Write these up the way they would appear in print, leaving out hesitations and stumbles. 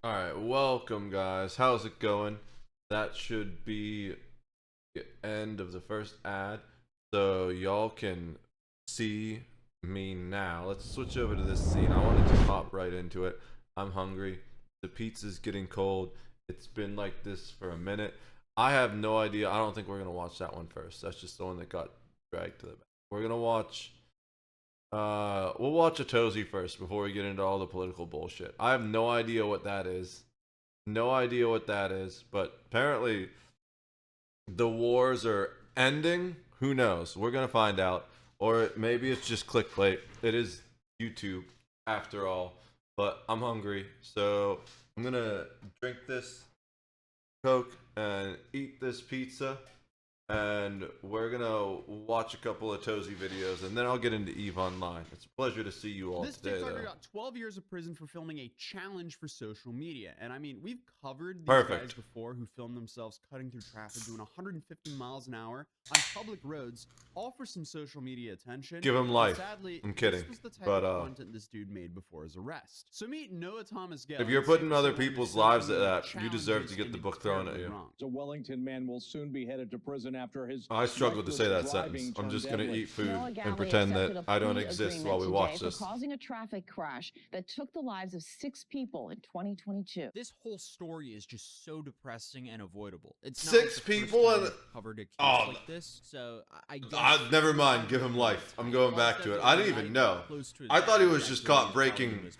Alright, welcome guys. How's it going? That should be the end of the first ad. So y'all can see me now. Let's switch over to this scene. I want to just hop right into it. I'm hungry. The pizza's getting cold. It's been like this for a minute. I have no idea. I don't think we're gonna watch that one first. That's just the one that got dragged to the back. We're gonna watch we'll watch a Tozy first before we get into all the political bullshit. I have no idea what that is. No idea what that is, but apparently the wars are ending. Who knows? We're gonna find out. Or maybe it's just clickbait. It is YouTube after all. But I'm hungry, so I'm gonna drink this Coke and eat this pizza. And we're gonna watch a couple of Tozy videos, and then I'll get into EVE Online. It's a pleasure to see you all This today, TikToker though. got 12 years of prison for filming a challenge for social media. And I mean, we've covered these Perfect. guys before who filmed themselves cutting through traffic doing 150 miles an hour on public roads, all for some social media attention. Give him And life. sadly, I'm kidding. this was the type But, of content this dude made before his arrest. So meet Noah Thomas Gell. if you're putting other people's lives at that, you deserve to get the book thrown at you. A Wellington man will soon be headed to prison after his. I struggled to say that sentence. I'm just gonna eat food and pretend that I don't exist while we watch this. Causing a traffic crash that took the lives of 6 people in 2022. This whole story is just so depressing and avoidable. It's not 6 like the first people time and we've covered a case like this, so I guess Never mind. Give him life. I'm going back to it. I didn't even know. I thought he was just caught breaking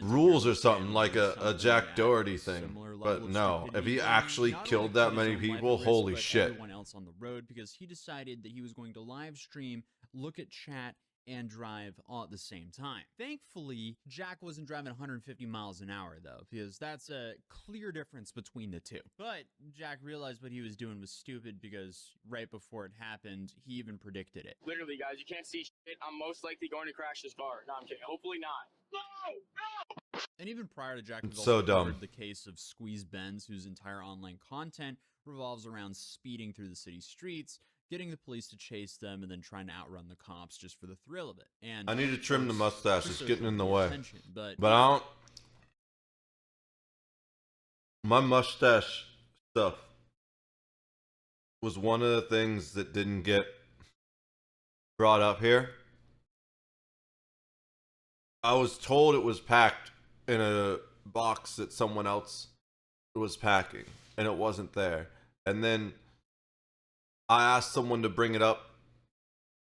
rules or something, like a Jack Doherty thing. But no, if he actually killed that many people, holy shit. Everyone else on the road, because he decided that he was going to live stream, look at chat, and drive all at the same time. Thankfully, Jack wasn't driving 150 miles an hour, though, because that's a clear difference between the two. But Jack realized what he was doing was stupid, because right before it happened, he even predicted it. Literally, guys, you can't see shit. I'm most likely going to crash this car. No, I'm kidding. Hopefully not. No! And even prior to Jack, we've so also dumb. covered the case of Squeeze Benz, whose entire online content revolves around speeding through the city streets, getting the police to chase them, and then trying to outrun the cops just for the thrill of it. And I need to trim the mustache. It's getting in the way. But I don't. My mustache stuff was one of the things that didn't get brought up here. I was told it was packed in a box that someone else was packing, and it wasn't there. And then I asked someone to bring it up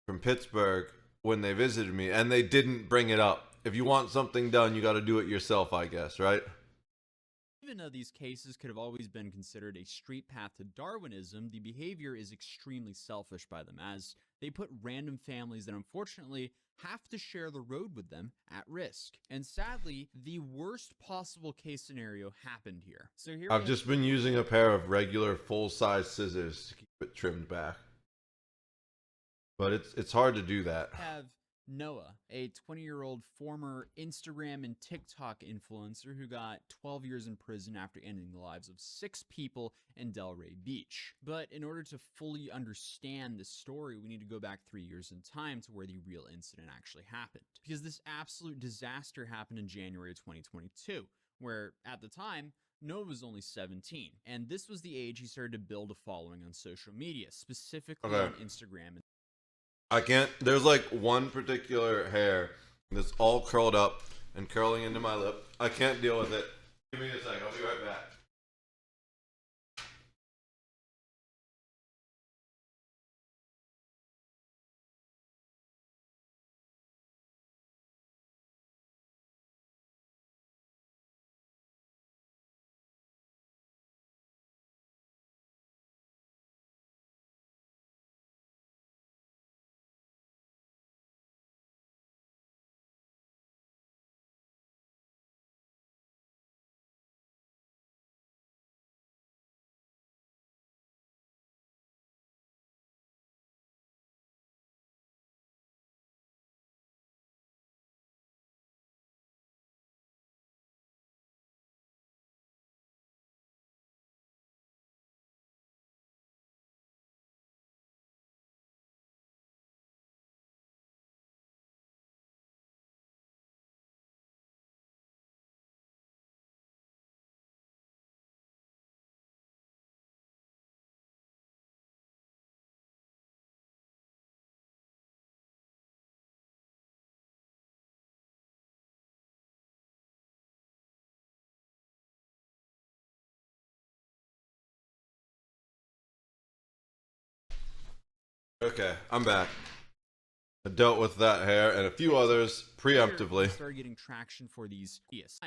from Pittsburgh when they visited me, and they didn't bring it up. If you want something done, you got to do it yourself, I guess, right? even though these cases could have always been considered a straight path to Darwinism, the behavior is extremely selfish by them, as they put random families that unfortunately have to share the road with them at risk. And sadly, the worst possible case scenario happened here. So here I've just been using a pair of regular full-size scissors to keep it trimmed back. But it's hard to do that. have Noah, a 20-year-old former Instagram and TikTok influencer who got 12 years in prison after ending the lives of 6 people in Delray Beach. But in order to fully understand this story, we need to go back 3 years in time to where the real incident actually happened. Because this absolute disaster happened in January of 2022, where at the time, Noah was only 17, and this was the age he started to build a following on social media, specifically on Instagram. I can't, there's like one particular hair that's all curled up and curling into my lip. I can't deal with it. Give me a second, I'll be right back. Okay, I'm back. I dealt with that hair and a few others Here, preemptively. he started getting traction for these. Yes,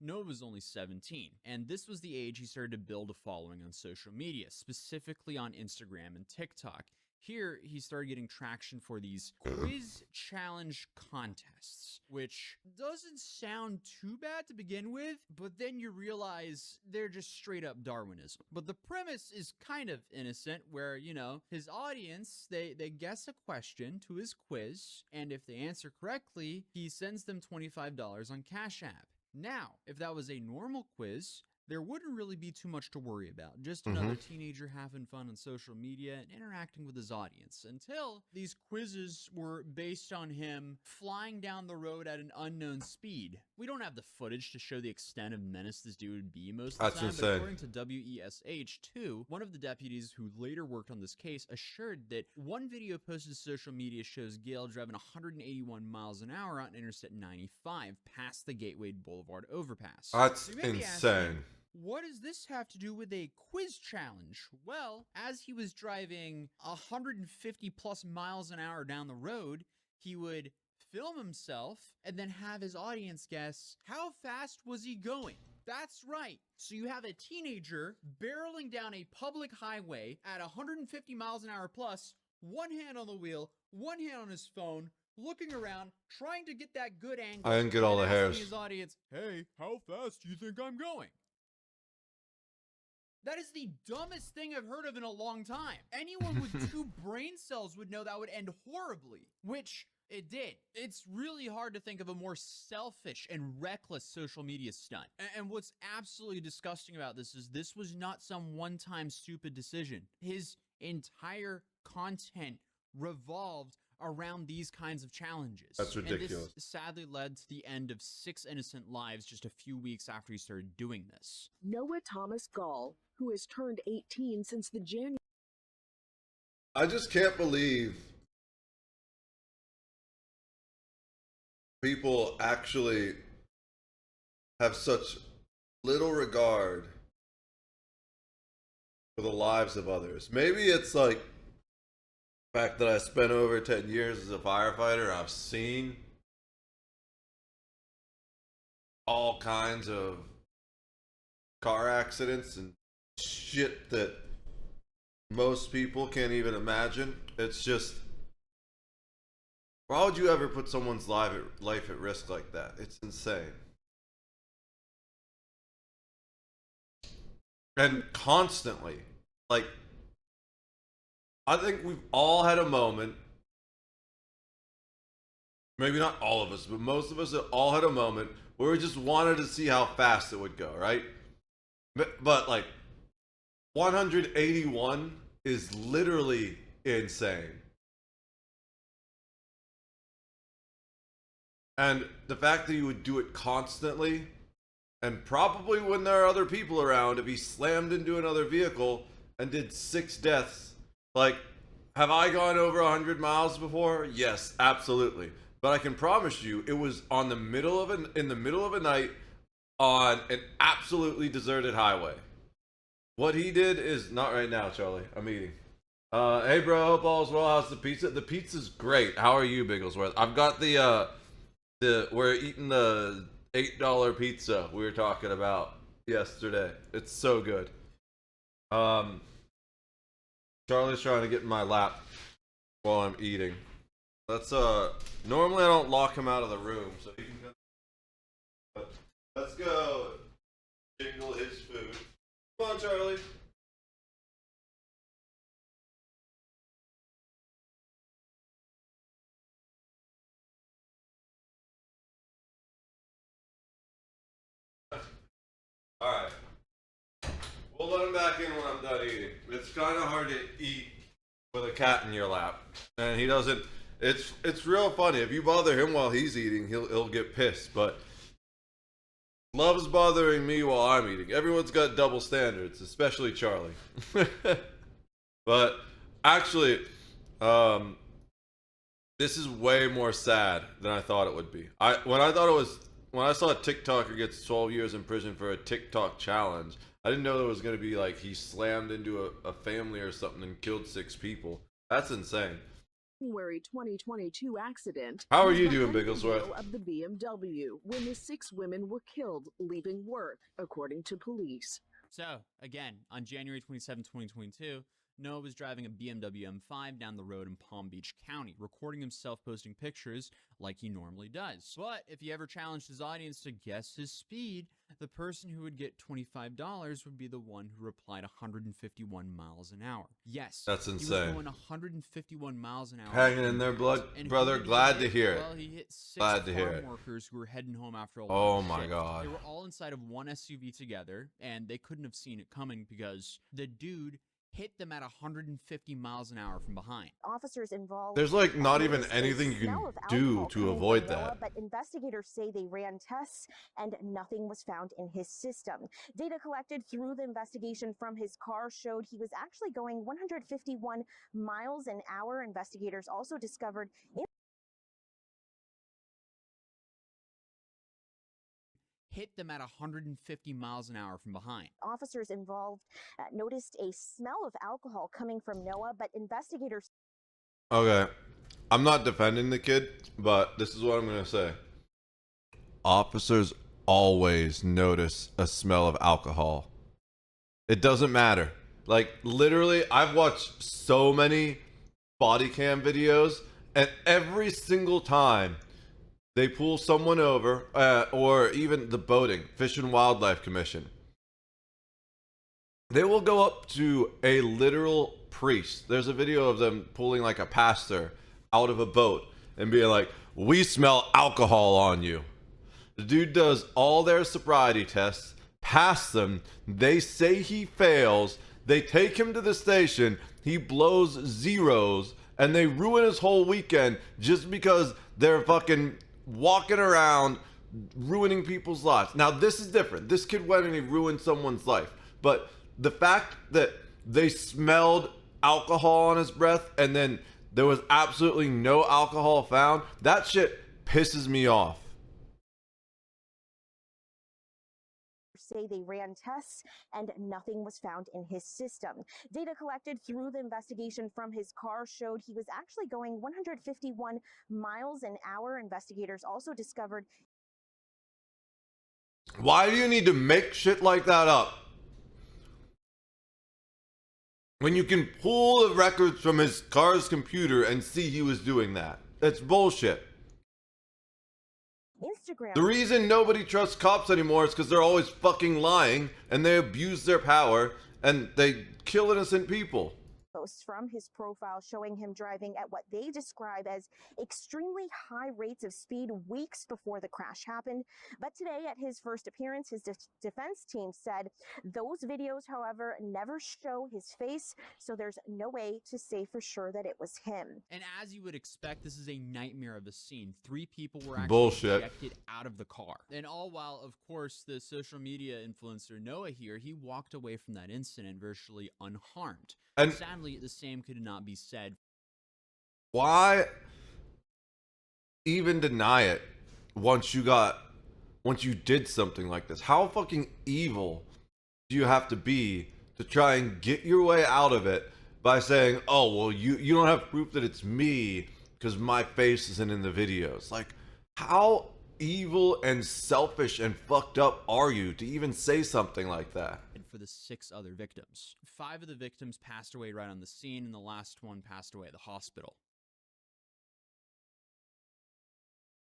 Noah was only 17, and this was the age he started to build a following on social media, specifically on Instagram and TikTok. Here, he started getting traction for these quiz challenge contests, which doesn't sound too bad to begin with, but then you realize they're just straight up Darwinism. But the premise is kind of innocent, where, you know, his audience, they guess a question to his quiz, and if they answer correctly, he sends them $25 on Cash App. Now, if that was a normal quiz, there wouldn't really be too much to worry about. Just another teenager having fun on social media and interacting with his audience, until these quizzes were based on him flying down the road at an unknown speed. We don't have the footage to show the extent of menace this dude would be most of the That's time, insane. but according to WESH2, one of the deputies who later worked on this case assured that one video posted to social media shows Gale driving 181 miles an hour on Interstate 95 past the Gateway Boulevard overpass. That's So you may be asking, insane. what does this have to do with a quiz challenge? Well, as he was driving 150 plus miles an hour down the road, he would film himself and then have his audience guess, how fast was he going? That's right. So you have a teenager barreling down a public highway at 150 miles an hour plus, one hand on the wheel, one hand on his phone, looking around, trying to get that good angle. I didn't get all and the asking hairs. his audience, hey, how fast do you think I'm going? That is the dumbest thing I've heard of in a long time. Anyone with 2 brain cells would know that would end horribly, which it did. It's really hard to think of a more selfish and reckless social media stunt. And what's absolutely disgusting about this is this was not some one-time stupid decision. His entire content revolved around these kinds of challenges. That's ridiculous. And this sadly led to the end of 6 innocent lives just a few weeks after he started doing this. Noah Thomas Gall, who has turned 18 since the January I just can't believe people actually have such little regard for the lives of others. Maybe it's like the fact that I spent over 10 years as a firefighter. I've seen all kinds of car accidents and shit that most people can't even imagine. It's just, why would you ever put someone's life at risk like that? It's insane. And constantly, like, I think we've all had a moment, maybe not all of us, but most of us have all had a moment where we just wanted to see how fast it would go, right? But like, 181 is literally insane. And the fact that he would do it constantly, and probably when there are other people around, if he slammed into another vehicle and did 6 deaths, like, have I gone over 100 miles before? Yes, absolutely. But I can promise you, it was in the middle of a night on an absolutely deserted highway. What he did is not right now, Charlie. I'm eating. Hey, bro. Hope all's well. How's the pizza? The pizza's great. How are you, Bigglesworth? I've got we're eating the $8 pizza we were talking about yesterday. It's so good. Charlie's trying to get in my lap while I'm eating. Normally I don't lock him out of the room, so he can come. But let's go jingle his food. Come on, Charlie. Alright. We'll let him back in when I'm done eating. It's kind of hard to eat with a cat in your lap. And he doesn't... It's real funny. If you bother him while he's eating, he'll get pissed. But loves bothering me while I'm eating. Everyone's got double standards, especially Charlie. But actually, this is way more sad than I thought it would be. When I saw a TikToker gets 12 years in prison for a TikTok challenge, I didn't know there was going to be like he slammed into a family or something and killed 6 people. That's insane. January 2022 accident. How are was you the doing, highlight Bigglesworth? reel of the BMW when the 6 women were killed leaving work, according to police. So, again, on January 27, 2022, Noah was driving a BMW M5 down the road in Palm Beach County, recording himself posting pictures like he normally does. But if he ever challenged his audience to guess his speed, the person who would get $25 would be the one who replied 151 miles an hour. Yes, That's he was insane. going 151 miles an hour. Hanging in there, blood, And brother. who did he Glad hit? to hear it. Well, he hit 6 Glad to hear farm it. workers who were heading home after a Oh long my shift. God. They were all inside of one SUV together, and they couldn't have seen it coming because the dude hit them at 150 miles an hour from behind. Officers involved. There's like not even noticed a anything you smell can of do alcohol to coming avoid from Noah, that. But investigators say they ran tests and nothing was found in his system. Data collected through the investigation from his car showed he was actually going 151 miles an hour. Investigators also discovered Hit them at 150 miles an hour from behind. officers involved noticed a smell of alcohol coming from Noah, but investigators. Okay. I'm not defending the kid, but this is what I'm going to say. Officers always notice a smell of alcohol. It doesn't matter. Like, literally, I've watched so many body cam videos, and every single time they pull someone over, or even the boating, Fish and Wildlife Commission, they will go up to a literal priest. There's a video of them pulling like a pastor out of a boat and being like, "We smell alcohol on you." The dude does all their sobriety tests, pass them. They say he fails. They take him to the station. He blows zeros, and they ruin his whole weekend just because they're fucking walking around ruining people's lives. Now, this is different. This kid went and he ruined someone's life. But the fact that they smelled alcohol on his breath and then there was absolutely no alcohol found, that shit pisses me off. Say they ran tests and nothing was found in his system. Data collected through the investigation from his car showed he was actually going 151 miles an hour. Investigators also discovered. Why do you need to make shit like that up? When you can pull the records from his car's computer and see he was doing that. That's bullshit. Instagram. The reason nobody trusts cops anymore is because they're always fucking lying and they abuse their power and they kill innocent people. Posts from his profile showing him driving at what they describe as extremely high rates of speed weeks before the crash happened. But today, at his first appearance, his defense team said those videos, however, never show his face, so there's no way to say for sure that it was him. And as you would expect, this is a nightmare of a scene. 3 people were actually Bullshit. ejected out of the car. And all while, of course, the social media influencer Noah here, he walked away from that incident virtually unharmed. And sadly, the same could not be said. why even deny it once you did something like this? How fucking evil do you have to be to try and get your way out of it by saying, "Oh, well, you don't have proof that it's me because my face isn't in the videos"? Like, how evil and selfish and fucked up are you to even say something like that? For the 6 other victims. 5 of the victims passed away right on the scene, and the last one passed away at the hospital.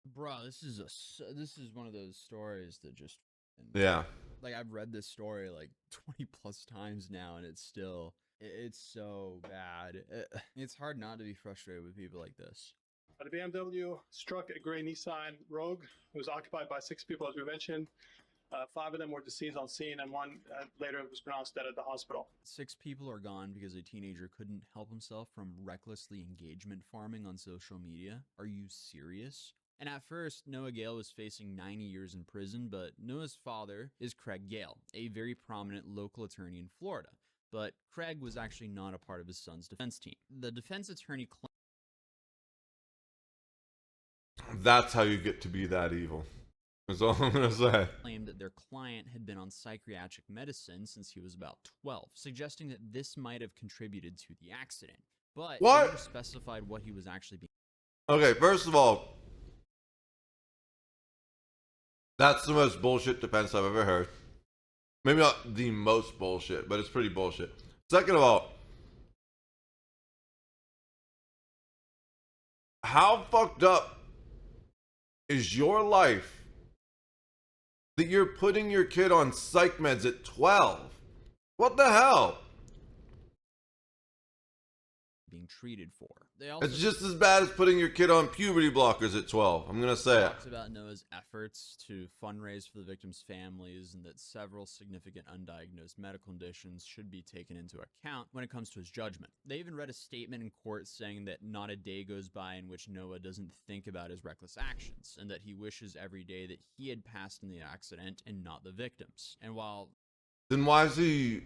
Bro, this is one of those stories that just... Yeah. Like, I've read this story like 20 plus times now, and it's still... It's so bad. It's hard not to be frustrated with people like this. The BMW struck a gray Nissan Rogue. It was occupied by 6 people, as we mentioned. 5 of them were deceased on scene, and 1 later was pronounced dead at the hospital. 6 people are gone because a teenager couldn't help himself from recklessly engagement farming on social media. Are you serious? And at first, Noah Gale was facing 90 years in prison, but Noah's father is Craig Gale, a very prominent local attorney in Florida. But Craig was actually not a part of his son's defense team. The defense attorney That's how you get to be that evil. That's all I'm gonna say. claimed that their client had been on psychiatric medicine since he was about 12, suggesting that this might have contributed to the accident. but What? they never specified what he was actually being. Okay, first of all, that's the most bullshit defense I've ever heard. Maybe not the most bullshit, but it's pretty bullshit. Second of all, how fucked up is your life that you're putting your kid on psych meds at 12? What the hell? Being treated for. They also It's just as bad as putting your kid on puberty blockers at 12. I'm gonna say it. talks about Noah's efforts to fundraise for the victims' families and that several significant undiagnosed medical conditions should be taken into account when it comes to his judgment. They even read a statement in court saying that not a day goes by in which Noah doesn't think about his reckless actions and that he wishes every day that he had passed in the accident and not the victims. And while Then why is he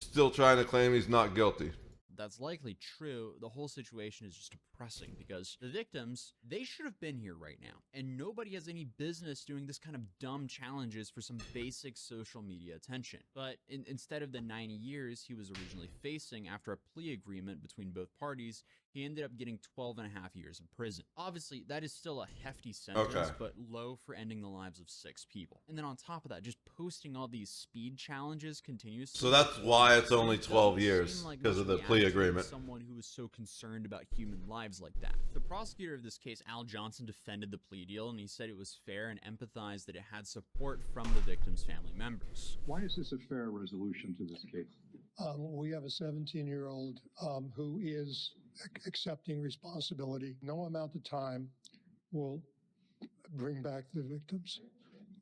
still trying to claim he's not guilty? that's likely true, the whole situation is just depressing because the victims, they should have been here right now. And nobody has any business doing this kind of dumb challenges for some basic social media attention. But instead of the 90 years he was originally facing after a plea agreement between both parties, he ended up getting 12 and a half years in prison. Obviously, that is still a hefty sentence, Okay. but low for ending the lives of 6 people. And then on top of that, just posting all these speed challenges continuously. So that's why it's only It doesn't 12 years, seem like because of much the plea reaction from agreement. Someone who was so concerned about human lives like that. The prosecutor of this case, Al Johnson, defended the plea deal, and he said it was fair and empathized that it had support from the victims' family members. Why is this a fair resolution to this case? We have a 17-year-old who is accepting responsibility. No amount of time will bring back the victims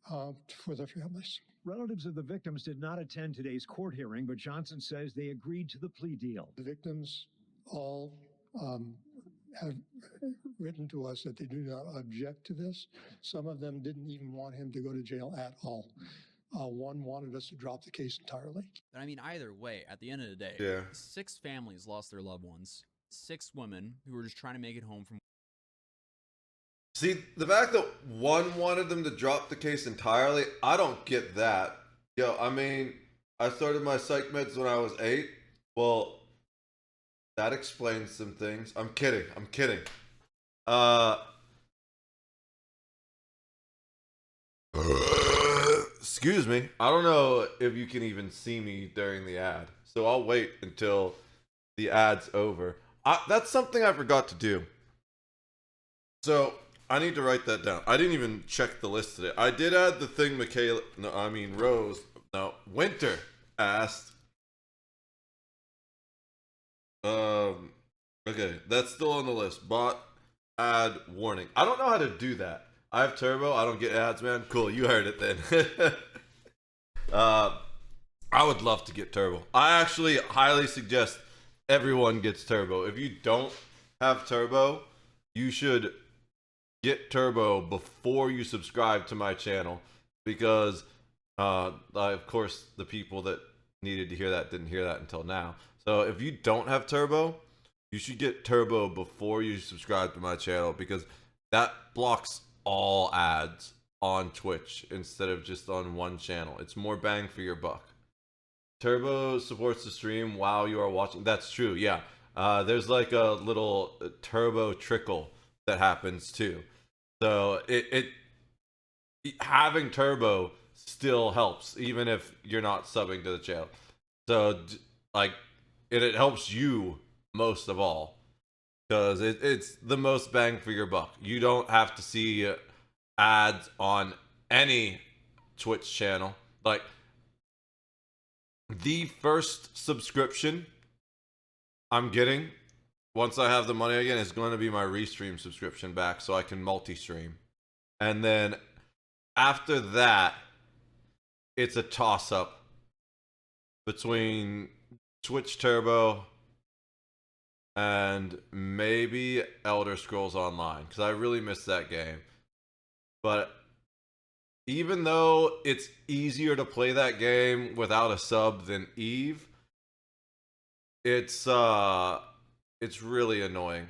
for their families. Relatives of the victims did not attend today's court hearing, but Johnson says they agreed to the plea deal. The victims all have written to us that they do not object to this. Some of them didn't even want him to go to jail at all. One wanted us to drop the case entirely. But I mean, either way, at the end of the day, Yeah. 6 families lost their loved ones. 6 women who were just trying to make it home from. See, the fact that one wanted them to drop the case entirely, I don't get that. Yo, I mean, I started my psych meds when I was 8. Well, that explains some things. I'm kidding. Excuse me. I don't know if you can even see me during the ad, so I'll wait until the ad's over. That's something I forgot to do. So I need to write that down. I didn't even check the list today. I did add the thing Winter asked. Okay, that's still on the list. Bot ad warning. I don't know how to do that. I have turbo. I don't get ads, man. Cool, you heard it then. I would love to get turbo. I actually highly suggest everyone gets turbo. If you don't have turbo, you should get turbo before you subscribe to my channel, because of course the people that needed to hear that didn't hear that until now. So if you don't have turbo, you should get turbo before you subscribe to my channel, because that blocks all ads on Twitch instead of just on one channel. It's more bang for your buck. Turbo supports the stream while you are watching. That's true, yeah. There's like a little turbo trickle that happens too. So having turbo still helps, even if you're not subbing to the channel. So like it helps you most of all, because it's the most bang for your buck. You don't have to see ads on any Twitch channel. Like, the first subscription I'm getting once I have the money again is going to be my Restream subscription back, so I can multi-stream. And then after that, it's a toss-up between Twitch Turbo and maybe Elder Scrolls Online, because I really miss that game. But even though it's easier to play that game without a sub than Eve, it's really annoying,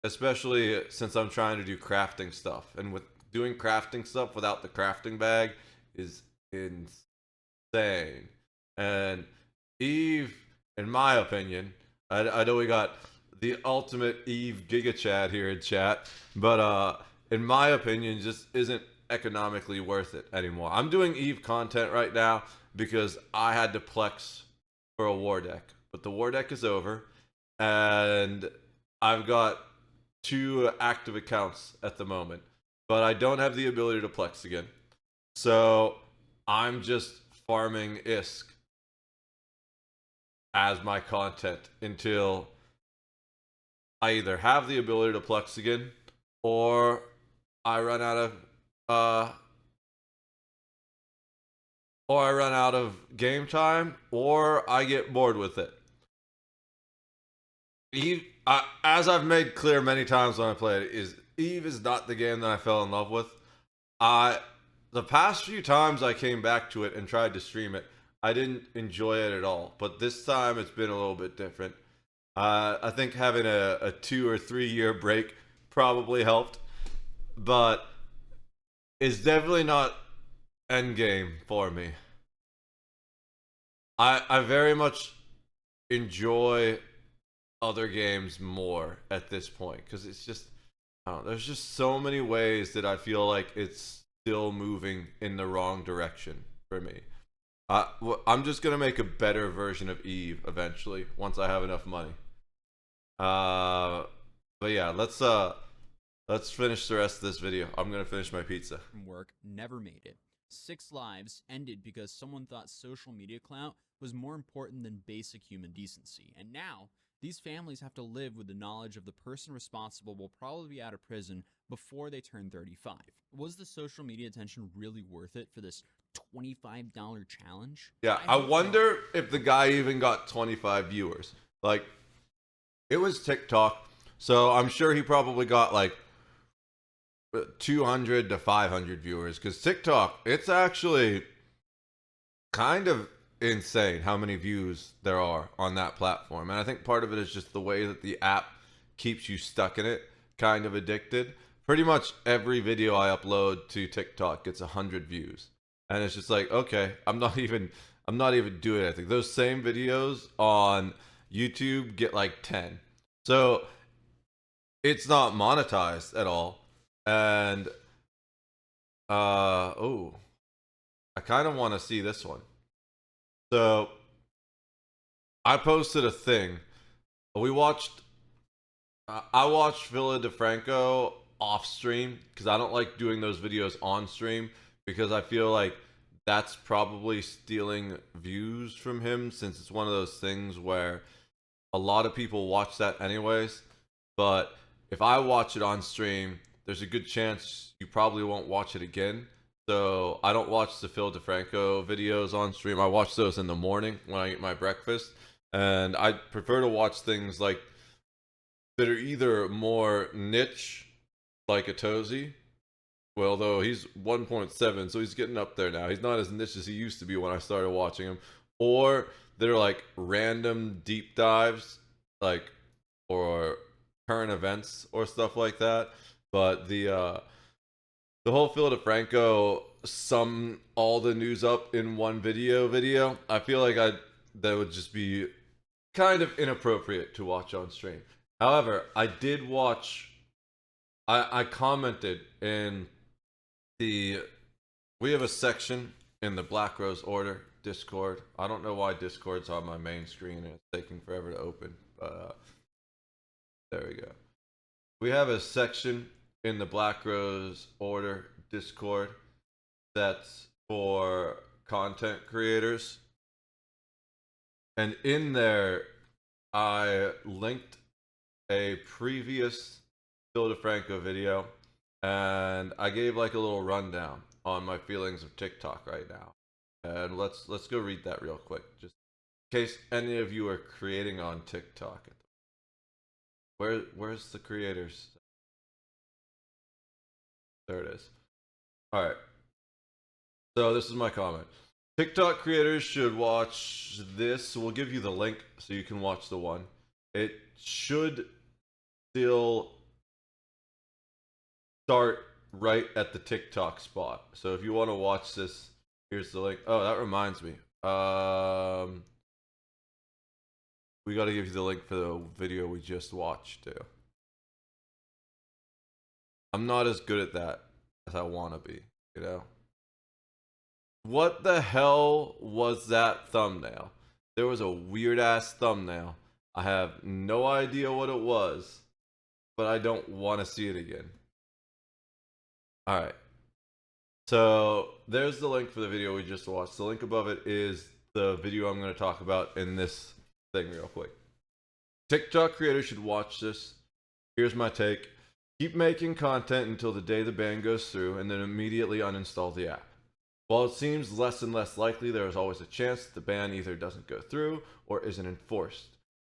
especially since I'm trying to do crafting stuff, and with doing crafting stuff without the crafting bag is insane. And Eve, in my opinion, I know we got the ultimate Eve Giga Chad here in chat, but in my opinion, just isn't economically worth it anymore. I'm doing Eve content right now because I had to Plex for a war deck, but the war deck is over, and I've got 2 active accounts at the moment, but I don't have the ability to Plex again. So I'm just farming ISK as my content until I either have the ability to Plex again, or I run out of game time, or I get bored with it. Eve, as I've made clear many times when I played it, Eve is not the game that I fell in love with. The past few times I came back to it and tried to stream it, I didn't enjoy it at all. But this time it's been a little bit different. I think having a 2 or 3 year break probably helped, but it's definitely not endgame for me. I very much enjoy other games more at this point because it's just, I don't know, there's just so many ways that I feel like it's still moving in the wrong direction for me. I'm just gonna make a better version of Eve eventually once I have enough money. But yeah, let's finish the rest of this video. I'm gonna finish my pizza. From work never made it. 6 lives ended because someone thought social media clout was more important than basic human decency. And now, these families have to live with the knowledge of the person responsible will probably be out of prison before they turn 35. Was the social media attention really worth it for this $25 challenge? Yeah, I wonder if the guy even got 25 viewers. Like, it was TikTok, so I'm sure he probably got like 200 to 500 viewers, because TikTok, it's actually kind of insane how many views there are on that platform. And I think part of it is just the way that the app keeps you stuck in it, kind of addicted. Pretty much every video I upload to TikTok gets 100 views. And it's just like, okay, I'm not even doing anything. Those same videos on YouTube get like 10. So it's not monetized at all. And oh, I kind of want to see this one. So I posted a thing. I watched Villa DeFranco off stream because I don't like doing those videos on stream, because I feel like that's probably stealing views from him, since it's one of those things where a lot of people watch that anyways. But if I watch it on stream, there's a good chance you probably won't watch it again. So I don't watch the Phil DeFranco videos on stream. I watch those in the morning when I eat my breakfast. And I prefer to watch things like that are either more niche, like a Tozy. Well, though he's 1.7, so he's getting up there now. He's not as niche as he used to be when I started watching him. Or they're like random deep dives, like, or current events or stuff like that. But the whole Phil DeFranco sum all the news up in one video, I feel like that would just be kind of inappropriate to watch on stream. However, I did watch, I commented in we have a section in the Black Rose Order Discord. I don't know why Discord's on my main screen and it's taking forever to open, but there we go. We have a section in the Black Rose Order Discord that's for content creators. And in there, I linked a previous Phil DeFranco video, and I gave like a little rundown on my feelings of TikTok right now. And let's go read that real quick, just in case any of you are creating on TikTok. Where's the creators? There it is. All right. So this is my comment. TikTok creators should watch this. We'll give you the link so you can watch the one. It should still start right at the TikTok spot. So if you want to watch this, here's the link. Oh, that reminds me. we got to give you the link for the video we just watched too. I'm not as good at that as I want to be, you know? What the hell was that thumbnail? There was a weird ass thumbnail. I have no idea what it was, but I don't want to see it again. Alright. So, there's the link for the video we just watched. The link above it is the video I'm going to talk about in this thing real quick. TikTok creators should watch this. Here's my take. Keep making content until the day the ban goes through, and then immediately uninstall the app. While it seems less and less likely, there is always a chance that the ban either doesn't go through or isn't enforced.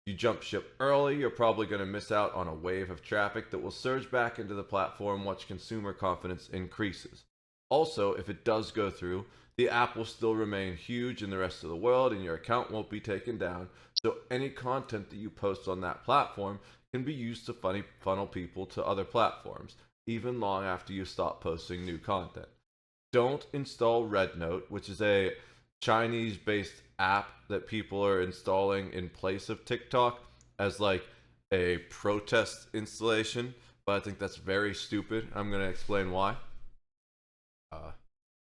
If you jump ship early, you're probably going to miss out on a wave of traffic that will surge back into the platform once consumer confidence increases. Also, if it does go through, the app will still remain huge in the rest of the world and your account won't be taken down, so any content that you post on that platform can be used to funnel people to other platforms, even long after you stop posting new content. Don't install RedNote, which is a Chinese-based app that people are installing in place of TikTok as like a protest installation, but I think that's very stupid. I'm going to explain why.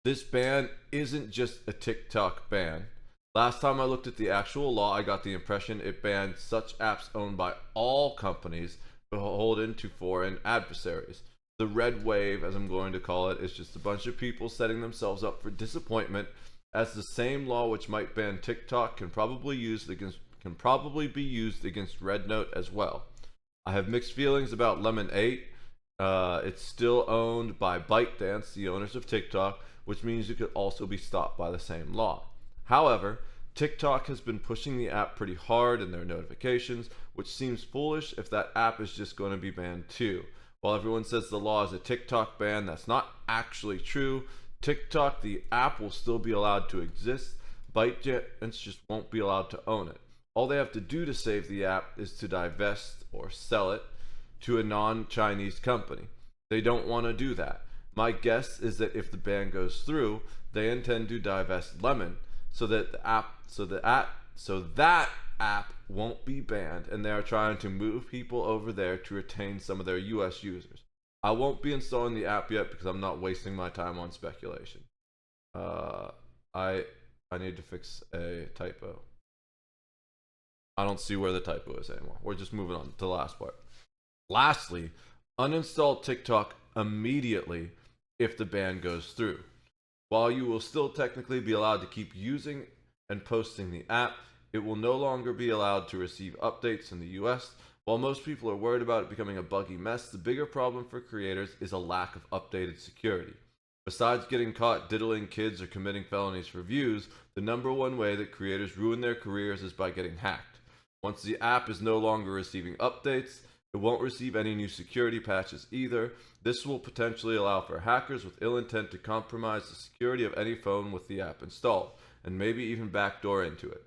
This ban isn't just a TikTok ban. Last time I looked at the actual law, I got the impression it banned such apps owned by all companies beholden to foreign adversaries. The red wave, as I'm going to call it, is just a bunch of people setting themselves up for disappointment, as the same law which might ban TikTok can probably be used against RedNote as well. I have mixed feelings about Lemon 8. It's still owned by ByteDance, the owners of TikTok, which means it could also be stopped by the same law. However, TikTok has been pushing the app pretty hard in their notifications, which seems foolish if that app is just going to be banned too. While everyone says the law is a TikTok ban, that's not actually true. TikTok, the app, will still be allowed to exist. ByteDance just won't be allowed to own it. All they have to do to save the app is to divest or sell it to a non-Chinese company. They don't want to do that. My guess is that if the ban goes through, they intend to divest Lemon so that that app won't be banned, and they are trying to move people over there to retain some of their US users. I won't be installing the app yet because I'm not wasting my time on speculation. I need to fix a typo. I don't see where the typo is anymore. We're just moving on to the last part. Lastly, uninstall TikTok immediately if the ban goes through. While you will still technically be allowed to keep using and posting the app, it will no longer be allowed to receive updates in the US. While most people are worried about it becoming a buggy mess, the bigger problem for creators is a lack of updated security. Besides getting caught diddling kids or committing felonies for views, the number one way that creators ruin their careers is by getting hacked. Once the app is no longer receiving updates, it won't receive any new security patches either. This will potentially allow for hackers with ill intent to compromise the security of any phone with the app installed, and maybe even backdoor into it.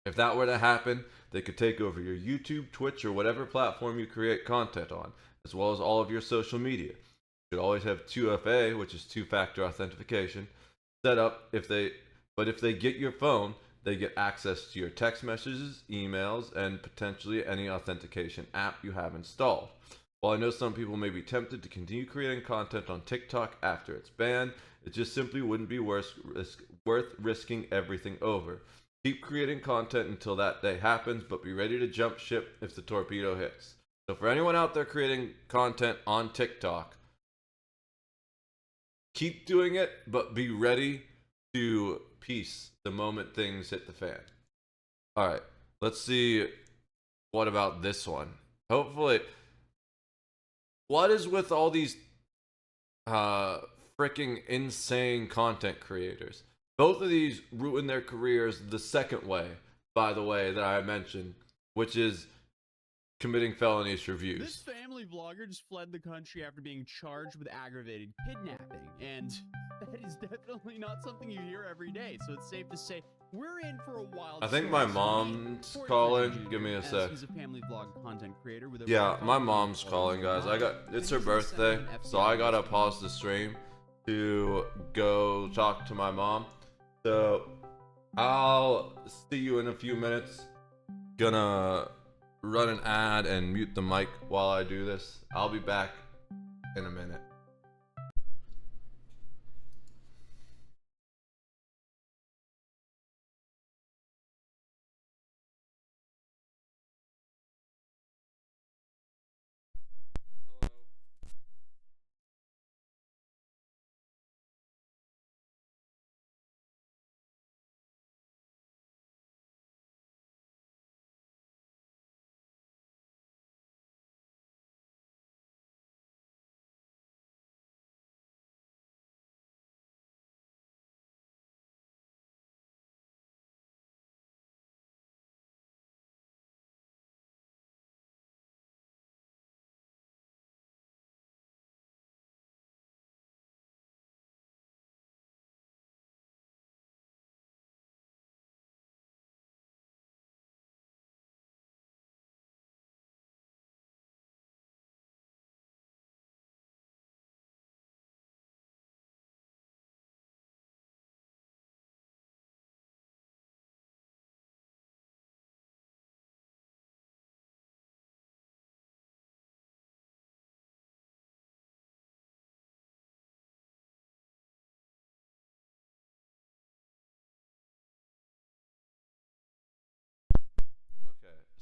If that were to happen, they could take over your YouTube, Twitch, or whatever platform you create content on, as well as all of your social media. You should always have 2FA, which is two-factor authentication, set up but if they get your phone, they get access to your text messages, emails, and potentially any authentication app you have installed. While I know some people may be tempted to continue creating content on TikTok after it's banned, it just simply wouldn't be worth risking everything over. Keep creating content until that day happens, but be ready to jump ship if the torpedo hits. So for anyone out there creating content on TikTok, keep doing it, but be ready to peace the moment things hit the fan. Alright, let's see what about this one. Hopefully, what is with all these freaking insane content creators? Both of these ruin their careers the second way, by the way, that I mentioned, which is committing felonies for views. This family vlogger just fled the country after being charged with aggravated kidnapping, and that is definitely not something you hear every day, so it's safe to say we're in for a wild I think story. my mom's calling. Give me a sec. He's a family vlog content creator with Yeah, my mom's calling, guys. It's her birthday, so I gotta pause the stream to go talk to my mom. So I'll see you in a few minutes. gonna run an ad and mute the mic while I do this. I'll be back in a minute.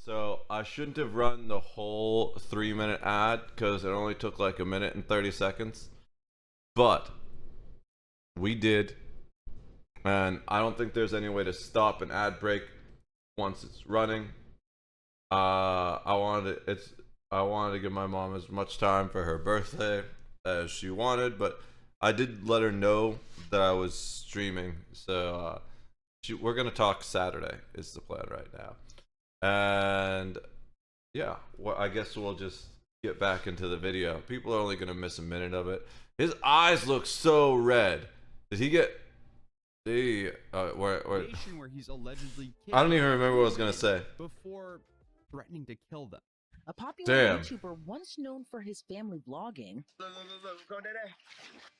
So I shouldn't have run the whole 3-minute ad because it only took like a minute and 30 seconds. But we did. And I don't think there's any way to stop an ad break once it's running. I wanted to give my mom as much time for her birthday as she wanted, but I did let her know that I was streaming. So we're gonna talk Saturday is the plan right now. And yeah, well, I guess we'll just get back into the video. People are only gonna miss a minute of it. His eyes look so red. Did he get Where he's allegedly I don't even remember what I was gonna say. Before threatening to kill them. A popular Damn. YouTuber once known for his family vlogging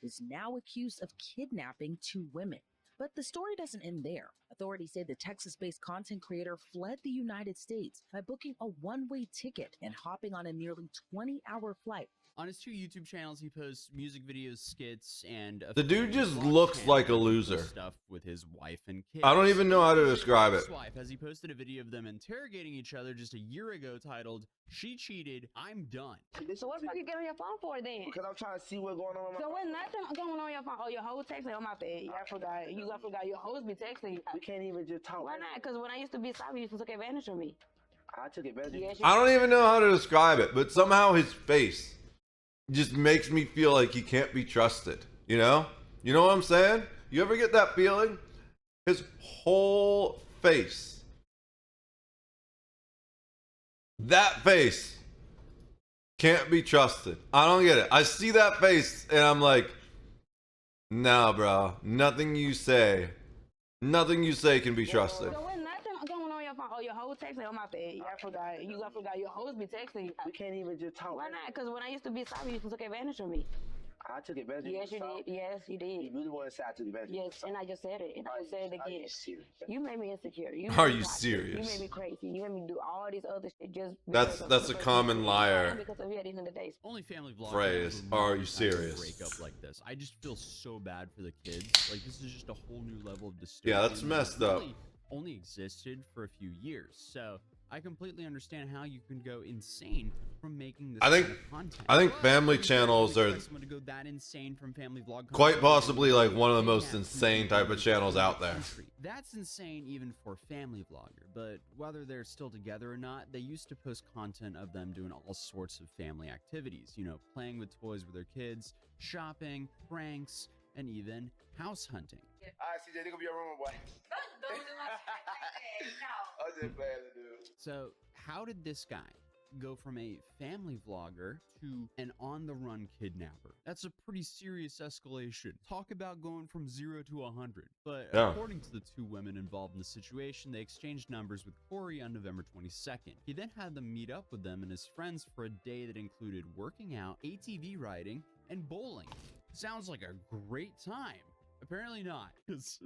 is now accused of kidnapping 2 women. But the story doesn't end there. Authorities say the Texas-based content creator fled the United States by booking a one-way ticket and hopping on a nearly 20-hour flight. On his 2 YouTube channels, he posts music videos, skits, and The dude just looks like a loser. Stuff with his wife and kids. I don't even know how to describe it. His wife, as he posted a video of them interrogating each other just a year ago, titled "She Cheated, I'm Done." So what the fuck you get on your phone for then? Because I'm trying to see what's going on. So when nothing going on your phone, oh, your whole texting on my bed. Yeah, I forgot. I forgot your hoes be texting. We can't even just talk. Why not? Because when I used to be sloppy, you used to take advantage of me. I took advantage. Yes, I don't even know how to describe it, but somehow his face just makes me feel like he can't be trusted. You know? You know what I'm saying? You ever get that feeling? His whole face. That face can't be trusted. I don't get it. I see that face and I'm like, nah, bro. Nothing you say can be trusted. So when nothing going on your phone, oh, your whole texting on my bed. Yeah, I forgot. I forgot your hoes be texting. We can't even just talk. Why not? Because when I used to be sloppy, you used to take advantage of me. I took advantage of you. Yes, you did. Yes, you did. You really want to say I took advantage? Yes, and I just said it, and I just said it again. You made me insecure. Are you serious? You made me crazy. You made me do all this other shit just. That's a common liar Because of you at the end of the day. Only family vloggers phrase. Are you serious? Break up like this. I just feel so bad for the kids. Like this is just a whole new level of disturbance. Yeah, that's messed up. Only existed for a few years, so I completely understand how you can go insane from making this kind of content. I think family channels are someone to go that insane from family vlog quite possibly like one of the most insane type of channels out there. That's insane even for family vlogger, but whether they're still together or not, they used to post content of them doing all sorts of family activities, you know, playing with toys with their kids, shopping, pranks, and even house hunting. Alright, CJ, they gonna be your room, boy. I'm just playing, dude. So, how did this guy go from a family vlogger to an on-the-run kidnapper? That's a pretty serious escalation. Talk about going from 0 to 100. But according to the 2 women involved in the situation, they exchanged numbers with Corey on November 22nd. He then had them meet up with them and his friends for a day that included working out, ATV riding, and bowling. Sounds like a great time. apparently not, because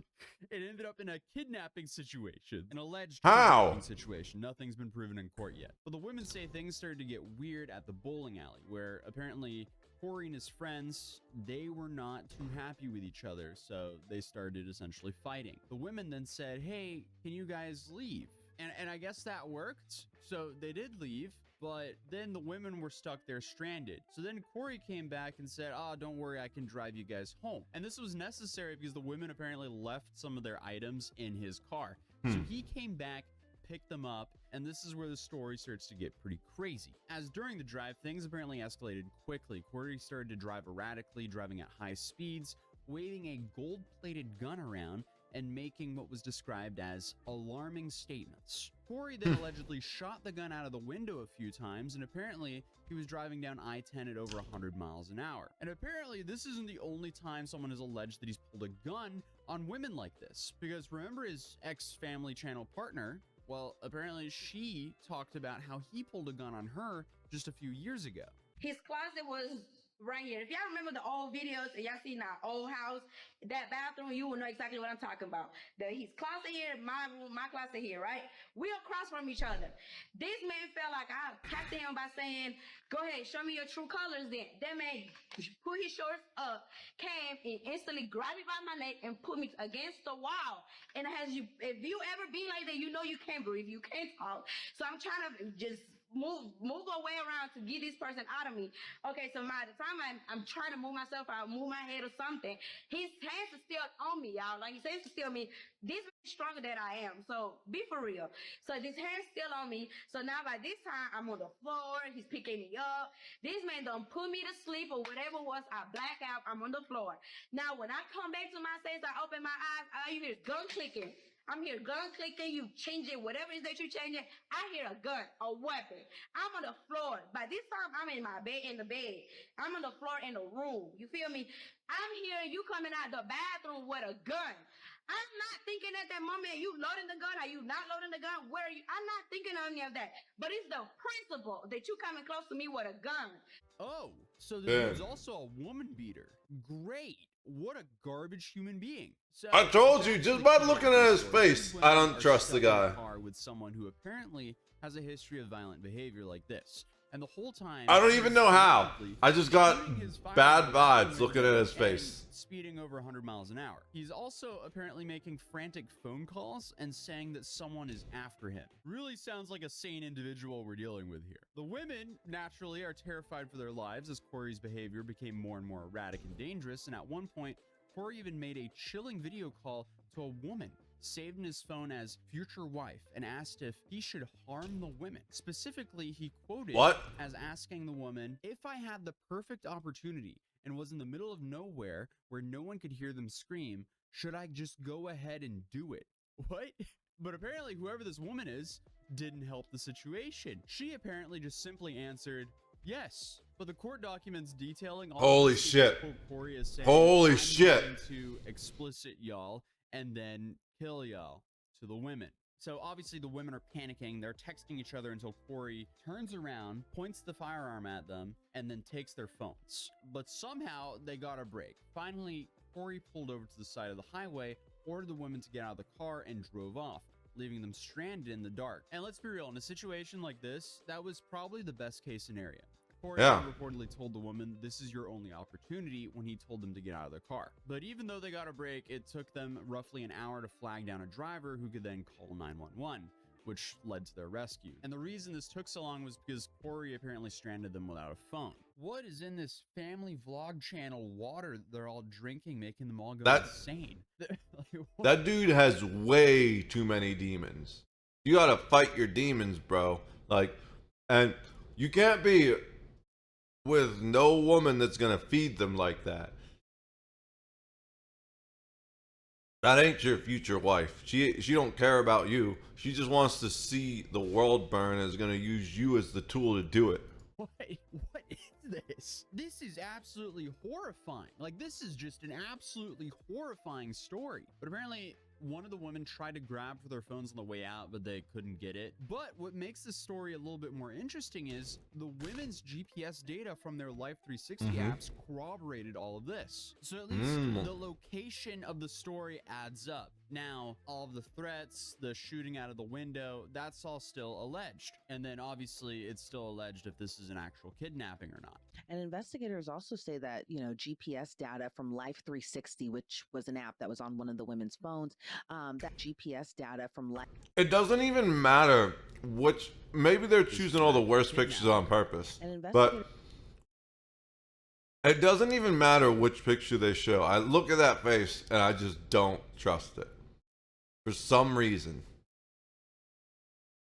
it ended up in a kidnapping situation, an alleged How? kidnapping situation. Nothing's been proven in court yet. But the women say things started to get weird at the bowling alley, where apparently Corey and his friends, they were not too happy with each other, so they started essentially fighting. The women then said, hey, can you guys leave? And I guess that worked. So they did leave, but then the women were stuck there stranded. So then Corey came back and said, oh, don't worry, I can drive you guys home. And this was necessary because the women apparently left some of their items in his car. So he came back, picked them up, and this is where the story starts to get pretty crazy. As during the drive, things apparently escalated quickly. Corey started to drive erratically, driving at high speeds, waving a gold-plated gun around, and making what was described as alarming statements. Corey then allegedly shot the gun out of the window a few times, and apparently he was driving down I-10 at over 100 miles an hour. And apparently this isn't the only time someone has alleged that he's pulled a gun on women like this, because remember his ex-Family Channel partner? Well, apparently she talked about how he pulled a gun on her just a few years ago. His closet was right here. If y'all remember the old videos and y'all seen our old house, that bathroom, you will know exactly what I'm talking about. His closet here, my room, my closet here, right? We across from each other. This man felt like I attacked him by saying, go ahead, show me your true colors then. That man put his shorts up, came and instantly grabbed me by my neck and put me against the wall. And if you ever be like that, you know you can't breathe, you can't talk. So I'm trying to just move away around to get this person out of me. Okay, so by the time I'm trying to move myself out, move my head or something, his hands are still on me, y'all. Like, his hands are still on me. This is stronger than I am, so be for real. So this hand's still on me. So now by this time, I'm on the floor. He's picking me up. This man done put me to sleep or whatever it was. I black out. I'm on the floor. Now, when I come back to my sense, I open my eyes. All you hear is gun clicking. I'm here gun clicking, you change it, whatever it is that you change it. I hear a gun, a weapon. I'm on the floor. By this time, I'm in the bed. I'm on the floor in the room. You feel me? I'm hearing you coming out the bathroom with a gun. I'm not thinking at that moment, are you loading the gun? Are you not loading the gun? Where are you? I'm not thinking of any of that. But it's the principle that you coming close to me with a gun. Oh, so there's also a woman beater. Great. What a garbage human being. So, I told you, just by looking at his face, I don't trust the guy. With someone who apparently has a history of violent behavior like this. And the whole time, I don't even know how. I just got bad vibes looking at his face. Speeding over 100 miles an hour. He's also apparently making frantic phone calls and saying that someone is after him. Really sounds like a sane individual we're dealing with here. The women, naturally, are terrified for their lives as Corey's behavior became more and more erratic and dangerous. And at one point, Corey even made a chilling video call to a woman, saved in his phone as future wife, and asked if he should harm the women. Specifically, he quoted as asking the woman, if I had the perfect opportunity and was in the middle of nowhere where no one could hear them scream, should I just go ahead and do it? What? But apparently whoever this woman is didn't help the situation. She apparently just simply answered, yes. But the court documents detailing all holy shit. Corey is saying, holy shit. To explicit y'all and then kill y'all to the women. So obviously the women are panicking. They're texting each other until Corey turns around, points the firearm at them, and then takes their phones. But somehow they got a break. Finally, Corey pulled over to the side of the highway, ordered the women to get out of the car, and drove off, leaving them stranded in the dark. And let's be real, in a situation like this, that was probably the best case scenario. Corey reportedly told the woman, this is your only opportunity, when he told them to get out of their car. But even though they got a break, it took them roughly an hour to flag down a driver who could then call 911, which led to their rescue. And the reason this took so long was because Corey apparently stranded them without a phone. What is in this family vlog channel water they're all drinking, making them all go insane? That dude has way too many demons. You gotta fight your demons, bro. Like, and you can't be with no woman that's gonna feed them like that. That ain't your future wife. She don't care about you. She just wants to see the world burn and is gonna use you as the tool to do it. What is this? This is absolutely horrifying. Like, this is just an absolutely horrifying story. But apparently one of the women tried to grab for their phones on the way out, but they couldn't get it. But what makes this story a little bit more interesting is the women's GPS data from their Life 360 apps corroborated all of this. So at least the location summation of the story adds up. Now, all of the threats, the shooting out of the window, that's all still alleged. And then obviously it's still alleged if this is an actual kidnapping or not. And investigators also say that, GPS data from Life 360, which was an app that was on one of the women's phones, that GPS data from Life. It doesn't even matter which. Maybe they're choosing all the worst pictures on purpose, but it doesn't even matter which picture they show. I look at that face and I just don't trust it for some reason.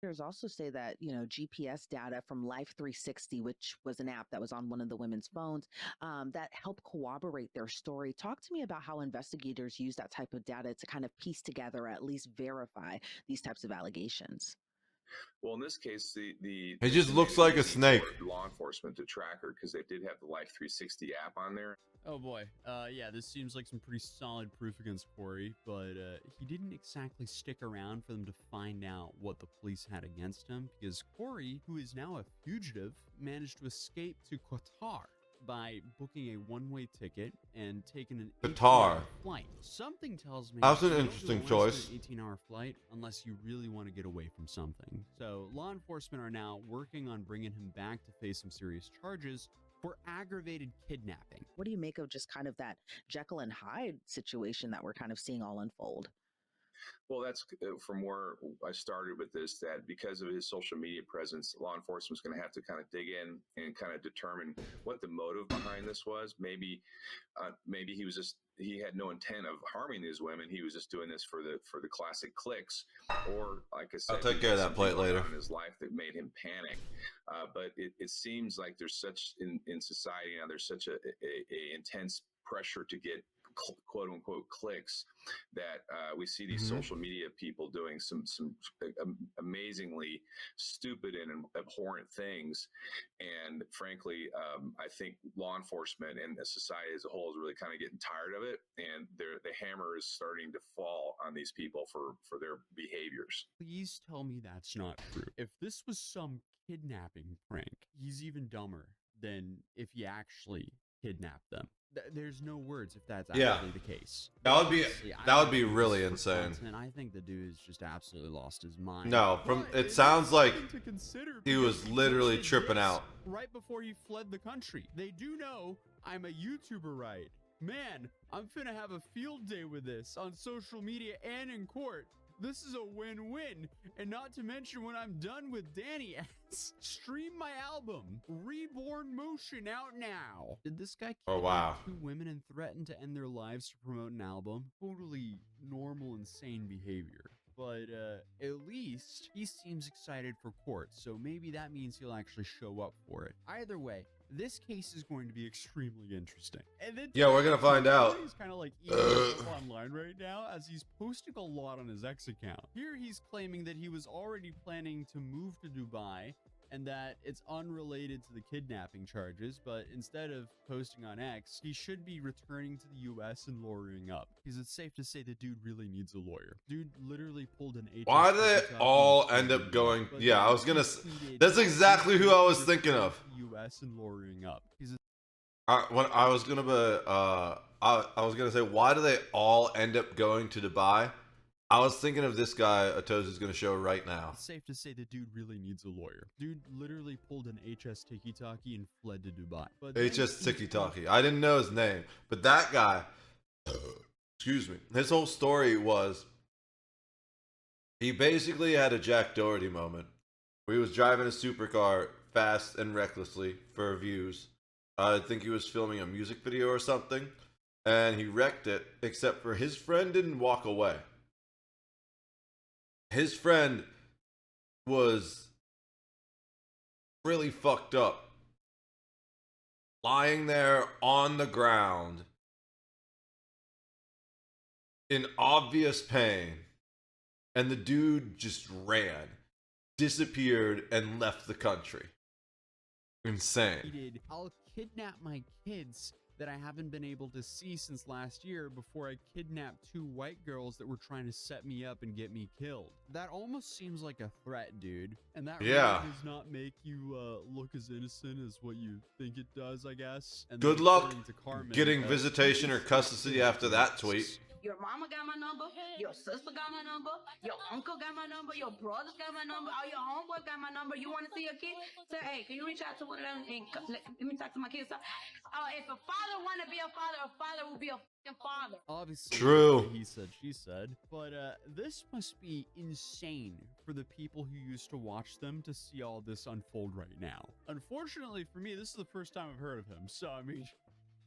Investigators also say that, GPS data from Life 360, which was an app that was on one of the women's phones, that helped corroborate their story. Talk to me about how investigators use that type of data to kind of piece together, or at least verify these types of allegations. Well, in this case, It just looks like a snake. Law enforcement to track her because they did have the Life 360 app on there. Oh boy. Yeah, this seems like some pretty solid proof against Corey, but he didn't exactly stick around for them to find out what the police had against him, because Corey, who is now a fugitive, managed to escape to Qatar by booking a one-way ticket and taking an 18-hour flight. Something tells me that's an you don't interesting do a choice. 18-hour flight unless you really want to get away from something. So law enforcement are now working on bringing him back to face some serious charges for aggravated kidnapping. What do you make of just kind of that Jekyll and Hyde situation that we're kind of seeing all unfold? Well, that's from where I started with this, that because of his social media presence, law enforcement is going to have to kind of dig in and kind of determine what the motive behind this was. Maybe he had no intent of harming these women. He was just doing this for the classic clicks, or like I said, I'll take care of that plate later. In his life that made him panic. But it seems like there's such in society now, there's such a intense pressure to get quote unquote clicks that we see these social media people doing some amazingly stupid and abhorrent things, and frankly I think law enforcement and the society as a whole is really kind of getting tired of it, and the hammer is starting to fall on these people for their behaviors. Please tell me that's not true. If this was some kidnapping prank, he's even dumber than if he actually kidnapped them. There's no words if that's actually the case. That would be really insane. I think the dude has just absolutely lost his mind. No, it sounds like he was literally tripping out. Right before he fled the country. They do know I'm a YouTuber, right? Man, I'm finna have a field day with this on social media and in court. This is a win-win, and not to mention when I'm done with Danny S, stream my album, Reborn Motion, out now. Did this guy kill 2 women and threaten to end their lives to promote an album? Totally normal, insane behavior. But at least he seems excited for court, so maybe that means he'll actually show up for it. Either way, this case is going to be extremely interesting. And then yeah, we're gonna find out. He's kind of like eating up online right now, as he's posting a lot on his X account. Here he's claiming that he was already planning to move to Dubai and that it's unrelated to the kidnapping charges, but instead of posting on X, he should be returning to the US and lawyering up, because it's safe to say the dude really needs a lawyer. Dude literally pulled an HS. Why do they all end up going? Yeah, I was gonna. That's exactly who I was thinking of. US and lawyering up. When I was gonna say, why do they all end up going to Dubai? I was thinking of this guy Atoz is going to show right now. It's safe to say the dude really needs a lawyer. Dude literally pulled an HS Tiki-Taki and fled to Dubai. But HS Tiki-Taki. I didn't know his name. But that guy, excuse me, his whole story was he basically had a Jack Doherty moment where he was driving a supercar fast and recklessly for views. I think he was filming a music video or something, and he wrecked it, except for his friend didn't walk away. His friend was really fucked up, lying there on the ground in obvious pain, and the dude just ran, disappeared, and left the country. Insane. I'll kidnap my kids that I haven't been able to see since last year before I kidnapped 2 white girls that were trying to set me up and get me killed. That almost seems like a threat, dude. And that really does not make you look as innocent as what you think it does, I guess. And good luck getting visitation or custody after that tweet. Your mama got my number, your sister got my number, your uncle got my number, your brothers got my number, all your homeboys got my number. You want to see a kid? Say, hey, can you reach out to one of them and let me talk to my kids? If a father want to be a father will be a fucking father. Obviously, true. He said, she said. But this must be insane for the people who used to watch them to see all this unfold right now. Unfortunately for me, this is the first time I've heard of him. So, I mean,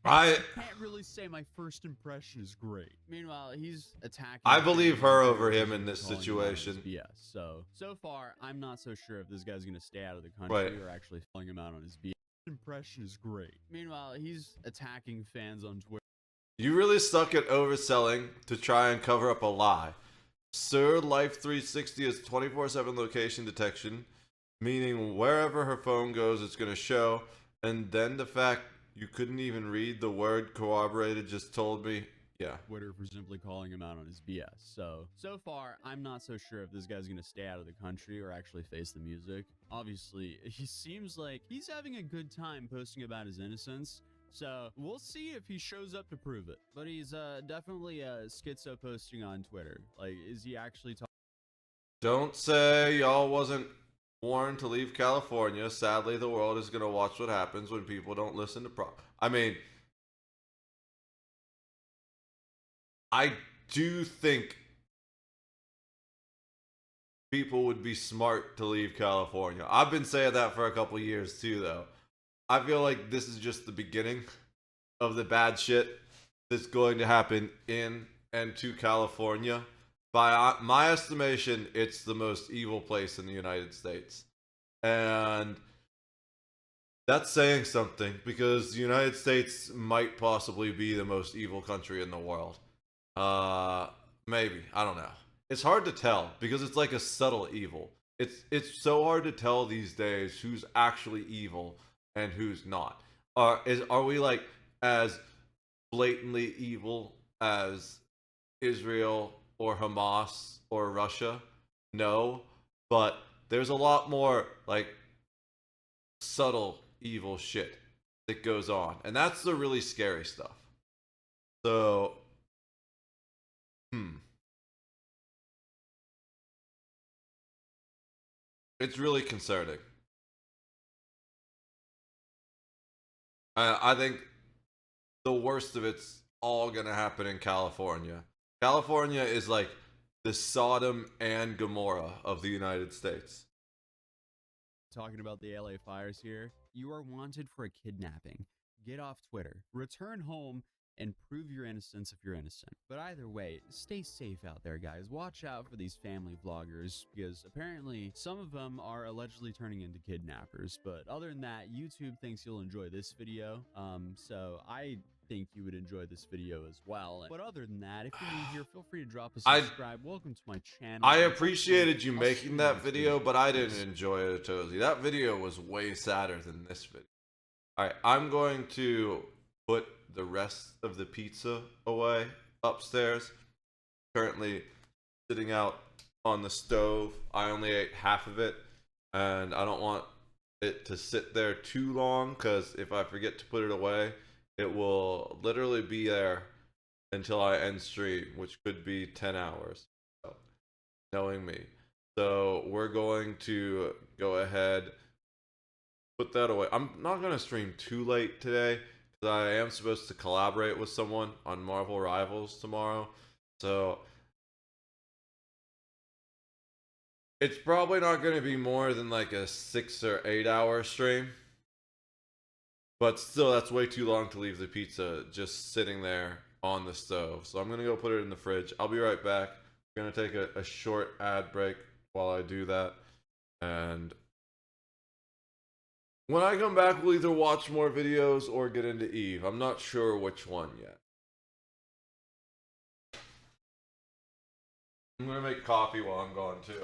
I can't really say my first impression is great. Meanwhile, he's attacking. I believe her over him in this situation. Yeah. So far, I'm not so sure if this guy's gonna stay out of the country or actually calling him out on his BS. Impression is great. Meanwhile, he's attacking fans on Twitter. You really suck at overselling to try and cover up a lie. Sir, Life 360 is 24/7 location detection, meaning wherever her phone goes, it's gonna show. And then the fact you couldn't even read the word corroborated just told me, yeah. Twitter for simply calling him out on his BS. So far, I'm not so sure if this guy's gonna stay out of the country or actually face the music. Obviously, he seems like he's having a good time posting about his innocence. So we'll see if he shows up to prove it. But he's definitely schizo posting on Twitter. Like, is he actually talking? Don't say y'all wasn't warned to leave California. Sadly, the world is gonna watch what happens when people don't listen to I mean, I do think people would be smart to leave California. I've been saying that for a couple years too, though. I feel like this is just the beginning of the bad shit that's going to happen in and to California. By my estimation, it's the most evil place in the United States. And that's saying something, because the United States might possibly be the most evil country in the world. Maybe. I don't know. It's hard to tell because it's like a subtle evil. It's so hard to tell these days who's actually evil and who's not. Are we like as blatantly evil as Israel or Hamas or Russia? No, but there's a lot more like subtle evil shit that goes on, and that's the really scary stuff. So it's really concerning. I think the worst of it's all gonna happen in California. California is like the Sodom and Gomorrah of the United States. Talking about the LA fires here. You are wanted for a kidnapping. Get off Twitter. Return home and prove your innocence if you're innocent. But either way, stay safe out there, guys. Watch out for these family vloggers, because apparently some of them are allegedly turning into kidnappers. But other than that, YouTube thinks you'll enjoy this video. So I think you would enjoy this video as well. But other than that, if you're new here, feel free to drop a subscribe. Welcome to my channel. I appreciated you making that video, but I didn't enjoy it, Tozy. That video was way sadder than this video. Alright, I'm going to put the rest of the pizza away upstairs. Currently sitting out on the stove. I only ate half of it, and I don't want it to sit there too long, because if I forget to put it away, it will literally be there until I end stream, which could be 10 hours, so, knowing me. So we're going to go ahead, put that away. I'm not going to stream too late today, because I am supposed to collaborate with someone on Marvel Rivals tomorrow. So it's probably not going to be more than like a 6 or 8 hour stream. But still, that's way too long to leave the pizza just sitting there on the stove. So I'm going to go put it in the fridge. I'll be right back. I'm going to take a short ad break while I do that. And when I come back, we'll either watch more videos or get into Eve. I'm not sure which one yet. I'm going to make coffee while I'm gone too.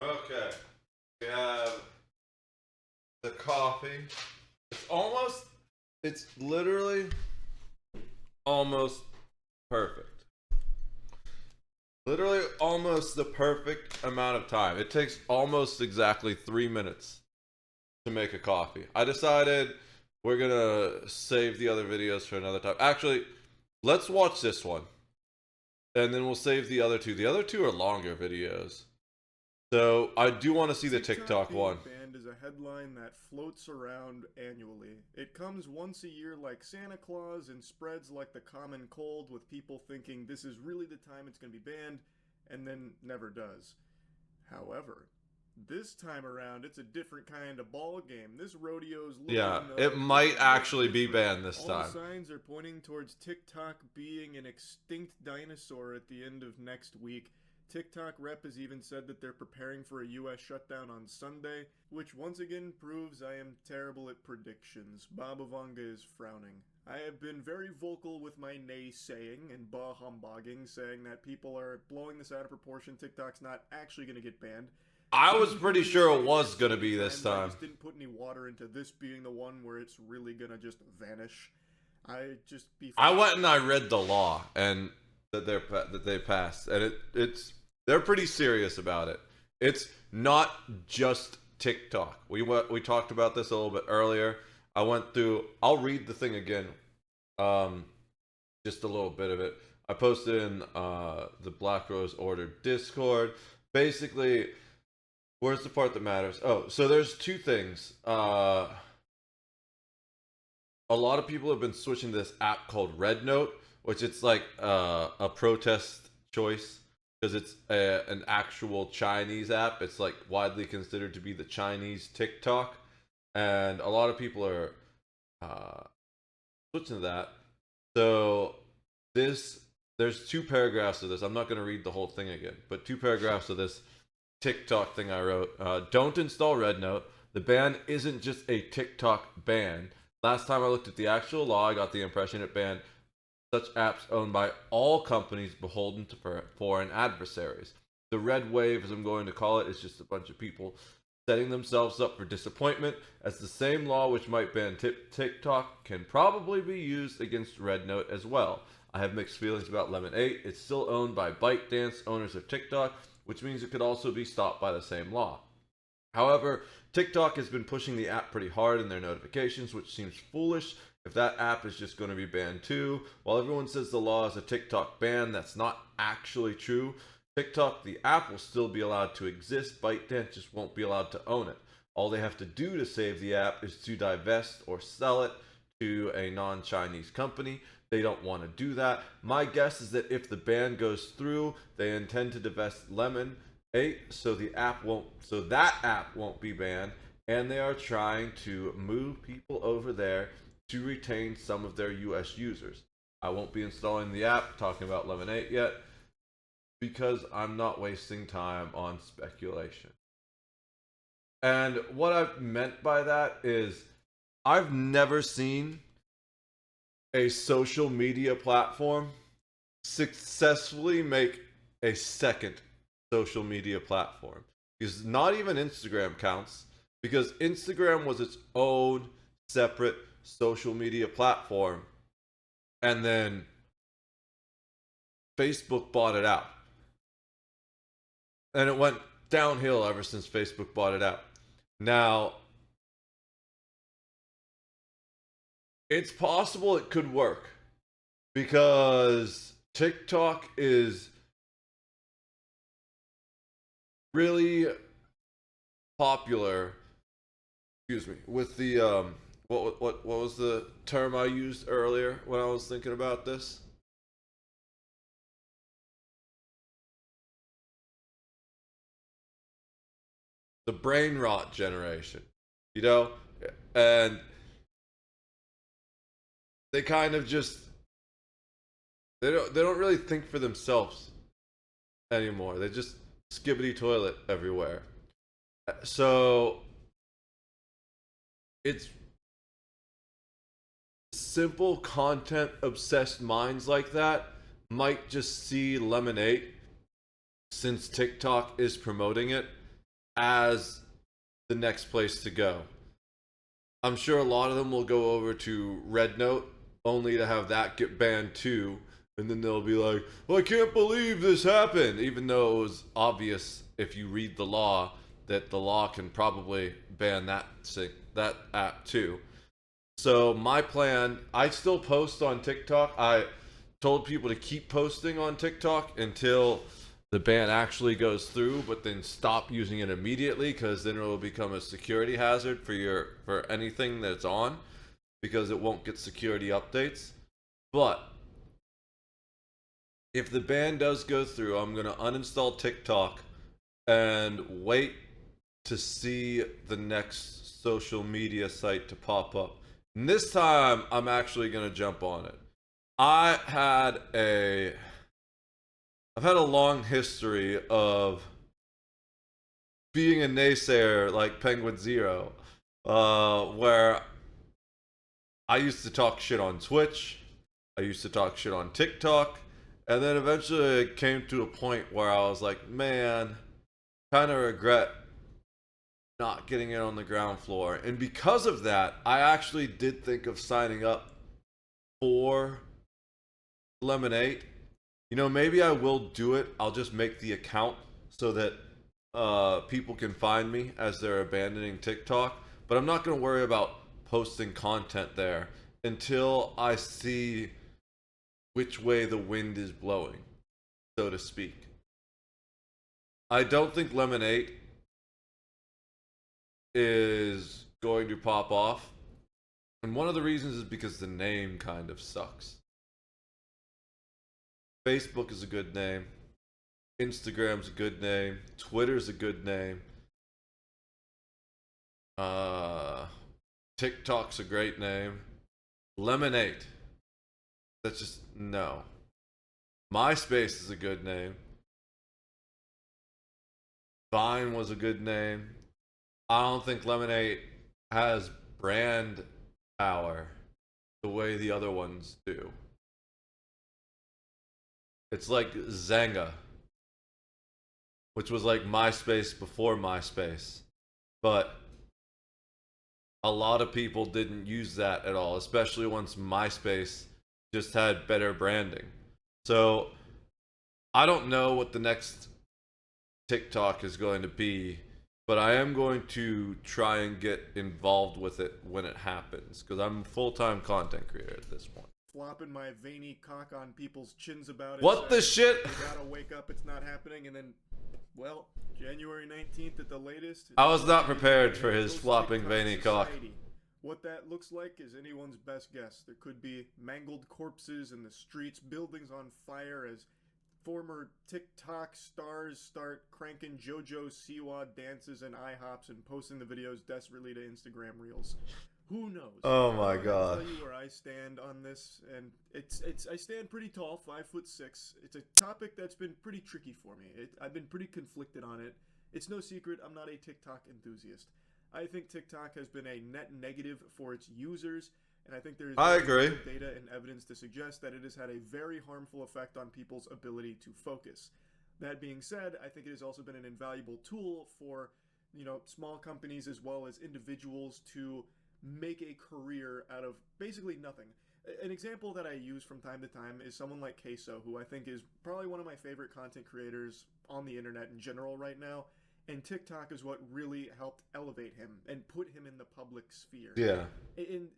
Okay. We have the coffee. It's literally almost perfect. Literally almost the perfect amount of time. It takes almost exactly 3 minutes to make a coffee. I decided we're gonna save the other videos for another time. Actually, let's watch this one. And then we'll save the other two. The other two are longer videos. So I do want to see the TikTok one. Banned is a headline that floats around annually. It comes once a year like Santa Claus and spreads like the common cold, with people thinking this is really the time it's going to be banned, and then never does. However, this time around, it's a different kind of ball game. This rodeo's looking, Yeah, it might actually be banned this all time. the signs are pointing towards TikTok being an extinct dinosaur at the end of next week. TikTok rep has even said that they're preparing for a US shutdown on Sunday, which once again proves I am terrible at predictions. Baba Vanga is frowning. I have been very vocal with my naysaying and bah humbugging, saying that people are blowing this out of proportion. TikTok's not actually going to get banned. I was pretty sure it was going to be this I time. just didn't put any water into this being the one where it's really going to just vanish. I went and I read the law and that they passed, and they're pretty serious about it. It's not just TikTok. We talked about this a little bit earlier. I went through. I'll read the thing again, just a little bit of it. I posted in the Black Rose Order Discord. Basically, where's the part that matters? Oh, so there's two things. A lot of people have been switching to this app called Red Note, which it's like a protest choice because it's an actual Chinese app. It's like widely considered to be the Chinese TikTok, and a lot of people are switching to that. So there's 2 paragraphs of this. I'm not going to read the whole thing again, but 2 paragraphs of this TikTok thing I wrote. Don't install Red Note. The ban isn't just a TikTok ban. Last time I looked at the actual law, I got the impression it banned such apps owned by all companies beholden to foreign adversaries. The red wave, as I'm going to call it, is just a bunch of people setting themselves up for disappointment, as the same law which might ban TikTok can probably be used against Red Note as well. I have mixed feelings about Lemon 8. It's still owned by ByteDance, owners of TikTok, which means it could also be stopped by the same law. However, TikTok has been pushing the app pretty hard in their notifications, which seems foolish if that app is just going to be banned too. While everyone says the law is a TikTok ban, that's not actually true. TikTok, the app, will still be allowed to exist. ByteDance just won't be allowed to own it. All they have to do to save the app is to divest or sell it to a non-Chinese company. They don't want to do that. My guess is that if the ban goes through, they intend to divest Lemon 8 so that app won't be banned, and they are trying to move people over there to retain some of their US users. I won't be installing the app, talking about Lemon 8 yet, because I'm not wasting time on speculation. And what I've meant by that is I've never seen a social media platform successfully make a second social media platform. Because not even Instagram counts, because Instagram was its own separate social media platform, and then Facebook bought it out. And it went downhill ever since Facebook bought it out. Now, it's possible it could work because TikTok is really popular. Excuse me, with the what was the term I used earlier when I was thinking about this? The brain rot generation, you know, and they kind of just they don't really think for themselves anymore. They just skibbity toilet everywhere. So it's simple content obsessed minds like that might just see Lemon 8, since TikTok is promoting it, as the next place to go. I'm sure a lot of them will go over to Red Note only to have that get banned too. And then they'll be like, well, I can't believe this happened. Even though it was obvious if you read the law that the law can probably ban that app too. So my plan, I still post on TikTok. I told people to keep posting on TikTok until the ban actually goes through, but then stop using it immediately, because then it will become a security hazard for anything that's on, because it won't get security updates. But if the ban does go through, I'm going to uninstall TikTok and wait to see the next social media site to pop up. And this time, I'm actually going to jump on it. I've had a long history of being a naysayer like Penguin Zero, where I used to talk shit on Twitch, I used to talk shit on TikTok, and then eventually it came to a point where I was like, man, kind of regret not getting it on the ground floor. And because of that, I actually did think of signing up for Lemonade. You know, maybe I will do it. I'll just make the account so that people can find me as they're abandoning TikTok. But I'm not going to worry about posting content there until I see which way the wind is blowing, so to speak. I don't think Lemonade is going to pop off. And one of the reasons is because the name kind of sucks. Facebook is a good name. Instagram's a good name. Twitter's a good name. TikTok's a great name. Lemonade. That's just, no. MySpace is a good name. Vine was a good name. I don't think Lemonade has brand power the way the other ones do. It's like Zanga, which was like MySpace before MySpace. But a lot of people didn't use that at all, especially once MySpace just had better branding. So I don't know what the next TikTok is going to be, but I am going to try and get involved with it when it happens, because I'm a full-time content creator at this point. Flopping my veiny cock on people's chins about it. What the shit? You gotta wake up, it's not happening, and then, well, January 19th at the latest. I was not prepared for his flopping veiny cock. What that looks like is anyone's best guess. There could be mangled corpses in the streets, buildings on fire as former TikTok stars start cranking JoJo Siwa dances and IHOPs and posting the videos desperately to Instagram Reels. Who knows? Oh my god. I'll tell you where I stand on this, and I stand pretty tall, 5'6". It's a topic that's been pretty tricky for me. I've been pretty conflicted on it. It's no secret I'm not a TikTok enthusiast. I think TikTok has been a net negative for its users, and I think there is data and evidence to suggest that it has had a very harmful effect on people's ability to focus. That being said, I think it has also been an invaluable tool for, small companies as well as individuals to make a career out of basically nothing. An example that I use from time to time is someone like Queso, who I think is probably one of my favorite content creators on the internet in general right now. And TikTok is what really helped elevate him and put him in the public sphere. Yeah. And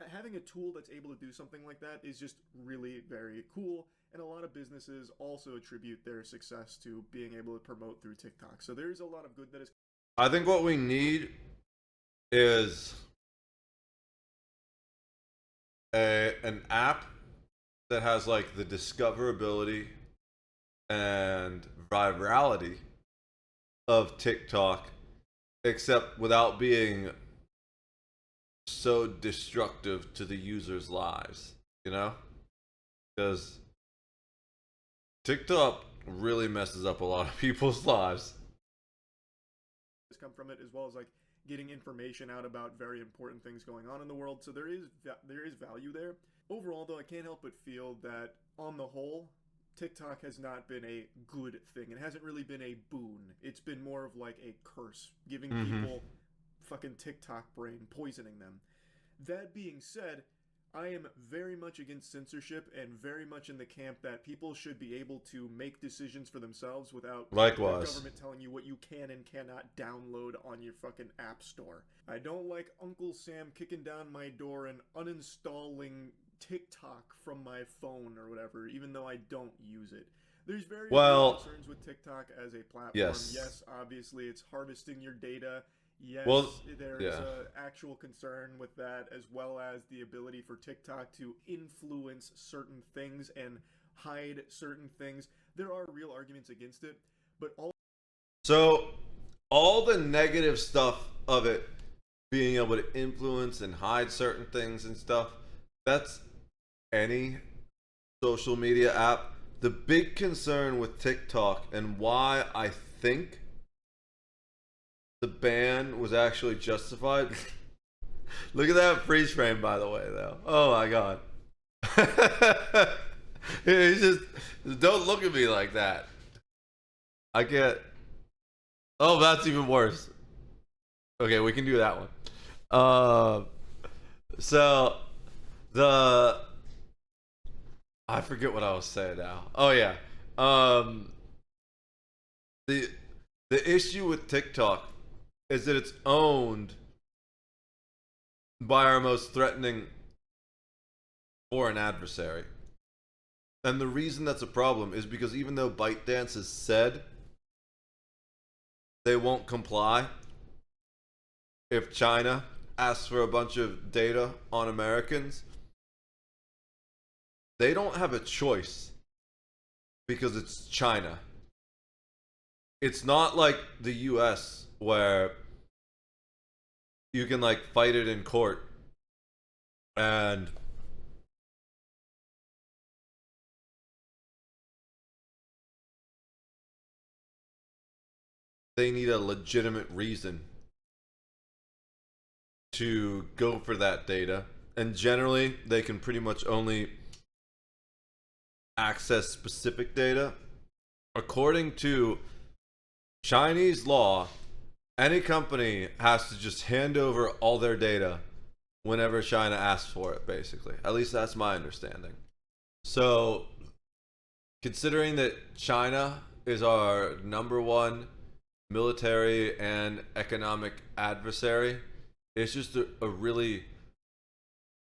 having a tool that's able to do something like that is just really very cool. And a lot of businesses also attribute their success to being able to promote through TikTok. So there's a lot of good that is. I think what we need is an app that has like the discoverability and virality of TikTok, except without being so destructive to the users' lives, because TikTok really messes up a lot of people's lives. Come from it, as well as like getting information out about very important things going on in the world. So there is value there. Overall, though, I can't help but feel that on the whole, TikTok has not been a good thing. It hasn't really been a boon. It's been more of like a curse, giving people fucking TikTok brain, poisoning them. That being said, I am very much against censorship and very much in the camp that people should be able to make decisions for themselves without the government telling you what you can and cannot download on your fucking app store. I don't like Uncle Sam kicking down my door and uninstalling TikTok from my phone or whatever, even though I don't use it. There's very real concerns with TikTok as a platform. Yes, obviously it's harvesting your data. Yes, there's an actual concern with that, as well as the ability for TikTok to influence certain things and hide certain things. There are real arguments against it, but all the negative stuff of it being able to influence and hide certain things and stuff, that's any social media app. The big concern with TikTok and why I think the ban was actually justified. Look at that freeze frame, by the way, though. Oh my god. It's just don't look at me like that. I can't. Oh, that's even worse. Okay, we can do that one. So I forget what I was saying now. Oh yeah. The issue with TikTok is that it's owned by our most threatening foreign adversary. And the reason that's a problem is because even though ByteDance has said they won't comply if China asks for a bunch of data on Americans, they don't have a choice because it's China. It's not like the US where you can like fight it in court and they need a legitimate reason to go for that data, and generally they can pretty much only access specific data. According to Chinese law, any company has to just hand over all their data whenever China asks for it, basically. At least that's my understanding. So, considering that China is our #1 military and economic adversary, it's just a really,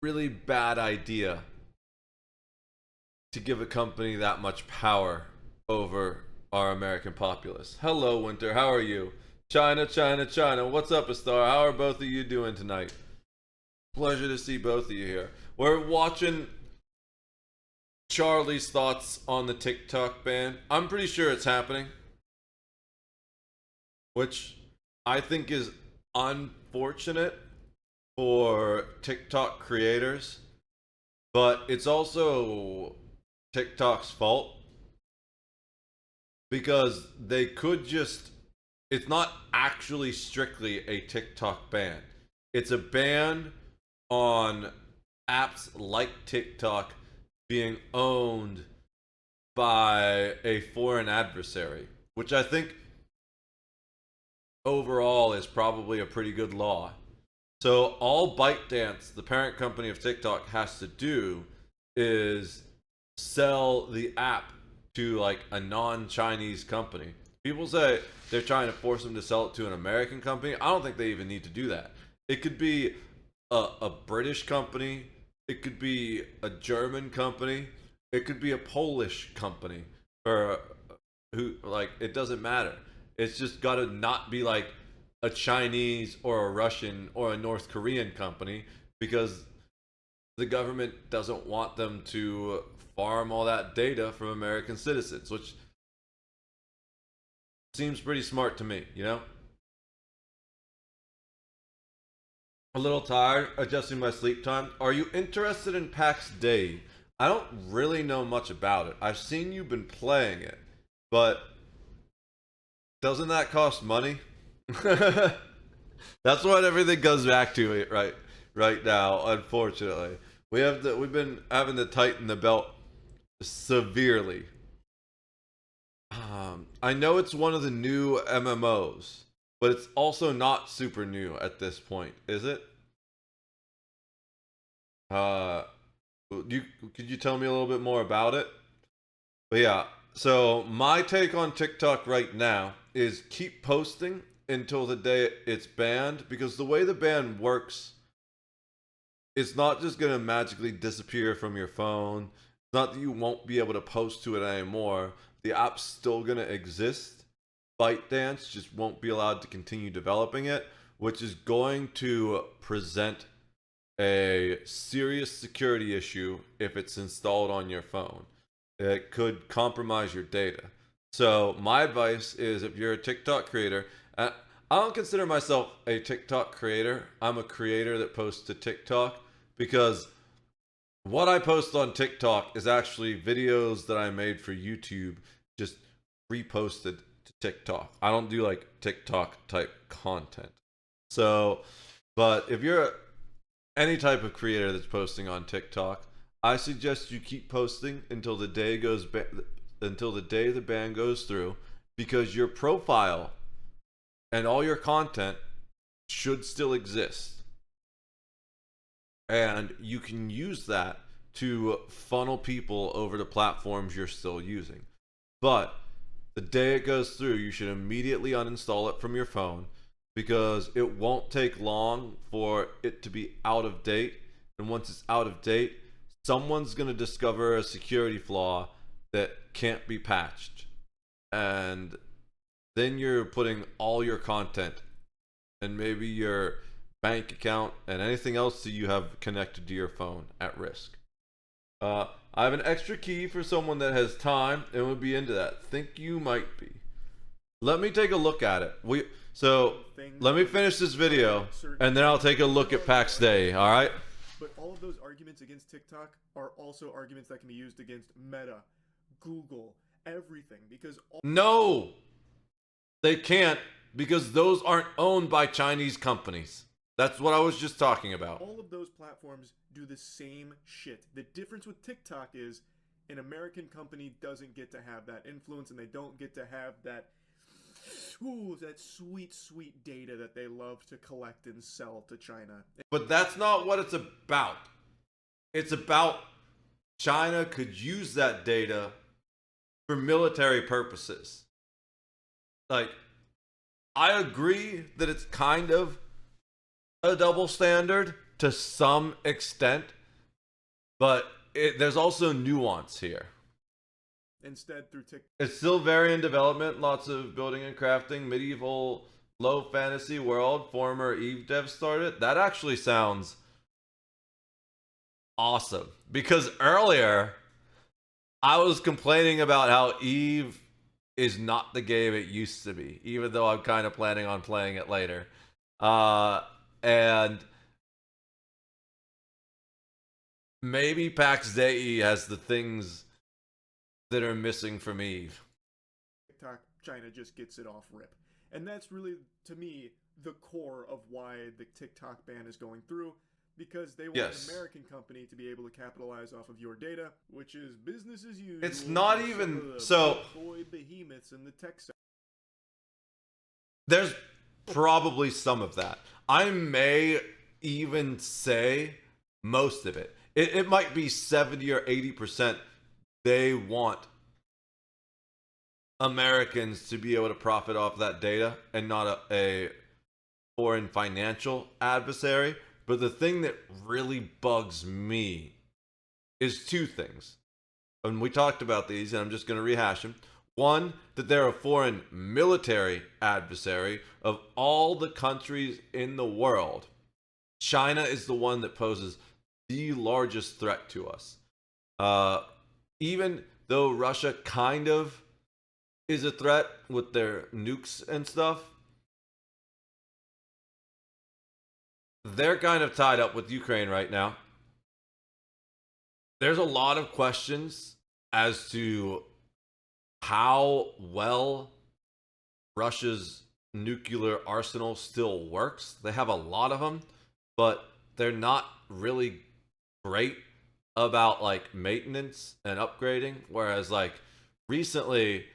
really bad idea to give a company that much power over our American populace. Hello, Winter. How are you? China, China, China. What's up, Astar? How are both of you doing tonight? Pleasure to see both of you here. We're watching Charlie's thoughts on the TikTok ban. I'm pretty sure it's happening, which I think is unfortunate for TikTok creators, but it's also TikTok's fault because they could just, it's not actually strictly a TikTok ban. It's a ban on apps like TikTok being owned by a foreign adversary, which I think overall is probably a pretty good law. So all ByteDance, the parent company of TikTok, has to do is sell the app to like a non-Chinese company. People say they're trying to force them to sell it to an American company. I don't think they even need to do that. It could be a British company. It could be a German company. It could be a Polish company, or who, like, it doesn't matter. It's just got to not be like a Chinese or a Russian or a North Korean company, because the government doesn't want them to farm all that data from American citizens, which seems pretty smart to me, you know? A little tired, adjusting my sleep time. Are you interested in Pax Dei? I don't really know much about it. I've seen you've been playing it, but doesn't that cost money? That's what everything goes back to right now, unfortunately. We've been having to tighten the belt severely I know it's one of the new MMOs, but it's also not super new at this point, is it? Could you tell me a little bit more about it? But yeah, so my take on TikTok right now is keep posting until the day it's banned, because the way the ban works, it's not just going to magically disappear from your phone. It's not that you won't be able to post to it anymore. The app's still going to exist. ByteDance just won't be allowed to continue developing it, which is going to present a serious security issue if it's installed on your phone. It could compromise your data. So my advice is, if you're a TikTok creator, I don't consider myself a TikTok creator. I'm a creator that posts to TikTok, because what I post on TikTok is actually videos that I made for YouTube, just reposted to TikTok. I don't do like TikTok type content. So, but if you're any type of creator that's posting on TikTok, I suggest you keep posting until the day until the day the ban goes through, because your profile and all your content should still exist. And you can use that to funnel people over to platforms you're still using. But the day it goes through, you should immediately uninstall it from your phone, because it won't take long for it to be out of date. And once it's out of date, someone's going to discover a security flaw that can't be patched. And then you're putting all your content and maybe your bank account and anything else that you have connected to your phone at risk. I have an extra key for someone that has time and would be into that. Think you might be. Let me take a look at it. Let me finish this video, and then I'll take a look at Pax Dei, alright? But all of those arguments against TikTok are also arguments that can be used against Meta, Google, everything, because No! They can't, because those aren't owned by Chinese companies. That's what I was just talking about. All of those platforms do the same shit. The difference with TikTok is an American company doesn't get to have that influence, and they don't get to have that that sweet data that they love to collect and sell to China. But that's not what it's about. It's about China could use that data for military purposes. Like, I agree that it's kind of a double standard to some extent, but there's also nuance here. Instead, through TikTok, it's still very in development. Lots of building and crafting, medieval, low fantasy world. Former Eve dev started. That actually sounds awesome, because earlier I was complaining about how Eve is not the game it used to be, even though I'm kind of planning on playing it later. And maybe Pax Dei has the things that are missing from Eve. TikTok, China just gets it off rip. And that's really, to me, the core of why the TikTok ban is going through, because they want an American company to be able to capitalize off of your data, which is business as usual. It's not even so. Boy behemoths in the tech sector. There's probably some of that. I may even say most of it. It might be 70 or 80%. They want Americans to be able to profit off that data and not a foreign financial adversary. But the thing that really bugs me is two things. And we talked about these, and I'm just going to rehash them. One, that they're a foreign military adversary. Of all the countries in the world, China is the one that poses the largest threat to us. Even though Russia kind of is a threat with their nukes and stuff, they're kind of tied up with Ukraine right now. There's a lot of questions as to how well Russia's nuclear arsenal still works. They have a lot of them, but they're not really great about like maintenance and upgrading. Whereas like recently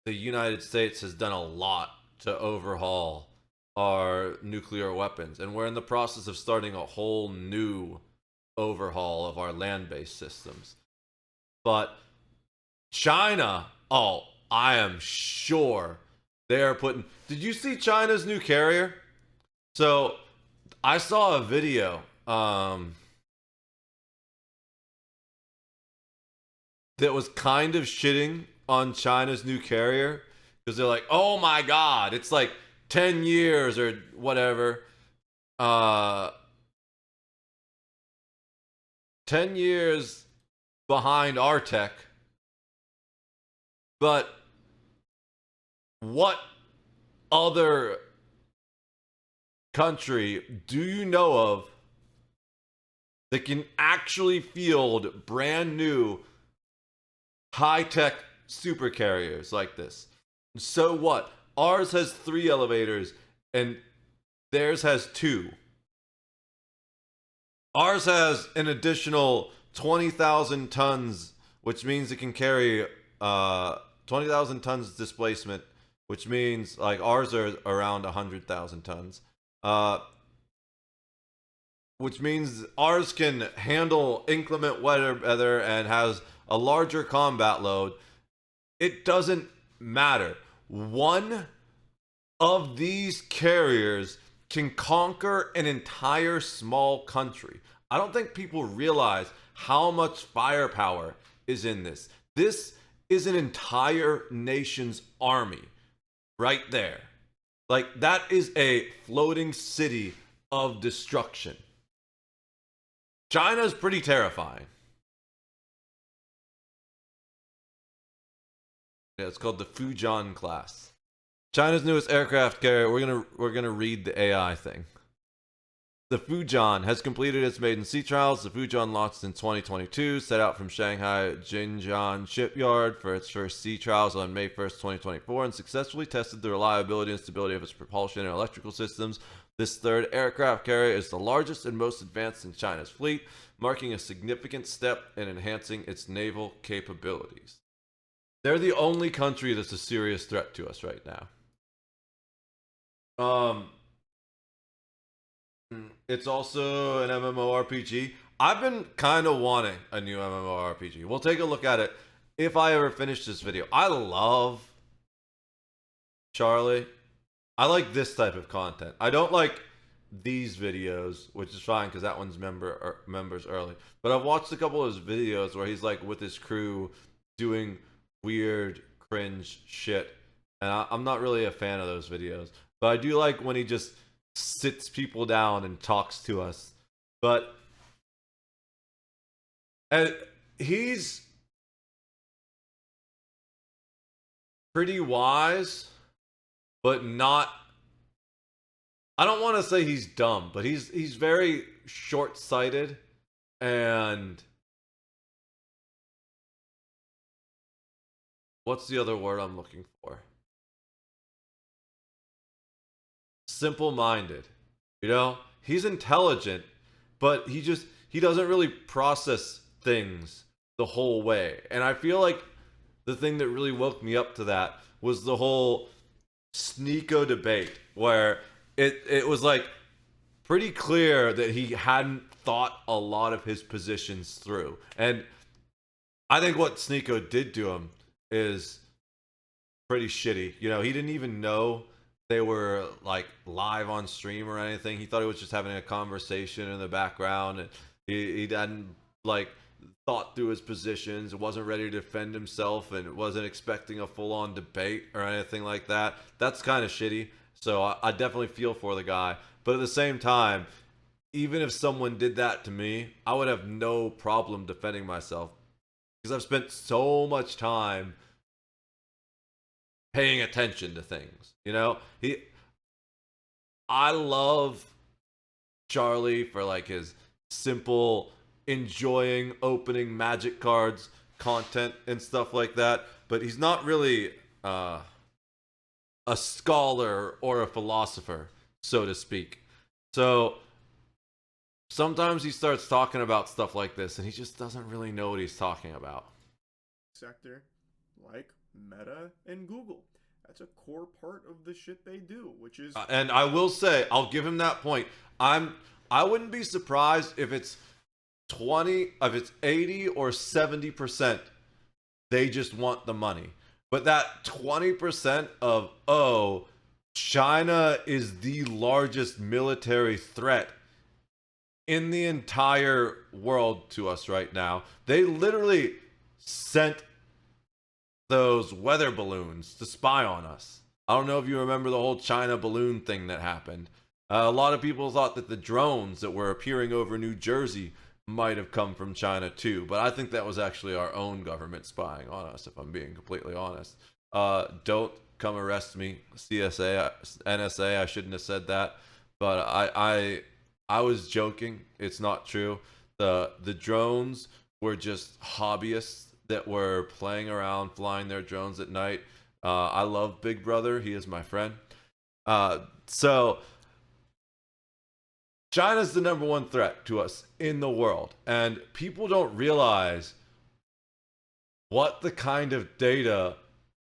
the United States has done a lot to overhaul our nuclear weapons, and we're in the process of starting a whole new overhaul of our land-based systems. But China, oh, I am sure they are putting... Did you see China's new carrier? So, I saw a video that was kind of shitting on China's new carrier, because they're like, oh my god, it's like 10 years or whatever. 10 years behind our tech. But what other country do you know of that can actually field brand new high-tech super carriers like this? So what? Ours has 3 elevators and theirs has 2. Ours has an additional 20,000 tons, which means it can carry 20,000 tons displacement, which means like ours are around 100,000 tons. Which means ours can handle inclement weather and has a larger combat load. It doesn't matter. One of these carriers can conquer an entire small country. I don't think people realize how much firepower is in this. This is an entire nation's army right there. Like, that is a floating city of destruction. China's pretty terrifying. Yeah, it's called the Fujian class. China's newest aircraft carrier. We're gonna read the AI thing. The Fujian has completed its maiden sea trials. The Fujian launched in 2022, set out from Shanghai Jinjiang shipyard for its first sea trials on May 1st, 2024, and successfully tested the reliability and stability of its propulsion and electrical systems. This third aircraft carrier is the largest and most advanced in China's fleet, marking a significant step in enhancing its naval capabilities. They're the only country that's a serious threat to us right now. It's also an MMORPG. I've been kind of wanting a new MMORPG. We'll take a look at it if I ever finish this video. I love Charlie. I like this type of content. I don't like these videos, which is fine because that one's members early. But I've watched a couple of his videos where he's like with his crew doing weird, cringe shit. And I'm not really a fan of those videos. But I do like when he just sits people down and talks to us. But and he's pretty wise, but not... I don't want to say he's dumb, but he's very short-sighted and... What's the other word I'm looking for? Simple-minded. You know, he's intelligent, but he doesn't really process things the whole way. And I feel like the thing that really woke me up to that was the whole Sneeko debate, where it was like pretty clear that he hadn't thought a lot of his positions through. And I think what Sneeko did to him is pretty shitty. You know, he didn't even know they were like live on stream or anything. He thought he was just having a conversation in the background, and he hadn't like thought through his positions, wasn't ready to defend himself, and wasn't expecting a full-on debate or anything like that. That's kind of shitty. So I definitely feel for the guy. But at the same time, even if someone did that to me, I would have no problem defending myself, because I've spent so much time paying attention to things. You know, I love Charlie for like his simple enjoying opening magic cards content and stuff like that, but he's not really a scholar or a philosopher, so to speak. So sometimes he starts talking about stuff like this and he just doesn't really know what he's talking about. Sector, like Meta, and Google. That's a core part of the shit they do, which is... And I will say, I'll give him that point. I wouldn't be surprised if it's 80 or 70%. They just want the money. But that 20% of, oh, China is the largest military threat in the entire world to us right now. They literally sent those weather balloons to spy on us. I don't know if you remember the whole China balloon thing that happened. A lot of people thought that the drones that were appearing over New Jersey might have come from China too, but I think that was actually our own government spying on us, if I'm being completely honest. Don't come arrest me, CSA, NSA. I shouldn't have said that, but I was joking. It's not true. The drones were just hobbyists that were playing around, flying their drones at night. I love Big Brother. He is my friend. So China's the number one threat to us in the world, and people don't realize what the kind of data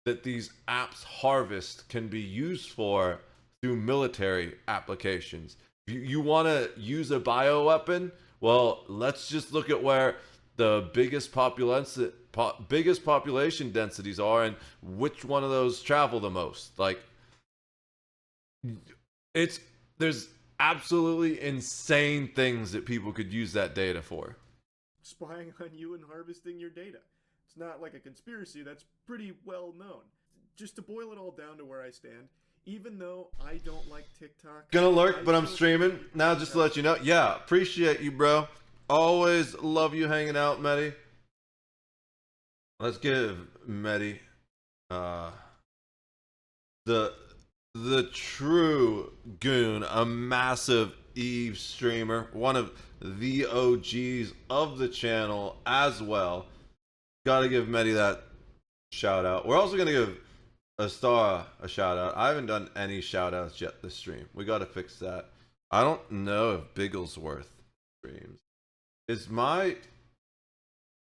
that these apps harvest can be used for through military applications. You want to use a bioweapon? Well, let's just look at where the biggest population densities are and which one of those travel the most. Like, there's absolutely insane things that people could use that data for. Spying on you and harvesting your data. It's not like a conspiracy, that's pretty well known. Just to boil it all down to where I stand, even though I don't like TikTok... Gonna lurk, but I'm streaming. Now, just to let you know. Yeah, appreciate you, bro. Always love you hanging out, Medi. Let's give Medi the true goon, a massive Eve streamer, one of the OGs of the channel as well. Gotta give Medi that shout out. We're also gonna give a star a shout out. I haven't done any shout outs yet this stream. We gotta fix that. I don't know if Bigglesworth streams. Is my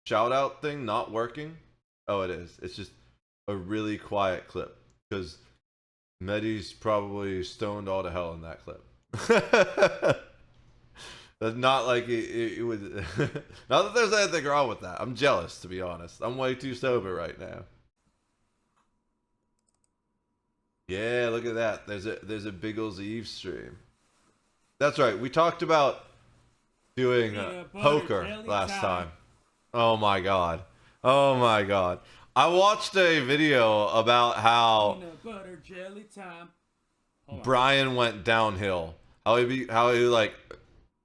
shout out thing not working? Oh, it is. It's just a really quiet clip because Medi's probably stoned all to hell in that clip. That's not like it would. Not that there's anything wrong with that. I'm jealous, to be honest. I'm way too sober right now. Yeah, look at that. There's a Biggles Eve stream. That's right. We talked about doing poker last time. Oh my god. Oh my god. I watched a video about how Brian went downhill. How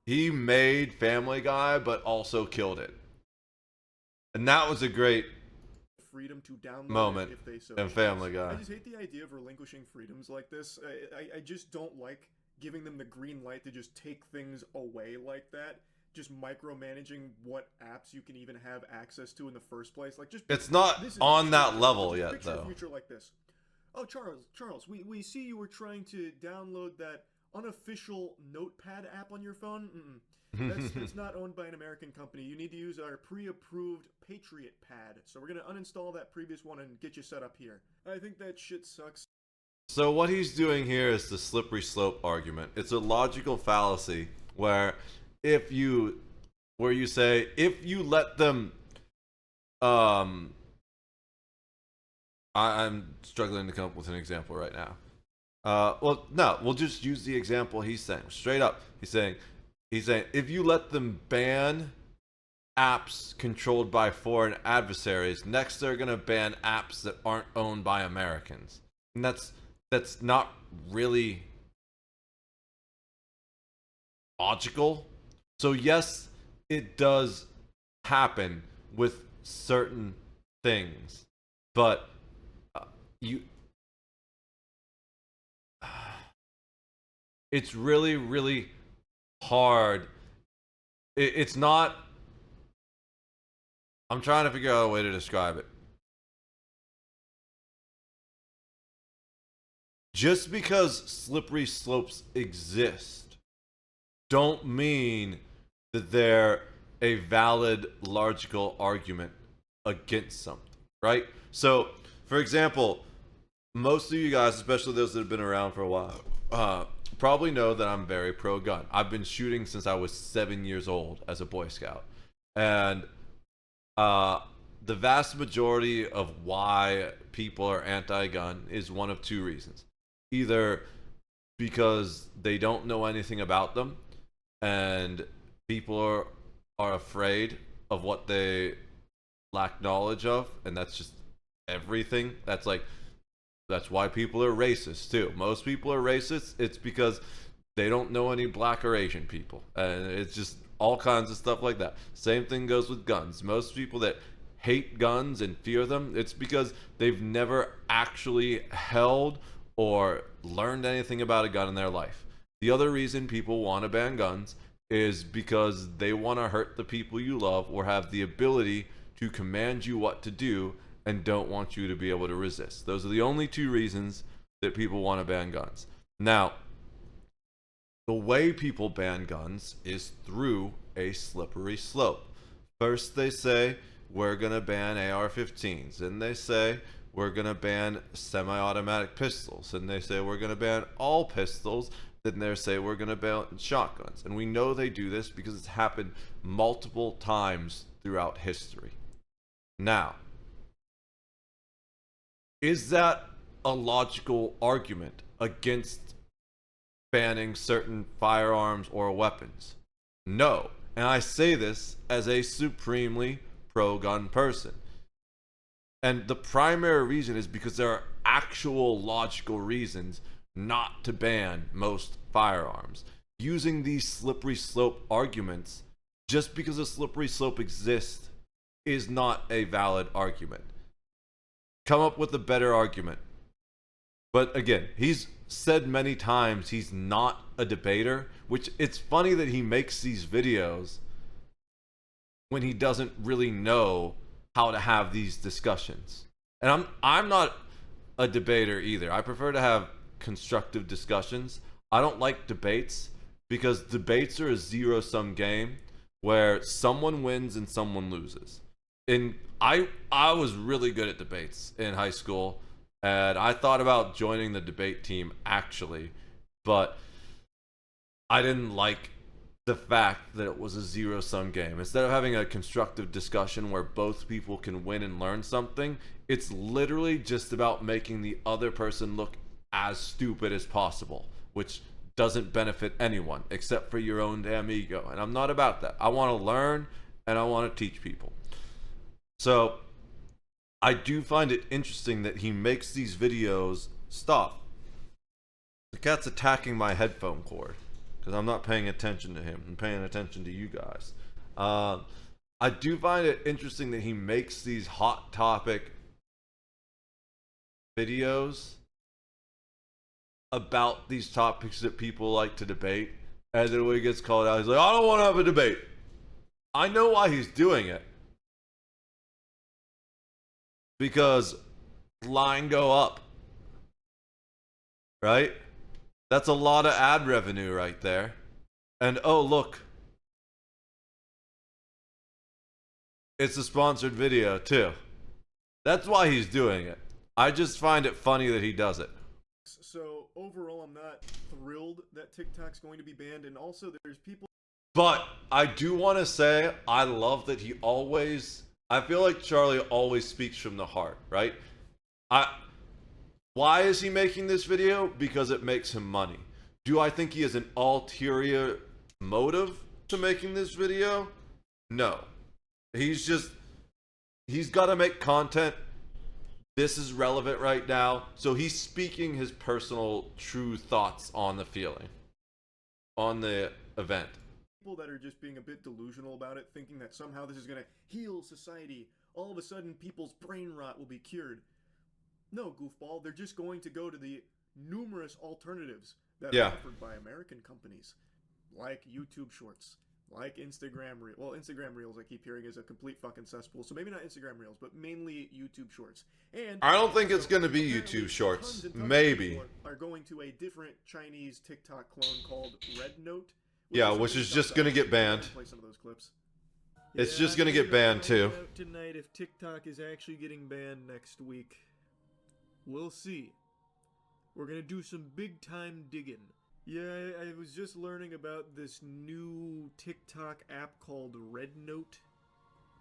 he made Family Guy, but also killed it. And that was a great freedom to download moment if they so in Family Guy. I just hate the idea of relinquishing freedoms like this. I just don't like giving them the green light to just take things away like that. Just micromanaging what apps you can even have access to in the first place. Like, just it's not on that level yet, though. A future like this. Oh, Charles, we see you were trying to download that unofficial notepad app on your phone. That's not owned by an American company. You need to use our pre-approved Patriot Pad. So we're gonna uninstall that previous one and get you set up here. I think that shit sucks. So what he's doing here is the slippery slope argument. It's a logical fallacy where you say if you let them I'm struggling to come up with an example right now. Well, no, we'll just use the example he's saying. Straight up, he's saying if you let them ban apps controlled by foreign adversaries, next they're gonna ban apps that aren't owned by Americans. And that's not really logical. So yes, it does happen with certain things, but it's really, really hard. It's not. I'm trying to figure out a way to describe it. Just because slippery slopes exist, don't mean that they're a valid logical argument against something, right? So, For example, most of you guys, especially those that have been around for a while, probably know that I'm very pro-gun. I've been shooting since I was 7 years old as a Boy Scout. And the vast majority of why people are anti-gun is one of two reasons. Either because they don't know anything about them, and people are afraid of what they lack knowledge of, and that's just everything. That's why people are racist too. Most people are racist. It's because they don't know any black or Asian people, and it's just all kinds of stuff like that. Same thing goes with guns. Most people that hate guns and fear them, it's because they've never actually held or learned anything about a gun in their life. The other reason people want to ban guns is because they want to hurt the people you love or have the ability to command you what to do and don't want you to be able to resist. Those are the only two reasons that people want to ban guns. Now, the way people ban guns is through a slippery slope. First, they say, we're going to ban AR-15s. Then they say, we're going to ban semi-automatic pistols. And they say, we're going to ban all pistols. Then they say, we're going to ban shotguns. And we know they do this because it's happened multiple times throughout history. Now, is that a logical argument against banning certain firearms or weapons? No. And I say this as a supremely pro-gun person. And the primary reason is because there are actual logical reasons not to ban most firearms. Using these slippery slope arguments, just because a slippery slope exists, is not a valid argument. Come up with a better argument. But again, he's said many times he's not a debater, which it's funny that he makes these videos when he doesn't really know how to have these discussions. And I'm not a debater either. I prefer to have constructive discussions. I don't like debates because debates are a zero-sum game where someone wins and someone loses. And I was really good at debates in high school, and I thought about joining the debate team actually, but I didn't like the fact that it was a zero-sum game. Instead of having a constructive discussion where both people can win and learn something, it's literally just about making the other person look as stupid as possible, which doesn't benefit anyone except for your own damn ego. And I'm not about that. I want to learn and I want to teach people. So I do find it interesting that he makes these videos. Stop. The cat's attacking my headphone cord because I'm not paying attention to him. I'm paying attention to you guys. I do find it interesting that he makes these hot topic videos about these topics that people like to debate, and then when he gets called out, he's like, I don't want to have a debate. I know why he's doing it. Because line go up. Right? That's a lot of ad revenue right there. And oh, look. It's a sponsored video too. That's why he's doing it. I just find it funny that he does it. So overall, I'm not thrilled that TikTok's going to be banned, and also there's people. But I do want to say, I love that he always, I feel like Charlie always speaks from the heart, right? Why is he making this video? Because it makes him money. Do I think he has an ulterior motive to making this video? No. He's got to make content. This is relevant right now. So he's speaking his personal, true thoughts on the feeling, on the event. People that are just being a bit delusional about it, thinking that somehow this is going to heal society. All of a sudden, people's brain rot will be cured. No, goofball. They're just going to go to the numerous alternatives that are offered by American companies, like YouTube Shorts, like Instagram Reels. Well, Instagram Reels I keep hearing is a complete fucking cesspool, so maybe not Instagram Reels, but mainly YouTube Shorts. And I don't think it's going to be YouTube Shorts. Maybe. Are going to a different Chinese TikTok clone called Red Note. Yeah, which is just going to get banned. Play some of those clips. It's just going to get banned too. Tonight, if TikTok is actually getting banned next week. We'll see. We're gonna do some big time digging. Yeah, I was just learning about this new TikTok app called Red Note.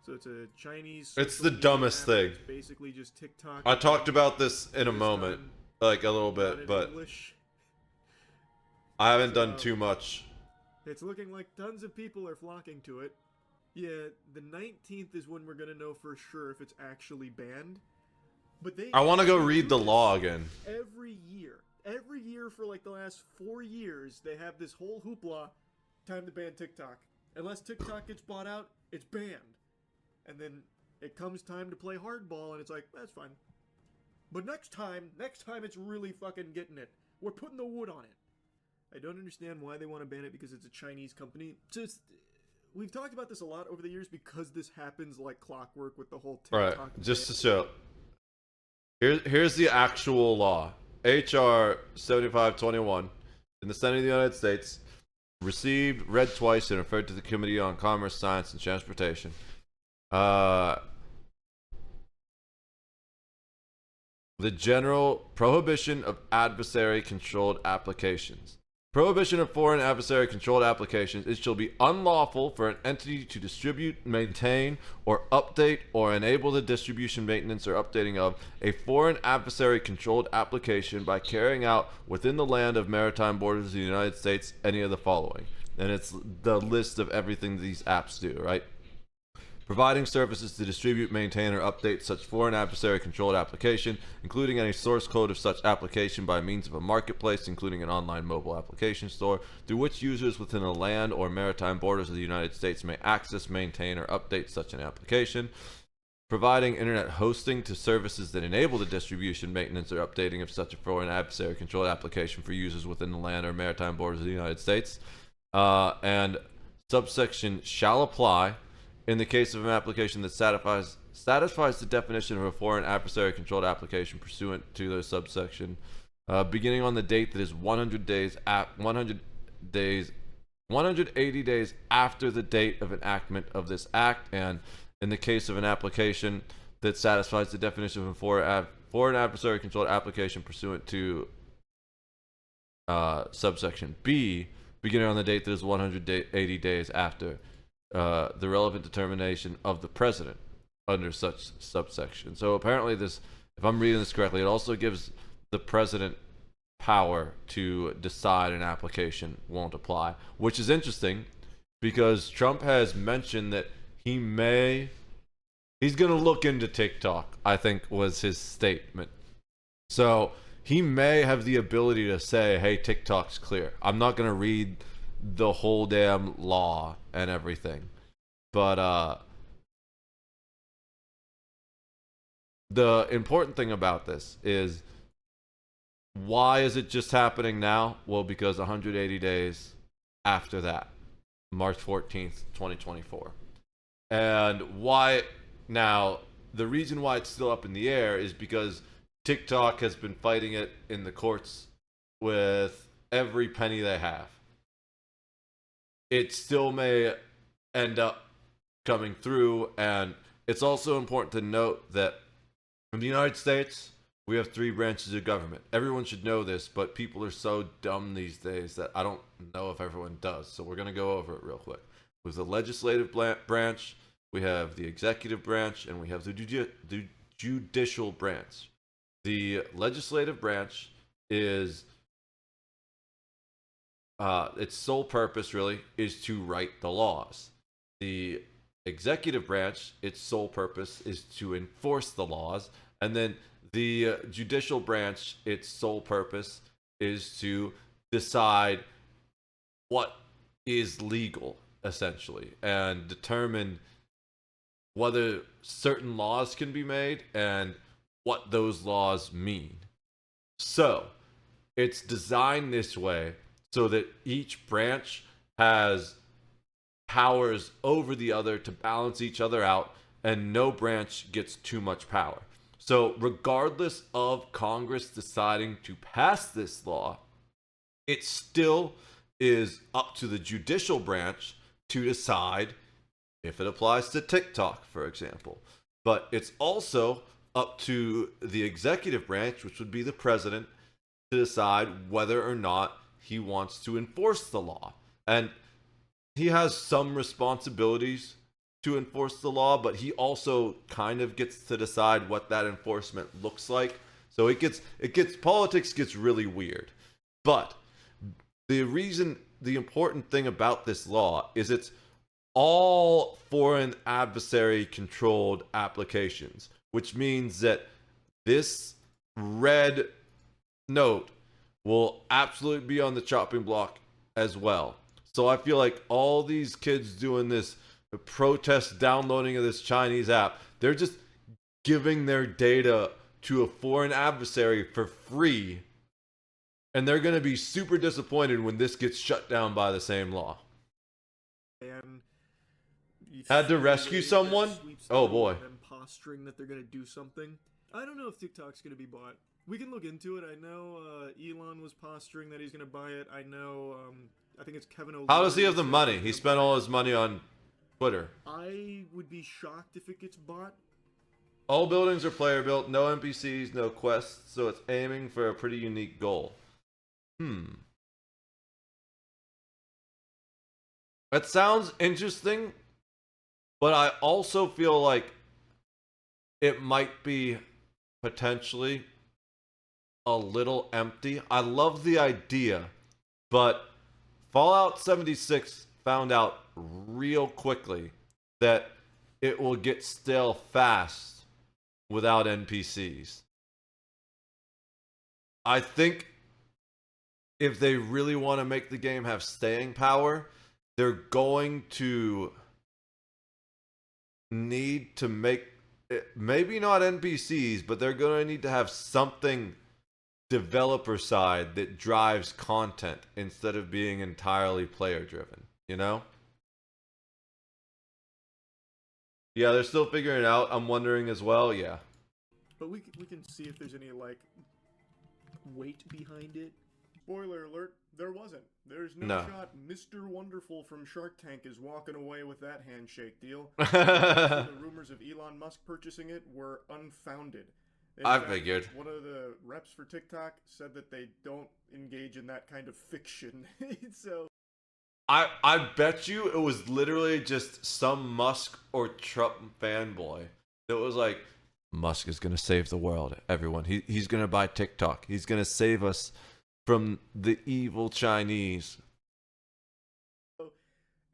So it's a Chinese. It's the dumbest thing. It's basically just TikTok. I talked about this in a moment, like a little bit, but English. I haven't done too much. It's looking like tons of people are flocking to it. Yeah, the 19th is when we're gonna know for sure if it's actually banned. But I want to go read the law again. Every year for like the last 4 years, they have this whole hoopla, time to ban TikTok. Unless TikTok gets bought out, it's banned. And then it comes time to play hardball, and it's like, that's fine. But next time it's really fucking getting it. We're putting the wood on it. I don't understand why they want to ban it because it's a Chinese company. We've talked about this a lot over the years because this happens like clockwork with the whole TikTok. Right, just to show. Here's the actual law. H.R. 7521 in the Senate of the United States, received, read twice, and referred to the Committee on Commerce, Science, and Transportation. The general prohibition of adversary-controlled applications. Prohibition of foreign adversary-controlled applications. It shall be unlawful for an entity to distribute, maintain, or update, or enable the distribution, maintenance, or updating of a foreign adversary-controlled application by carrying out within the land of maritime borders of the United States any of the following. And it's the list of everything these apps do, right? Providing services to distribute, maintain, or update such foreign adversary-controlled application, including any source code of such application by means of a marketplace, including an online mobile application store, through which users within the land or maritime borders of the United States may access, maintain, or update such an application. Providing internet hosting to services that enable the distribution, maintenance, or updating of such a foreign adversary-controlled application for users within the land or maritime borders of the United States. And subsection shall apply in the case of an application that satisfies the definition of a foreign adversary-controlled application pursuant to their subsection, beginning on the date that is 180 days after the date of enactment of this act, and in the case of an application that satisfies the definition of a foreign adversary-controlled application pursuant to subsection B, beginning on the date that is 180 days after the relevant determination of the president under such subsection. So apparently this, if I'm reading this correctly, it also gives the president power to decide an application won't apply, which is interesting because Trump has mentioned that he's going to look into TikTok, I think was his statement. So he may have the ability to say, hey, TikTok's clear. I'm not going to read the whole damn law and everything, but the important thing about this is, why is it just happening now? Well, because 180 days after that, March 14th, 2024. And why now, the reason why it's still up in the air is because TikTok has been fighting it in the courts with every penny they have. It still may end up coming through, and it's also important to note that in the United States, we have 3 branches of government. Everyone should know this, but people are so dumb these days that I don't know if everyone does. So we're going to go over it real quick. With the legislative branch, we have the executive branch, and we have the judicial branch. The legislative branch is its sole purpose really is to write the laws. The executive branch, its sole purpose is to enforce the laws, and then the judicial branch, its sole purpose is to decide what is legal, essentially, and determine whether certain laws can be made and what those laws mean. So it's designed this way so that each branch has powers over the other to balance each other out, and no branch gets too much power. So regardless of Congress deciding to pass this law, it still is up to the judicial branch to decide if it applies to TikTok, for example. But it's also up to the executive branch, which would be the president, to decide whether or not he wants to enforce the law. And he has some responsibilities to enforce the law, but he also kind of gets to decide what that enforcement looks like. So politics gets really weird. But the important thing about this law is it's all foreign adversary controlled applications, which means that this red note will absolutely be on the chopping block as well. So I feel like all these kids doing this protest downloading of this Chinese app, they're just giving their data to a foreign adversary for free, and they're going to be super disappointed when this gets shut down by the same law. And had to rescue someone? Oh boy. Them posturing that they're going to do something. I don't know if TikTok's going to be bought. We can look into it. I know Elon was posturing that he's going to buy it. I know, I think it's Kevin O'Leary. How does he have the money? He spent all his money on Twitter. I would be shocked if it gets bought. All buildings are player built, no NPCs, no quests, so it's aiming for a pretty unique goal. That sounds interesting, but I also feel like it might be potentially a little empty. I love the idea, but Fallout 76 found out real quickly that it will get stale fast without NPCs. I think if they really want to make the game have staying power, they're going to need to make it, maybe not NPCs, but they're going to need to have something developer side that drives content instead of being entirely player driven, you know? Yeah, they're still figuring it out. I'm wondering as well, yeah. But we can see if there's any, like, weight behind it. Spoiler alert, there wasn't. There's no shot Mr. Wonderful from Shark Tank is walking away with that handshake deal. The rumors of Elon Musk purchasing it were unfounded. I figured. One of the reps for TikTok said that they don't engage in that kind of fiction. So I bet you it was literally just some Musk or Trump fanboy that was like, Musk is going to save the world, everyone. He's going to buy TikTok. He's going to save us from the evil Chinese.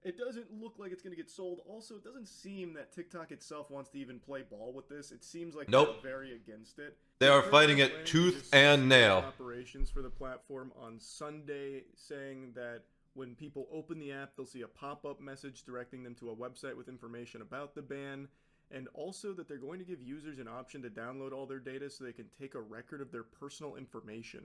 It doesn't look like it's going to get sold. Also, it doesn't seem that TikTok itself wants to even play ball with this. It seems like they're very against it. They are fighting it tooth and nail. Operations for the platform on Sunday, saying that when people open the app, they'll see a pop-up message directing them to a website with information about the ban, and also that they're going to give users an option to download all their data so they can take a record of their personal information.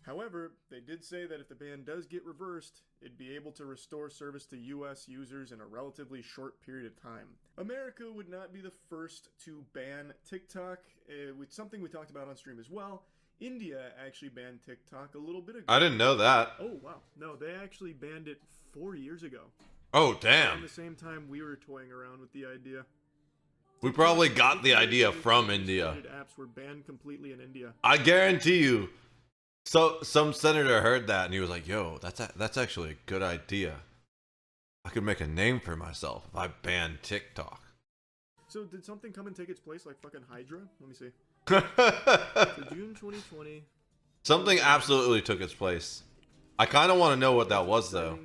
However, they did say that if the ban does get reversed, it'd be able to restore service to US users in a relatively short period of time. America would not be the first to ban TikTok, with something we talked about on stream as well. India actually banned TikTok a little bit ago. I didn't know that. Oh, wow. No, they actually banned it 4 years ago. Oh, damn. At the same time we were toying around with the idea. We probably got the idea from India. Apps were banned completely in India. I guarantee you. So some senator heard that and he was like, "Yo, that's actually a good idea. I could make a name for myself if I banned TikTok." So did something come and take its place, like fucking Hydra? Let me see. So June 2020. Something absolutely took its place. I kind of want to know what that was though.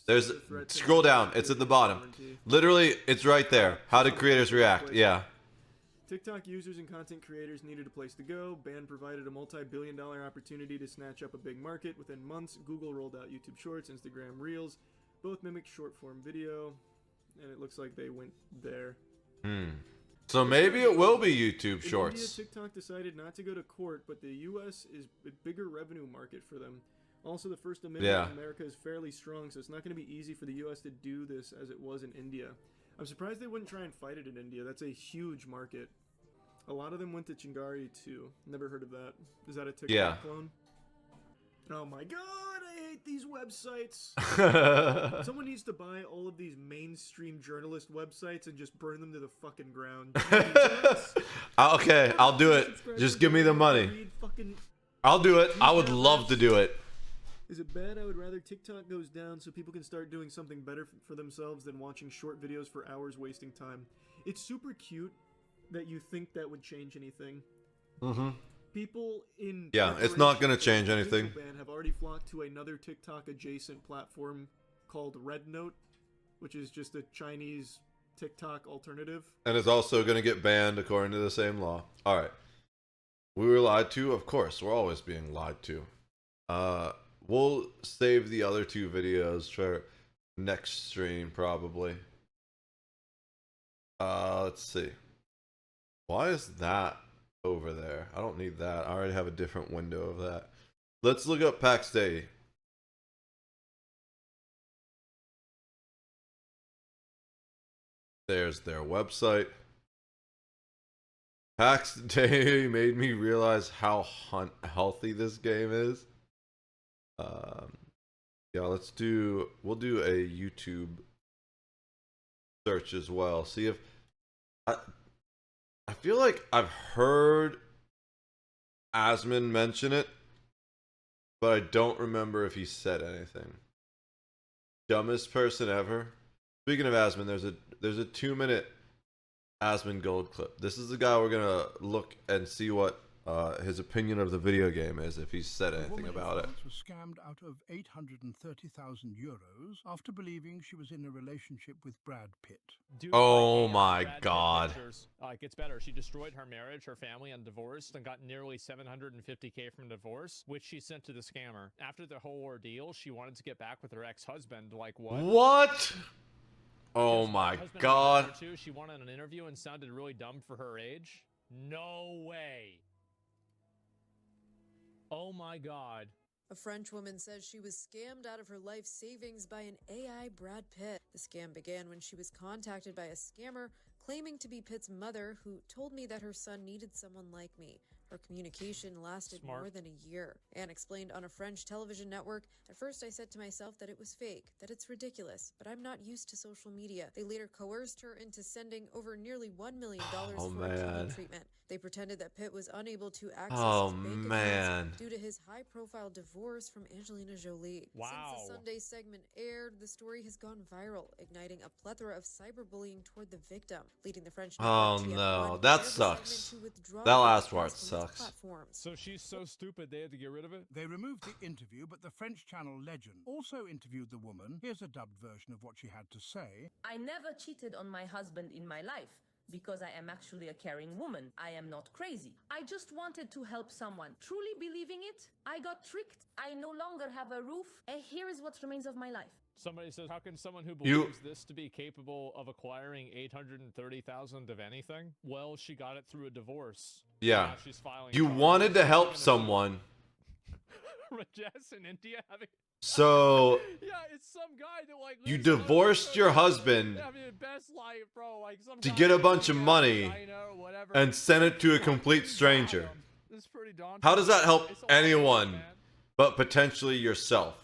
There's scroll down. It's at the bottom. Literally, it's right there. How did creators react? Yeah. TikTok users and content creators needed a place to go. Ban provided a multi-billion-dollar opportunity to snatch up a big market. Within months, Google rolled out YouTube Shorts, Instagram Reels. Both mimic short-form video, and it looks like they went there. So maybe it will be YouTube Shorts. In India, TikTok decided not to go to court, but the U.S. is a bigger revenue market for them. Also, the First Amendment in America is fairly strong, so it's not going to be easy for the U.S. to do this as it was in India. I'm surprised they wouldn't try and fight it in India. That's a huge market. A lot of them went to Chingari too. Never heard of that. Is that a TikTok clone? Oh my god, I hate these websites. Someone needs to buy all of these mainstream journalist websites and just burn them to the fucking ground. Okay, I'll do it. Just give me the money. I'll do it. I would love to do it. Is it bad? I would rather TikTok goes down so people can start doing something better for themselves than watching short videos for hours wasting time. It's super cute that you think that would change anything. Mm-hmm. People in it's not gonna change anything. Ban have already flocked to another TikTok adjacent platform called Red Note, which is just a Chinese TikTok alternative. And it's also gonna get banned according to the same law. All right, we were lied to. Of course, we're always being lied to. We'll save the other 2 videos for next stream probably. Let's see. Why is that over there? I don't need that. I already have a different window of that. Let's look up Pax Dei. There's their website. Pax Dei made me realize how healthy this game is. Yeah, we'll do a YouTube search as well. See if I feel like I've heard Asmund mention it, but I don't remember if he said anything. Dumbest person ever. Speaking of Asmund, there's a 2-minute Asmund Gold clip. This is the guy we're gonna look and see what his opinion of the video game is, if he's said anything about it. Was scammed out of 830,000 euros after believing she was in a relationship with Brad Pitt. Oh my god. It gets better. She destroyed her marriage, her family, and divorced, and got nearly $750K from divorce, which she sent to the scammer. After the whole ordeal, she wanted to get back with her ex-husband. Like what? What? Oh my god. She wanted an interview and sounded really dumb for her age. No way. Oh my god. A French woman says she was scammed out of her life savings by an AI Brad Pitt. The scam began when she was contacted by a scammer claiming to be Pitt's mother, who told me that her son needed someone like me. Our communication lasted more than a year. Anne explained on a French television network, "At first I said to myself that it was fake, that it's ridiculous, but I'm not used to social media." They later coerced her into sending over nearly $1 million for chemo treatment. They pretended that Pitt was unable to access his bank accounts due to his high-profile divorce from Angelina Jolie. Wow. Since the Sunday segment aired, the story has gone viral, igniting a plethora of cyberbullying toward the victim, leading the French Oh network no, TF1 that aired the sucks. segment to withdraw That the last podcast part from its sucks. platforms. So she's so stupid they had to get rid of it? They removed the interview, but the French channel Legend also interviewed the woman. Here's a dubbed version of what she had to say. I never cheated on my husband in my life because I am actually a caring woman. I am not crazy. I just wanted to help someone. Truly believing it, I got tricked. I no longer have a roof, and here is what remains of my life. Somebody says, how can someone who believes this to be capable of acquiring 830,000 of anything? Well, she got it through a divorce. Yeah. Now she's filing You charges. wanted to help someone. Rajesh in India having... So yeah, it's some guy that like you divorced your husband best life, bro. Like some to guy get a in bunch of India, money China, whatever. and sent it to a complete stranger. This is pretty daunting. How does that help anyone but potentially yourself?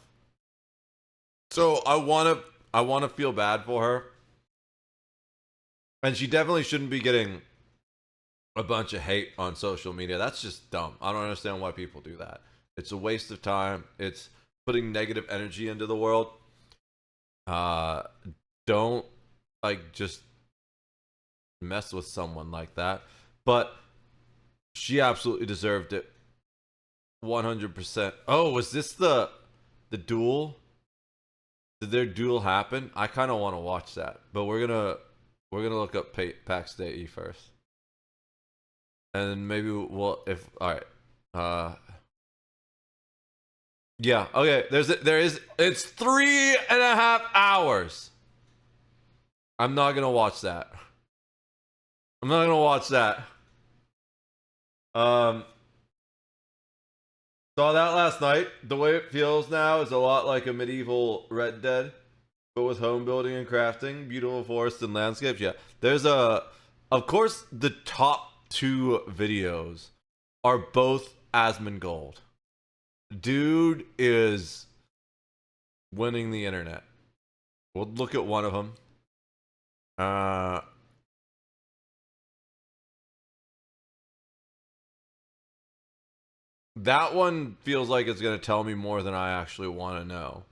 So I wanna feel bad for her. And she definitely shouldn't be getting a bunch of hate on social media. That's just dumb. I don't understand why people do that. It's a waste of time. It's putting negative energy into the world. Don't like just mess with someone like that. But she absolutely deserved it. 100%. Oh, was this the duel? Did their duel happen? I kind of want to watch that, but we're gonna look up Pax Dei first, and then maybe we'll all right. Yeah. Okay. It's 3.5 hours. I'm not gonna watch that. Saw that last night. The way it feels now is a lot like a medieval Red Dead, but with home building and crafting, beautiful forests and landscapes. Yeah, of course, the top 2 videos are both Asmund Gold. Dude is winning the internet. We'll look at one of them. That one feels like it's going to tell me more than I actually want to know.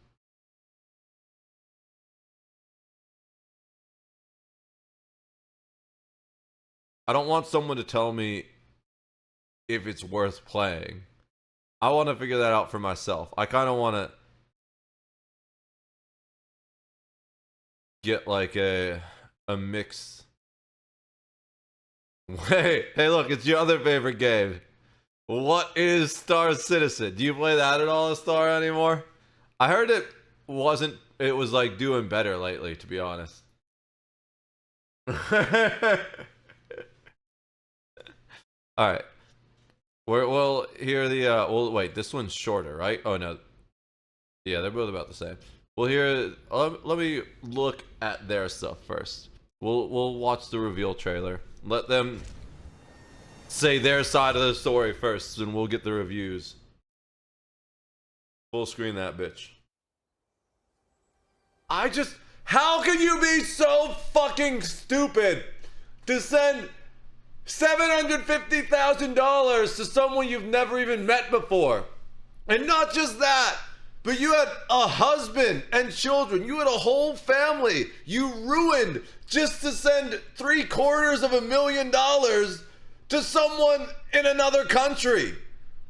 I don't want someone to tell me if it's worth playing. I want to figure that out for myself. I kind of want to get like a mix. Hey, look, it's your other favorite game. What is Star Citizen? Do you play that at all, Star, anymore? I heard it was like doing better lately, to be honest. Alright. We'll hear the, well, wait, this one's shorter, right? Oh, no. Yeah, they're both about the same. We'll hear, let me look at their stuff first. We'll watch the reveal trailer. Let them say their side of the story first, and we'll get the reviews. Full screen that bitch. How can you be so fucking stupid to send $750,000 to someone you've never even met before? And not just that, but you had a husband and children. You had a whole family. You ruined just to send $750,000 to someone in another country.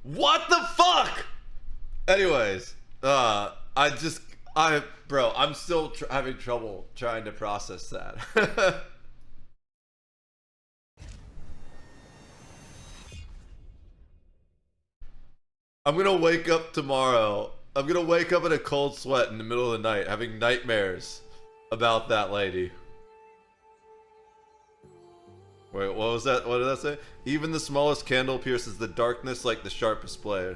What the fuck? Anyways, bro, I'm still having trouble trying to process that. I'm gonna wake up tomorrow. I'm gonna wake up in a cold sweat in the middle of the night, having nightmares about that lady. Wait, what was that? What did that say? Even the smallest candle pierces the darkness like the sharpest blade.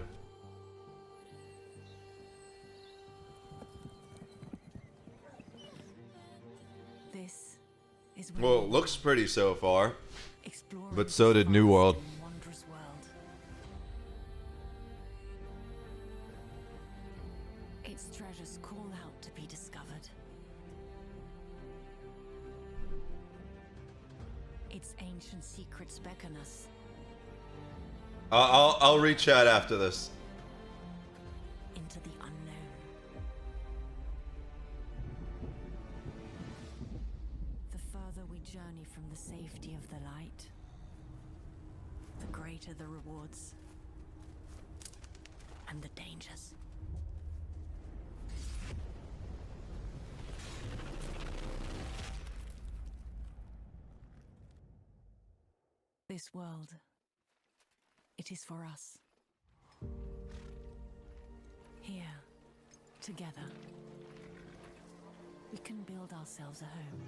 Well, it looks pretty so far. But so did New World. Its treasures call out to be discovered. Its ancient secrets beckon us. I'll reach out after this. Into the unknown. The further we journey from the safety of the light, the greater the rewards and the dangers. This world, it is for us. Here, together, we can build ourselves a home.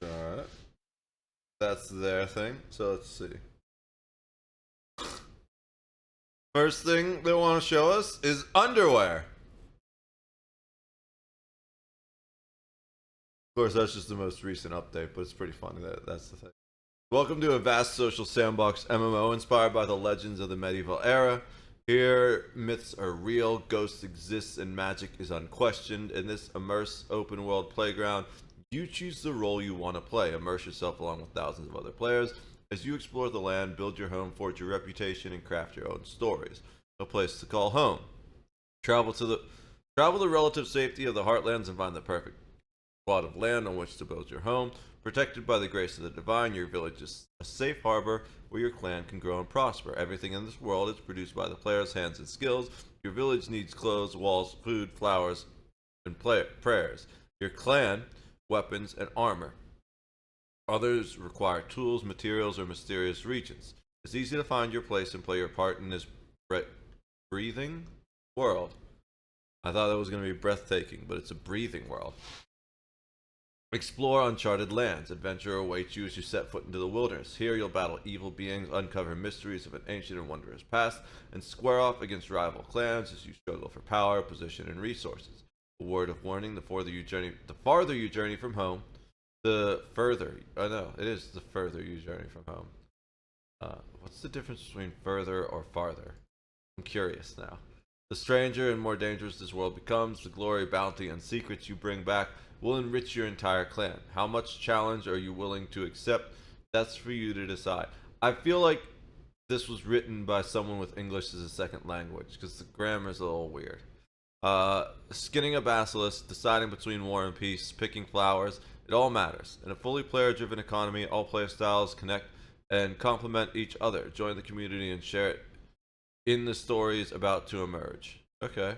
Alright. That's their thing. So let's see. First thing they want to show us is underwear. Of course, that's just the most recent update, but it's pretty funny that that's the thing. Welcome to a vast social sandbox MMO inspired by the legends of the medieval era. Here, myths are real, ghosts exist, and magic is unquestioned. In this immersive open-world playground, you choose the role you want to play. Immerse yourself along with thousands of other players as you explore the land, build your home, forge your reputation, and craft your own stories. A place to call home. Travel the relative safety of the heartlands and find the perfect plot of land on which to build your home. Protected by the grace of the divine, your village is a safe harbor where your clan can grow and prosper. Everything in this world is produced by the player's hands and skills. Your village needs clothes, walls, food, flowers, and prayers. Your clan, weapons, and armor. Others require tools, materials, or mysterious regions. It's easy to find your place and play your part in this breathing world. I thought that was going to be breathtaking, but it's a breathing world. Explore uncharted lands. Adventure awaits you as you set foot into the wilderness. Here you'll battle evil beings, uncover mysteries of an ancient and wondrous past, and square off against rival clans as you struggle for power, position, and resources. A word of warning: the farther you journey from home, the further. I know it is the further you journey from home. What's the difference between further or farther? I'm curious now. The stranger and more dangerous this world becomes, the glory, bounty, and secrets you bring back will enrich your entire clan. How much challenge are you willing to accept? That's for you to decide. I feel like this was written by someone with English as a second language, because the grammar is a little weird. Skinning a basilisk, deciding between war and peace, picking flowers, it all matters. In a fully player-driven economy, all player styles connect and complement each other. Join the community and share it in the stories about to emerge. Okay.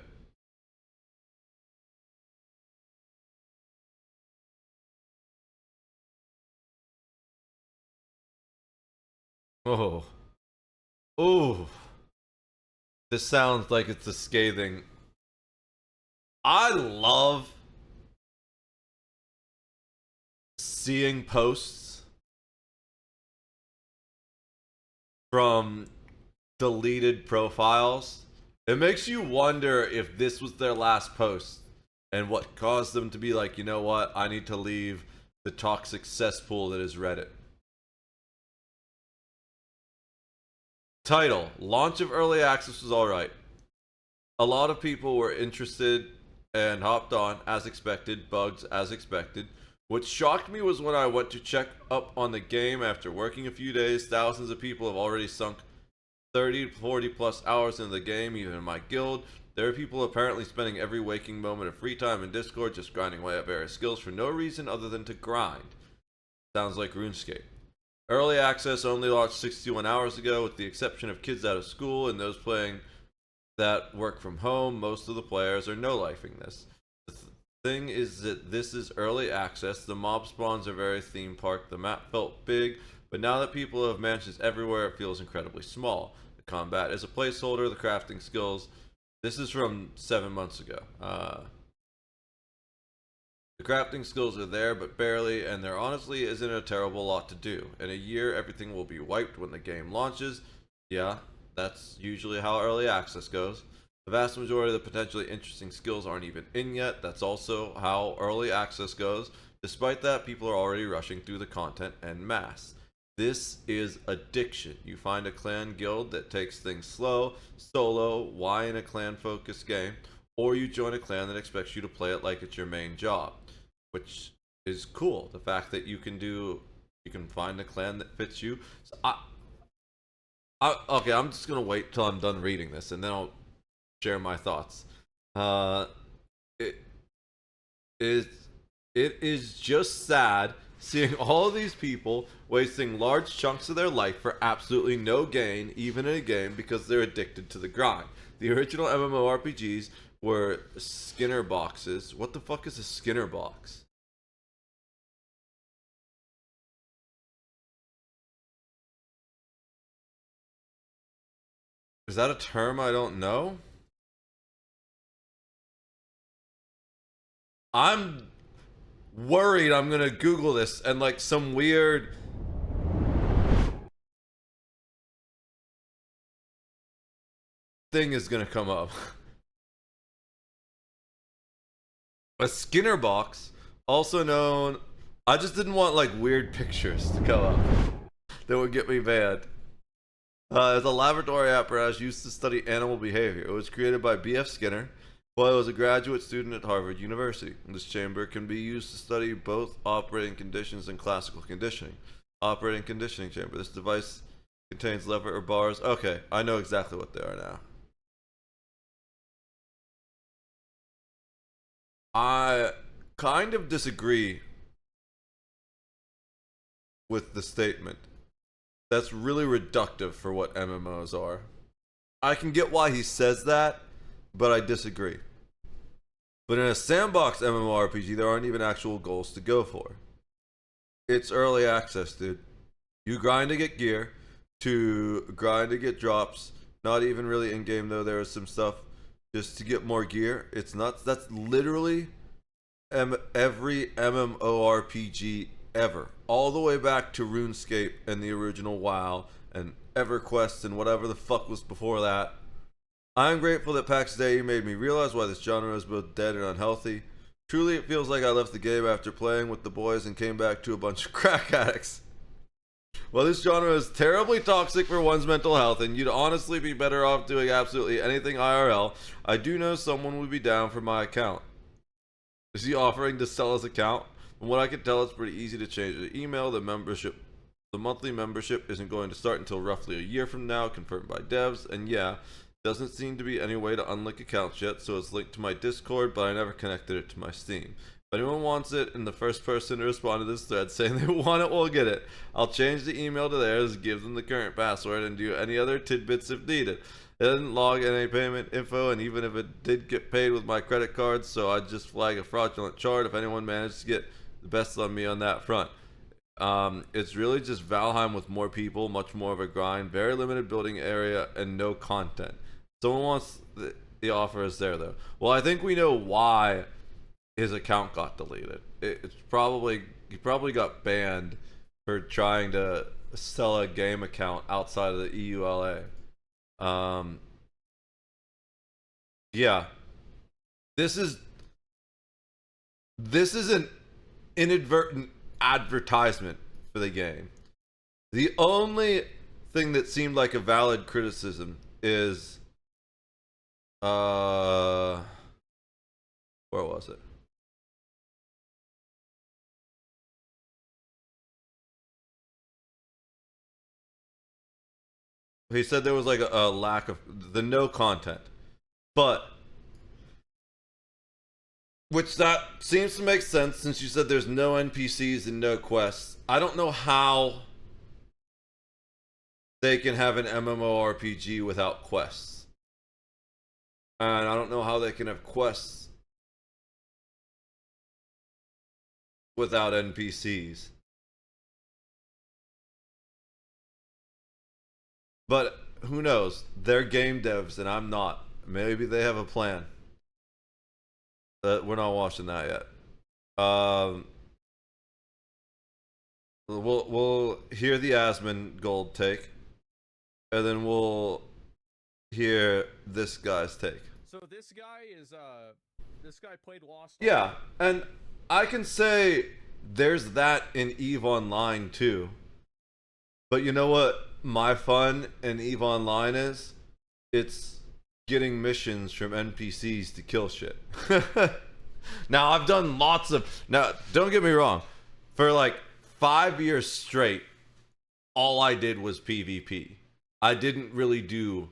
Oh. Ooh. This sounds like it's a scathing. I love seeing posts from deleted profiles. It makes you wonder if this was their last post and what caused them to be like, you know what, I need to leave the toxic cesspool that is Reddit. Title: Launch of Early Access was alright. A lot of people were interested and hopped on, as expected. Bugs, as expected. What shocked me was when I went to check up on the game after working a few days, thousands of people have already sunk 30 to 40 plus hours into the game, even in my guild. There are people apparently spending every waking moment of free time in Discord just grinding away at various skills for no reason other than to grind. Sounds like RuneScape. Early access only launched 61 hours ago, with the exception of kids out of school and those playing that work from home. Most of the players are no-lifing this. The thing is that this is early access. The mob spawns are very theme park. The map felt big, but now that people have mansions everywhere, it feels incredibly small. The combat is a placeholder. The crafting skills. This is from 7 months ago. The crafting skills are there, but barely, and there honestly isn't a terrible lot to do. In a year, everything will be wiped when the game launches. Yeah, that's usually how early access goes. The vast majority of the potentially interesting skills aren't even in yet. That's also how early access goes. Despite that, people are already rushing through the content en masse. This is addiction. You find a clan guild that takes things slow, solo, why in a clan-focused game, or you join a clan that expects you to play it like it's your main job, which is cool. The fact that you can find a clan that fits you. So okay, I'm just gonna wait till I'm done reading this, and then I'll share my thoughts. It is just sad seeing all of these people wasting large chunks of their life for absolutely no gain, even in a game, because they're addicted to the grind. The original MMORPGs were Skinner boxes. What the fuck is a Skinner box? Is that a term I don't know? I'm worried I'm gonna Google this and like some weird thing is gonna come up. A Skinner box, also known... I just didn't want like weird pictures to come up that would get me banned. It's a laboratory apparatus used to study animal behavior. It was created by B.F. Skinner while he was a graduate student at Harvard University. This chamber can be used to study both operating conditions and classical conditioning. Operating conditioning chamber. This device contains lever or bars. Okay, I know exactly what they are now. I kind of disagree with the statement. That's really reductive for what MMOs are. I can get why he says that, but I disagree. But in a sandbox MMORPG, there aren't even actual goals to go for. It's early access, dude. You grind to get gear, to grind to get drops. Not even really in-game, though. There is some stuff just to get more gear. It's nuts. That's literally every MMORPG ever. All the way back to RuneScape and the original WoW and EverQuest and whatever the fuck was before that. I am grateful that Pax Dei made me realize why this genre is both dead and unhealthy. Truly, it feels like I left the game after playing with the boys and came back to a bunch of crack addicts. While this genre is terribly toxic for one's mental health, and you'd honestly be better off doing absolutely anything IRL, I do know someone would be down for my account. Is he offering to sell his account? From what I can tell, it's pretty easy to change the email. The monthly membership isn't going to start until roughly a year from now, confirmed by devs. And yeah, doesn't seem to be any way to unlink accounts yet, so it's linked to my Discord, but I never connected it to my Steam. If anyone wants it and the first person to respond to this thread saying they want it will get it. I'll change the email to theirs, give them the current password, and do any other tidbits if needed. It didn't log any payment info, and even if it did get paid with my credit card, so I'd just flag a fraudulent chart if anyone managed to get the best on me on that front. It's really just Valheim with more people, much more of a grind, very limited building area, and no content. Someone wants the offer is there though. Well, I think we know why his account got deleted. It's probably he probably got banned for trying to sell a game account outside of the EULA. Yeah, this is an inadvertent advertisement for the game. The only thing that seemed like a valid criticism is where was it? He said there was like a lack of the no content, but which that seems to make sense since you said there's no NPCs and no quests. I don't know how they can have an MMORPG without quests, and I don't know how they can have quests without NPCs. But who knows? They're game devs and I'm not. Maybe they have a plan. We're not watching that yet. We'll hear the Asmon Gold take, and then we'll hear this guy's take. So this guy played Lost. Yeah, and I can say there's that in EVE Online too. But you know what my fun in EVE Online is? It's getting missions from NPCs to kill shit. Now, I've done lots of... Now, don't get me wrong. For like 5 years straight, all I did was PvP. I didn't really do...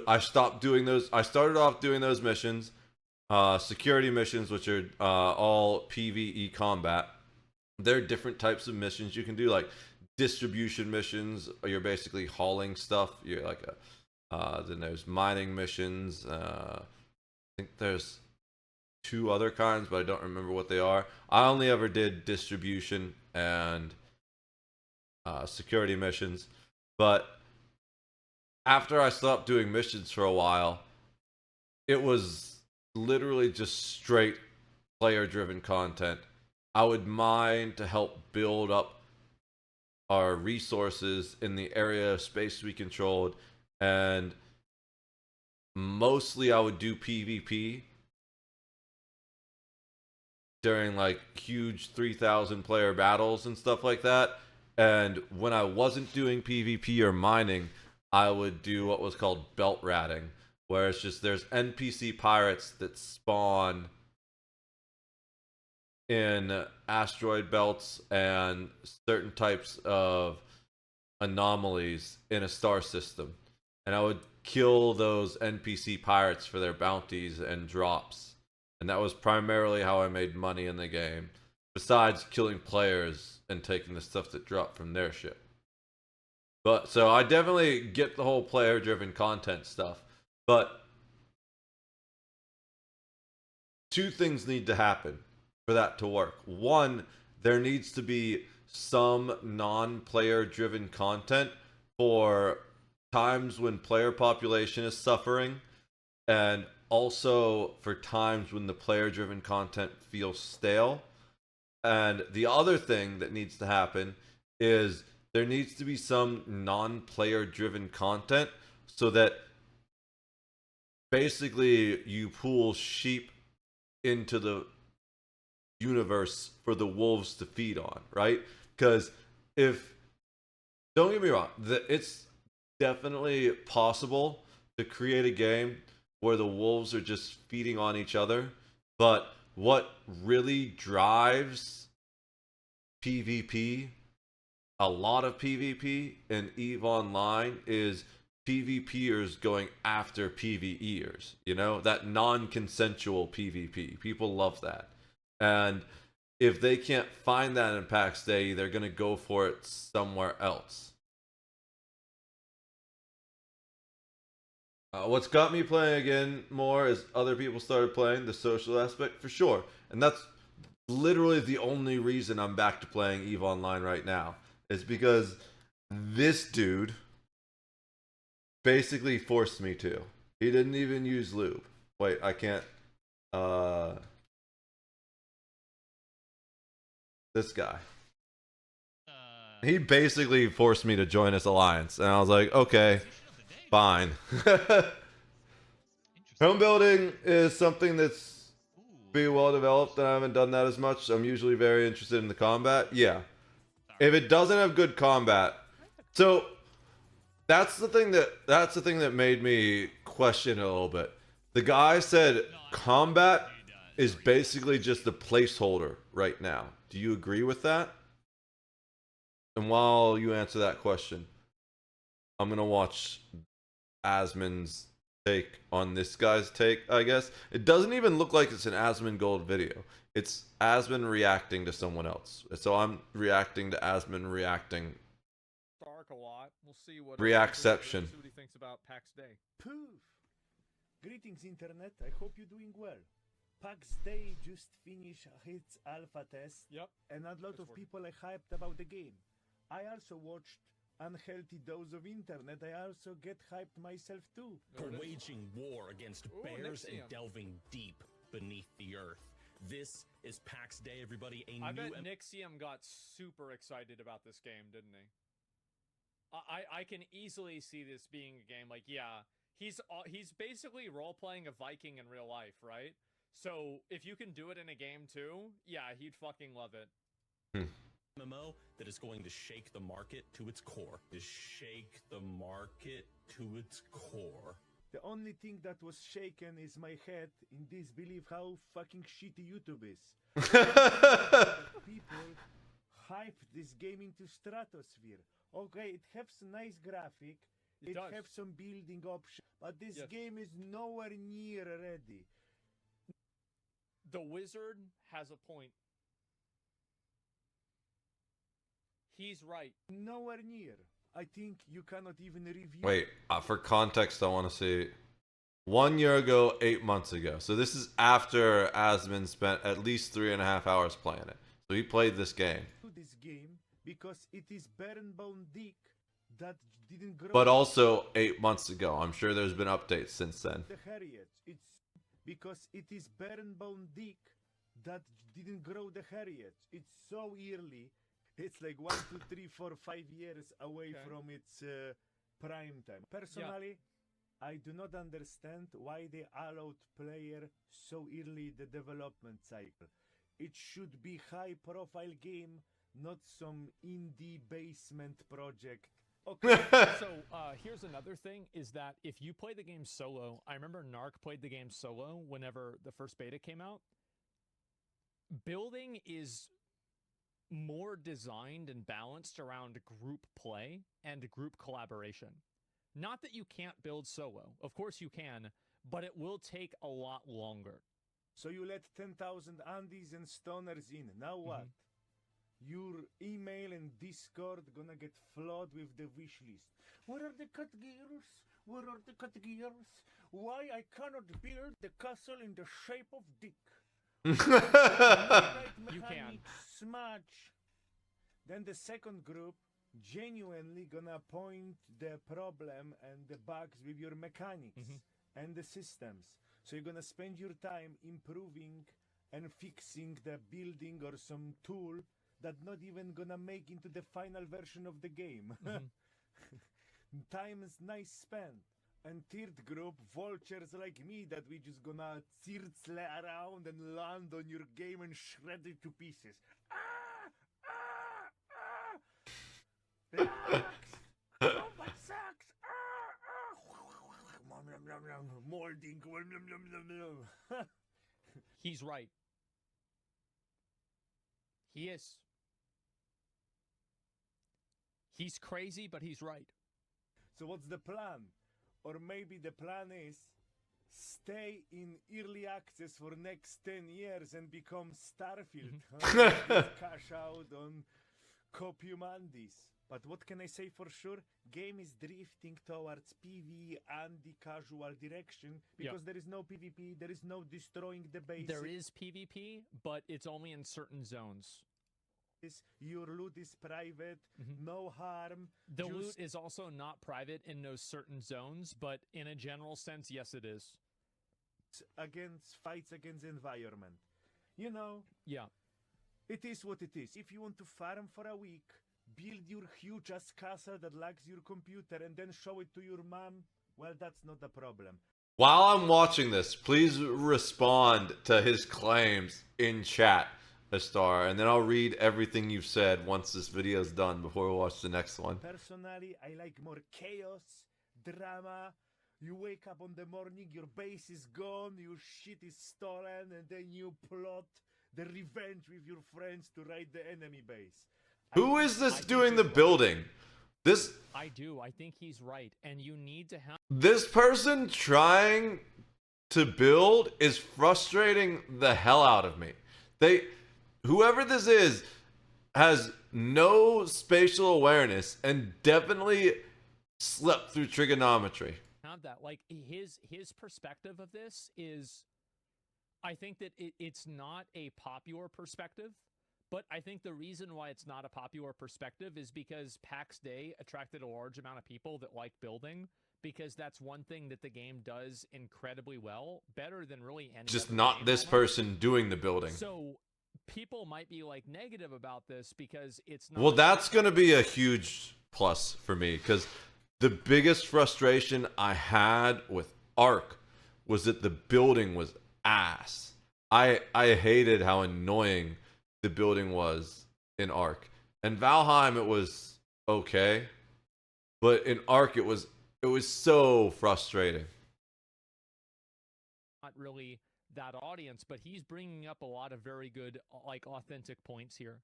I stopped doing those. I started off doing those missions. Security missions, which are all PvE combat. There are different types of missions you can do, like distribution missions. You're basically hauling stuff. You're like then there's mining missions. I think there's 2 other kinds, but I don't remember what they are. I only ever did distribution and security missions. But after I stopped doing missions for a while, it was literally just straight player-driven content. I would mine to help build up our resources in the area of space we controlled, and mostly I would do PvP during like huge 3,000 player battles and stuff like that. And when I wasn't doing PvP or mining, I would do what was called belt ratting, where it's just there's NPC pirates that spawn in asteroid belts and certain types of anomalies in a star system, and I would kill those NPC pirates for their bounties and drops, and that was primarily how I made money in the game, besides killing players and taking the stuff that dropped from their ship. But so I definitely get the whole player driven content stuff, but 2 things need to happen for that to work. One, there needs to be some non-player driven content for times when player population is suffering, and also for times when the player driven content feels stale. And the other thing that needs to happen is there needs to be some non-player driven content so that basically you pull sheep into the universe for the wolves to feed on, right? Because if, don't get me wrong, it's definitely possible to create a game where the wolves are just feeding on each other, but what really drives PvP, a lot of PvP in EVE Online, is PvPers going after PvEers, you know, that non-consensual PvP. People love that. And if they can't find that in Pax Dei, they're going to go for it somewhere else. What's got me playing again more is other people started playing, the social aspect, for sure. And that's literally the only reason I'm back to playing EVE Online right now. Is because this dude basically forced me to. He didn't even use lube. Wait, I can't. This guy. He basically forced me to join his alliance, and I was like, okay, fine. Home building is something that's pretty well developed, and I haven't done that as much. I'm usually very interested in the combat. Yeah. If it doesn't have good combat, so that's the thing that made me question it a little bit. The guy said combat is basically just a placeholder right now. Do you agree with that? And while you answer that question, I'm gonna watch Asmon's take on this guy's take, I guess. It doesn't even look like it's an Asmon Gold video. It's Asmon reacting to someone else. So I'm reacting to Asmon reacting. Dark a lot. We'll see what Reacception. See what he thinks about Pax Day. Poof! Greetings, Internet. I hope you're doing well. Pax Day just finished its alpha test. Yep. And a lot of people are hyped about the game. I also watched unhealthy dose of internet. I also get hyped myself too. For waging war against bears and delving deep beneath the earth. This is Pax Day, everybody. I bet Nixium got super excited about this game, didn't he? I can easily see this being a game like, yeah, he's basically role-playing a Viking in real life, right? So if you can do it in a game too, yeah, he'd fucking love it. MMO that is going to shake the market to its core. To shake the market to its core. The only thing that was shaken is my head in disbelief how fucking shitty YouTube is. People hype this game into stratosphere. Okay, it has a nice graphic. It has some building options, but this game is nowhere near ready. The wizard has a point. He's right. Nowhere near. I think you cannot even review. Wait, for context, I want to see 1 year ago, 8 months ago. So this is after Asmon spent at least 3.5 hours playing it. So he played this game. This game because it is barren-bone dick that didn't grow. But also 8 months ago. I'm sure there's been updates since then. The Harriet. It's because it is barren-bone dick that didn't grow the Harriet. It's so early. It's like 1, 2, 3, 4, 5 years away from its prime time. Personally, I do not understand why they allowed player so early the development cycle. It should be high-profile game, not some indie basement project. Okay, so here's another thing, is that if you play the game solo, I remember Narc played the game solo whenever the first beta came out. Building is more designed and balanced around group play and group collaboration. Not that you can't build solo. Of course you can, but it will take a lot longer. So you let 10,000 Andes and Stoners in. Now what? Your email and Discord gonna get flooded with the wish list. Where are the cut gears? Where are the cut gears? Why I cannot build the castle in the shape of dick? You can. Smash. Then the second group genuinely gonna point the problem and the bugs with your mechanics and the systems. So you're gonna spend your time improving and fixing the building or some tool that not even gonna make into the final version of the game. Time is nice spent. And third group, vultures like me that we just gonna circle around and land on your game and shred it to pieces. Relax! Combat sucks! Molding. He's right. He is. He's crazy, but he's right. So what's the plan? Or maybe the plan is stay in early access for next 10 years and become Starfield. Cash out on Copiumandis. But what can I say for sure? Game is drifting towards PvE and the casual direction because there is no PvP, there is no destroying the base. There is PvP, but it's only in certain zones. Your loot is private, no harm. The loot is also not private in those certain zones, but in a general sense, yes, it is. Fights against environment. You know? Yeah. It is what it is. If you want to farm for a week, build your huge ass castle that lags your computer and then show it to your mom, well, that's not a problem. While I'm watching this, please respond to his claims in chat, Astar, and then I'll read everything you've said once this video is done before we watch the next one. Personally, I like more chaos, drama. You wake up on the morning, your base is gone, your shit is stolen, and then you plot the revenge with your friends to raid the enemy base. Who is this doing the building? This I do. I think he's right. And you need to have this person trying to build is frustrating the hell out of me. Whoever this is has no spatial awareness and definitely slept through trigonometry. have that. Like his perspective of this is, I think that it's not a popular perspective. But I think the reason why it's not a popular perspective is because Pax Dei attracted a large amount of people that like building, because that's one thing that the game does incredibly well, better than really any Just other not game this almost. person doing the building. So people might be like negative about this because it's not. Well, that's going to be a huge plus for me, because the biggest frustration I had with Ark was that the building was ass. I hated how annoying the building was in Ark. And Valheim, it was okay, but in Ark it was so frustrating. Not really that audience, but he's bringing up a lot of very good, like, authentic points here.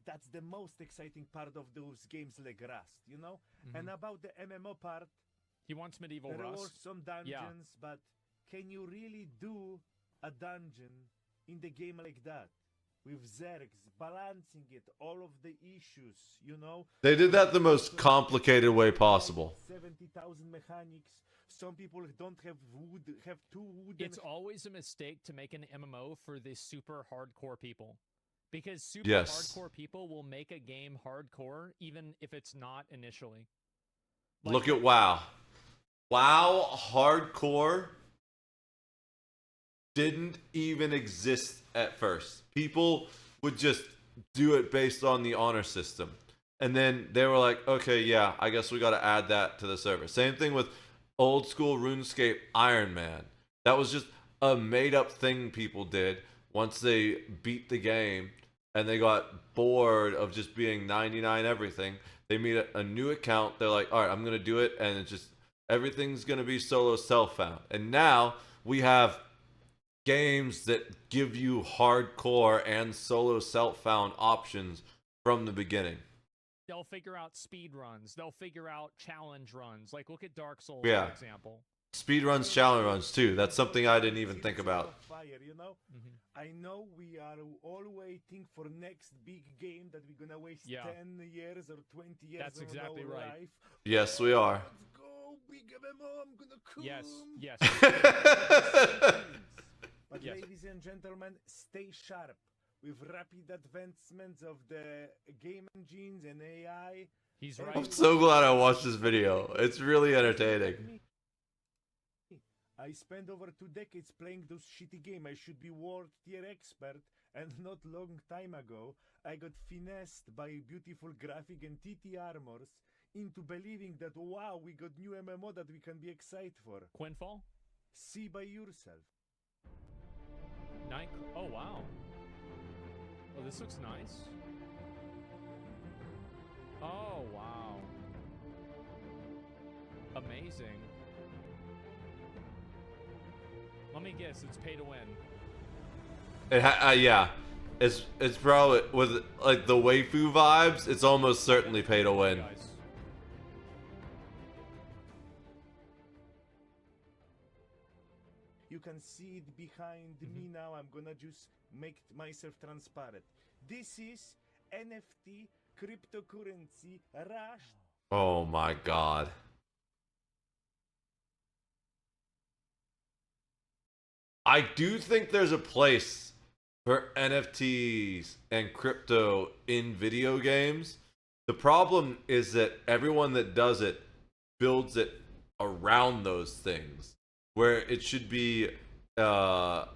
That's the most exciting part of those games like Rust, you know? And about the MMO part, he wants medieval there Rust. were some dungeons, but can you really do a dungeon in the game like that? With Zergs, balancing it, all of the issues, you know? They did that the most complicated way possible. 70,000 mechanics. Some people don't have wood, have two wood. It's always a mistake to make an MMO for the super hardcore people. Because super Yes. hardcore people will make a game hardcore even if it's not initially. Look at WoW. WoW hardcore didn't even exist at first. People would just do it based on the honor system. And then they were like, okay, yeah, I guess we got to add that to the server. Same thing with old school RuneScape Iron Man. That was just a made up thing people did once they beat the game and they got bored of just being 99 everything. They made a new account. They're like, all right, I'm going to do it. And it's just, everything's going to be solo self-found. And now we have games that give you hardcore and solo self-found options from the beginning. They'll figure out speed runs. They'll figure out challenge runs. Like, look at Dark Souls, Yeah. for example. Speedruns, challenge runs too. That's something I didn't even think about. Fire, you know? I know we are all waiting for next big game that we're gonna waste 10 years or 20 years That's of exactly our right. life. Yes, we are. Let's go, big MMO, I'm gonna come. Yes. But Yes. ladies and gentlemen, stay sharp. With rapid advancements of the game engines and AI. He's I'm so glad I watched this video. It's really entertaining. I spent over 2 decades playing those shitty games. I should be world tier expert, and not long time ago, I got finessed by beautiful graphic and TT armors into believing that, wow, we got new MMO that we can be excited for. Quinfall? See by yourself. Night. Oh, wow. Oh, this looks nice. Oh, wow. Amazing. Let me guess, it's pay to win. Yeah. It's probably, with like the waifu vibes, it's almost certainly pay to win. You can see it behind me now. I'm gonna just make myself transparent. This is NFT cryptocurrency Rush. Oh my god. I do think there's a place for NFTs and crypto in video games. The problem is that everyone that does it builds it around those things, where it should be a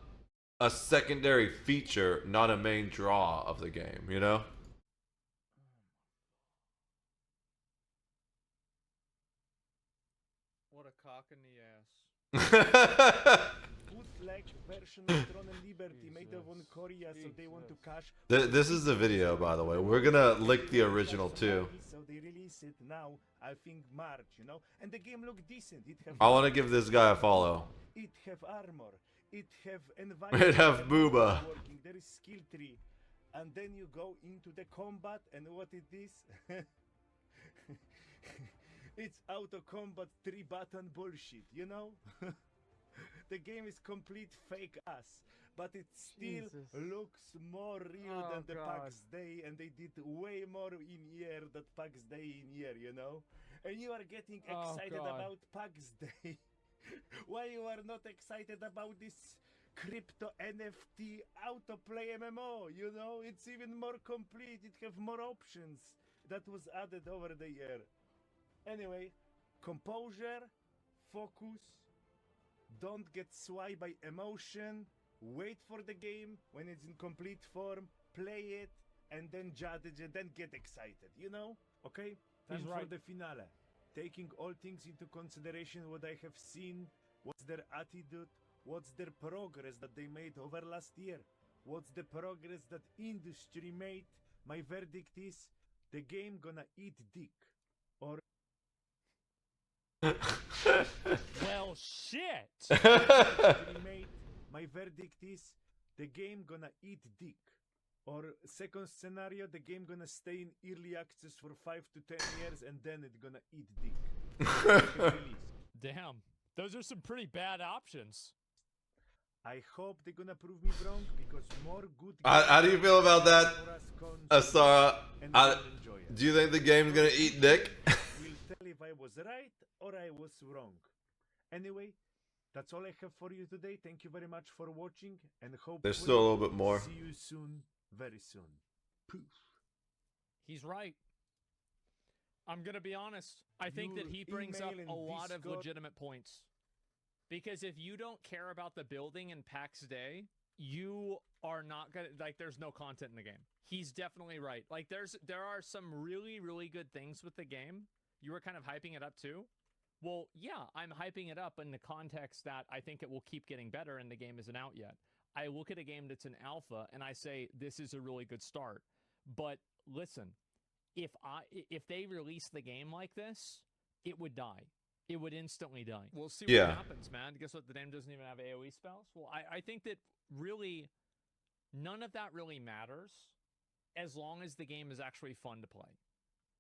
secondary feature, not a main draw of the game, you know? What a cock in the ass. Bootleg version of Throne and Liberty made of on Korea, so they want to cash. This is the video, by the way. We're gonna link the original too. So they release it now, I think March, you know? And the game look decent. It have I want to give this guy a follow. It have armor. It have It environment. have booba. Working. There is skill tree. And then you go into the combat, and what it is? It's auto combat 3-button bullshit, you know? The game is complete fake ass, but it still looks more real than the Pax Dei, and they did way more in year than Pax Dei in year, you know? And you are getting excited about Pax Dei. Why you are not excited about this crypto NFT autoplay MMO? You know, it's even more complete. It have more options that was added over the year. Anyway, composure, focus, don't get swayed by emotion, wait for the game when it's in complete form, play it, and then judge it, and then get excited, you know? Okay? Time for the finale. Taking all things into consideration, what I have seen, what's their attitude, what's their progress that they made over last year, what's the progress that industry made, my verdict is, the game gonna eat dick. Or Well, shit. My verdict is the game gonna eat dick. Or second scenario, the game gonna stay in early access for 5 to 10 years and then it gonna eat dick. Damn, those are some pretty bad options. I hope they're gonna prove me wrong because more good. How do you feel about that, Asara? Do you think the game's gonna eat dick? We'll tell if I was right or I was wrong. Anyway, that's all I have for you today. Thank you very much for watching, and hope There's still a little bit more. See you soon, very soon. Poof. He's right. I'm gonna be honest. I think that he brings up a lot of legitimate points. Because if you don't care about the building in Pax Dei, you are not gonna, like, there's no content in the game. He's definitely right. Like, there are some really, really good things with the game. You were kind of hyping it up too. Well, yeah, I'm hyping it up in the context that I think it will keep getting better and the game isn't out yet. I look at a game that's an alpha and I say, this is a really good start. But listen, if they release the game like this, it would die. It would instantly die. We'll see what happens, man. Guess what? The game doesn't even have AoE spells. Well, I think that really none of that really matters as long as the game is actually fun to play.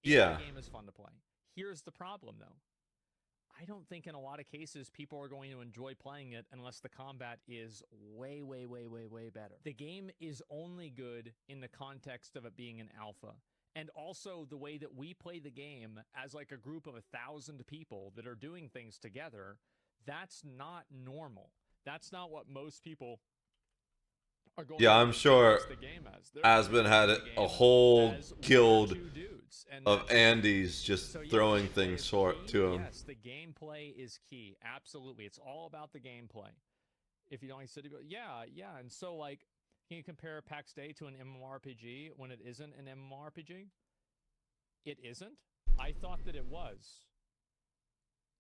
If the game is fun to play. Here's the problem, though. I don't think in a lot of cases people are going to enjoy playing it unless the combat is way, way, way, way, way better. The game is only good in the context of it being an alpha. And also the way that we play the game as like a group of 1,000 people that are doing things together, that's not normal. That's not what most people are going to I'm sure the game as. Asbin had a whole guild of Andes just throwing things short to him. Yes, the gameplay is key. Absolutely. It's all about the gameplay. If you don't like City Builder, yeah. And so, like, can you compare Pax Dei to an MMORPG when it isn't an MMORPG? It isn't. I thought that it was.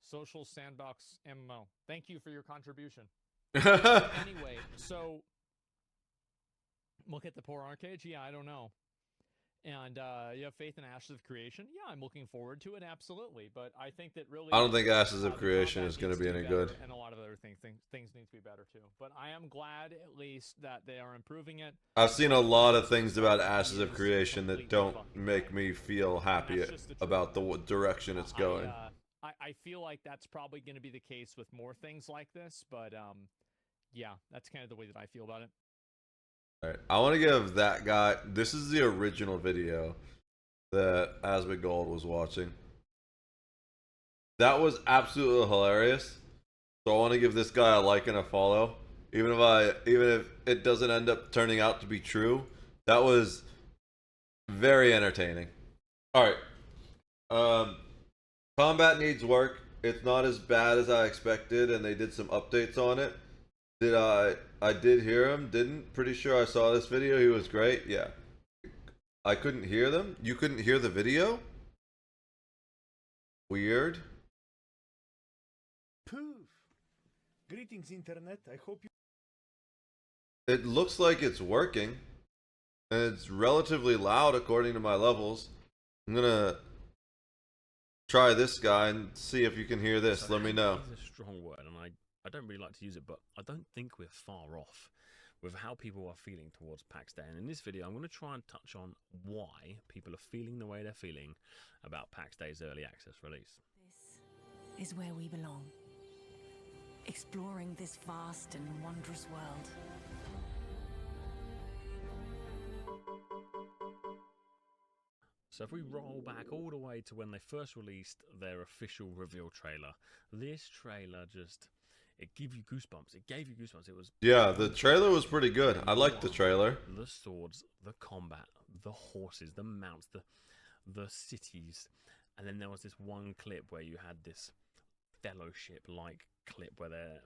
Social Sandbox MMO. Thank you for your contribution. Anyway, so look at the poor arcade. Yeah, I don't know. And you have faith in Ashes of Creation? Yeah, I'm looking forward to it, absolutely. But I think that really, I don't think Ashes of Creation is going to be any good. And a lot of other things need to be better too. But I am glad at least that they are improving it. I've seen a lot of things about Ashes of Creation that don't make me feel happy about the direction it's going. I feel like that's probably going to be the case with more things like this. But yeah, that's kind of the way that I feel about it. Alright, I want to give that guy, this is the original video that Asmongold was watching. That was absolutely hilarious. So I want to give this guy a like and a follow. Even if it doesn't end up turning out to be true. That was very entertaining. Alright. Combat needs work. It's not as bad as I expected, and they did some updates on it. I did hear him, didn't? Pretty sure I saw this video. He was great. Yeah. I couldn't hear them. You couldn't hear the video? Weird. Poof. Greetings, Internet. I hope you... It looks like it's working. And it's relatively loud according to my levels. I'm gonna try this guy and see if you can hear this. So let me know. It's a strong word, and I don't really like to use it, but I don't think we're far off with how people are feeling towards Pax Day. And in this video, I'm going to try and touch on why people are feeling the way they're feeling about Pax Day's early access release. This is where we belong. Exploring this vast and wondrous world. So if we roll back all the way to when they first released their official reveal trailer, this trailer just... it gave you goosebumps. It gave you goosebumps. It was... yeah, the trailer was pretty good. I liked the trailer. The swords, the combat, the horses, the mounts, the cities. And then there was this one clip where you had this fellowship-like clip where they're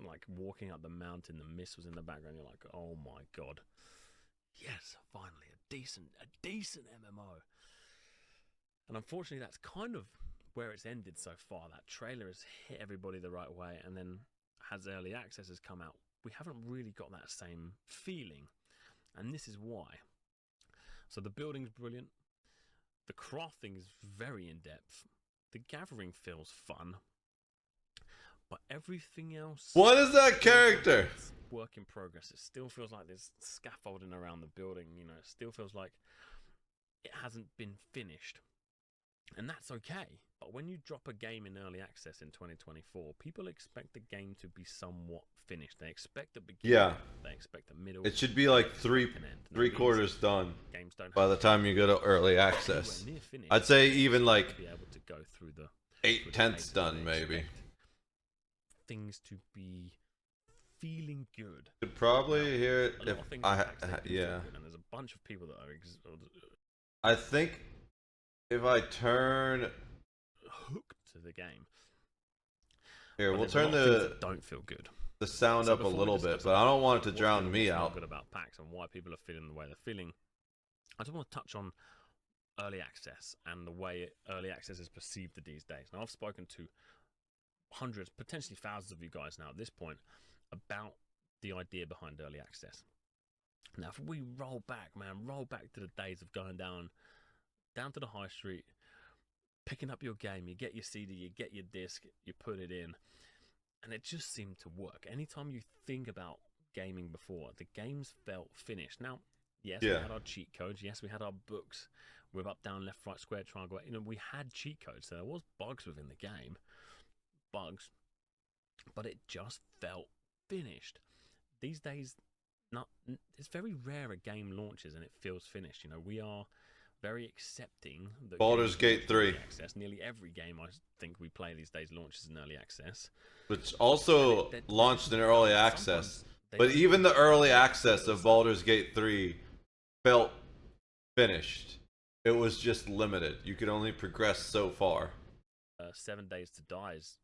like walking up the mountain. The mist was in the background. You're like, oh my god. Yes, finally, a decent MMO. And unfortunately, that's kind of where it's ended so far. That trailer has hit everybody the right way, and then as early access has come out, we haven't really got that same feeling, and this is why. So the building's brilliant, the crafting is very in-depth, the gathering feels fun, but everything else... what is that character? Work in progress. It still feels like there's scaffolding around the building, you know, it still feels like it hasn't been finished. And that's okay. But when you drop a game in early access in 2024, people expect the game to be somewhat finished. They expect the beginning. Yeah. They expect the middle. It should be like three quarters done by the time you go to early access. I'd say even like be able to go through the 8/10 done maybe. Things to be feeling good. Could probably hear it if yeah. And there's a bunch of people that are I think if I turn hooked to the game. Here, but we'll turn the don't feel good. The sound up a little bit, but I don't want it to drown me out. Good about PAX and why people are feeling the way they're feeling. I just want to touch on early access and the way early access is perceived these days. Now, I've spoken to hundreds, potentially thousands of you guys now at this point about the idea behind early access. Now, if we roll back to the days of going down to the high street, picking up your game, you get your CD, you get your disc, you put it in, and it just seemed to work. Anytime you think about gaming before, the games felt finished. Now, yes, we had our cheat codes, yes, we had our books with up, down, left, right, square, triangle, you know, we had cheat codes, so there was bugs within the game, but it just felt finished. These days, it's very rare a game launches and it feels finished. You know, we are very accepting that Baldur's Gate 3 access. Nearly every game I think we play these days launches in early access, which also launched in early access. But even the early access of Baldur's Gate 3 felt finished. It was just limited. You could only progress so far. 7 Days to Die's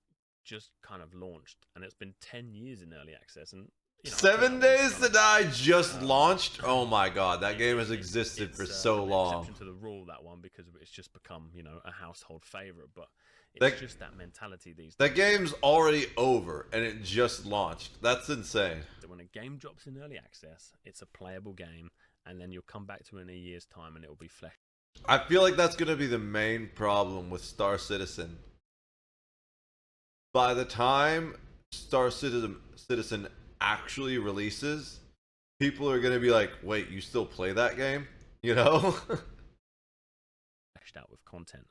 just kind of launched, and it's been 10 years in early access, and 7 Days to Die just launched. Oh my god, that game has existed for so long. Exception to the rule, that one, because it's just become, a household favorite. But it's just that mentality these days. That game's already over and it just launched. That's insane. When a game drops in early access, it's a playable game, and then you'll come back to it in a year's time and it'll be fleshed. I feel like that's going to be the main problem with Star Citizen. By the time Star Citizen actually releases, people are going to be like, wait, you still play that game? You know? Fleshed out with content.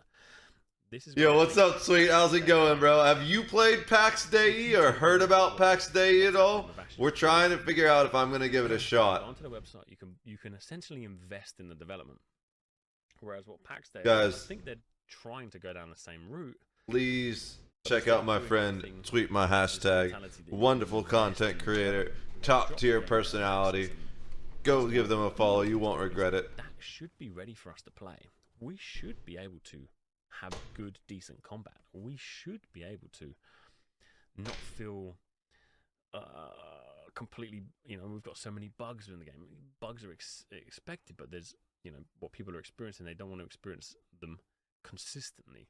This is Yo, what's up, Sweet? How's it going, bro? Have you played Pax Dei or heard about Pax Dei at all? We're trying to figure out if I'm going to give it a shot. Onto the website, you can essentially invest in the development. Whereas what Pax Dei, Guys, I think they're trying to go down the same route. Please check out my friend, tweet my hashtag, wonderful content creator, top tier personality. Go give them a follow, you won't regret it. That should be ready for us to play. We should be able to have good, decent combat. We should be able to not feel completely, we've got so many bugs in the game. Bugs are expected, but there's, what people are experiencing, they don't want to experience them consistently.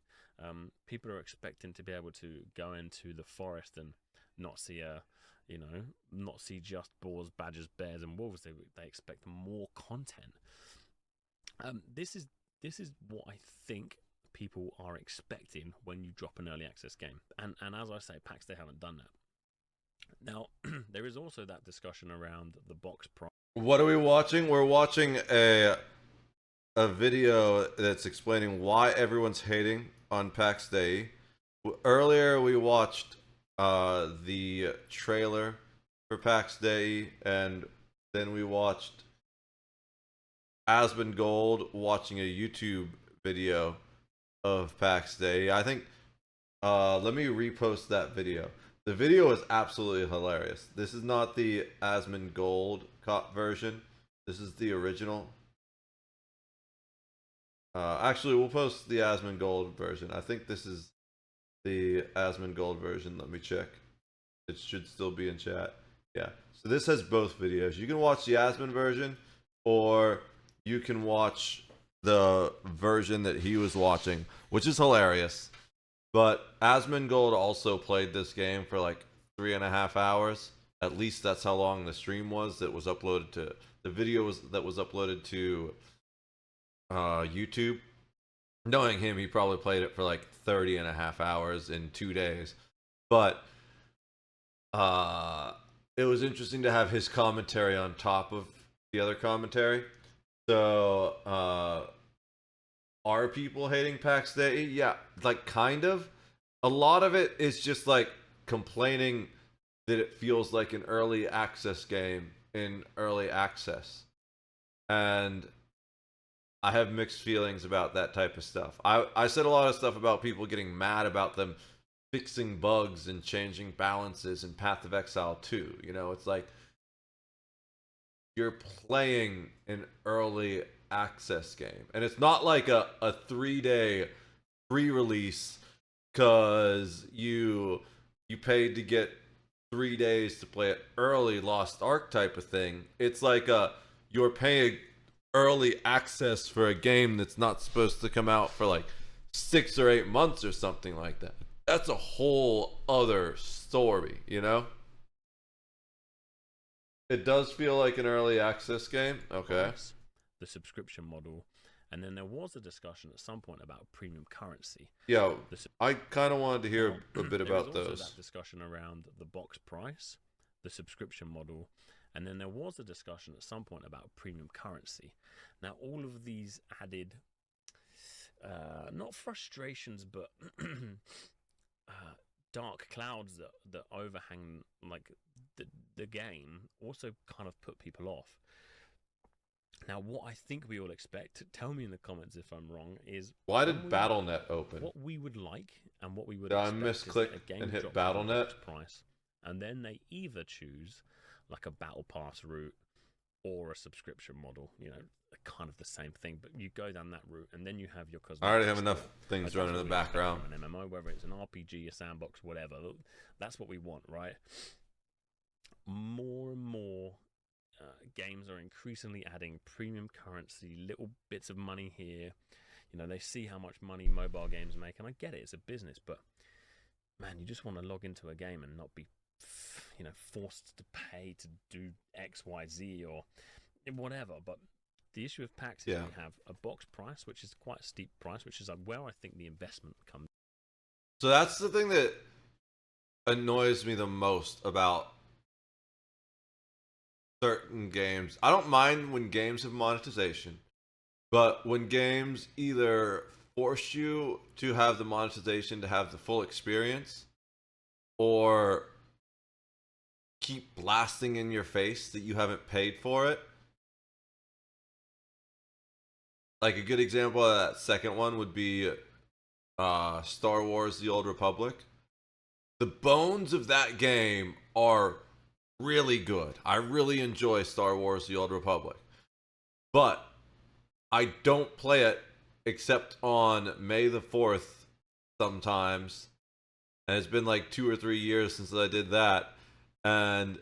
People are expecting to be able to go into the forest and not see not see just boars, badgers, bears, and wolves. They expect more content. This is what I think people are expecting when you drop an early access game. And as I say, Pax Dei haven't done that. Now, there is also that discussion around the box price. What are we watching? We're watching a video that's explaining why everyone's hating on Pax Dei. Earlier we watched the trailer for Pax Dei, and then we watched Asmongold watching a YouTube video of Pax Dei. I think let me repost that video. The video is absolutely hilarious. This is not the Asmongold version. This is the original. Actually, we'll post the Asmongold version. I think this is the Asmongold version. Let me check. It should still be in chat. Yeah. So this has both videos. You can watch the Asmon version, or you can watch the version that he was watching, which is hilarious. But Asmongold also played this game for like 3.5 hours. At least that's how long the stream was that was uploaded to the video that was uploaded to YouTube. Knowing him, he probably played it for like 30.5 hours in 2 days. But it was interesting to have his commentary on top of the other commentary. So are people hating Pax Dei? Yeah, like kind of. A lot of it is just like complaining that it feels like an early access game in early access. And I have mixed feelings about that type of stuff. I said a lot of stuff about people getting mad about them fixing bugs and changing balances in Path of Exile 2. It's like you're playing an early access game. And it's not like a 3-day pre-release because you paid to get 3 days to play it early Lost Ark type of thing. It's like you're paying early access for a game that's not supposed to come out for like 6 or 8 months or something like that. That's a whole other story, It does feel like an early access game. Okay. The subscription model, and then there was a discussion at some point about premium currency. Yeah, I kind of wanted to hear a bit about there was those. Also that discussion around the box price, the subscription model, and then there was a discussion at some point about premium currency. Now, all of these added, not frustrations, but dark clouds that overhang like the game also kind of put people off. Now, what I think we all expect, tell me in the comments if I'm wrong, is why did BattleNet open? What we would like and what we would Did I expect misclick is a game and hit drops at a BattleNet? box price, and then they either choose like a battle pass route or a subscription model. Kind of the same thing, but you go down that route, and then you have your cosmetics. I already have enough things running in the background. An MMO, whether it's an RPG, a sandbox, whatever. That's what we want, right? more and more games are increasingly adding premium currency, little bits of money here. You know, they see how much money mobile games make, and I get it, it's a business, but man, you just want to log into a game and not be, you know, forced to pay to do X, Y, Z or whatever. But the issue with PAX is you have a box price, which is quite a steep price, which is where I think the investment comes. So that's the thing that annoys me the most about certain games. I don't mind when games have monetization, but when games either force you to have the monetization to have the full experience, or keep blasting in your face that you haven't paid for it. Like a good example of that second one would be Star Wars: The Old Republic. The bones of that game are really good. I really enjoy Star Wars: The Old Republic. But I don't play it except on May the 4th sometimes. And it's been like 2 or 3 years since I did that. And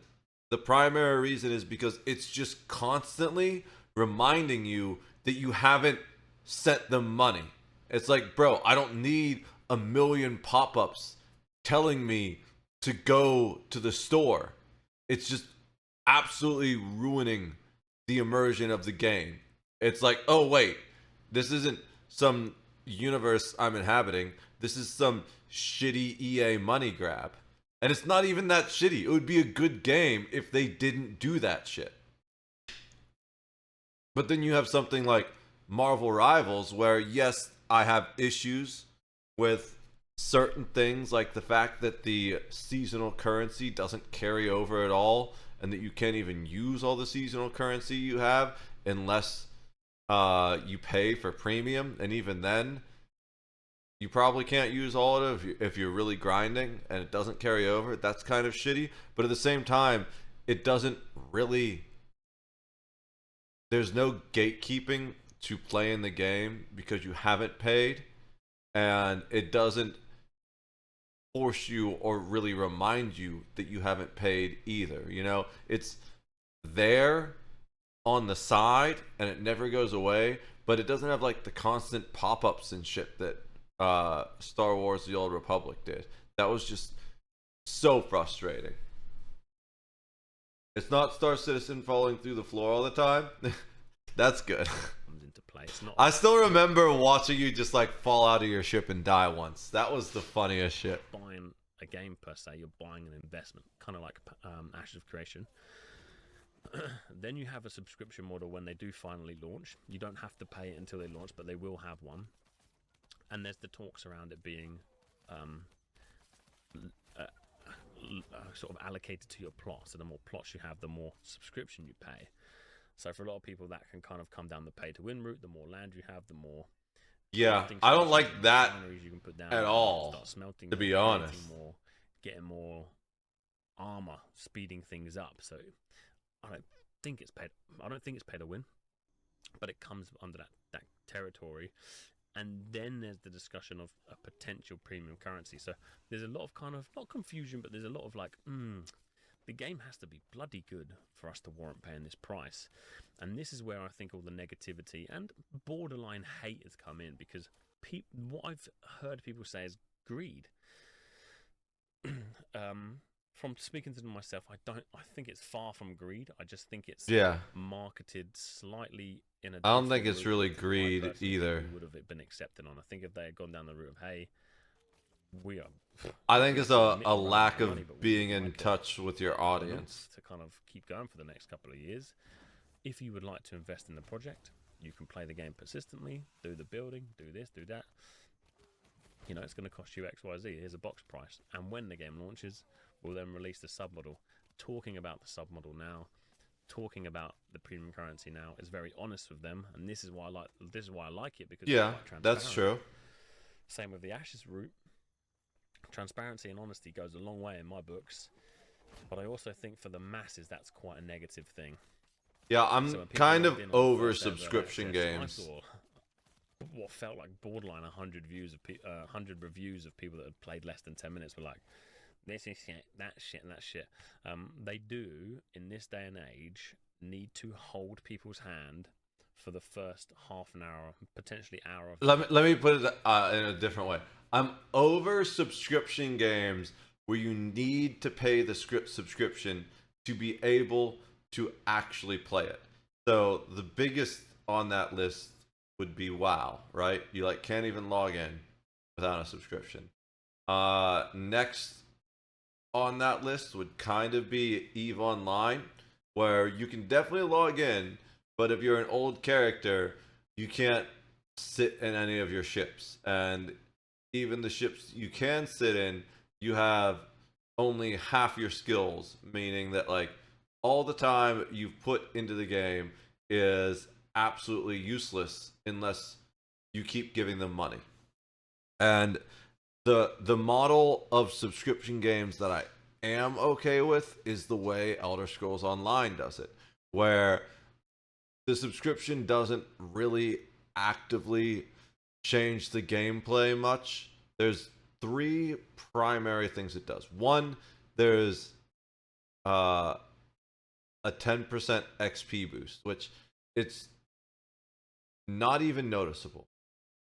the primary reason is because it's just constantly reminding you that you haven't sent them money. It's like, bro, I don't need a million pop-ups telling me to go to the store. It's just absolutely ruining the immersion of the game. It's like, oh wait, this isn't some universe I'm inhabiting. This is some shitty EA money grab. And it's not even that shitty. It would be a good game if they didn't do that shit. But then you have something like Marvel Rivals where, yes, I have issues with certain things, like the fact that the seasonal currency doesn't carry over at all, and that you can't even use all the seasonal currency you have unless you pay for premium. And even then, you probably can't use all of it if you're really grinding and it doesn't carry over. That's kind of shitty. But at the same time, it doesn't really... There's no gatekeeping to play in the game because you haven't paid. And it doesn't force you or really remind you that you haven't paid either. You know, it's there on the side and it never goes away. But it doesn't have like the constant pop-ups and shit that Star Wars: The Old Republic did. That was just so frustrating. It's not Star Citizen falling through the floor all the time. That's good. Comes into play. It's not. I still remember watching you just like fall out of your ship and die once. That was the funniest shit. Buying a game per se, you're buying an investment, kind of like Ashes of Creation. Then you have a subscription model when they do finally launch. You don't have to pay it until they launch, but they will have one. And there's the talks around it being sort of allocated to your plot. So the more plots you have, the more subscription you pay. So for a lot of people, that can kind of come down the pay-to-win route. The more land you have, the more... Yeah, I don't like that you can put down at all, start smelting, to be honest. More, getting more armor, speeding things up. So I don't think it's pay to win, but it comes under that territory. And then there's the discussion of a potential premium currency. So there's a lot of kind of, not confusion, but there's a lot of like, the game has to be bloody good for us to warrant paying this price. And this is where I think all the negativity and borderline hate has come in, because what I've heard people say is greed. From speaking to them myself, I think it's far from greed. I just think it's marketed slightly in a... I don't think it's really greed either. Would have been accepted on. I think if they had gone down the route of, hey, we are... I think it's a lack of being in touch with your audience. To kind of keep going for the next couple of years. If you would like to invest in the project, you can play the game persistently, do the building, do this, do that. You know, it's going to cost you X, Y, Z. Here's a box price. And when the game launches, we'll then release the submodel. Talking about the submodel now, talking about the premium currency now is very honest with them, and this is why I like it, because yeah, that's true. Same with the Ashes route. Transparency and honesty goes a long way in my books, but I also think for the masses that's quite a negative thing. Yeah, I'm kind of over subscription games. I saw what felt like borderline 100 reviews of people that had played less than 10 minutes were like, this is shit, that shit, and that shit. They do, in this day and age, need to hold people's hand for the first half an hour, potentially hour. Let me put it in a different way. I'm over subscription games where you need to pay the subscription to be able to actually play it. So the biggest on that list would be WoW, right? You like can't even log in without a subscription. Next on that list would kind of be EVE Online, where you can definitely log in, but if you're an old character, you can't sit in any of your ships. And even the ships you can sit in, you have only half your skills, meaning that like all the time you've put into the game is absolutely useless unless you keep giving them money. And the model of subscription games that I am okay with is the way Elder Scrolls Online does it, where the subscription doesn't really actively change the gameplay much. There's 3 primary things it does. One, there's a 10% XP boost, which it's not even noticeable,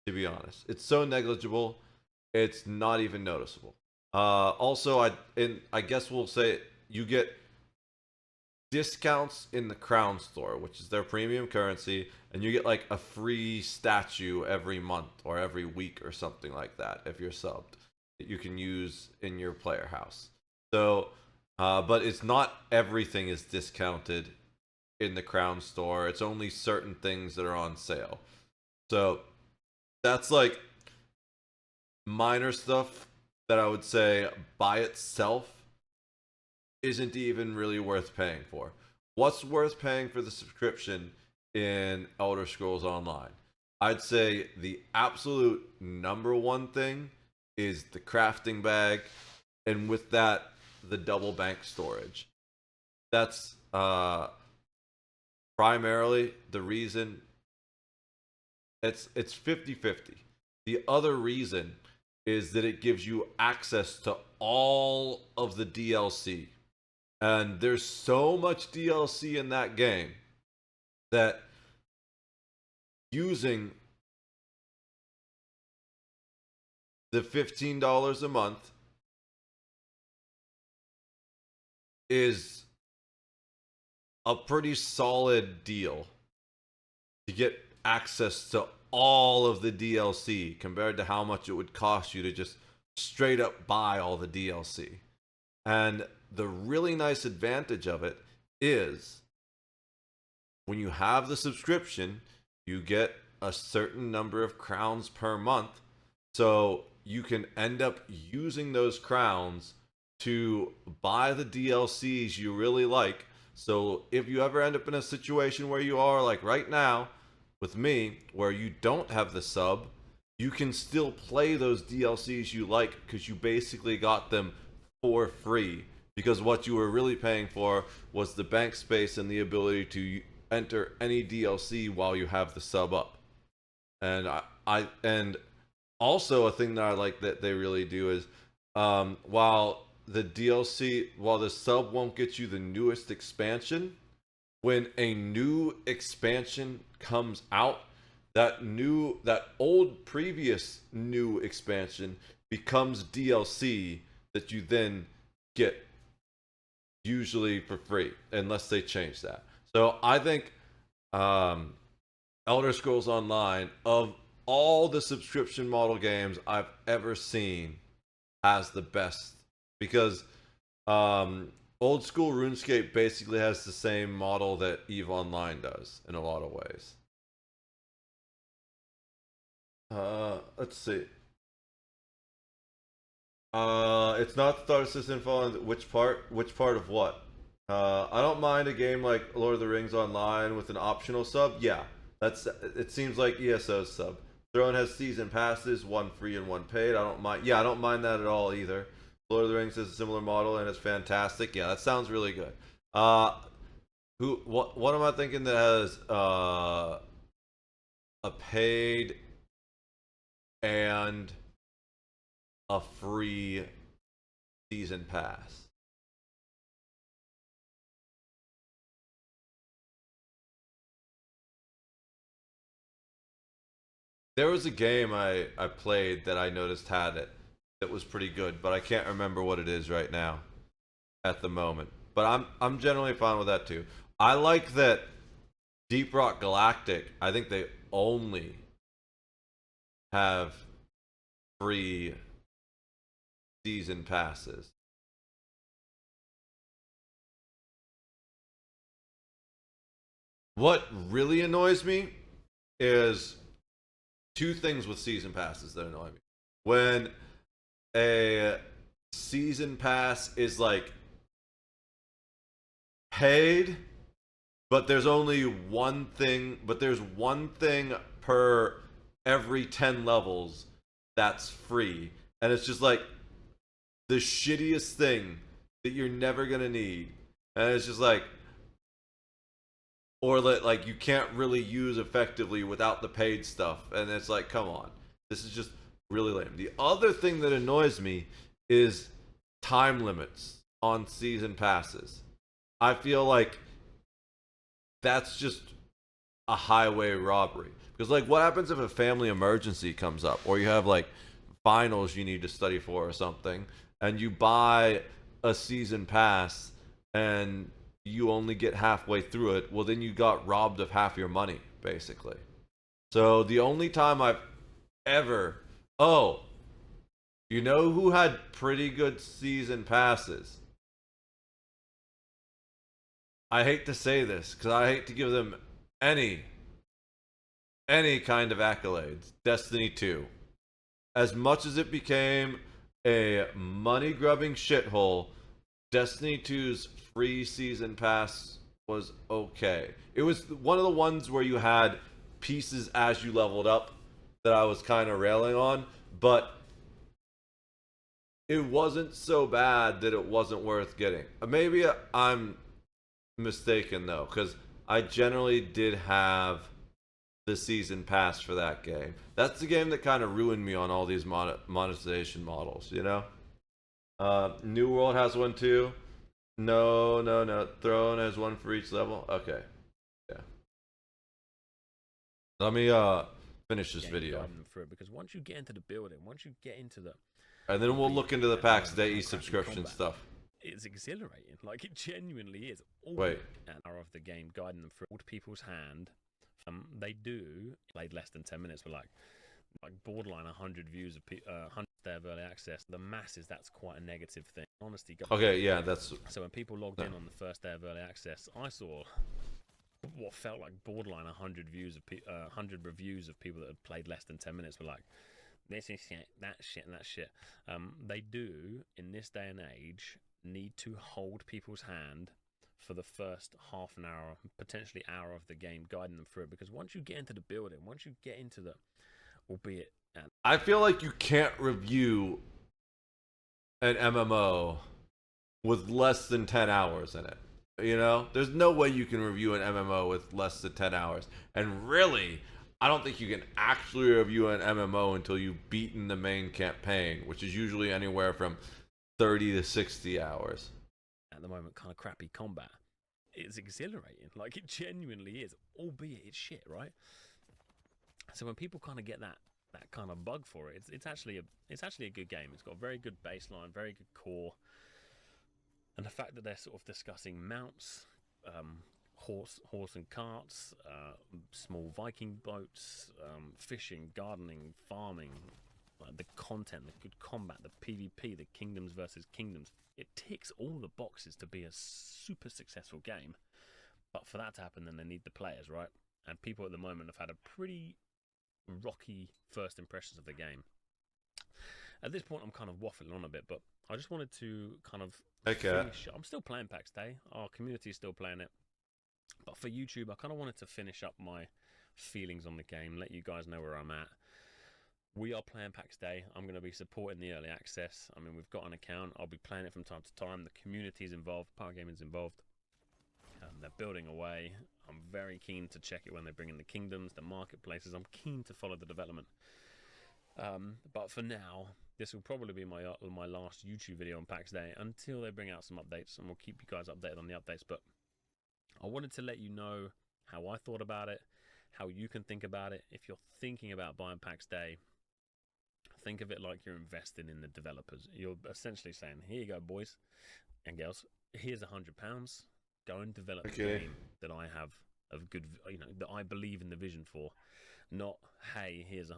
to be honest. It's so negligible, it's not even noticeable. Also, I guess we'll say you get discounts in the Crown Store, which is their premium currency, and you get like a free statue every month or every week or something like that if you're subbed that you can use in your player house. So, but it's not everything is discounted in the Crown Store. It's only certain things that are on sale. So that's like minor stuff that I would say by itself isn't even really worth paying for. What's worth paying for the subscription in Elder Scrolls Online? I'd say the absolute number one thing is the crafting bag, and with that, the double bank storage. That's primarily the reason. It's 50-50. The other reason is that it gives you access to all of the DLC. And there's so much DLC in that game that using the $15 a month is a pretty solid deal to get access to all of the DLC compared to how much it would cost you to just straight up buy all the DLC. And the really nice advantage of it is when you have the subscription, you get a certain number of crowns per month. So you can end up using those crowns to buy the DLCs you really like. So if you ever end up in a situation where you are like right now with me, where you don't have the sub, you can still play those DLCs you like because you basically got them for free. Because what you were really paying for was the bank space and the ability to enter any DLC while you have the sub up. And and also a thing that I like that they really do is while the sub won't get you the newest expansion, when a new expansion comes out, that old previous new expansion becomes DLC that you then get usually for free unless they change that. So I think Elder Scrolls Online, of all the subscription model games I've ever seen, has the best, because old school RuneScape basically has the same model that EVE Online does in a lot of ways. Let's see. It's not the Star Citizen info. Which part? Which part of what? I don't mind a game like Lord of the Rings Online with an optional sub. Yeah, it seems like ESO's sub. Throne has season passes, one free and one paid. I don't mind. Yeah, I don't mind that at all either. Lord of the Rings has a similar model and it's fantastic. Yeah, that sounds really good. What am I thinking that has a paid and a free season pass. There was a game I played that I noticed had it that was pretty good, but I can't remember what it is right now at the moment. But I'm generally fine with that too. I like that Deep Rock Galactic, I think they only have free season passes. What really annoys me is two things with season passes that annoy me. When a season pass is like paid, but there's only one thing, per every 10 levels that's free. And it's just like the shittiest thing that you're never gonna need. And it's just like, or that like you can't really use effectively without the paid stuff. And it's like, come on. This is just really lame. The other thing that annoys me is time limits on season passes. I feel like that's just a highway robbery. Because like what happens if a family emergency comes up, or you have like finals you need to study for or something, and you buy a season pass and you only get halfway through it? Well, then you got robbed of half your money, basically. So the only time I've ever... Oh, you know who had pretty good season passes? I hate to say this, because I hate to give them any kind of accolades. Destiny 2. As much as it became a money-grubbing shithole, Destiny 2's free season pass was okay. It was one of the ones where you had pieces as you leveled up that I was kind of railing on, but it wasn't so bad that it wasn't worth getting. Maybe I'm mistaken though, because I generally did have the season pass for that game. That's the game that kind of ruined me on all these monetization models, you know? New World has one too. No. Throne has one for each level. Okay. Yeah. Let me finish this video. Through, because once you get into the building, once you get into the... And then we'll look into the Pax Dei subscription stuff. It's exhilarating. Like, it genuinely is. Wait. An hour of the game, guiding them through people's hand. They do played less than 10 minutes, but like borderline 100 views of 100 day of early access. The masses, that's quite a negative thing. Honesty. Okay, yeah, that's... So when people logged in on the first day of early access, I saw what felt like borderline 100 views of 100 reviews of people that had played less than 10 minutes. Were like, this is shit, that shit, and that shit. They do in this day and age need to hold people's hand for the first half an hour, potentially hour of the game, guiding them through it. Because once you get into the building, once you get into the, albeit... I feel like you can't review an MMO with less than 10 hours in it. You know? There's no way you can review an MMO with less than 10 hours. And really, I don't think you can actually review an MMO until you've beaten the main campaign, which is usually anywhere from 30 to 60 hours. At the moment, kind of crappy combat. It's exhilarating. Like, it genuinely is, albeit it's shit, right? So when people kind of get that kind of bug for it, it's actually a good game. It's got a very good baseline, very good core, and the fact that they're sort of discussing mounts, horse and carts, small Viking boats, fishing, gardening, farming, the content, the good combat, the PvP, the kingdoms versus kingdoms. It ticks all the boxes to be a super successful game. But for that to happen, then they need the players, right? And people at the moment have had a pretty rocky first impressions of the game. At this point, I'm kind of waffling on a bit, but I just wanted to kind of finish. I'm still playing Pax Dei. Our community is still playing it. But for YouTube, I kind of wanted to finish up my feelings on the game, let you guys know where I'm at. We are playing Pax Dei. I'm going to be supporting the early access. I mean, we've got an account. I'll be playing it from time to time. The community is involved. Power Gaming's involved. They're building away. I'm very keen to check it when they bring in the kingdoms, the marketplaces. I'm keen to follow the development. But for now, this will probably be my last YouTube video on PAX Day until they bring out some updates, and we'll keep you guys updated on the updates. But I wanted to let you know how I thought about it, how you can think about it. If you're thinking about buying PAX Day, think of it like you're investing in the developers. You're essentially saying, here you go, boys and girls, here's £100. Go and develop a game that I have of good, that I believe in the vision for. Not, hey, here's £100,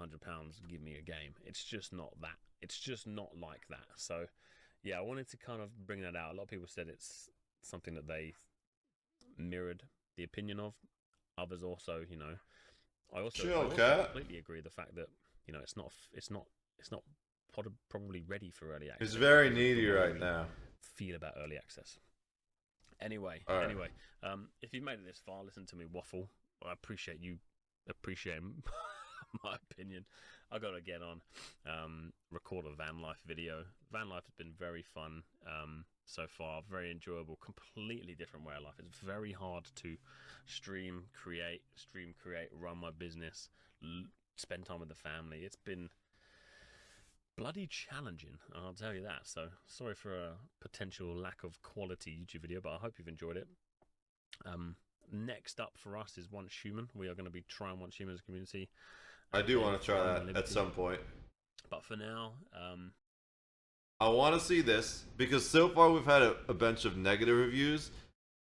give me a game. It's just not that. It's just not like that. So, yeah, I wanted to kind of bring that out. A lot of people said it's something that they mirrored the opinion of. Others also, I also completely agree the fact that it's not probably ready for early access. It's very needy right now. Feel about early access. Anyway, if you've made it this far, listen to me waffle. I appreciate you appreciating my opinion. I gotta get on, record a van life video. Van life has been very fun so far, very enjoyable, completely different way of life. It's very hard to stream, create, run my business, spend time with the family. It's been bloody challenging, I'll tell you that. So sorry for a potential lack of quality YouTube video, but I hope you've enjoyed it. Next up for us is Once Human. We are going to be trying Once Human as a community. I do want to try that at some point. But for now, I want to see this because so far we've had a bunch of negative reviews,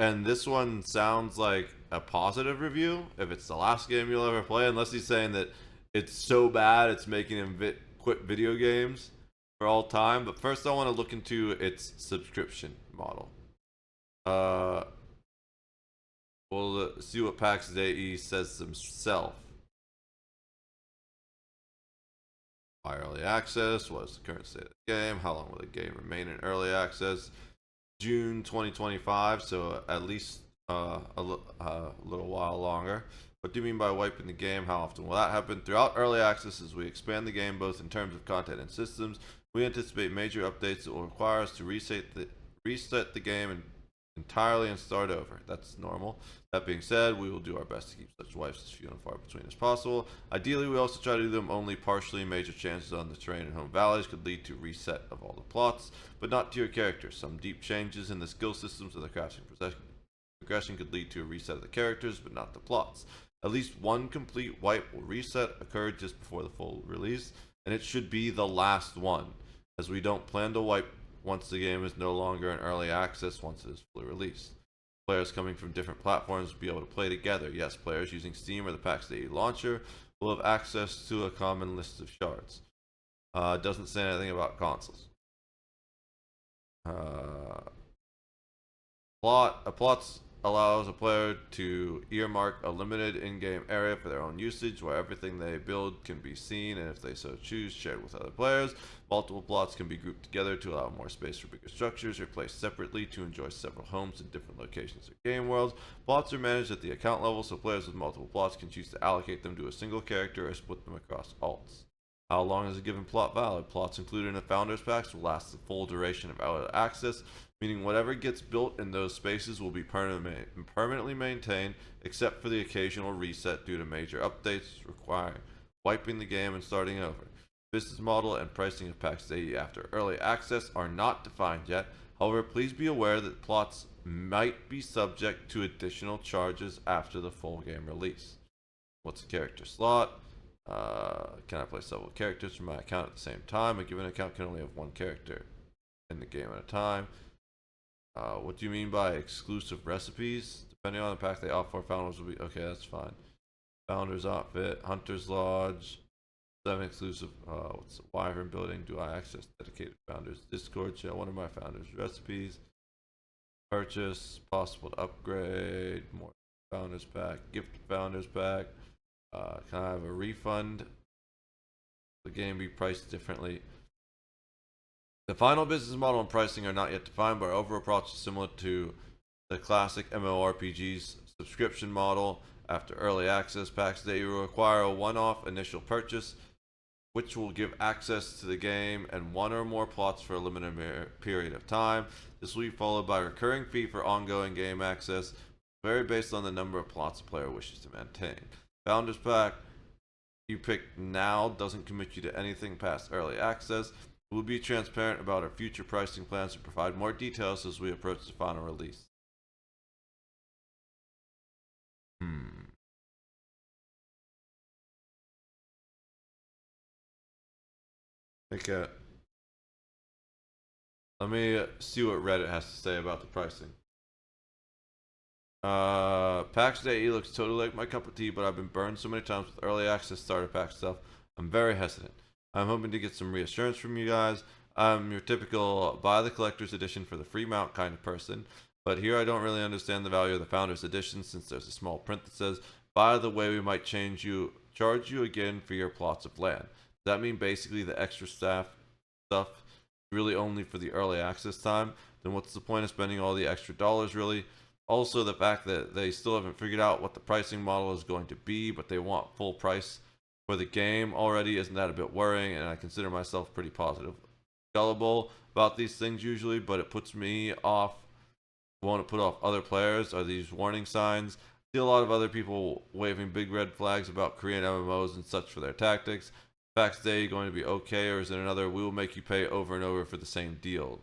and this one sounds like a positive review. If it's the last game you'll ever play, unless he's saying that it's so bad it's making him quit video games for all time. But first I want to look into its subscription model. We'll see what Pax Dei says himself. Why early access? What is the current state of the game? How long will the game remain in early access? June 2025, so at least a little while longer. What do you mean by wiping the game? How often will that happen? Throughout early access, as we expand the game both in terms of content and systems, we anticipate major updates that will require us to reset the game entirely and start over. That's normal. That being said, we will do our best to keep such wipes as few and far between as possible. Ideally, we also try to do them only partially. Major changes on the terrain and home valleys could lead to reset of all the plots, but not to your characters. Some deep changes in the skill systems of the crafting progression could lead to a reset of the characters, but not the plots. At least one complete wipe will reset occur just before the full release, and it should be the last one, as we don't plan to wipe once the game is no longer in early access once it is fully released. Players coming from different platforms will be able to play together. Yes, players using Steam or the Pax Dei launcher will have access to a common list of shards. It doesn't say anything about consoles. Plots allows a player to earmark a limited in-game area for their own usage where everything they build can be seen, and if they so choose, shared with other players. Multiple plots can be grouped together to allow more space for bigger structures, or placed separately to enjoy several homes in different locations or game worlds. Plots are managed at the account level, so players with multiple plots can choose to allocate them to a single character or split them across alts. How long is a given plot valid? Plots included in a Founders Pack will last the full duration of early access, meaning whatever gets built in those spaces will be permanently maintained, except for the occasional reset due to major updates requiring wiping the game and starting over. Business model and pricing of Pax Dei after early access are not defined yet. However, please be aware that plots might be subject to additional charges after the full game release. What's a character slot? Can I play several characters from my account at the same time? A given account can only have one character in the game at a time. What do you mean by exclusive recipes? Depending on the pack they offer, founders will be okay. That's fine. Founders outfit, Hunter's Lodge, 7 exclusive. What's the Wyvern building? Do I access dedicated founders Discord? Share one of my founders recipes. Purchase, possible to upgrade, more founders pack, gift founders pack. Can I have a refund? The game be priced differently. The final business model and pricing are not yet defined, but our overall approach is similar to the classic MMORPG's subscription model. After early access packs, they will require a one-off initial purchase, which will give access to the game and one or more plots for a limited period of time. This will be followed by a recurring fee for ongoing game access, varied based on the number of plots the player wishes to maintain. Founders Pack you pick now doesn't commit you to anything past early access. We'll be transparent about our future pricing plans and provide more details as we approach the final release. Okay. Let me see what Reddit has to say about the pricing. Pax Dei looks totally like my cup of tea, but I've been burned so many times with early access starter pack stuff. I'm very hesitant. I'm hoping to get some reassurance from you guys. I'm your typical buy the collector's edition for the free mount kind of person, but here I don't really understand the value of the founder's edition since there's a small print that says, by the way, we might charge you again for your plots of land. Does that mean basically the extra stuff really only for the early access time? Then what's the point of spending all the extra dollars really? Also, the fact that they still haven't figured out what the pricing model is going to be, but they want full price for the game already, isn't that a bit worrying? And I consider myself pretty positive, gullible about these things usually, but it puts me off, won't put off other players. Are these warning signs? I see a lot of other people waving big red flags about Korean MMOs and such for their tactics. Pax Dei going to be okay, or is it another we will make you pay over and over for the same deals?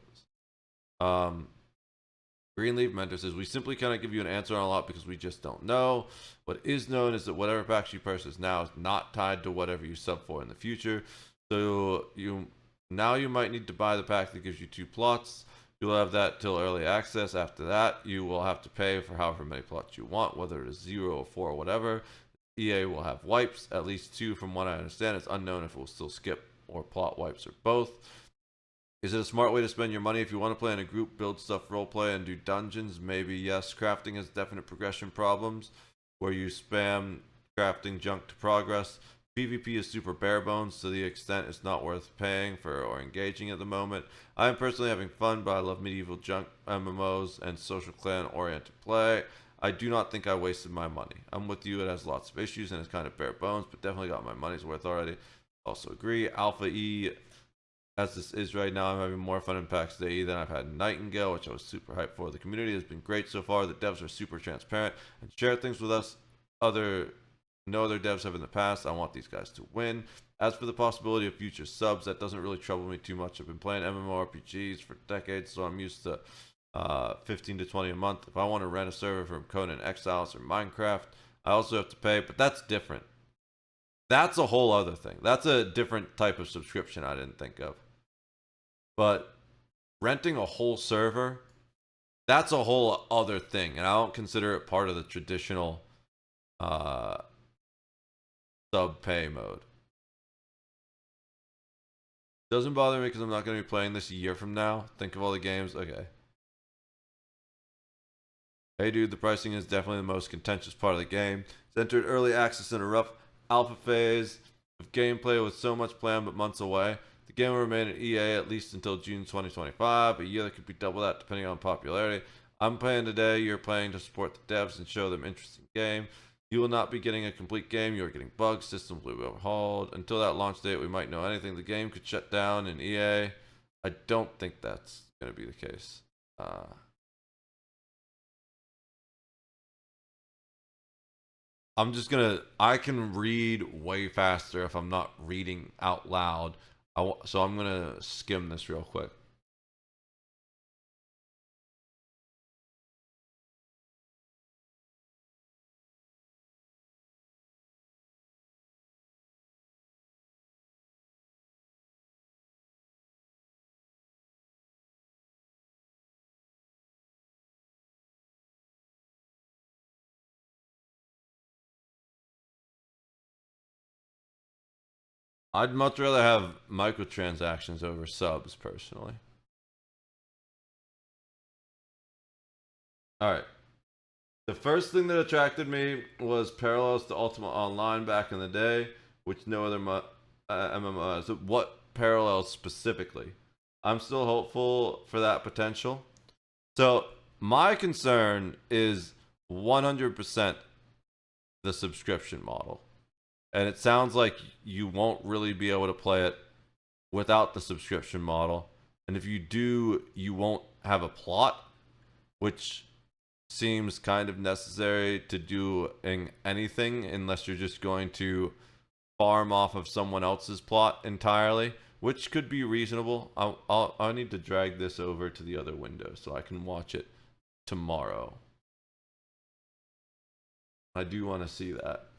Greenleaf Mentor says, we simply cannot give you an answer on a lot because we just don't know. What is known is that whatever packs you purchase now is not tied to whatever you sub for in the future. So you might need to buy the pack that gives you 2 plots. You'll have that till early access. After that, you will have to pay for however many plots you want, whether it is 0 or 4 or whatever. EA will have wipes, at least 2 from what I understand. It's unknown if it will still skip or plot wipes or both. Is it a smart way to spend your money if you want to play in a group, build stuff, roleplay, and do dungeons? Maybe yes. Crafting has definite progression problems where you spam crafting junk to progress. PvP is super bare bones to the extent it's not worth paying for or engaging at the moment. I am personally having fun, but I love medieval junk MMOs and social clan oriented play. I do not think I wasted my money. I'm with you, it has lots of issues and it's kind of bare bones, but definitely got my money's worth already. Also agree. Alpha E, as this is right now, I'm having more fun in Pax Dei than I've had in Nightingale, which I was super hyped for. The community has been great so far. The devs are super transparent and share things with us no other devs have in the past. I want these guys to win. As for the possibility of future subs, that doesn't really trouble me too much. I've been playing MMORPGs for decades, so I'm used to 15 to 20 a month. If I want to rent a server from Conan Exiles or Minecraft, I also have to pay, but that's different. That's a whole other thing. That's a different type of subscription I didn't think of. But renting a whole server, that's a whole other thing, and I don't consider it part of the traditional sub pay mode. Doesn't bother me because I'm not going to be playing this a year from now. Think of all the games. Okay. Hey dude, the pricing is definitely the most contentious part of the game. It's entered early access in a rough alpha phase of gameplay with so much planned but months away. The game will remain at EA at least until June 2025, a year that could be double that depending on popularity. I'm playing today, you're playing to support the devs and show them interesting game. You will not be getting a complete game, you are getting bugs, systems will be overhauled. Until that launch date, we might know anything. The game could shut down in EA. I don't think that's going to be the case. I can read way faster if I'm not reading out loud. So I'm going to skim this real quick. I'd much rather have microtransactions over subs, personally. Alright. The first thing that attracted me was parallels to Ultima Online back in the day, which no other MMO has. What parallels specifically? I'm still hopeful for that potential. So, my concern is 100% the subscription model. And it sounds like you won't really be able to play it without the subscription model. And if you do, you won't have a plot, which seems kind of necessary to do in anything unless you're just going to farm off of someone else's plot entirely, which could be reasonable. I need to drag this over to the other window so I can watch it tomorrow. I do want to see that.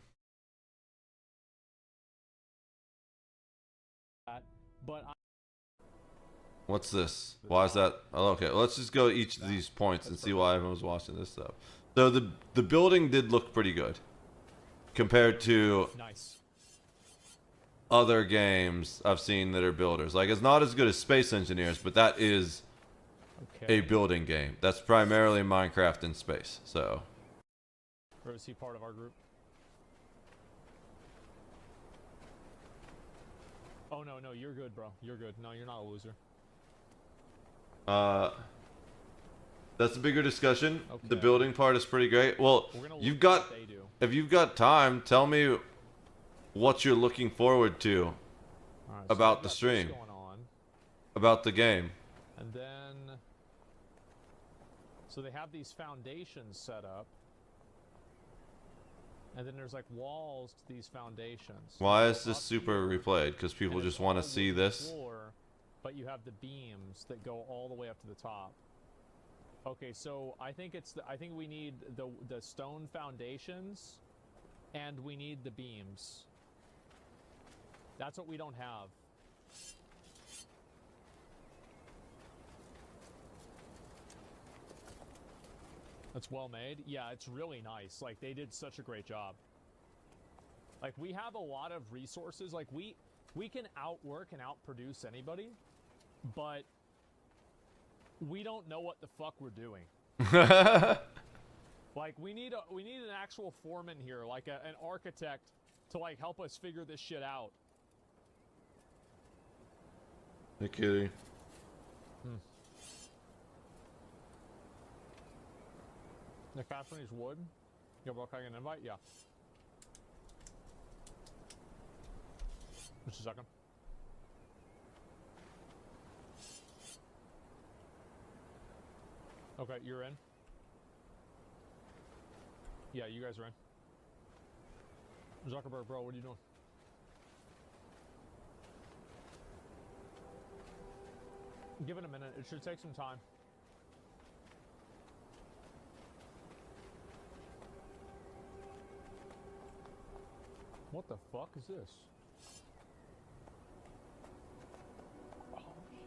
But What's this? Why is that? Oh, okay, let's just go each of these points and see why everyone's watching this stuff. So the building did look pretty good compared to other games I've seen that are builders. Like, it's not as good as Space Engineers, but that is a building game. That's primarily Minecraft in space. So. Or is he part of our group? Oh no, you're good, bro. You're good. No, you're not a loser. That's a bigger discussion. Okay. The building part is pretty great. Well, if you've got time, tell me what you're looking forward to about the stream, about the game. And then, so they have these foundations set up, and then there's like walls to these foundations. Why is this super replayed? Because people just want to see this. Floor, but you have the beams that go all the way up to the top. Okay, so I think I think we need the stone foundations, and we need the beams. That's what we don't have. That's well made. Yeah, it's really nice. Like, they did such a great job. Like, we have a lot of resources. Like, we can outwork and outproduce anybody, but we don't know what the fuck we're doing. Like, we need an actual foreman here, like an architect, to like help us figure this shit out. Hey, kitty. The fast one is wood. Yeah, bro, can I get an invite? Yeah. Just a second. Okay, you're in. Yeah, you guys are in. Zuckerberg, bro, what are you doing? Give it a minute. It should take some time. What the fuck is this? Oh, shit.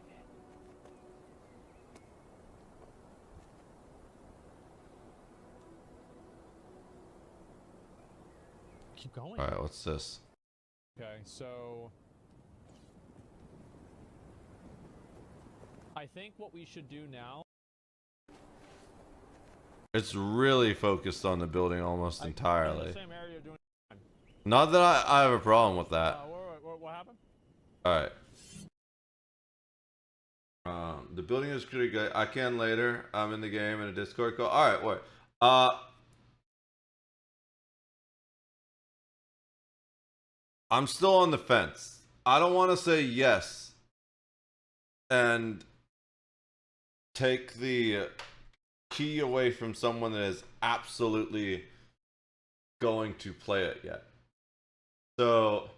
Keep going. Alright, what's this? Okay, so I think what we should do now. It's really focused on the building almost entirely. In the same area doing. Not that I have a problem with that. What happened? Alright. The building is pretty good. I can later. I'm in the game in a Discord call. Alright, wait. I'm still on the fence. I don't want to say yes and take the key away from someone that is absolutely going to play it yet. So,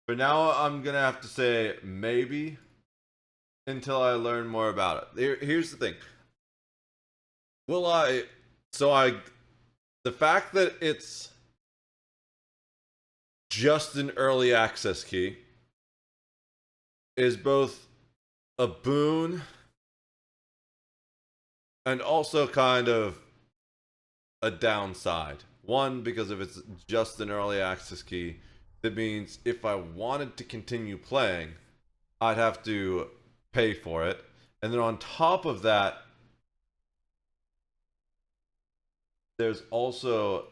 for now, I'm going to have to say maybe until I learn more about it. Here's the thing. The fact that it's just an early access key is both a boon and also kind of a downside. One, because if it's just an early access key, that means if I wanted to continue playing, I'd have to pay for it. And then on top of that, there's also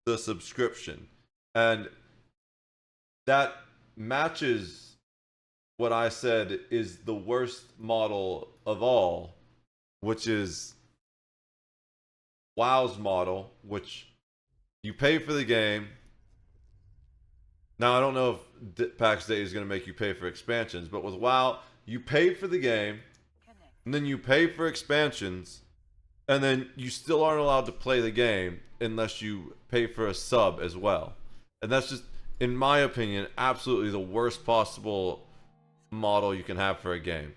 the subscription. And that matches what I said is the worst model of all, which is WoW's model, which you pay for the game. Now, I don't know if Pax Dei is going to make you pay for expansions, but with WoW, you pay for the game, and then you pay for expansions, and then you still aren't allowed to play the game unless you pay for a sub as well. And that's just, in my opinion, absolutely the worst possible model you can have for a game.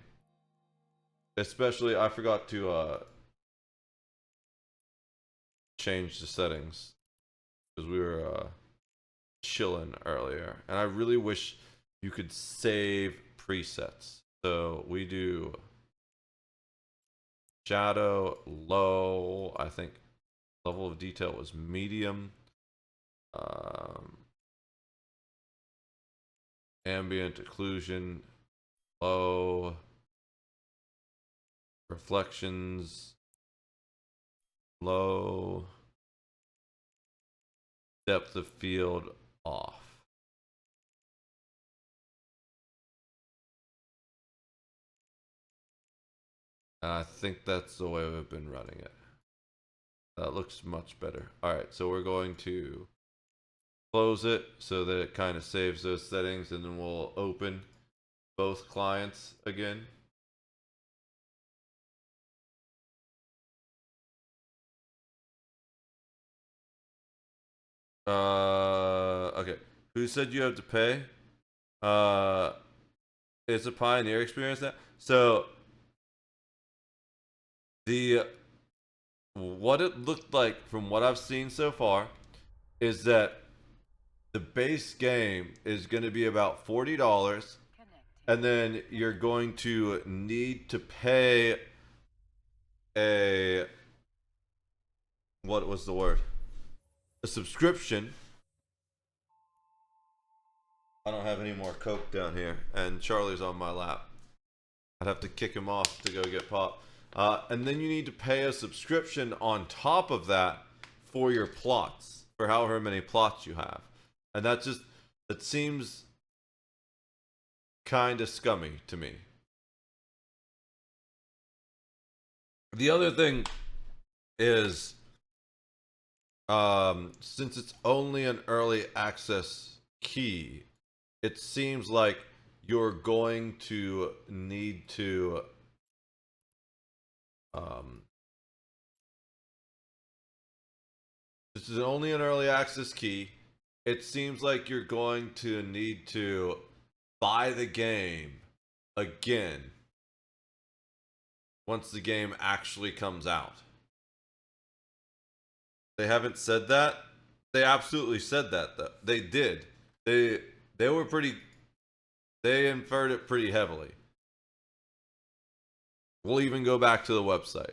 Especially, I forgot to change the settings because we were chilling earlier, and I really wish you could save presets. So we do shadow, low. I think level of detail was medium. Ambient occlusion, low. Reflections, low. Depth of field, off. And I think that's the way we've been running it. That looks much better. Alright, so we're going to close it so that it kind of saves those settings, and then we'll open both clients again. Okay. Who said you have to pay? It's a Pioneer experience now. So what it looked like from what I've seen so far is that the base game is going to be about $40, and then you're going to need to pay a, what was the word? A subscription. I don't have any more Coke down here, and Charlie's on my lap. I'd have to kick him off to go get pop. And then you need to pay a subscription on top of that for your plots, for however many plots you have. And that seems kind of scummy to me. The other thing is, since it's only an early access key, it seems like you're going to need to this is only an early access key. It seems like you're going to need to buy the game again once the game actually comes out. They haven't said that. They absolutely said that, though. They did. They were pretty. They inferred it pretty heavily. We'll even go back to the website.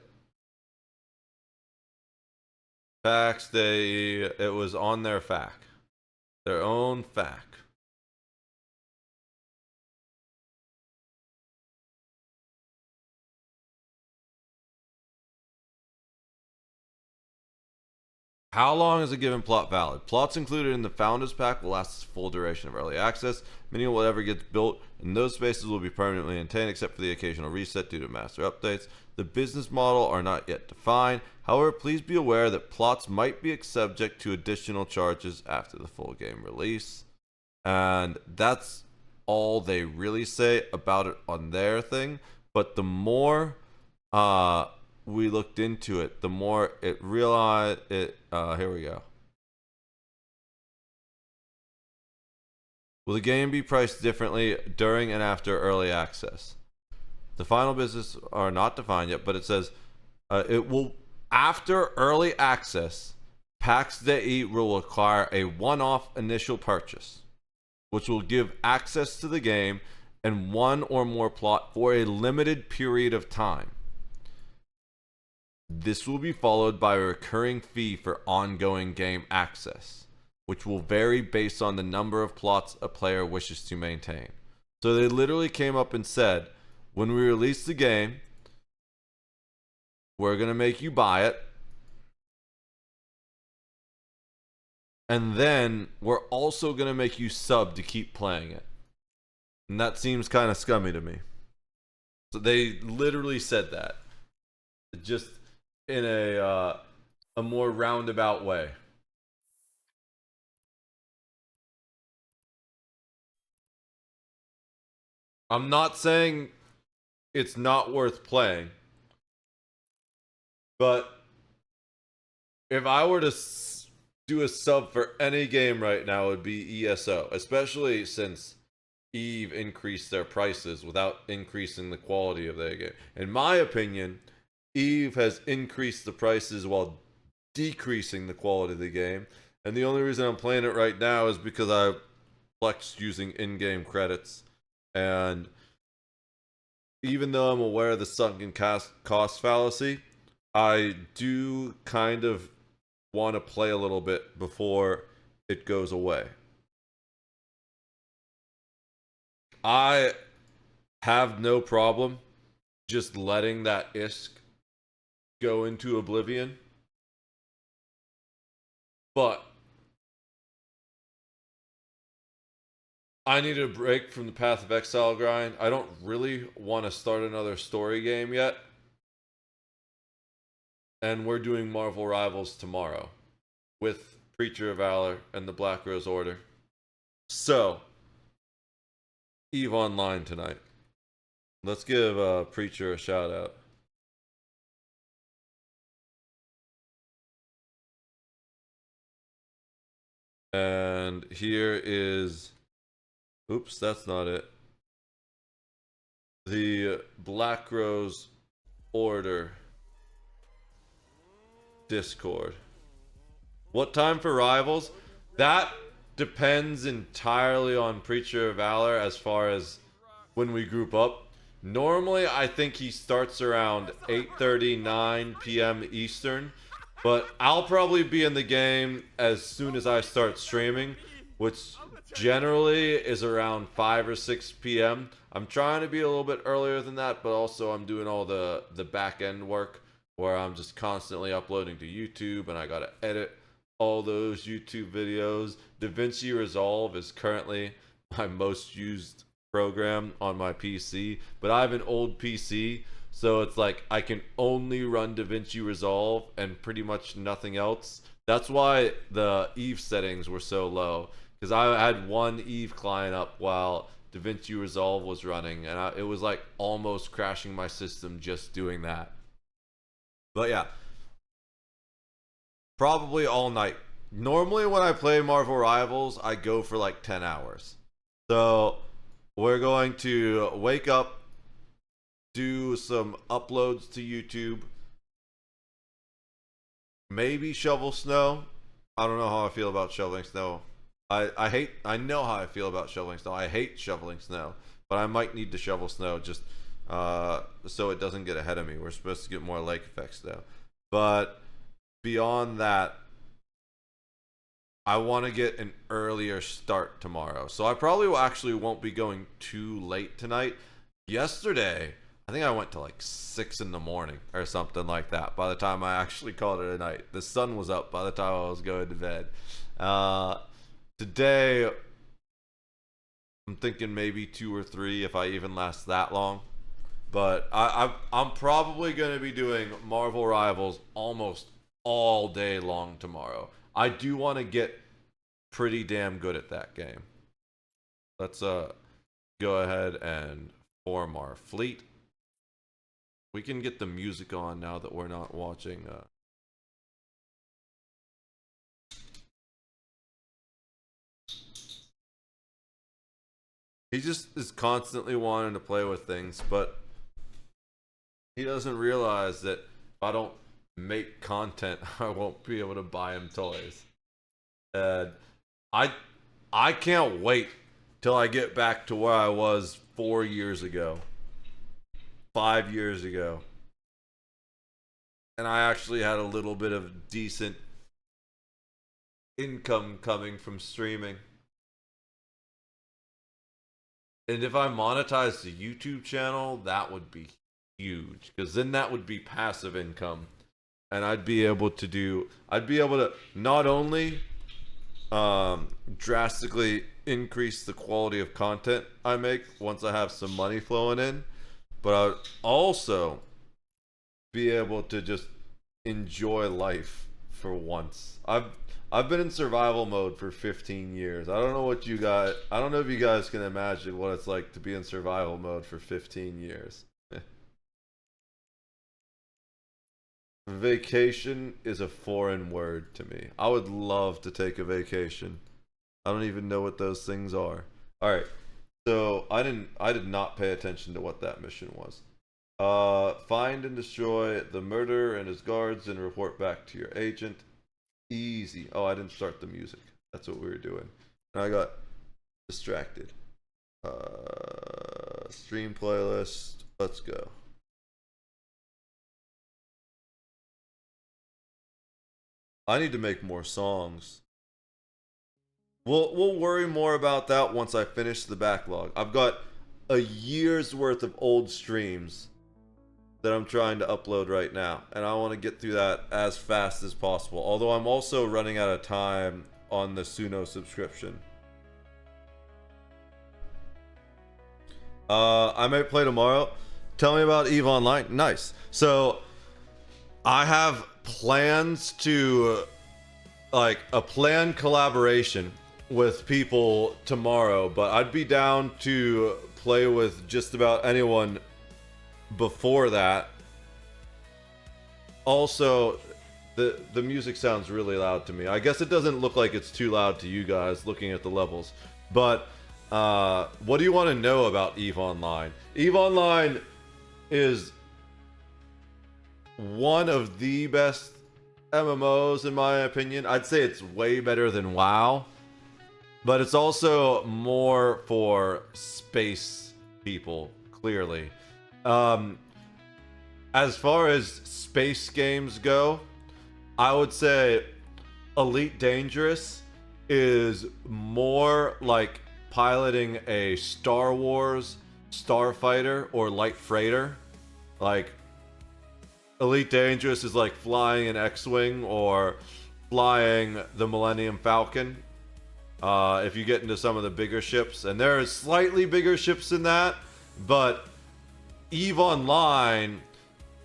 Pax Dei, it was on their FAQ. Their own FAQ. How long is a given plot valid? Plots included in the Founders Pack will last the full duration of early access, meaning whatever gets built in those spaces will be permanently maintained except for the occasional reset due to master updates. The business model are not yet defined. However, please be aware that plots might be subject to additional charges after the full game release. And that's all they really say about it on their thing. But the more we looked into it, the more it realized it. Here we go. Will the game be priced differently during and after early access? The final business are not defined yet, but it says it will, after early access, Pax Dei will require a one-off initial purchase, which will give access to the game and one or more plot for a limited period of time. This will be followed by a recurring fee for ongoing game access, which will vary based on the number of plots a player wishes to maintain. So they literally came up and said, when we release the game, we're going to make you buy it. And then we're also going to make you sub to keep playing it. And that seems kind of scummy to me. So they literally said that. Just in a more roundabout way. I'm not saying it's not worth playing, but if I were to do a sub for any game right now, it would be ESO, especially since Eve increased their prices without increasing the quality of their game. In my opinion, Eve has increased the prices while decreasing the quality of the game. And the only reason I'm playing it right now is because I flexed using in-game credits. And even though I'm aware of the sunken cost fallacy, I do kind of want to play a little bit before it goes away. I have no problem just letting that ISK go into oblivion. But I need a break from the Path of Exile grind. I don't really want to start another story game yet. And we're doing Marvel Rivals tomorrow with Preacher of Valor and the Black Rose Order. So, Eve Online tonight. Let's give Preacher a shout out. And here is... Oops, that's not it. The Black Rose Order Discord. What time for Rivals? That depends entirely on Preacher of Valor as far as when we group up. Normally, I think he starts around 8:30, 9 p.m. Eastern. But I'll probably be in the game as soon as I start streaming, which generally is around 5 or 6 p.m. I'm trying to be a little bit earlier than that, but also I'm doing all the back end work where I'm just constantly uploading to YouTube and I gotta edit all those YouTube videos. DaVinci Resolve is currently my most used program on my PC, but I have an old PC, so it's like I can only run DaVinci Resolve and pretty much nothing else. That's why the Eve settings were so low, because I had one Eve client up while DaVinci Resolve was running, and it was like almost crashing my system just doing that. But yeah, probably all night. Normally when I play Marvel Rivals, I go for like 10 hours. So we're going to wake up, do some uploads to YouTube, maybe shovel snow. I don't know how I feel about shoveling snow. I know how I feel about shoveling snow. I hate shoveling snow, but I might need to shovel snow just so it doesn't get ahead of me. We're supposed to get more lake effects though. But beyond that, I want to get an earlier start tomorrow. So I probably actually won't be going too late tonight. Yesterday, I think I went to like 6 in the morning or something like that by the time I actually called it a night. The sun was up by the time I was going to bed. Today, I'm thinking maybe 2 or 3 if I even last that long. But I'm probably going to be doing Marvel Rivals almost all day long tomorrow. I do want to get pretty damn good at that game. Let's go ahead and form our fleet. We can get the music on now that we're not watching. He just is constantly wanting to play with things, but he doesn't realize that if I don't make content, I won't be able to buy him toys. And I can't wait till I get back to where I was 4 years ago, 5 years ago, and I actually had a little bit of decent income coming from streaming. And if I monetized the YouTube channel, that would be huge, because then that would be passive income, and I'd be able to not only drastically increase the quality of content I make once I have some money flowing in, but I'd also be able to just enjoy life for once. I've been in survival mode for 15 years. I don't know if you guys can imagine what it's like to be in survival mode for 15 years. Vacation is a foreign word to me. I would love to take a vacation. I don't even know what those things are. All right. So I did not pay attention to what that mission was. Find and destroy the murderer and his guards and report back to your agent. Easy. Oh, I didn't start the music. That's what we were doing. And I got distracted. Stream playlist. Let's go. I need to make more songs. We'll worry more about that once I finish the backlog. I've got a year's worth of old streams that I'm trying to upload right now, and I want to get through that as fast as possible. Although I'm also running out of time on the Suno subscription. I may play tomorrow. Tell me about EVE Online. Nice. So I have plans to, like, a planned collaboration with people tomorrow, but I'd be down to play with just about anyone before that. Also, the music sounds really loud to me. I guess it doesn't look like it's too loud to you guys looking at the levels, but what do you want to know about EVE Online? EVE Online is one of the best MMOs in my opinion. I'd say it's way better than WoW, but it's also more for space people, clearly. As far as space games go, I would say Elite Dangerous is more like piloting a Star Wars starfighter or light freighter. Like, Elite Dangerous is like flying an X-Wing or flying the Millennium Falcon. If you get into some of the bigger ships, and there are slightly bigger ships than that, but EVE Online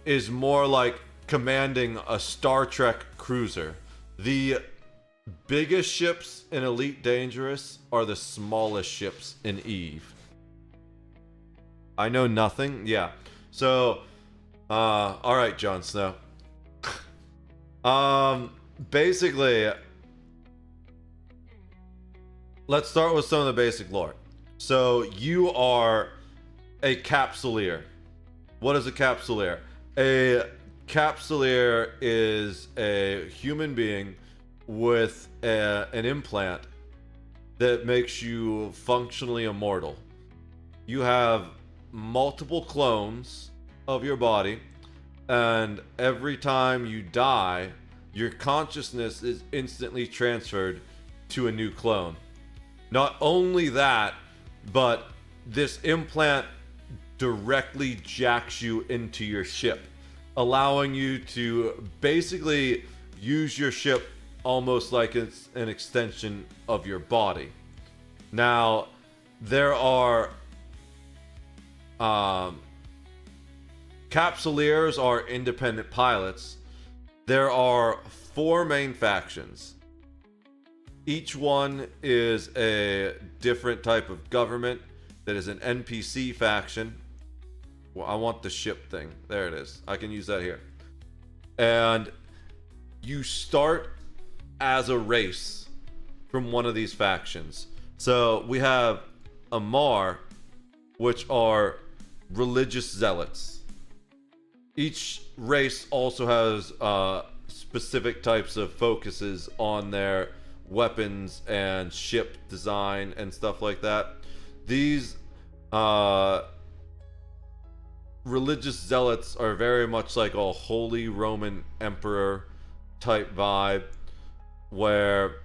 is more like commanding a Star Trek cruiser. The biggest ships in Elite Dangerous are the smallest ships in EVE. I know nothing. Yeah. So, alright, Jon Snow. Basically, let's start with some of the basic lore. So, you are a capsuleer. What is a capsuleer? A capsuleer is a human being with an implant that makes you functionally immortal. You have multiple clones of your body, and every time you die, your consciousness is instantly transferred to a new clone. Not only that, but this implant directly jacks you into your ship, allowing you to basically use your ship almost like it's an extension of your body. Now, there are capsuleers are independent pilots. There are 4 main factions. Each one is a different type of government that is an NPC faction. Well, I want the ship thing. There it is. I can use that here. And you start as a race from one of these factions. So we have Amar, which are religious zealots. Each race also has specific types of focuses on their weapons and ship design and stuff like that. These religious zealots are very much like a Holy Roman Emperor type vibe, where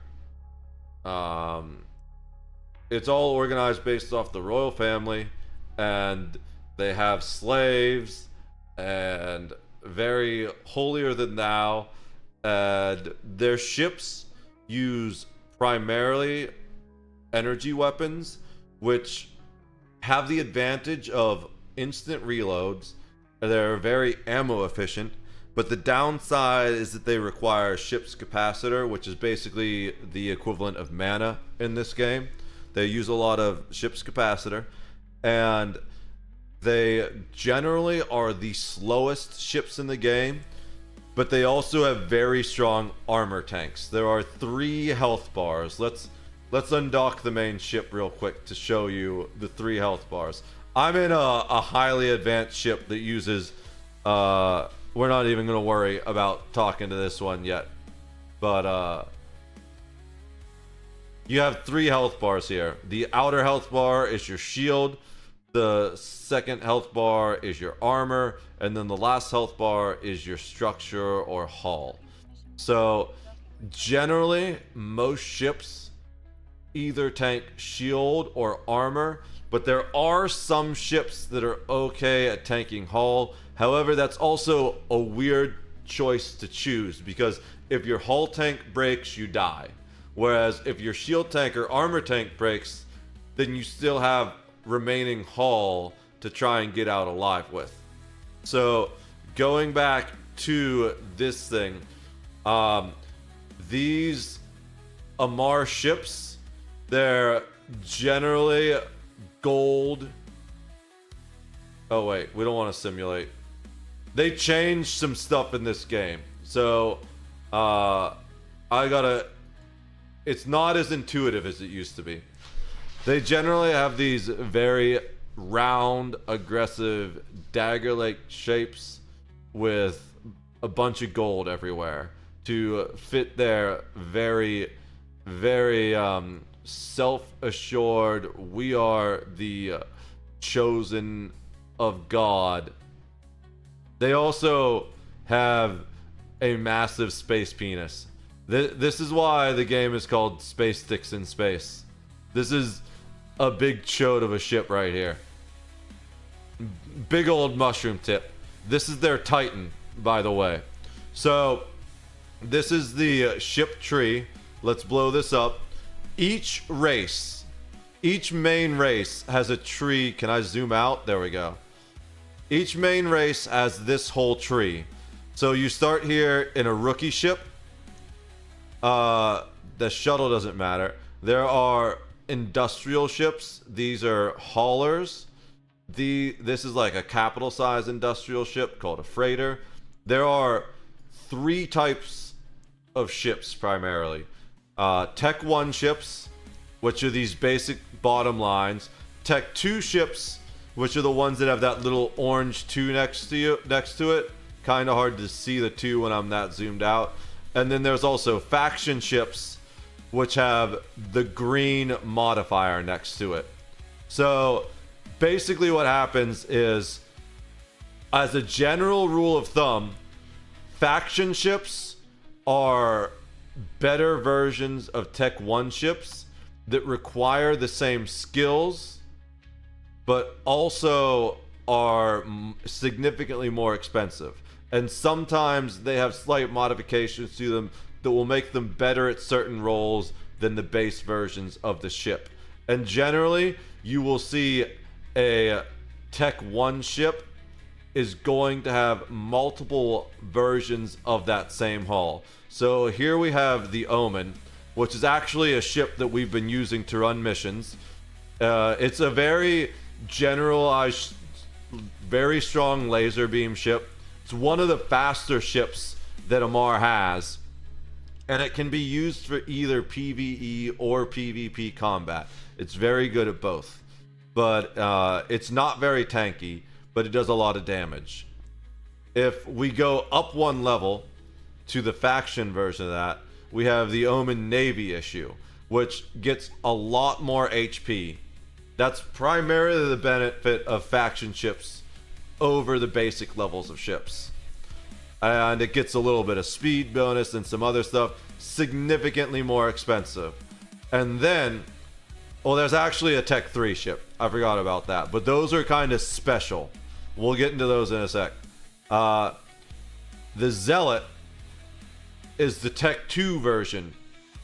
it's all organized based off the royal family, and they have slaves and very holier than thou, and their ships use primarily energy weapons, which have the advantage of instant reloads. They're very ammo efficient, but the downside is that they require ship's capacitor, which is basically the equivalent of mana in this game. They use a lot of ship's capacitor, and they generally are the slowest ships in the game, but they also have very strong armor tanks. There are 3 health bars. Let's let's undock the main ship real quick to show you the 3 health bars. I'm in a highly advanced ship that uses, we're not even going to worry about talking to this one yet. But, you have 3 health bars here. The outer health bar is your shield. The second health bar is your armor. And then the last health bar is your structure or hull. So, generally, most ships either tank shield or armor. But there are some ships that are okay at tanking hull. However, that's also a weird choice to choose. Because if your hull tank breaks, you die. Whereas if your shield tank or armor tank breaks, then you still have remaining hull to try and get out alive with. So going back to this thing, these Amar ships, they're generally gold. Oh wait, we don't want to simulate. They changed some stuff in this game. So it's not as intuitive as it used to be. They generally have these very round, aggressive, dagger-like shapes with a bunch of gold everywhere to fit their very, very self-assured, we are the chosen of God. They also have a massive space penis. This is why the game is called Space Sticks in Space. This is a big chode of a ship right here. Big old mushroom tip. This is their Titan, by the way. So, this is the ship tree. Let's blow this up. Each main race has a tree. Can I zoom out? There we go. Each main race has this whole tree. So you start here in a rookie ship. The shuttle doesn't matter. There are industrial ships. These are haulers. This is like a capital size industrial ship called a freighter. There are 3 types of ships primarily. Tech 1 ships, which are these basic bottom lines. Tech 2 ships, which are the ones that have that little orange 2 next to it. Kind of hard to see the 2 when I'm that zoomed out. And then there's also faction ships, which have the green modifier next to it. So basically what happens is, as a general rule of thumb, faction ships are better versions of Tech 1 ships that require the same skills, but also are significantly more expensive. And sometimes they have slight modifications to them that will make them better at certain roles than the base versions of the ship. And generally, you will see a Tech 1 ship is going to have multiple versions of that same hull. So here we have the Omen, which is actually a ship that we've been using to run missions. It's a very generalized, very strong laser beam ship. It's one of the faster ships that Amar has, and it can be used for either PvE or PvP combat. It's very good at both, but it's not very tanky, but it does a lot of damage. If we go up 1 level to the faction version of that, we have the Omen Navy issue, which gets a lot more HP. That's primarily the benefit of faction ships over the basic levels of ships. And it gets a little bit of speed bonus and some other stuff. Significantly more expensive. And then, well, there's actually a Tech 3 ship. I forgot about that. But those are kind of special. We'll get into those in a sec. The Zealot is the Tech 2 version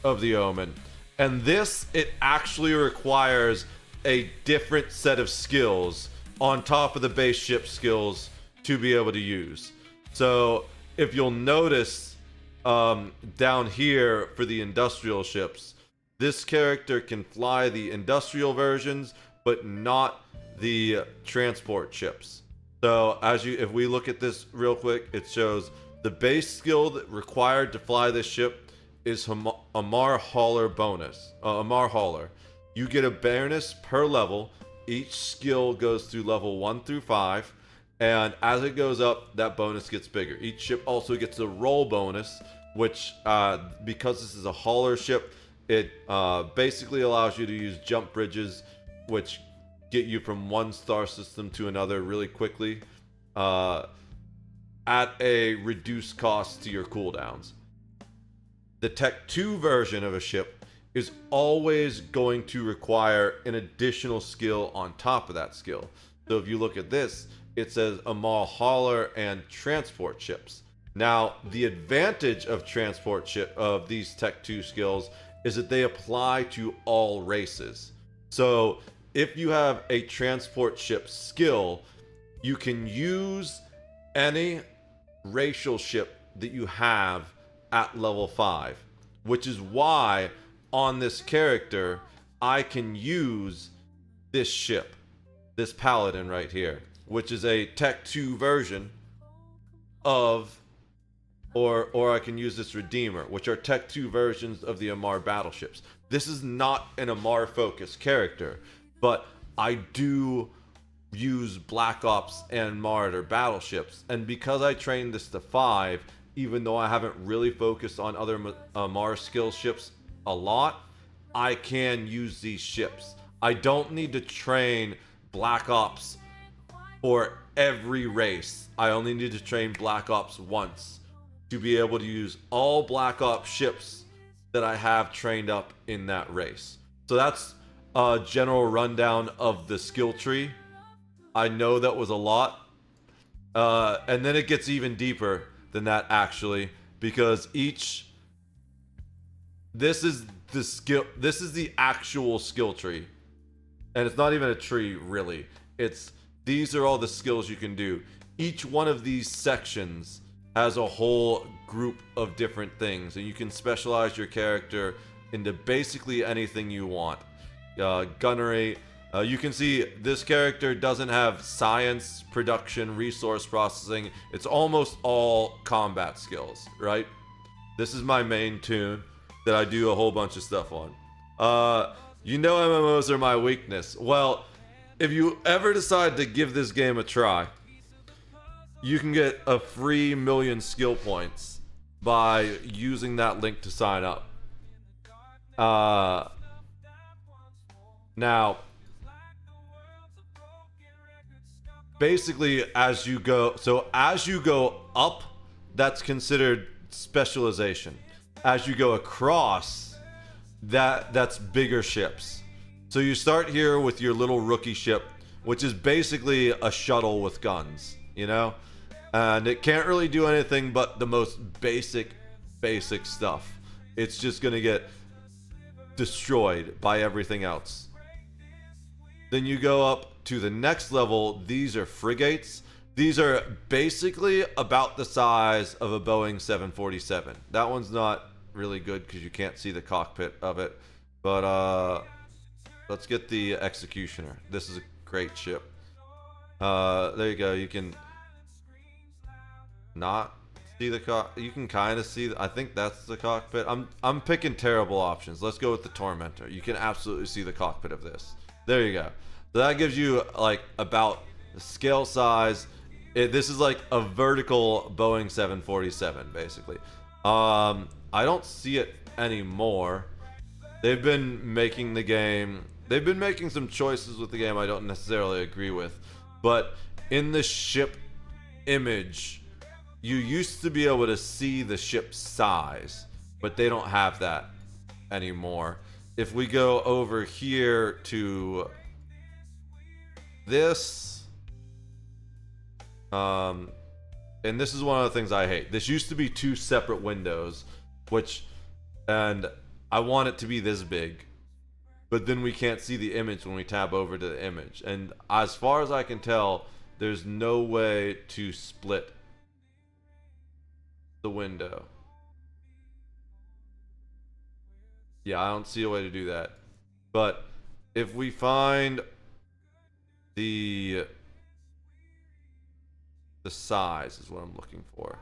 of the Omen. And this, it actually requires a different set of skills on top of the base ship skills to be able to use. So if you'll notice down here for the industrial ships, this character can fly the industrial versions, but not the transport ships. So if we look at this real quick, it shows the base skill that required to fly this ship is Amar Hauler bonus. Amar Hauler. You get a bonus per level. Each skill goes through level 1 through 5. And as it goes up, that bonus gets bigger. Each ship also gets a roll bonus, which, because this is a hauler ship, it basically allows you to use jump bridges, which get you from one star system to another really quickly, at a reduced cost to your cooldowns. The Tech 2 version of a ship is always going to require an additional skill on top of that skill. So if you look at this, it says Amal Hauler and transport ships. Now, the advantage of of these Tech 2 skills is that they apply to all races. So if you have a transport ship skill, you can use any racial ship that you have at level 5, which is why on this character I can use this ship, this paladin right here, which is a Tech 2 version of, or I can use this Redeemer, which are Tech 2 versions of the Amar battleships. This is not an Amar focused character, but I do use Black Ops and Marauder battleships, and because I trained this to 5, even though I haven't really focused on other Amar skill ships a lot, I can use these ships. I don't need to train Black Ops for every race. I only need to train Black Ops once to be able to use all Black Ops ships that I have trained up in that race. So that's a general rundown of the skill tree. I know that was a lot. And then it gets even deeper than that, actually, because this is the actual skill tree. And it's not even a tree, really. These are all the skills you can do. Each one of these sections has a whole group of different things, and you can specialize your character into basically anything you want. Gunnery. You can see this character doesn't have science, production, resource processing. It's almost all combat skills, right? This is my main tune that I do a whole bunch of stuff on. You know MMOs are my weakness. Well, if you ever decide to give this game a try, you can get a free 1,000,000 skill points by using that link to sign up. Now, basically, as you go up, that's considered specialization. As you go across, that's bigger ships. So you start here with your little rookie ship, which is basically a shuttle with guns, you know? And it can't really do anything but the most basic stuff. It's just gonna get destroyed by everything else. Then you go up to the next level. These are frigates. These are basically about the size of a Boeing 747. That one's not really good because you can't see the cockpit of it. But let's get the Executioner. This is a great ship. There you go. You can not see the you can kind of see I think that's the cockpit. I'm picking terrible options. Let's go with the Tormentor. You can absolutely see the cockpit of this. There you go. So that gives you like about the scale size. This is like a vertical Boeing 747 basically. I don't see it anymore. They've been making some choices with the game I don't necessarily agree with, but in the ship image you used to be able to see the ship's size, but they don't have that anymore. If we go over here to this, and this is one of the things I hate. This used to be 2 separate windows, and I want it to be this big, but then we can't see the image when we tab over to the image. And as far as I can tell, there's no way to split the window. Yeah, I don't see a way to do that. But if we find the size is what I'm looking for.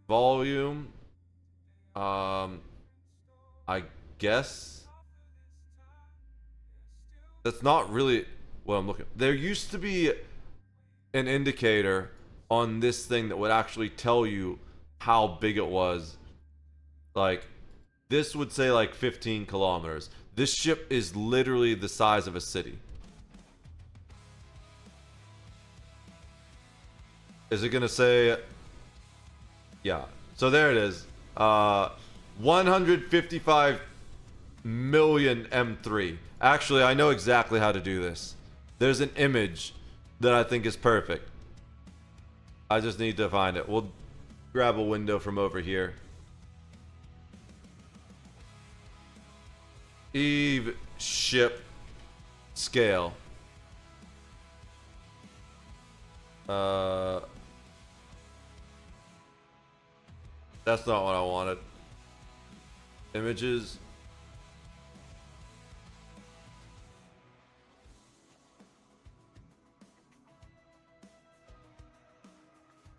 volume. I guess that's not really what I'm looking. There used to be an indicator on this thing that would actually tell you how big it was. Like, this would say like 15 kilometers. This ship is literally the size of a city. Is it gonna say? Yeah. So there it is. 155 million M3. Actually, I know exactly how to do this. There's an image that I think is perfect. I just need to find it. We'll grab a window from over here. Eve ship scale. That's not what I wanted. Images.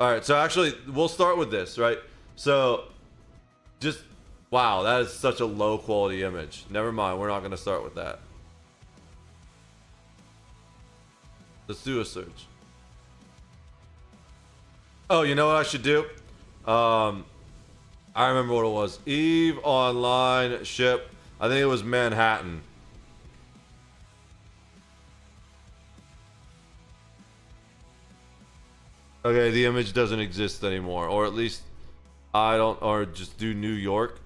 Alright, so actually, we'll start with this, right? So, just, wow, that is such a low quality image. Never mind, we're not going to start with that. Let's do a search. Oh, you know what I should do? I remember what it was. Eve Online ship. I think it was Manhattan. Okay, the image doesn't exist anymore. Or at least I don't, or just do New York.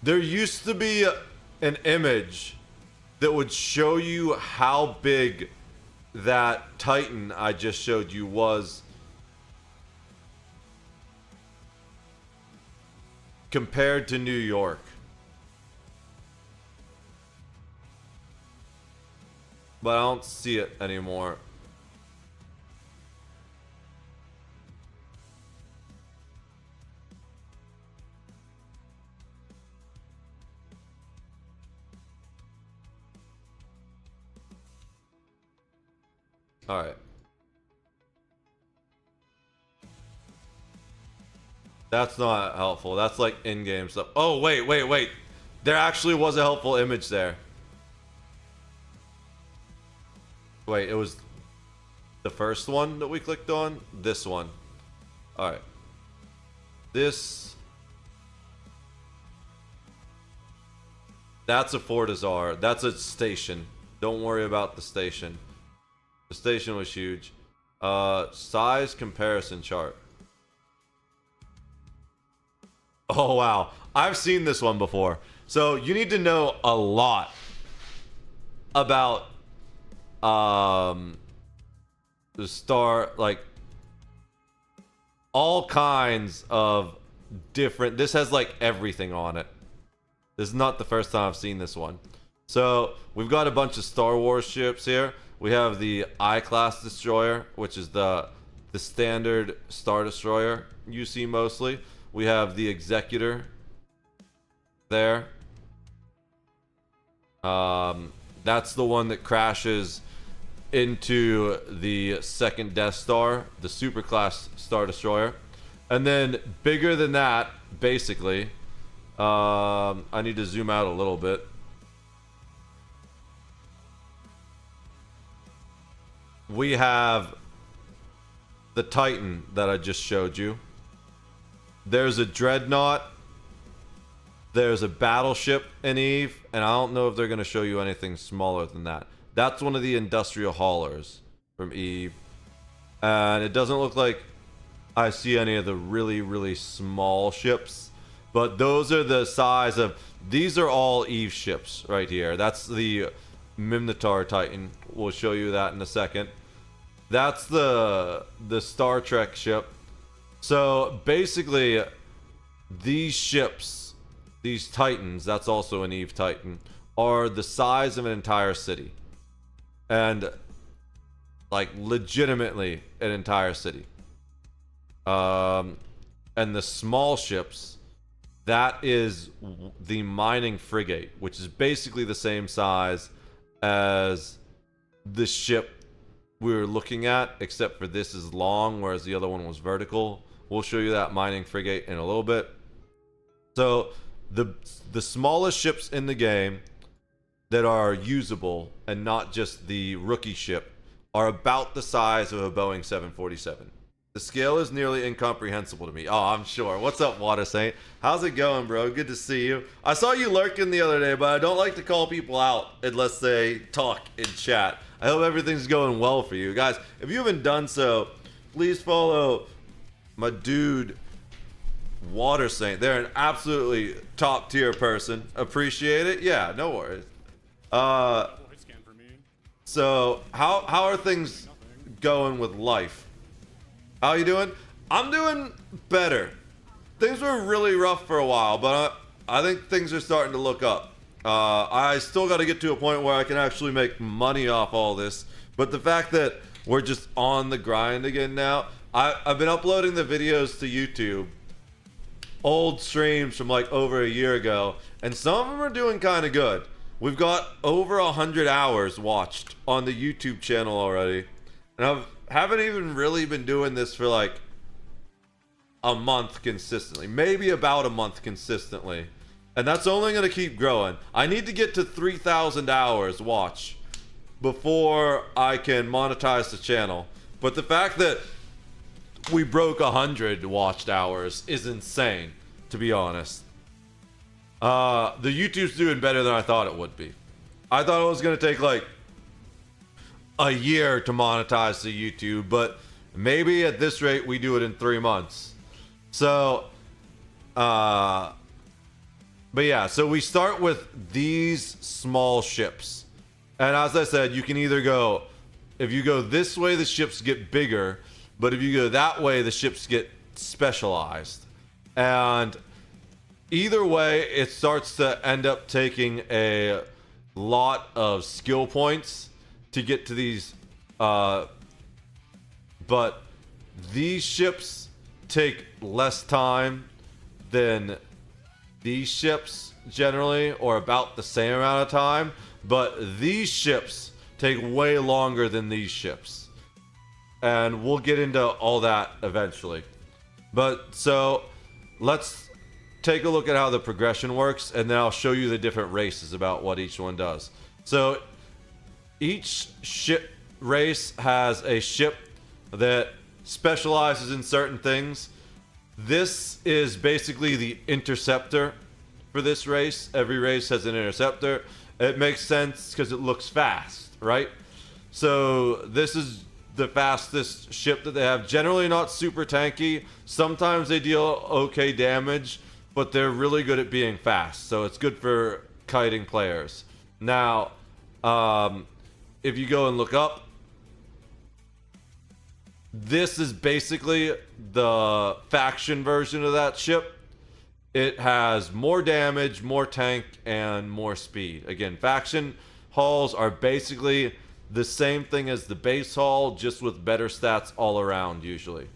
There used to be an image that would show you how big that Titan I just showed you was compared to New York. But I don't see it anymore. All right. That's not helpful. That's like in-game stuff. Oh, wait. There actually was a helpful image there. Wait, it was the first one that we clicked on? This one. All right. This. That's a Fortizar. That's a station. Don't worry about the station. The station was huge. Size comparison chart. Oh, wow. I've seen this one before. So you need to know a lot about the star, like all kinds of different. This has like everything on it. This is not the first time I've seen this one. So we've got a bunch of Star Wars ships here. We have the I-class destroyer, which is the standard Star Destroyer you see mostly. We have the Executor there. That's the one that crashes into the second Death Star, the superclass Star Destroyer. And then bigger than that, basically, I need to zoom out a little bit. We have the Titan that I just showed you. There's a Dreadnought. There's a battleship in Eve, and I don't know if they're going to show you anything smaller than that. That's one of the industrial haulers from Eve. And it doesn't look like I see any of the really, really small ships. But those are the size of... These are all Eve ships right here. That's the Minotaur Titan. We'll show you that in a second. That's the Star Trek ship. So basically, these ships, these Titans, that's also an Eve Titan, are the size of an entire city. And like legitimately an entire city. And the small ships, that is the mining frigate, which is basically the same size as the ship we were looking at, except for this is long, whereas the other one was vertical. We'll show you that mining frigate in a little bit. So the smallest ships in the game that are usable and not just the rookie ship are about the size of a Boeing 747. The scale is nearly incomprehensible to me. Oh, I'm sure. What's up, Water Saint? How's it going, bro? Good to see you. I saw you lurking the other day, but I don't like to call people out unless they talk in chat. I hope everything's going well for you. Guys, if you haven't done so, please follow my dude, Water Saint. They're an absolutely top tier person. Appreciate it. Yeah, no worries. So how are things going with life? How you doing? I'm doing better. Things were really rough for a while, but I think things are starting to look up. I still got to get to a point where I can actually make money off all this. But the fact that we're just on the grind again now, I've been uploading the videos to YouTube, old streams from like over a year ago, and some of them are doing kind of good. We've got over 100 hours watched on the YouTube channel already, and I haven't even really been doing this for like a month consistently, maybe about a month consistently, and that's only going to keep growing. I need to get to 3,000 hours watch before I can monetize the channel, but the fact that we broke 100 watched hours is insane, to be honest. The YouTube's doing better than I thought it would be. I thought it was going to take like a year to monetize the YouTube, but maybe at this rate we do it in 3 months. So, but yeah, so we start with these small ships. And as I said, you can either go, if you go this way, the ships get bigger, but if you go that way, the ships get specialized. And either way, it starts to end up taking a lot of skill points to get to these. But these ships take less time than these ships generally, or about the same amount of time. But these ships take way longer than these ships. And we'll get into all that eventually. But so let's take a look at how the progression works, and then I'll show you the different races about what each one does. So each ship race has a ship that specializes in certain things. This is basically the interceptor for this race. Every race has an interceptor. It makes sense because it looks fast, right? So this is the fastest ship that they have. Generally not super tanky. Sometimes they deal okay damage, but they're really good at being fast. So it's good for kiting players. Now, if you go and look up, this is basically the faction version of that ship. It has more damage, more tank, and more speed. Again, faction hulls are basically the same thing as the base hull, just with better stats all around usually.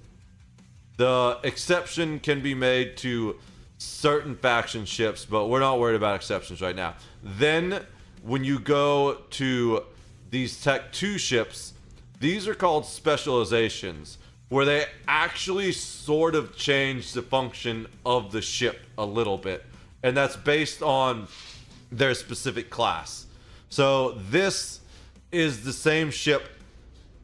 The exception can be made to certain faction ships, but we're not worried about exceptions right now. Then when you go to these Tech 2 ships, these are called specializations, where they actually sort of change the function of the ship a little bit, and that's based on their specific class. So this is the same ship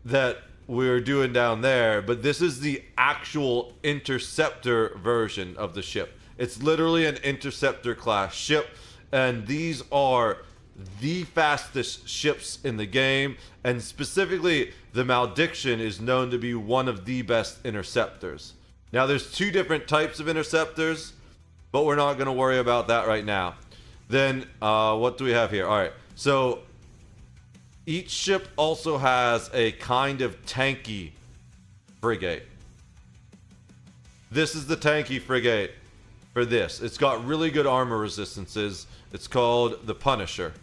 that we're doing down there, but this is the actual interceptor version of the ship. It's literally an interceptor class ship, and these are the fastest ships in the game, and specifically the Malediction is known to be one of the best interceptors. Now there's two different types of interceptors, but we're not going to worry about that right now. Then what do we have here? All right, so each ship also has a kind of tanky frigate. This is the tanky frigate for this. It's got really good armor resistances. It's called the Punisher.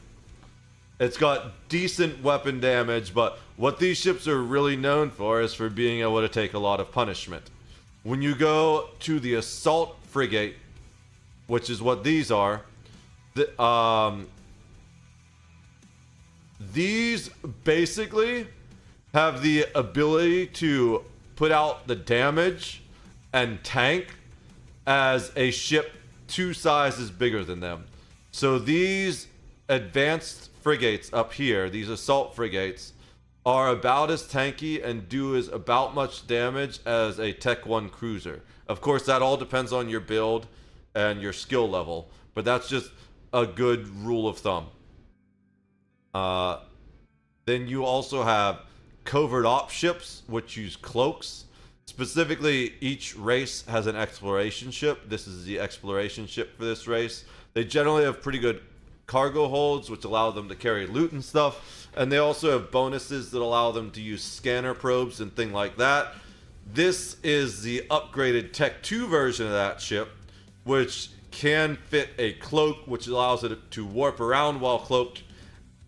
It's got decent weapon damage, but what these ships are really known for is for being able to take a lot of punishment. When you go to the Assault Frigate, which is what these are, these basically have the ability to put out the damage and tank as a ship 2 sizes bigger than them. So these advanced frigates up here, these assault frigates, are about as tanky and do as about much damage as a Tech 1 cruiser. Of course, that all depends on your build and your skill level, but that's just a good rule of thumb. Then you also have covert op ships, which use cloaks. Specifically, each race has an exploration ship. This is the exploration ship for this race. They generally have pretty good cargo holds, which allow them to carry loot and stuff. And they also have bonuses that allow them to use scanner probes and things like that. This is the upgraded Tech 2 version of that ship, which can fit a cloak, which allows it to warp around while cloaked.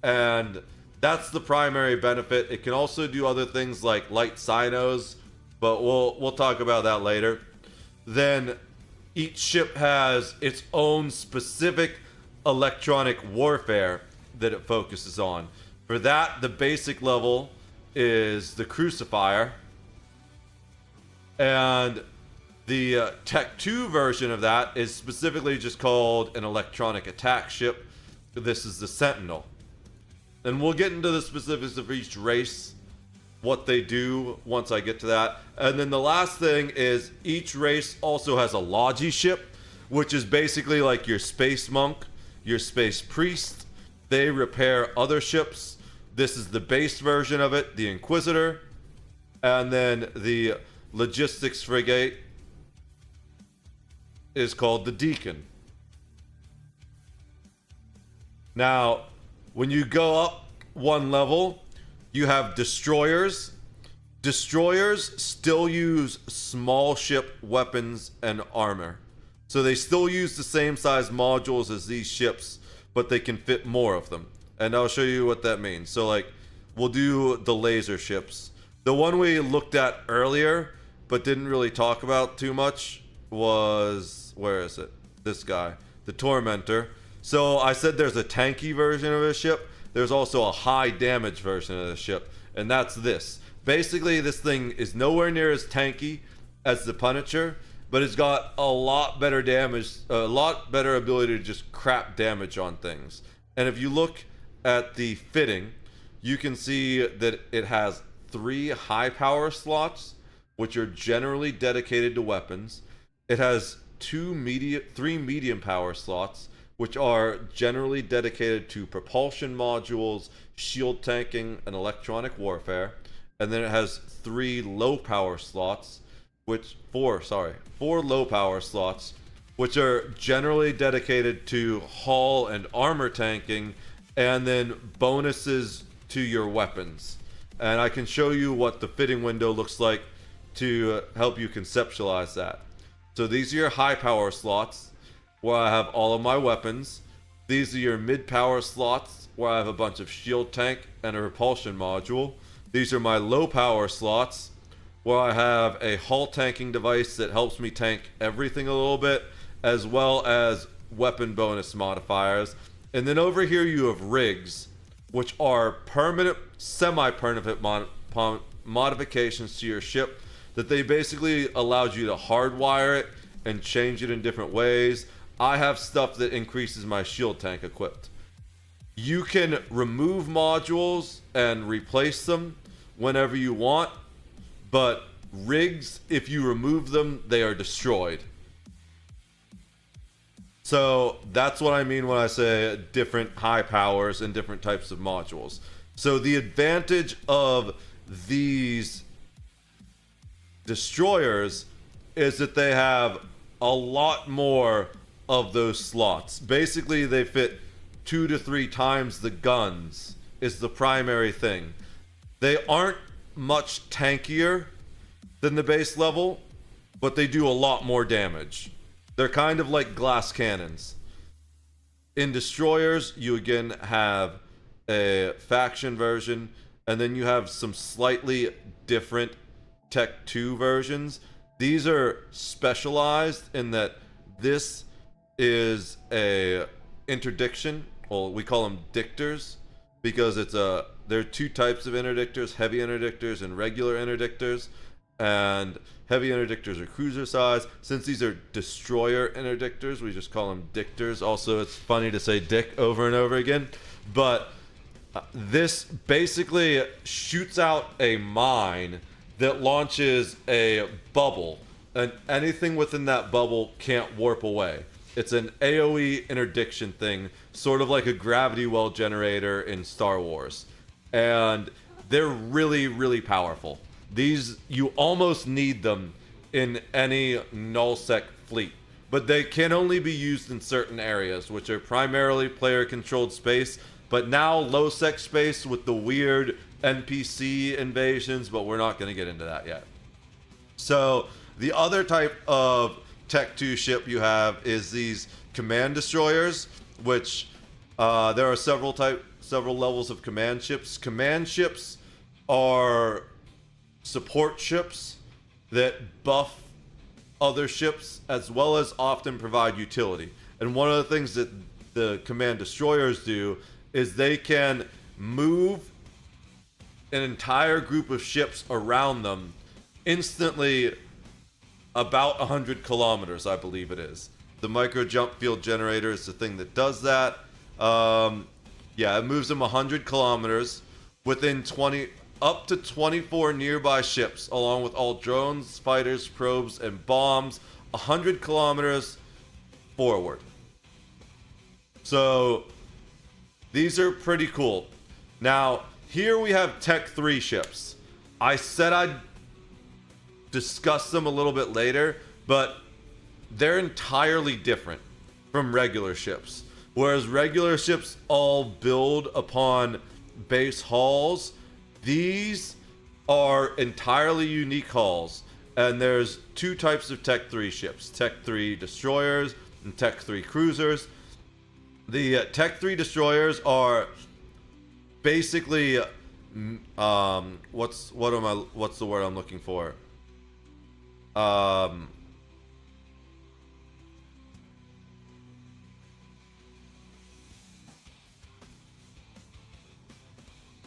And that's the primary benefit. It can also do other things like light cynos, but we'll talk about that later. Then each ship has its own specific electronic warfare that it focuses on. For that, the basic level is the Crucifier. And the Tech 2 version of that is specifically just called an electronic attack ship. This is the Sentinel. And we'll get into the specifics of each race, what they do once I get to that. And then the last thing is each race also has a Logi ship, which is basically like your Space Monk, your Space Priest. They repair other ships. This is the base version of it, the Inquisitor. And then the Logistics Frigate is called the Deacon. Now, when you go up one level, you have destroyers. Destroyers still use small ship weapons and armor. So they still use the same size modules as these ships, but they can fit more of them. And I'll show you what that means. So like, we'll do the laser ships. The one we looked at earlier, but didn't really talk about too much was, where is it? This guy, the Tormentor. So I said there's a tanky version of a ship. There's also a high damage version of the ship, and that's this. Basically, this thing is nowhere near as tanky as the Punisher, but it's got a lot better damage, a lot better ability to just crap damage on things. And if you look at the fitting, you can see that it has 3 high power slots, which are generally dedicated to weapons. It has 3 medium power slots, which are generally dedicated to propulsion modules, shield tanking, and electronic warfare. And then it has 3 low power slots, four low power slots, which are generally dedicated to hull and armor tanking, and then bonuses to your weapons. And I can show you what the fitting window looks like to help you conceptualize that. So these are your high power slots, where I have all of my weapons. These are your mid-power slots, where I have a bunch of shield tank and a repulsion module. These are my low-power slots, where I have a hull tanking device that helps me tank everything a little bit, as well as weapon bonus modifiers. And then over here you have rigs, which are permanent, semi-permanent modifications to your ship that they basically allowed you to hardwire it and change it in different ways. I have stuff that increases my shield tank equipped. You can remove modules and replace them whenever you want, but rigs, if you remove them, they are destroyed. So that's what I mean when I say different high powers and different types of modules. So the advantage of these destroyers is that they have a lot more of those slots. Basically, they fit 2 to 3 times the guns is the primary thing. They aren't much tankier than the base level, but they do a lot more damage. They're kind of like glass cannons. In destroyers, you again have a faction version, and then you have some slightly different Tech 2 versions. These are specialized in that this is a interdiction, well, we call them dictors. because there are two types of interdictors: heavy interdictors and regular interdictors. And heavy interdictors are cruiser size. Since these are destroyer interdictors, we just call them dictors. Also, it's funny to say dick over and over again, but this basically shoots out a mine that launches a bubble, and anything within that bubble can't warp away. It's an AoE interdiction thing, sort of like a gravity well generator in Star Wars. And they're really, really powerful. These, you almost need them in any nullsec fleet, but they can only be used in certain areas, which are primarily player-controlled space, but now low-sec space with the weird NPC invasions, but we're not going to get into that yet. So the other type of Tech 2 ship you have is these command destroyers, which there are several levels of command ships. Command ships are support ships that buff other ships as well as often provide utility. And one of the things that the command destroyers do is they can move an entire group of ships around them instantly about 100 kilometers, I believe it is. The micro jump field generator is the thing that does that. Yeah, it moves them 100 kilometers within up to 24 nearby ships, along with all drones, fighters, probes, and bombs, 100 kilometers forward. So these are pretty cool. Now, here we have Tech 3 ships. I said I'd discuss them a little bit later, but they're entirely different from regular ships. Whereas regular ships all build upon base hulls, these are entirely unique hulls. And there's two types of Tech 3 ships: Tech 3 destroyers and Tech 3 cruisers. The Tech 3 destroyers are basically what's the word I'm looking for?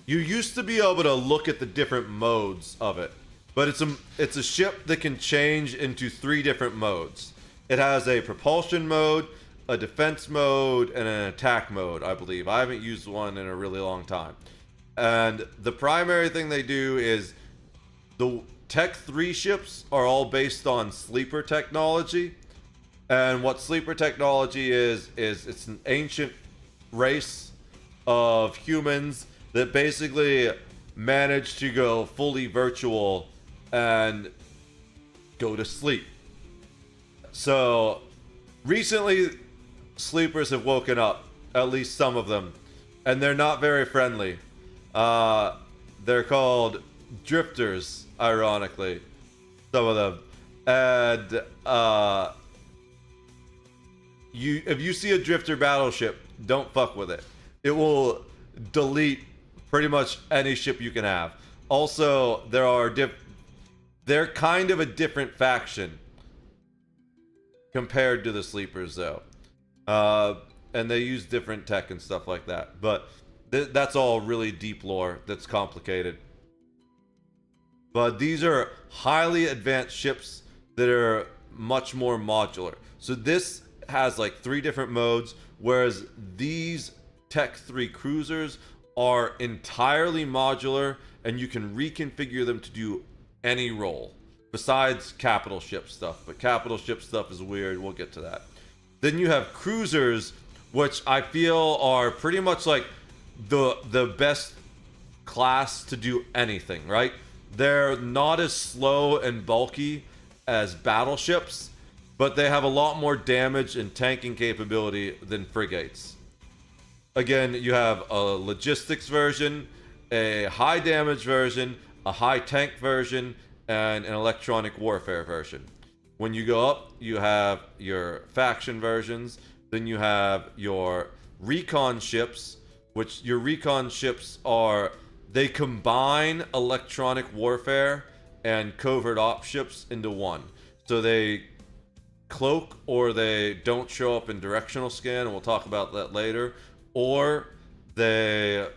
You used to be able to look at the different modes of it, but it's a ship that can change into 3 different modes. It has a propulsion mode, a defense mode, and an attack mode, I believe. I haven't used one in a really long time. And the primary thing they do is the Tech 3 ships are all based on sleeper technology. And what sleeper technology is it's an ancient race of humans that basically managed to go fully virtual and go to sleep. So recently, sleepers have woken up, at least some of them, and they're not very friendly. They're called drifters, ironically, some of them. And if you see a drifter battleship, don't fuck with it. It will delete pretty much any ship you can have. Also, they're kind of a different faction compared to the sleepers, though. And they use different tech and stuff like that. But that's all really deep lore that's complicated. But these are highly advanced ships that are much more modular. So this has like 3 different modes, whereas these Tech 3 cruisers are entirely modular, and you can reconfigure them to do any role besides capital ship stuff. But capital ship stuff is weird. We'll get to that. Then you have cruisers, which I feel are pretty much like the best class to do anything, right? They're not as slow and bulky as battleships, but they have a lot more damage and tanking capability than frigates. Again, you have a logistics version, a high damage version, a high tank version, and an electronic warfare version. When you go up, you have your faction versions. Then you have your recon ships, which your recon ships they combine electronic warfare and covert op ships into one. So they cloak or they don't show up in directional scan, and we'll talk about that later. Or they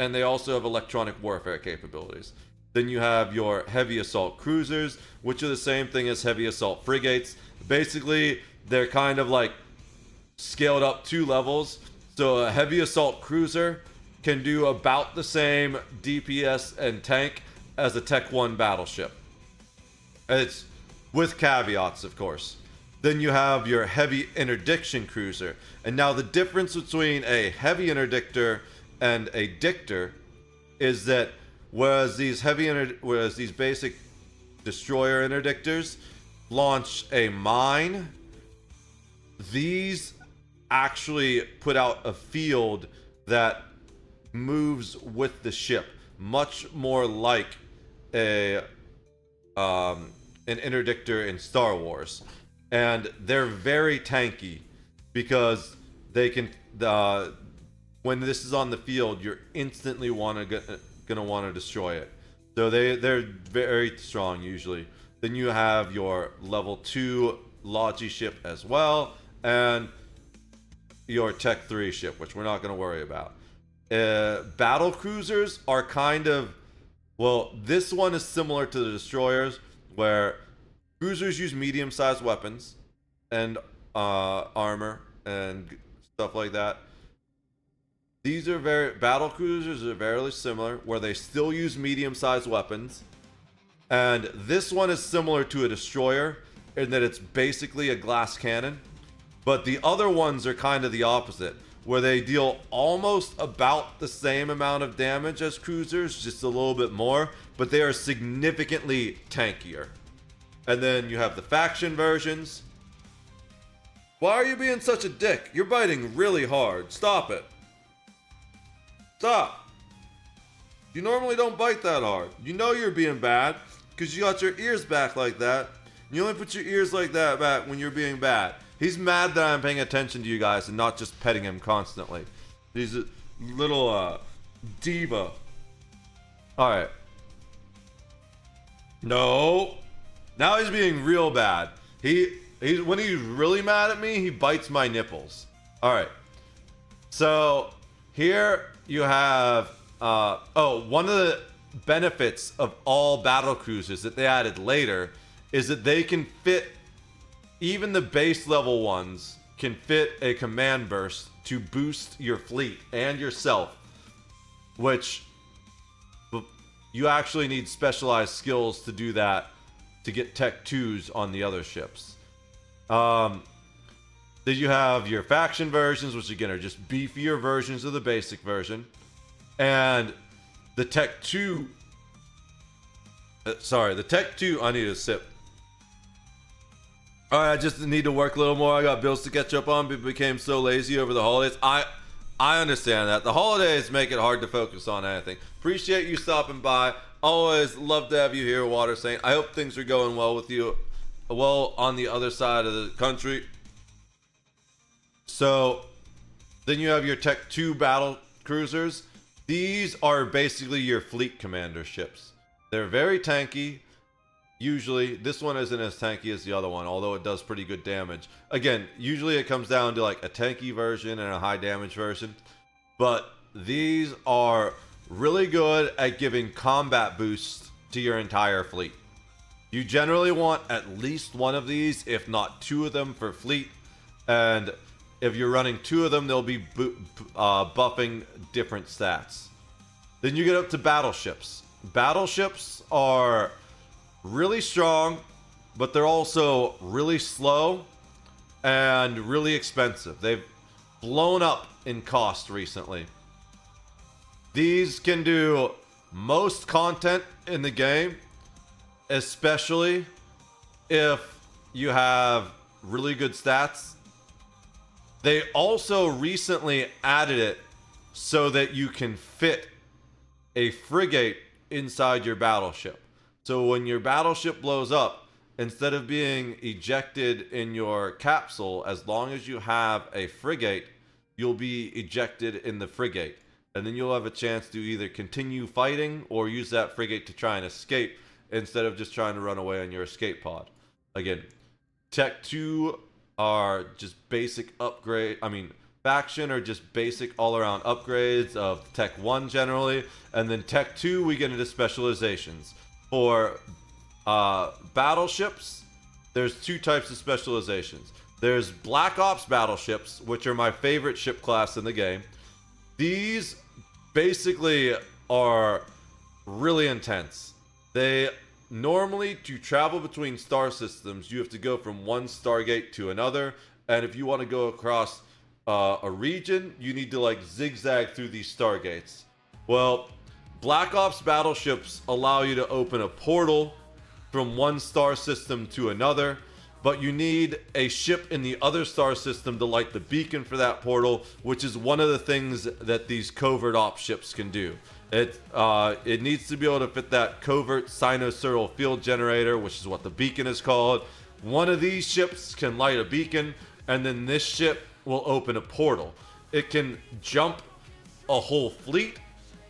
and they also have electronic warfare capabilities. Then you have your heavy assault cruisers, which are the same thing as heavy assault frigates. Basically, they're kind of like scaled up 2 levels. So a heavy assault cruiser can do about the same DPS and tank as a Tech 1 battleship. It's with caveats, of course. Then you have your heavy interdiction cruiser. And now the difference between a heavy interdictor and a dictor is that whereas these basic destroyer interdictors launch a mine, these actually put out a field that moves with the ship, much more like an interdictor in Star Wars. And they're very tanky because they can when this is on the field, you're instantly gonna want to destroy it. So they're very strong usually. Then you have your level 2 Logi ship as well, and your Tech 3 ship, which we're not going to worry about. Battle cruisers are kind of, well, this one is similar to the destroyers, where cruisers use medium-sized weapons and armor and stuff like that. These are battle cruisers are very similar, where they still use medium-sized weapons. And this one is similar to a destroyer in that it's basically a glass cannon. But the other ones are kind of the opposite, where they deal almost about the same amount of damage as cruisers, just a little bit more, but they are significantly tankier. And then you have the faction versions. Why are you being such a dick? You're biting really hard. Stop it. Stop. You normally don't bite that hard. You know you're being bad because you got your ears back like that. You only put your ears like that back when you're being bad. He's mad that I'm paying attention to you guys and not just petting him constantly. He's a little diva. Alright. No. Now he's being real bad. When he's really mad at me, he bites my nipples. Alright. So here you have one of the benefits of all battle cruisers that they added later is that they can fit, even the base level ones can fit a command burst to boost your fleet and yourself, which you actually need specialized skills to do that to get Tech 2s on the other ships. Then you have your faction versions, which again are just beefier versions of the basic version. And the Tech 2... the Tech 2... I need a sip. Alright, I just need to work a little more. I got bills to catch up on, but became so lazy over the holidays. I understand that. The holidays make it hard to focus on anything. Appreciate you stopping by. Always love to have you here, Water Saint. I hope things are going well with you. Well, on the other side of the country. So, then you have your Tech 2 battle cruisers. These are basically your fleet commander ships. They're very tanky. Usually, this one isn't as tanky as the other one, although it does pretty good damage. Again, usually it comes down to like a tanky version and a high damage version. But these are really good at giving combat boosts to your entire fleet. You generally want at least one of these, if not 2 of them for fleet. And if you're running 2 of them, they'll be buffing different stats. Then you get up to battleships. Battleships are really strong, but they're also really slow and really expensive. They've blown up in cost recently. These can do most content in the game, especially if you have really good stats. They also recently added it so that you can fit a frigate inside your battleship. So when your battleship blows up, instead of being ejected in your capsule, as long as you have a frigate, you'll be ejected in the frigate. And then you'll have a chance to either continue fighting or use that frigate to try and escape instead of just trying to run away on your escape pod. Again, Tech 2 are just basic upgrade. I mean, faction are just basic all-around upgrades of Tech 1 generally, and then Tech 2 we get into specializations. For battleships, there's two types of specializations. There's Black Ops battleships, which are my favorite ship class in the game. These basically are really intense. They normally, to travel between star systems, you have to go from one Stargate to another, and if you want to go across a region, you need to like zigzag through these Stargates. Well, Black Ops battleships allow you to open a portal from one star system to another, but you need a ship in the other star system to light the beacon for that portal, which is one of the things that these covert ops ships can do. It needs to be able to fit that covert sinusoidal field generator, which is what the beacon is called. One of these ships can light a beacon, and then this ship will open a portal. It can jump a whole fleet,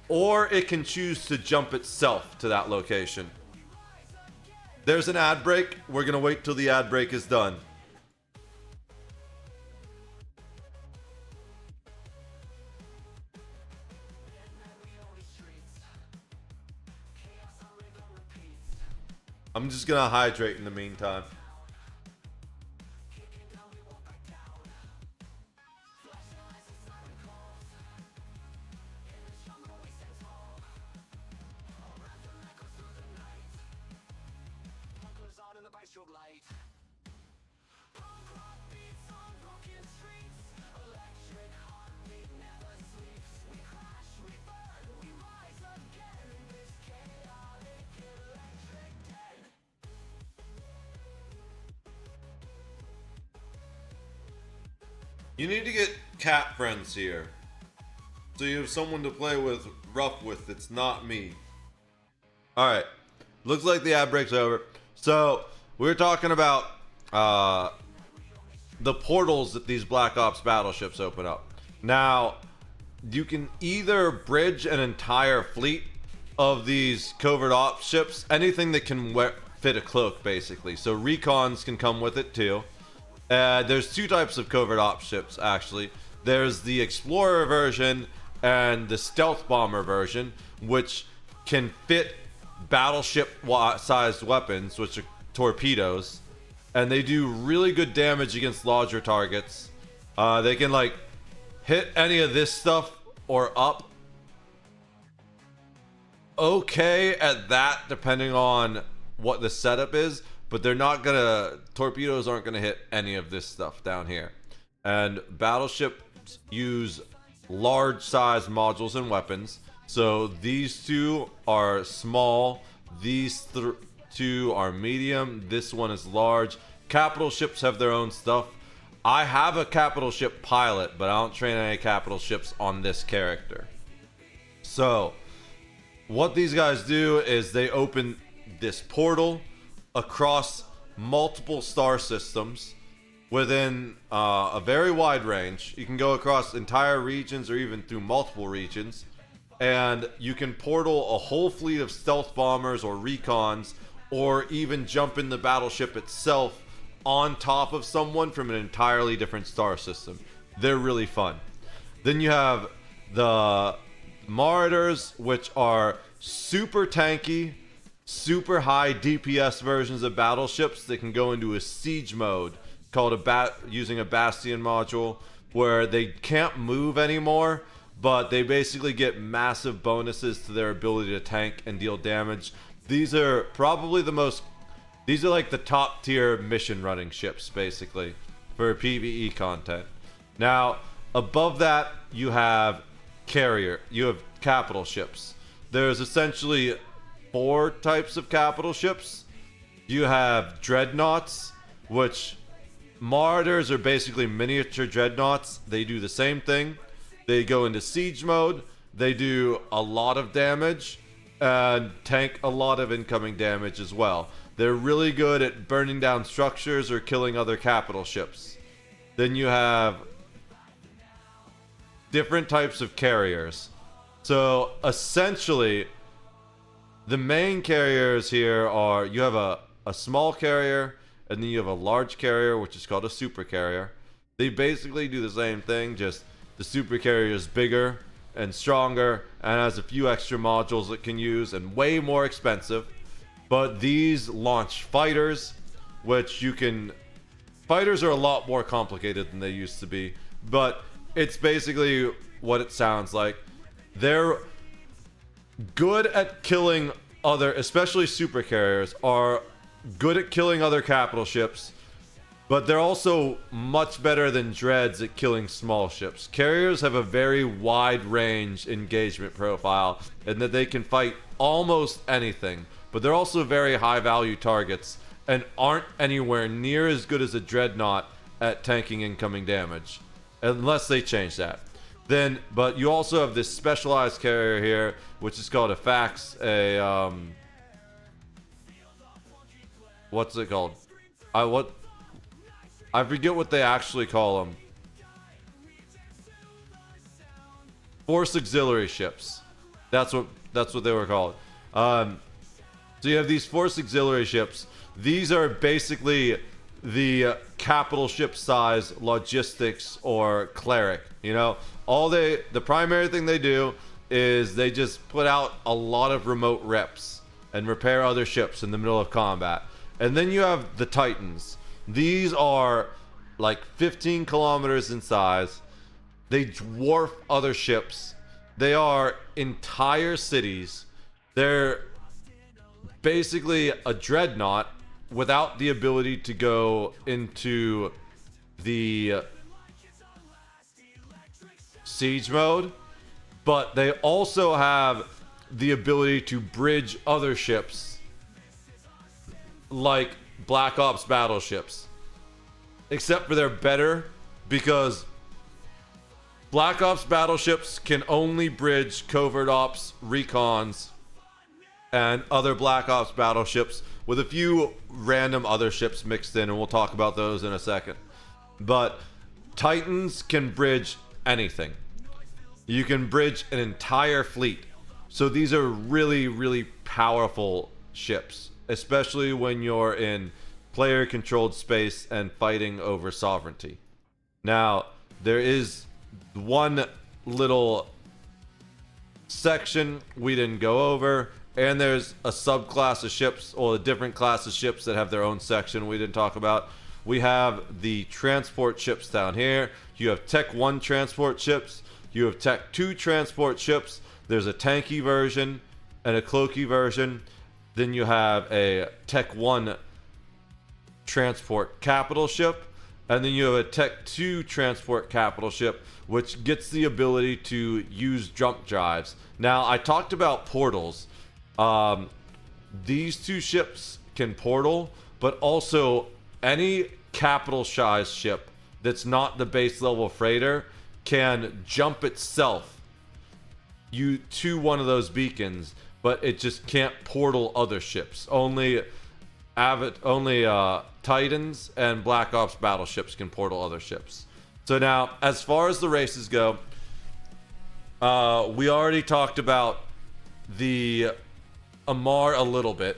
or it can choose to jump itself to that location. There's an ad break. We're going to wait till the ad break is done. I'm just going to hydrate in the meantime. You need to get cat friends here, so you have someone to play with, rough with. It's not me. All right, looks like the ad break's over. So we're talking about the portals that these Black Ops battleships open up. Now, you can either bridge an entire fleet of these covert ops ships, anything that can fit a cloak, basically. So recons can come with it too. There's two types of covert ops ships, actually. There's the Explorer version and the Stealth Bomber version, which can fit battleship-sized weapons, which are torpedoes. And they do really good damage against larger targets. They can, like, hit any of this stuff or up. Okay at that, depending on what the setup is. But they're not gonna, torpedoes aren't gonna hit any of this stuff down here. And battleships use large size modules and weapons. So these two are small, these two are medium, this one is large. Capital ships have their own stuff. I have a capital ship pilot, but I don't train any capital ships on this character. So what these guys do is they open this portal across multiple star systems within a very wide range. You can go across entire regions or even through multiple regions, and you can portal a whole fleet of stealth bombers or recons, or even jump in the battleship itself on top of someone from an entirely different star system. They're really fun. Then you have the Marauders, which are super tanky, super high DPS versions of battleships that can go into a siege mode called using a Bastion module, where they can't move anymore, but they basically get massive bonuses to their ability to tank and deal damage. These are probably these are like the top tier mission running ships, basically, for PvE content. Now, above that, you have capital ships. There's essentially 4 types of capital ships. You have dreadnoughts, which Marauders are basically miniature dreadnoughts. They do the same thing. They go into siege mode. They do a lot of damage and tank a lot of incoming damage as well. They're really good at burning down structures or killing other capital ships. Then you have different types of carriers. So essentially, the main carriers here are, you have a small carrier, and then you have a large carrier, which is called a super carrier. They basically do the same thing, just the super carrier is bigger and stronger and has a few extra modules it can use and way more expensive. But these launch fighters, which you can... Fighters are a lot more complicated than they used to be, but it's basically what it sounds like. They're good at killing other, especially super carriers, are good at killing other capital ships, but they're also much better than dreads at killing small ships. Carriers have a very wide range engagement profile in that they can fight almost anything, but they're also very high value targets and aren't anywhere near as good as a dreadnought at tanking incoming damage, unless they change that. Then, but you also have this specialized carrier here, which is called a fax, what's it called? I forget what they actually call them. Force auxiliary ships. That's what they were called. So you have these force auxiliary ships. These are basically the capital ship size logistics or cleric. You know, the primary thing they do is they just put out a lot of remote reps and repair other ships in the middle of combat. And then you have the Titans. These are like 15 kilometers in size. They dwarf other ships. They are entire cities. They're basically a dreadnought without the ability to go into the siege mode, but they also have the ability to bridge other ships like Black Ops battleships, except for they're better because Black Ops battleships can only bridge covert ops recons and other Black Ops battleships with a few random other ships mixed in, and we'll talk about those in a second. But Titans can bridge anything. You can bridge an entire fleet. So these are really, really powerful ships, especially when you're in player-controlled space and fighting over sovereignty. Now, there is one little section we didn't go over, and there's a subclass of ships, or a different class of ships that have their own section we didn't talk about. We have the transport ships down here. You have Tech 1 transport ships. You have Tech 2 transport ships. There's a tanky version and a cloaky version. Then you have a Tech 1 transport capital ship. And then you have a Tech 2 transport capital ship, which gets the ability to use jump drives. Now, I talked about portals. These two ships can portal, but also any capital size ship that's not the base level freighter can jump itself to one of those beacons, but it just can't portal other ships. Only Titans and Black Ops battleships can portal other ships. So now, as far as the races go, we already talked about the Amar a little bit.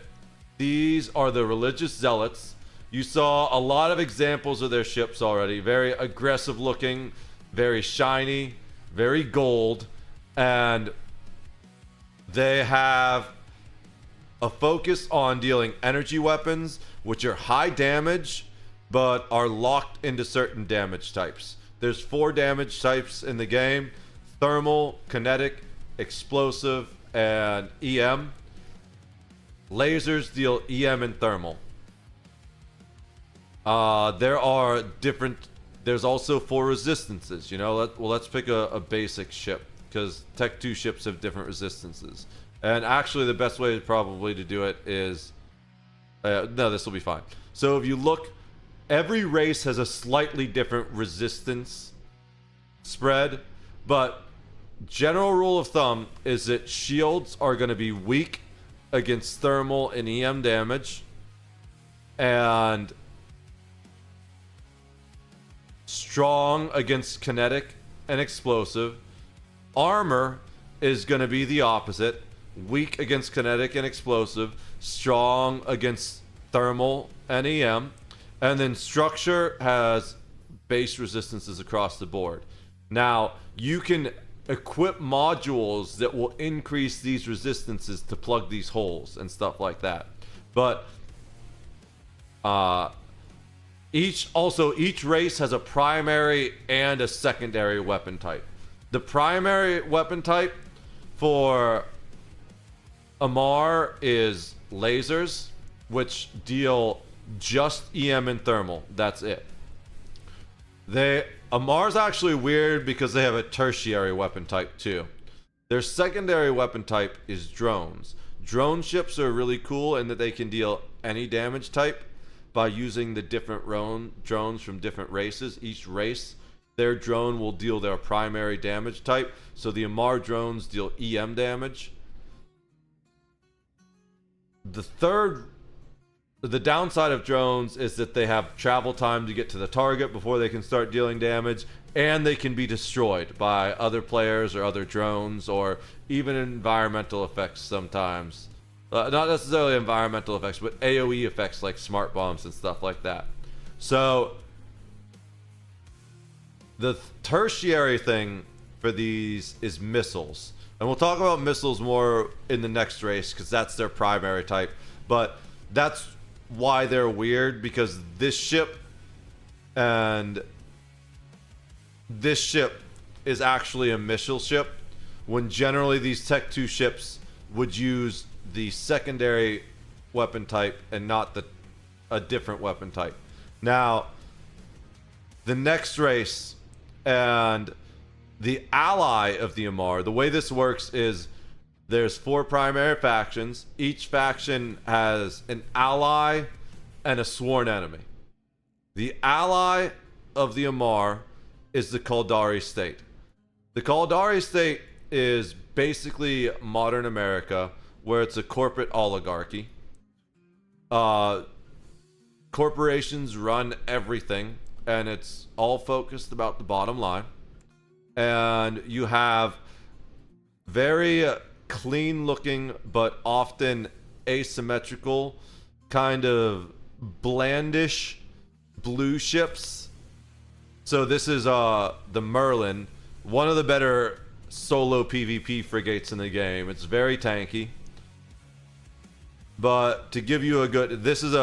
These are the religious zealots. You saw a lot of examples of their ships already. Very aggressive looking, very shiny, very gold, and they have a focus on dealing energy weapons, which are high damage, but are locked into certain damage types. There's 4 damage types in the game: thermal, kinetic, explosive, and EM. Lasers deal EM and thermal. There's also 4 resistances. You know, let's pick a basic ship, because Tech 2 ships have different resistances. And actually, the best way probably to do it is... no, this will be fine. So if you look, every race has a slightly different resistance spread, but general rule of thumb is that shields are going to be weak against thermal and EM damage, and strong against kinetic and explosive. Armor is going to be the opposite: weak against kinetic and explosive, strong against thermal and EM. And then structure has base resistances across the board. Now, you can equip modules that will increase these resistances to plug these holes and stuff like that. But each race has a primary and a secondary weapon type. The primary weapon type for Amarr is lasers, which deal just EM and thermal. That's it. Amarr's actually weird because they have a tertiary weapon type too. Their secondary weapon type is drones. Drone ships are really cool in that they can deal any damage type by using the different drones from different races. Each race, their drone will deal their primary damage type. So the Amarr drones deal EM damage. The downside of drones is that they have travel time to get to the target before they can start dealing damage, and they can be destroyed by other players or other drones, or even environmental effects sometimes. Not necessarily environmental effects, but AoE effects like smart bombs and stuff like that. So the tertiary thing for these is missiles. And we'll talk about missiles more in the next race because that's their primary type. But that's why they're weird, because this ship and this ship is actually a missile ship, when generally these Tech 2 ships would use the secondary weapon type and not a different weapon type. Now, the next race and the ally of the Amarr, the way this works is there's 4 primary factions. Each faction has an ally and a sworn enemy. The ally of the Amarr is the Kaldari state. The Kaldari state is basically modern America, where it's a corporate oligarchy. Corporations run everything, and it's all focused about the bottom line. And you have very clean looking but often asymmetrical, kind of blandish blue ships. So this is the Merlin, one of the better solo PvP frigates in the game. It's very tanky, but to give you this is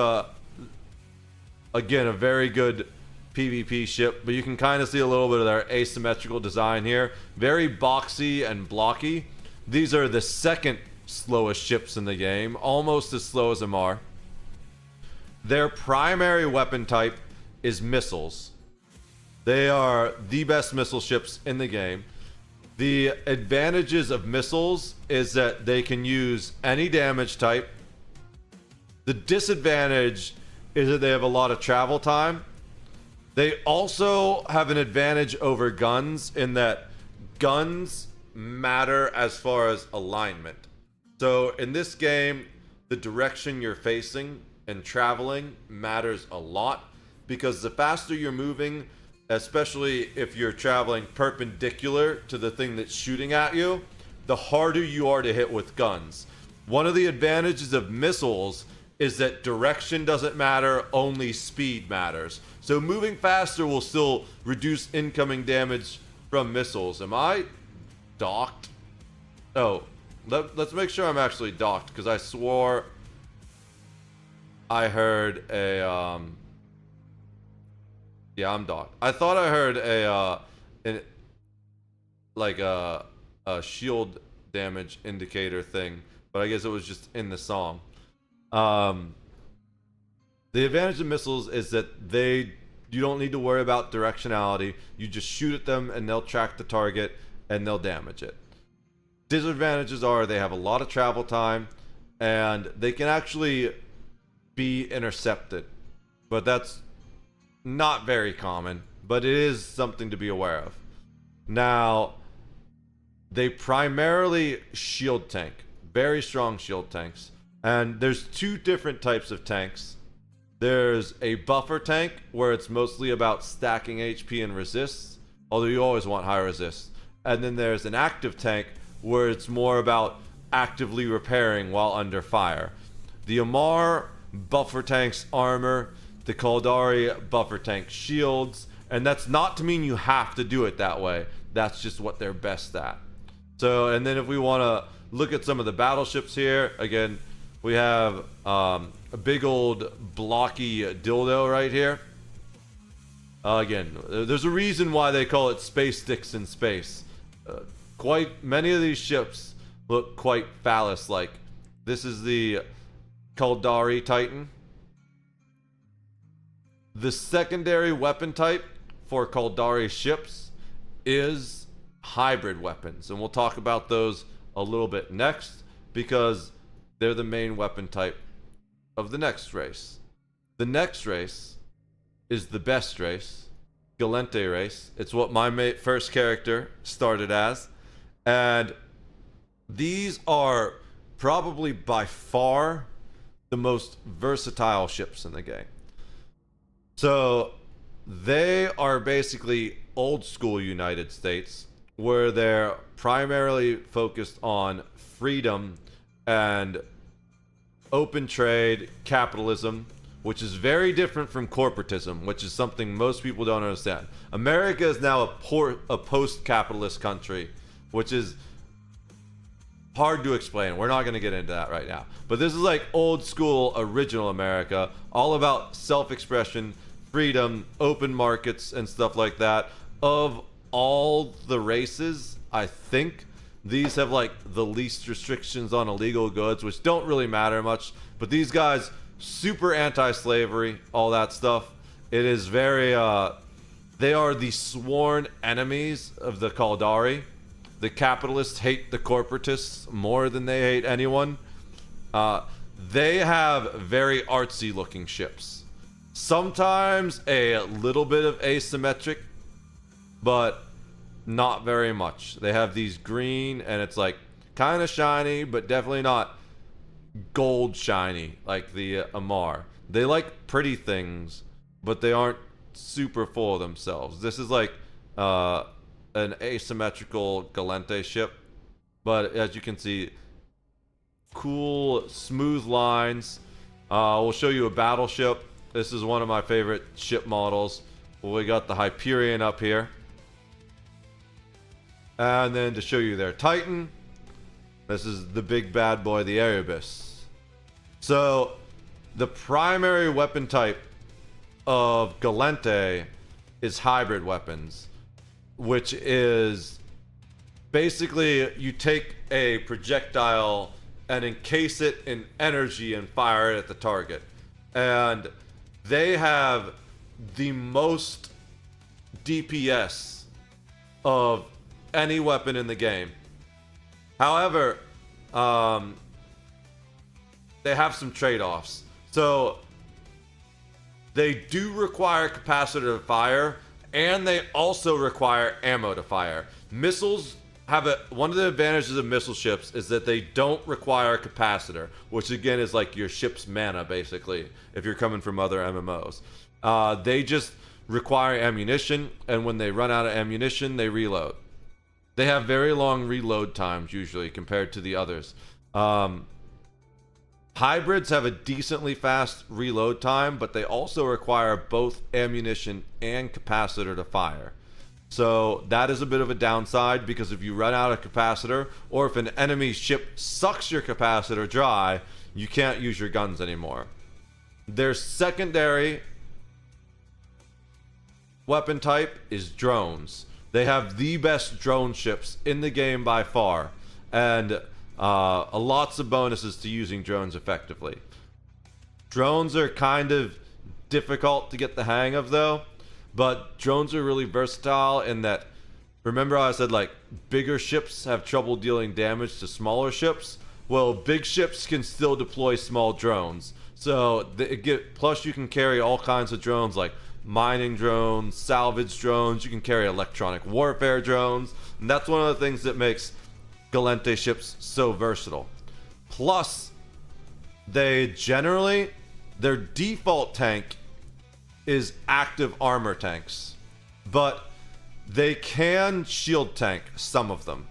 again a very good PvP ship, but you can kind of see a little bit of their asymmetrical design here. Very boxy and blocky. These are the second slowest ships in the game, almost as slow as Amarr. Their primary weapon type is missiles. They are the best missile ships in the game. The advantages of missiles is that they can use any damage type. The disadvantage is that they have a lot of travel time. They also have an advantage over guns in that guns matter as far as alignment. So in this game, the direction you're facing and traveling matters a lot, because the faster you're moving, especially if you're traveling perpendicular to the thing that's shooting at you, the harder you are to hit with guns. One of the advantages of missiles is that direction doesn't matter, only speed matters. So moving faster will still reduce incoming damage from missiles. Am I docked? Oh, let's make sure I'm actually docked, because I swore I heard a yeah, I'm docked. I thought I heard a shield damage indicator thing, but I guess it was just in the song. The advantage of missiles is that you don't need to worry about directionality. You just shoot at them and they'll track the target and they'll damage it. Disadvantages are they have a lot of travel time and they can actually be intercepted, but that's not very common, but it is something to be aware of. Now, they primarily shield tank, very strong shield tanks, and there's 2 different types of tanks. There's a buffer tank, where it's mostly about stacking HP and resists, although you always want high resist. And then there's an active tank, where it's more about actively repairing while under fire. The Amarr buffer tanks armor, the Kaldari buffer tank shields, And that's not to mean you have to do it that way. That's just what they're best at. So, and then if we want to look at some of the battleships here, again, we have a big old blocky dildo right here. Again, there's a reason why they call it space sticks in space. Quite many of these ships look quite phallus-like. This is the Caldari Titan. The secondary weapon type for Caldari ships is hybrid weapons, and we'll talk about those a little bit next because they're the main weapon type of the next race. The next race is the best race, Galente race. It's what my first character started as, and these are probably by far the most versatile ships in the game. So they are basically old school United States, where they're primarily focused on freedom and open trade, capitalism, which is very different from corporatism, which is something most people don't understand. America is now a post-capitalist country, which is hard to explain. We're not going to get into that right now. But this is like old school, original America, all about self-expression, freedom, open markets, and stuff like that. Of all the races, I think these have like the least restrictions on illegal goods, which don't really matter much. But these guys, super anti-slavery, all that stuff. It is very, they are the sworn enemies of the Caldari. The capitalists hate the corporatists more than they hate anyone. They have very artsy looking ships. Sometimes a little bit of asymmetric, but not very much. They have these green, and it's like kind of shiny, but definitely not gold shiny like the Amar. They like pretty things, but they aren't super full of themselves. This is like an asymmetrical Galente ship, but as you can see, cool smooth lines. We'll show you a battleship. This is one of my favorite ship models. We got the Hyperion up here. And then to show you their Titan, this is the big bad boy, the Erebus. So, the primary weapon type of Galente is hybrid weapons, which is basically you take a projectile and encase it in energy and fire it at the target. And they have the most DPS of any weapon in the game. However, they have some trade-offs. So they do require capacitor to fire, and they also require ammo to fire. Missiles have one of the advantages of missile ships is that they don't require a capacitor, which again is like your ship's mana basically, if you're coming from other MMOs. They just require ammunition, and when they run out of ammunition, they reload. They have very long reload times usually compared to the others. Hybrids have a decently fast reload time, but they also require both ammunition and capacitor to fire. So that is a bit of a downside, because if you run out of capacitor, or if an enemy ship sucks your capacitor dry, you can't use your guns anymore. Their secondary weapon type is drones. They have the best drone ships in the game by far, and lots of bonuses to using drones effectively. Drones are kind of difficult to get the hang of though, but drones are really versatile in that, remember how I said like bigger ships have trouble dealing damage to smaller ships? Well, big ships can still deploy small drones. So plus you can carry all kinds of drones like mining drones, salvage drones, you can carry electronic warfare drones, and that's one of the things that makes Galente ships so versatile. Plus, their default tank is active armor tanks, but they can shield tank some of them.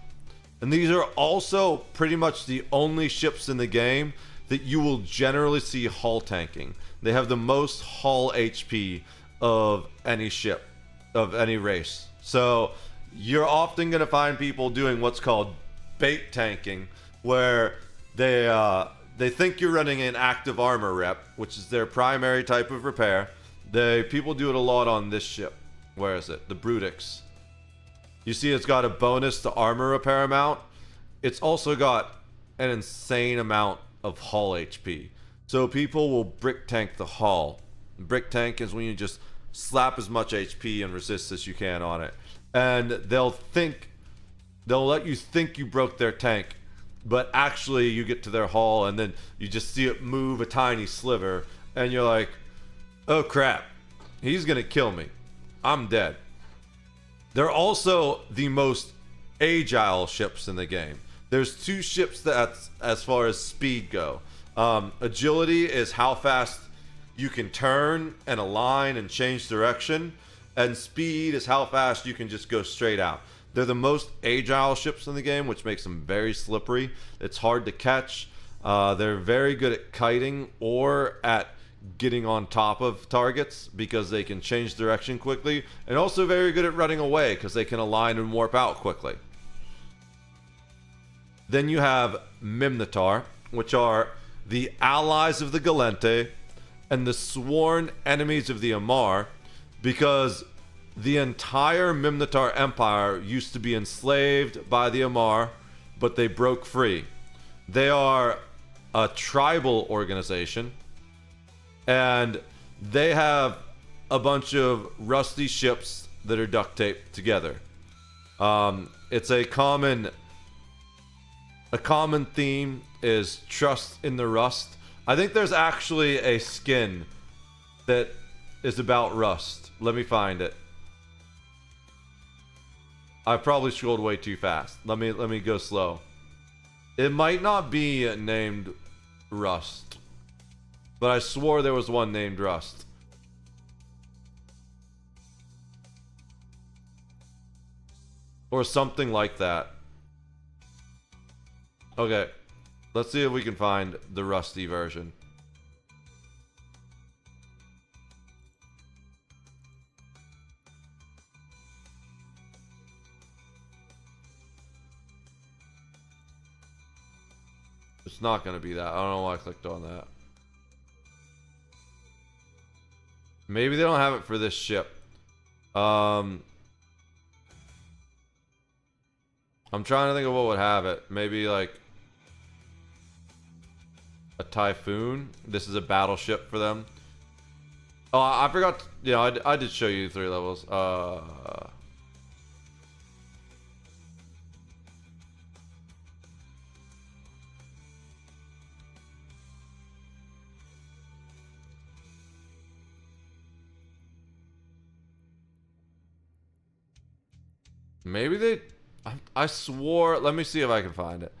And these are also pretty much the only ships in the game that you will generally see hull tanking. They have the most hull HP of any ship. of any race. So you're often going to find people doing what's called bait tanking, where they think you're running an active armor rep, which is their primary type of repair. People do it a lot on this ship. Where is it? The Brutix. You see it's got a bonus to armor repair amount. It's also got an insane amount of hull HP. So people will brick tank the hull. Brick tank is when you just slap as much HP and resist as you can on it. And they'll let you think you broke their tank, but actually you get to their hull and then you just see it move a tiny sliver and you're like, oh crap, he's gonna kill me. I'm dead. They're also the most agile ships in the game. There's two ships that, as far as speed go. Agility is how fast you can turn and align and change direction, and speed is how fast you can just go straight out. They're the most agile ships in the game, which makes them very slippery. It's hard to catch. They're very good at kiting or at getting on top of targets because they can change direction quickly, and also very good at running away because they can align and warp out quickly. Then you have Mimnatar, which are the allies of the Galente and the sworn enemies of the Amar, because the entire Mimnatar Empire used to be enslaved by the Amar, but they broke free. They are a tribal organization, and they have a bunch of rusty ships that are duct taped together. It's a common theme is trust in the rust. I think there's actually a skin that is about rust. Let me find it. I probably scrolled way too fast. Let me go slow. It might not be named Rust, but I swore there was one named Rust. Or something like that. Okay. Let's see if we can find the Rusty version. It's not going to be that. I don't know why I clicked on that. Maybe they don't have it for this ship. I'm trying to think of what would have it. Maybe like a Typhoon. This is a battleship for them. Oh, I forgot. Yeah, I did show you 3 levels. Maybe they... I swore... Let me see if I can find it.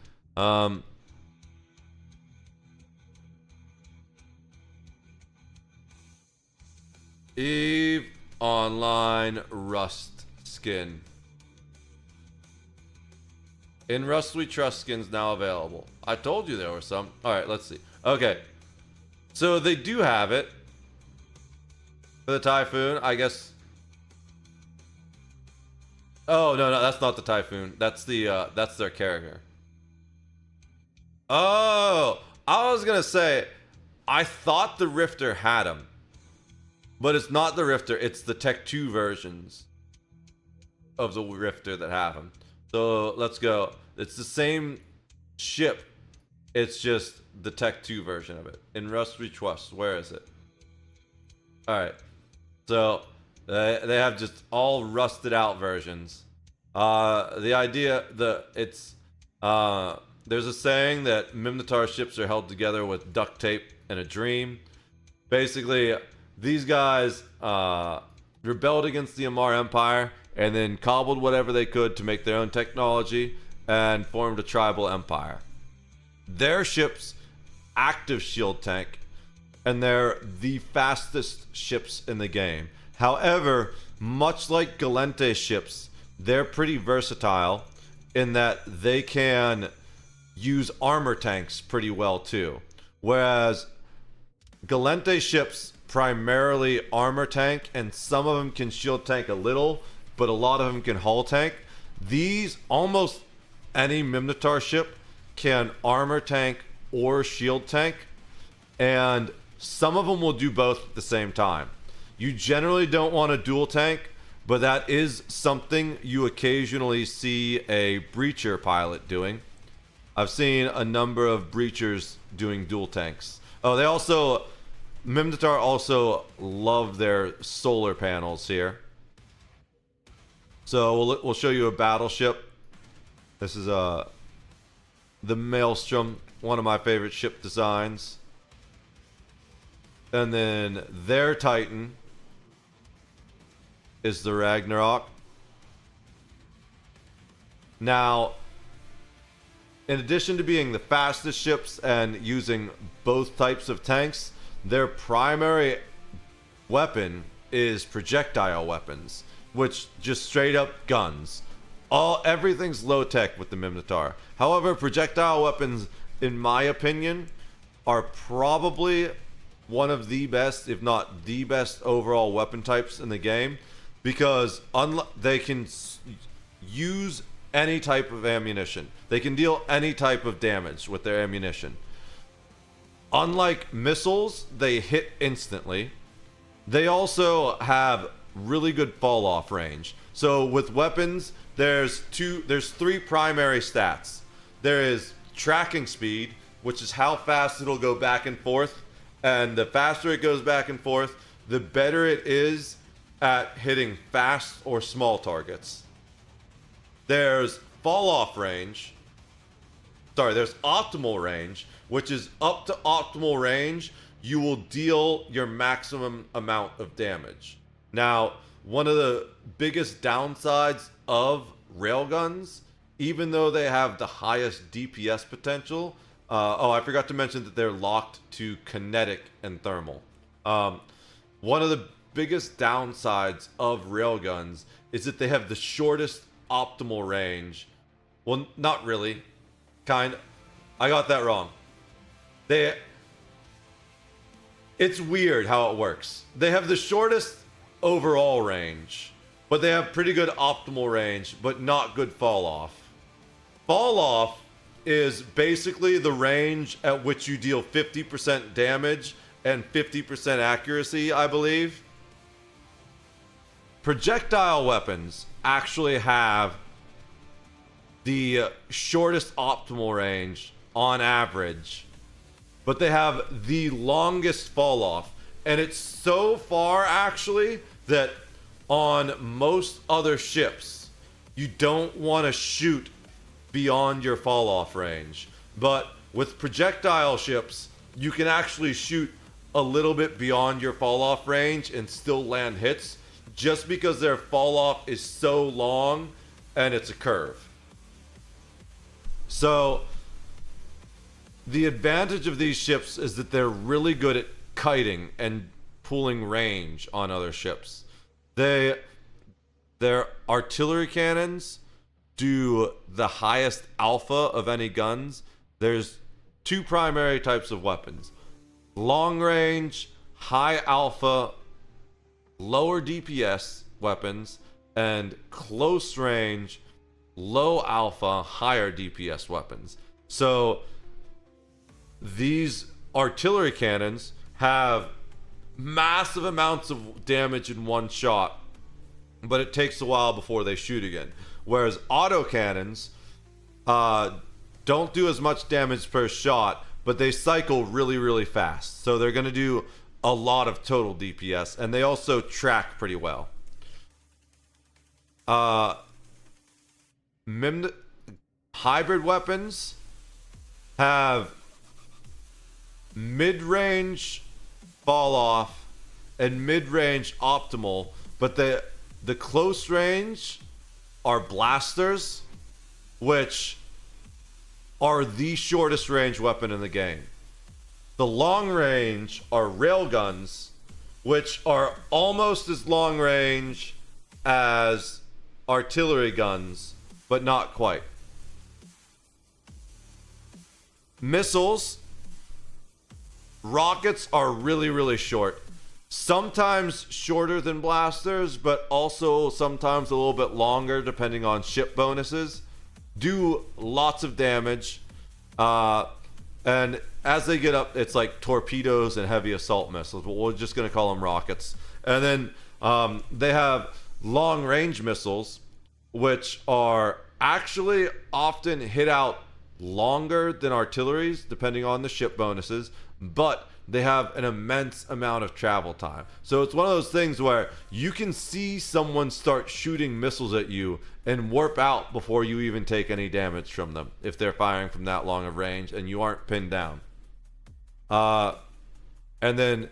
Eve Online Rust skin. In Rust We Trust skins now available. I told you there were some. Alright, let's see. Okay. So they do have it. For the Typhoon, I guess... Oh, no, that's not the Typhoon. That's that's their character. Oh! I was gonna say, I thought the Rifter had him. But it's not the Rifter, it's the Tech 2 versions of the Rifter that have him. So, let's go. It's the same ship. It's just the Tech 2 version of it. In Rust We Trust. Where is it? Alright. So, they have just all rusted out versions. The idea, there's a saying that Mimnatar ships are held together with duct tape and a dream. Basically, these guys rebelled against the Amar Empire and then cobbled whatever they could to make their own technology and formed a tribal empire. Their ships, active shield tank, and they're the fastest ships in the game. However, much like Galente ships, they're pretty versatile in that they can use armor tanks pretty well too. Whereas Galente ships primarily armor tank, and some of them can shield tank a little, but a lot of them can hull tank. These, almost any Minotaur ship can armor tank or shield tank, and some of them will do both at the same time. You generally don't want a dual tank, but that is something you occasionally see a breacher pilot doing. I've seen a number of breachers doing dual tanks. Oh, they also, Minotaur also love their solar panels here. So we'll show you a battleship. This is the Maelstrom, one of my favorite ship designs. And then their Titan is the Ragnarok. Now, in addition to being the fastest ships and using both types of tanks, their primary weapon is projectile weapons, which just straight up guns. Everything's low tech with the Minotaur. However, projectile weapons, in my opinion, are probably one of the best, if not the best, overall weapon types in the game, because they can use any type of ammunition. They can deal any type of damage with their ammunition. Unlike missiles, they hit instantly. They also have really good fall off range. So with weapons, there's three primary stats. There is tracking speed, which is how fast it'll go back and forth, and the faster it goes back and forth, the better it is at hitting fast or small targets. There's fall off range. There's optimal range, which is up to optimal range, you will deal your maximum amount of damage. Now, one of the biggest downsides of railguns, even though they have the highest DPS potential, I forgot to mention that they're locked to kinetic and thermal. One of the biggest downsides of railguns is that they have the shortest optimal range. Well, not really. I got that wrong. It's weird how it works. They have the shortest overall range, but they have pretty good optimal range, but not good fall off. Fall off is basically the range at which you deal 50% damage and 50% accuracy, I believe. Projectile weapons actually have the shortest optimal range on average, but they have the longest fall off. And it's so far actually that on most other ships, you don't want to shoot beyond your fall off range. But with projectile ships, you can actually shoot a little bit beyond your fall off range and still land hits, just because their fall off is so long and it's a curve. So the advantage of these ships is that they're really good at kiting and pulling range on other ships. Their artillery cannons do the highest alpha of any guns. There's two primary types of weapons: long range, high alpha, lower DPS weapons, and close range, low alpha, higher DPS weapons. So these artillery cannons have massive amounts of damage in one shot, but it takes a while before they shoot again. Whereas autocannons don't do as much damage per shot, but they cycle really, really fast. So they're going to do a lot of total DPS, and they also track pretty well. Hybrid weapons have mid-range fall off and mid-range optimal, but the close range are blasters, which are the shortest range weapon in the game. The long range are railguns, which are almost as long range as artillery guns, but not quite. Missiles, rockets are really, really short. sometimes shorter than blasters, but also sometimes a little bit longer depending on ship bonuses. Do lots of damage. And as they get up, it's like torpedoes and heavy assault missiles, but we're just going to call them rockets. And then they have long range missiles, which are actually often hit out longer than artilleries, depending on the ship bonuses, but they have an immense amount of travel time. So it's one of those things where you can see someone start shooting missiles at you and warp out before you even take any damage from them if they're firing from that long of range and you aren't pinned down. And then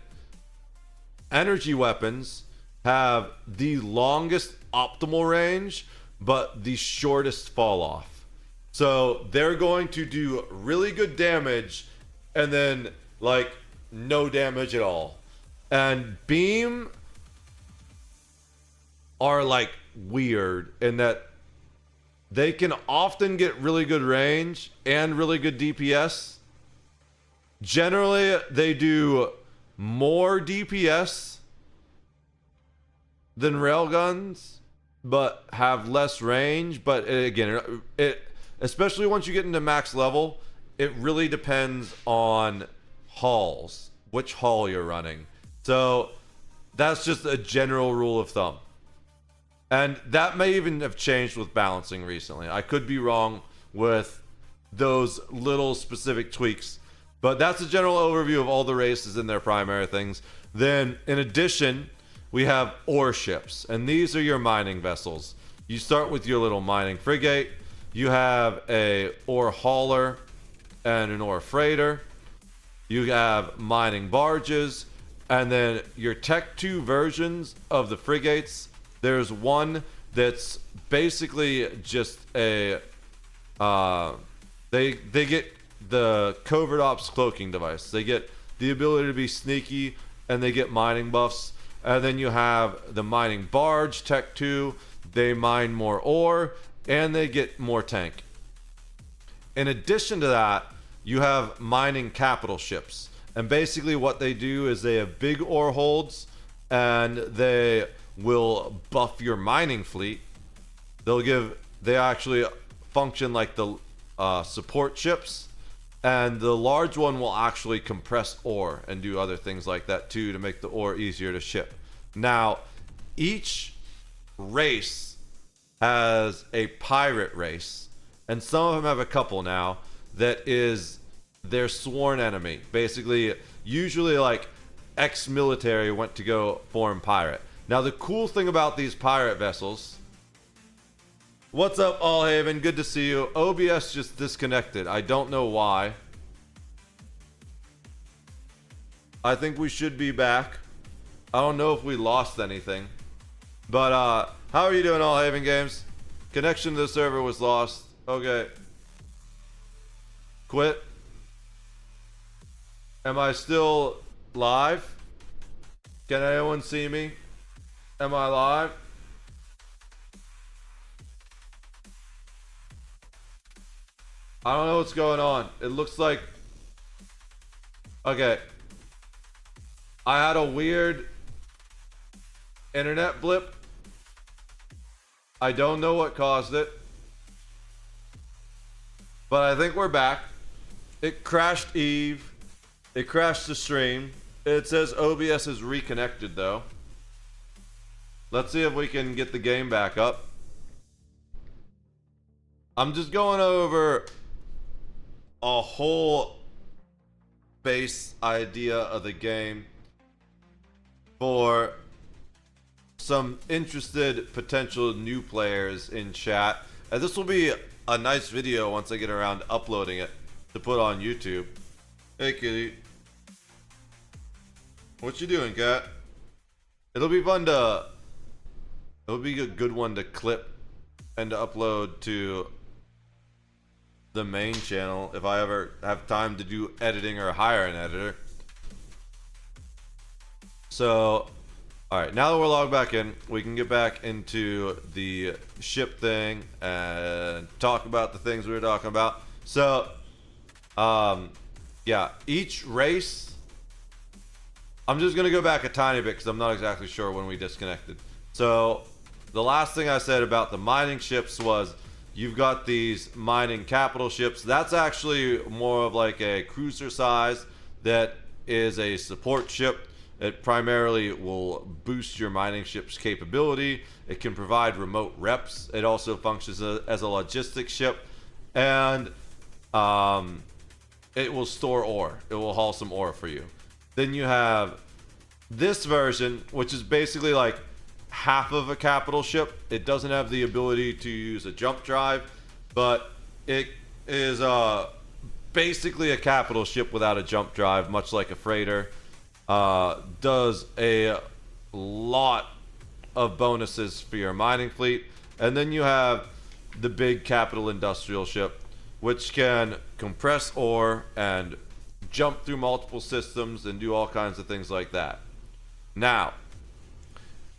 energy weapons have the longest optimal range, but the shortest fall off. So they're going to do really good damage and then like no damage at all. And beam are like weird in that they can often get really good range and really good DPS. Generally, they do more DPS than railguns, but have less range. But again, it especially once you get into max level, it really depends on hulls, which hull you're running. So that's just a general rule of thumb. And that may even have changed with balancing recently. I could be wrong with those little specific tweaks, but that's a general overview of all the races and their primary things. Then in addition, we have ore ships, and these are your mining vessels. You start with your little mining frigate. You have a ore hauler and an ore freighter. You have mining barges, and then your Tech 2 versions of the frigates. There's one that's basically just a they get the covert ops cloaking device. They get the ability to be sneaky, and they get mining buffs. And then you have the mining barge, Tech 2. They mine more ore, and they get more tank. In addition to that, you have mining capital ships. And basically what they do is they have big ore holds, and they will buff your mining fleet. They actually function like the support ships, and the large one will actually compress ore and do other things like that too to make the ore easier to ship. Now, each race has a pirate race, and some of them have a couple now that is their sworn enemy. Basically, usually like ex-military went to go form pirate. Now, the cool thing about these pirate vessels... What's up, Allhaven? Good to see you. OBS just disconnected. I don't know why. I think we should be back. I don't know if we lost anything. But, how are you doing, Allhaven Games? Connection to the server was lost. Okay. Quit. Am I still live? Can anyone see me? Am I live? I don't know what's going on. It looks like... Okay. I had a weird internet blip. I don't know what caused it. But I think we're back. It crashed Eve. It crashed the stream. It says OBS is reconnected though. Let's see if we can get the game back up. I'm just going over a whole base idea of the game for some interested potential new players in chat. And this will be a nice video once I get around to uploading it to put on YouTube. Hey kitty. What you doing, cat? It'll be fun to... It'll be a good one to clip and to upload to the main channel if I ever have time to do editing or hire an editor. So, alright, now that we're logged back in, we can get back into the ship thing and talk about the things we were talking about. So, yeah, each race I'm just going to go back a tiny bit because I'm not exactly sure when we disconnected. So the last thing I said about the mining ships was you've got these mining capital ships. That's actually more of like a cruiser size that is a support ship. It primarily will boost your mining ship's capability. It can provide remote reps. It also functions as a logistics ship. And it will store ore. It will haul some ore for you. Then you have this version, which is basically like half of a capital ship. It doesn't have the ability to use a jump drive, but it is basically a capital ship without a jump drive, much like a freighter. Does a lot of bonuses for your mining fleet. And then you have the big capital industrial ship, which can compress ore and jump through multiple systems and do all kinds of things like that. Now,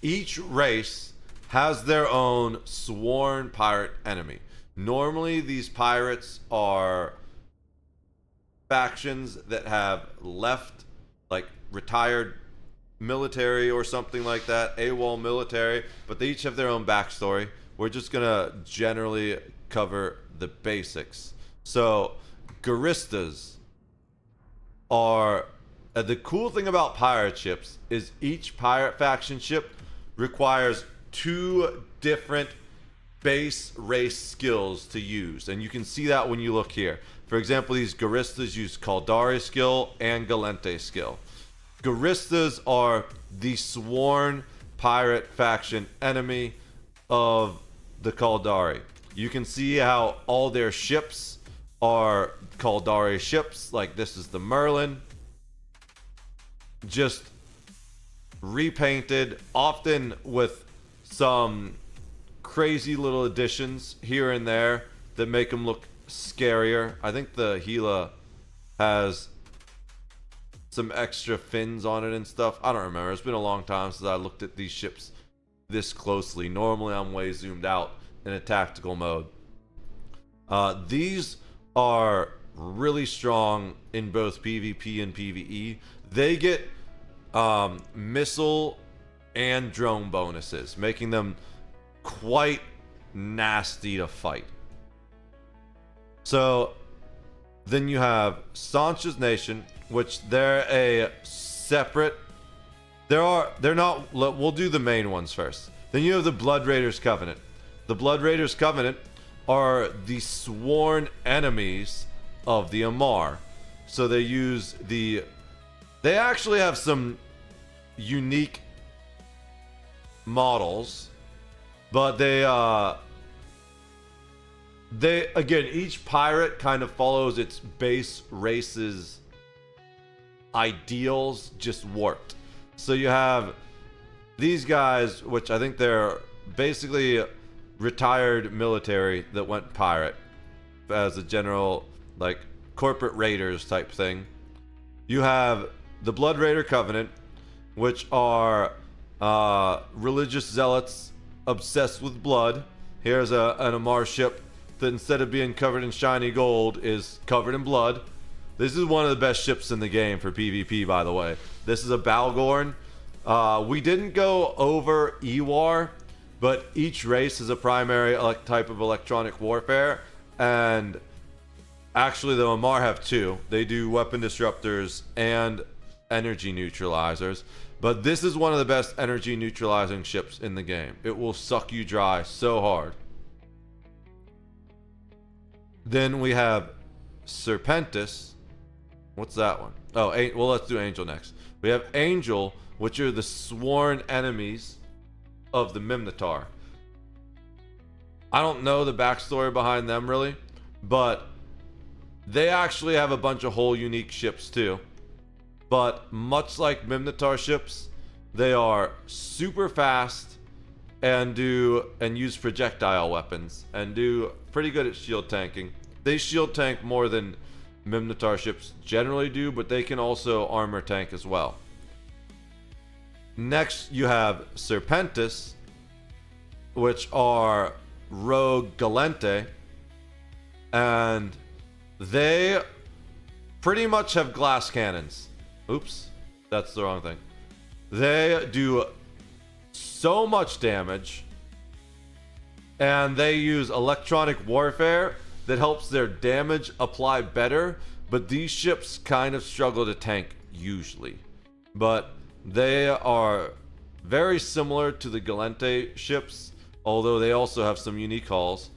each race has their own sworn pirate enemy. Normally, these pirates are factions that have left, like retired military or something like that, AWOL military, but they each have their own backstory. We're just gonna generally cover the basics. So, Guristas are the cool thing about pirate ships is each pirate faction ship requires 2 different base race skills to use, and you can see that when you look here. For example, these Guristas use Caldari skill and Galente skill. Guristas are the sworn pirate faction enemy of the Caldari. You can see how all their ships are Caldari ships, like this is the Merlin, just repainted, often with some crazy little additions here and there that make them look scarier. I think the Gila has some extra fins on it and stuff. I don't remember. It's been a long time since I looked at these ships this closely. Normally I'm way zoomed out in a tactical mode. These are really strong in both PvP and PvE. They get missile and drone bonuses, making them quite nasty to fight. So then you have Sancho's Nation, which they're a separate. They're not. We'll do the main ones first. Then you have the Blood Raiders Covenant. The Blood Raiders Covenant are the sworn enemies of the Amar. So they use the. They actually have some unique models, but they again, each pirate kind of follows its base race's ideals, just warped. So you have these guys, which I think they're basically retired military that went pirate as a general, like, corporate raiders type thing. You have the Blood Raider Covenant, which are religious zealots obsessed with blood. Here's an Amar ship that instead of being covered in shiny gold is covered in blood. This is one of the best ships in the game for PvP, by the way. This is a Balgorn. We didn't go over EWAR, but each race is a primary type of electronic warfare, and actually the Amar have 2. They do weapon disruptors and energy neutralizers, but this is one of the best energy neutralizing ships in the game. It will suck you dry so hard. Then we have Serpentis. What's that one? Oh, well, let's do Angel next. We have Angel, which are the sworn enemies of the Minotaur. I don't know the backstory behind them really, but they actually have a bunch of whole unique ships too. But much like Minotaur ships, they are super fast and use projectile weapons and do pretty good at shield tanking. They shield tank more than Minotaur ships generally do, but they can also armor tank as well. Next, you have Serpentis, which are Rogue Galente, and they pretty much have glass cannons. Oops. That's the wrong thing. They do so much damage, and they use electronic warfare that helps their damage apply better, but these ships kind of struggle to tank usually. But they are very similar to the Galente ships, although they also have some unique hulls.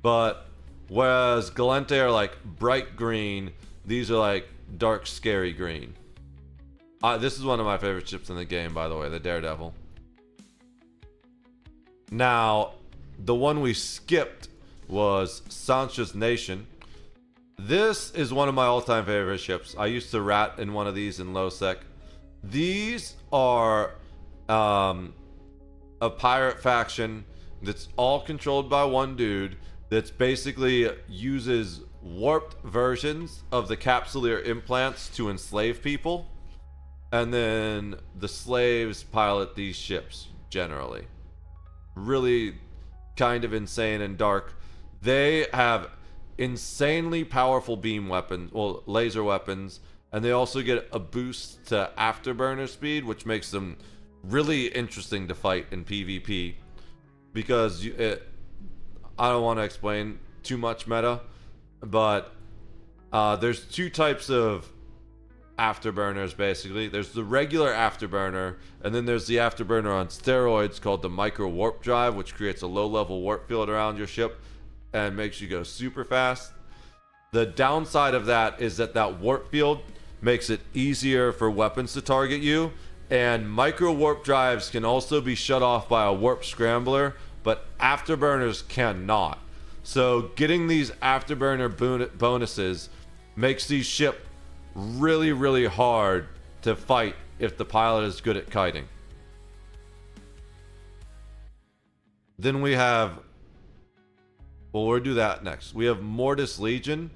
But whereas Galente are like bright green, these are like dark, scary green. This is one of my favorite ships in the game, by the way, the Daredevil. Now, the one we skipped was Sancha's Nation. This is one of my all-time favorite ships. I used to rat in one of these in low sec. These are a pirate faction that's all controlled by one dude that's basically uses warped versions of the capsuleer implants to enslave people. And then the slaves pilot these ships, generally. Really kind of insane and dark. They have insanely powerful beam weapons, well, laser weapons, and they also get a boost to afterburner speed, which makes them really interesting to fight in PvP. Because I don't want to explain too much meta, but there's two types of afterburners, basically. There's the regular afterburner, and then there's the afterburner on steroids called the micro warp drive, which creates a low-level warp field around your ship and makes you go super fast. The downside of that is that warp field makes it easier for weapons to target you, and micro warp drives can also be shut off by a warp scrambler, but afterburners cannot. So getting these afterburner bonuses makes these ships really, really hard to fight if the pilot is good at kiting. Then we have, well, we'll do that next. We have Mortis Legion.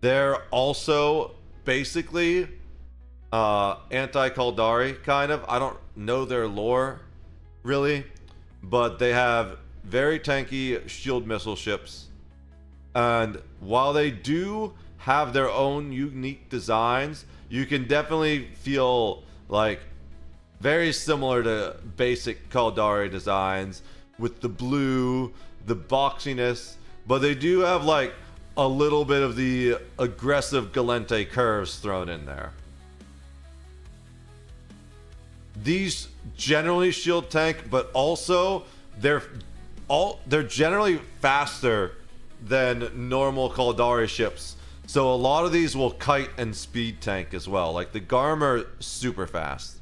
They're also basically anti-Kaldari, kind of. I don't know their lore, really, but they have very tanky shield missile ships. And while they do have their own unique designs, you can definitely feel like very similar to basic Kaldari designs with the blue, the boxiness, but they do have like a little bit of the aggressive Galente curves thrown in there. These generally shield tank, but also they're generally faster than normal Kaldari ships. So a lot of these will kite and speed tank as well. Like the Garmer, super fast.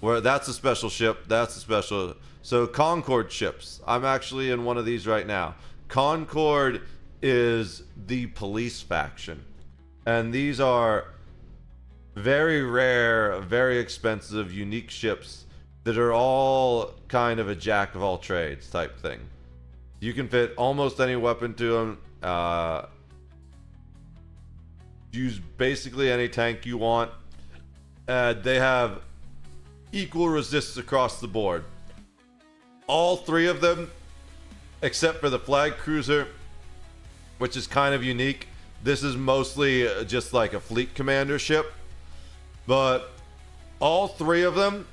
Where that's a special ship. That's a special. So Concord ships. I'm actually in one of these right now. Concord is the police faction. And these are very rare, very expensive, unique ships that are all kind of a jack of all trades type thing. You can fit almost any weapon to them. Use basically any tank you want. They have equal resists across the board. All three of them, except for the flag cruiser, which is kind of unique. This is mostly just like a fleet commander ship. But all three of them,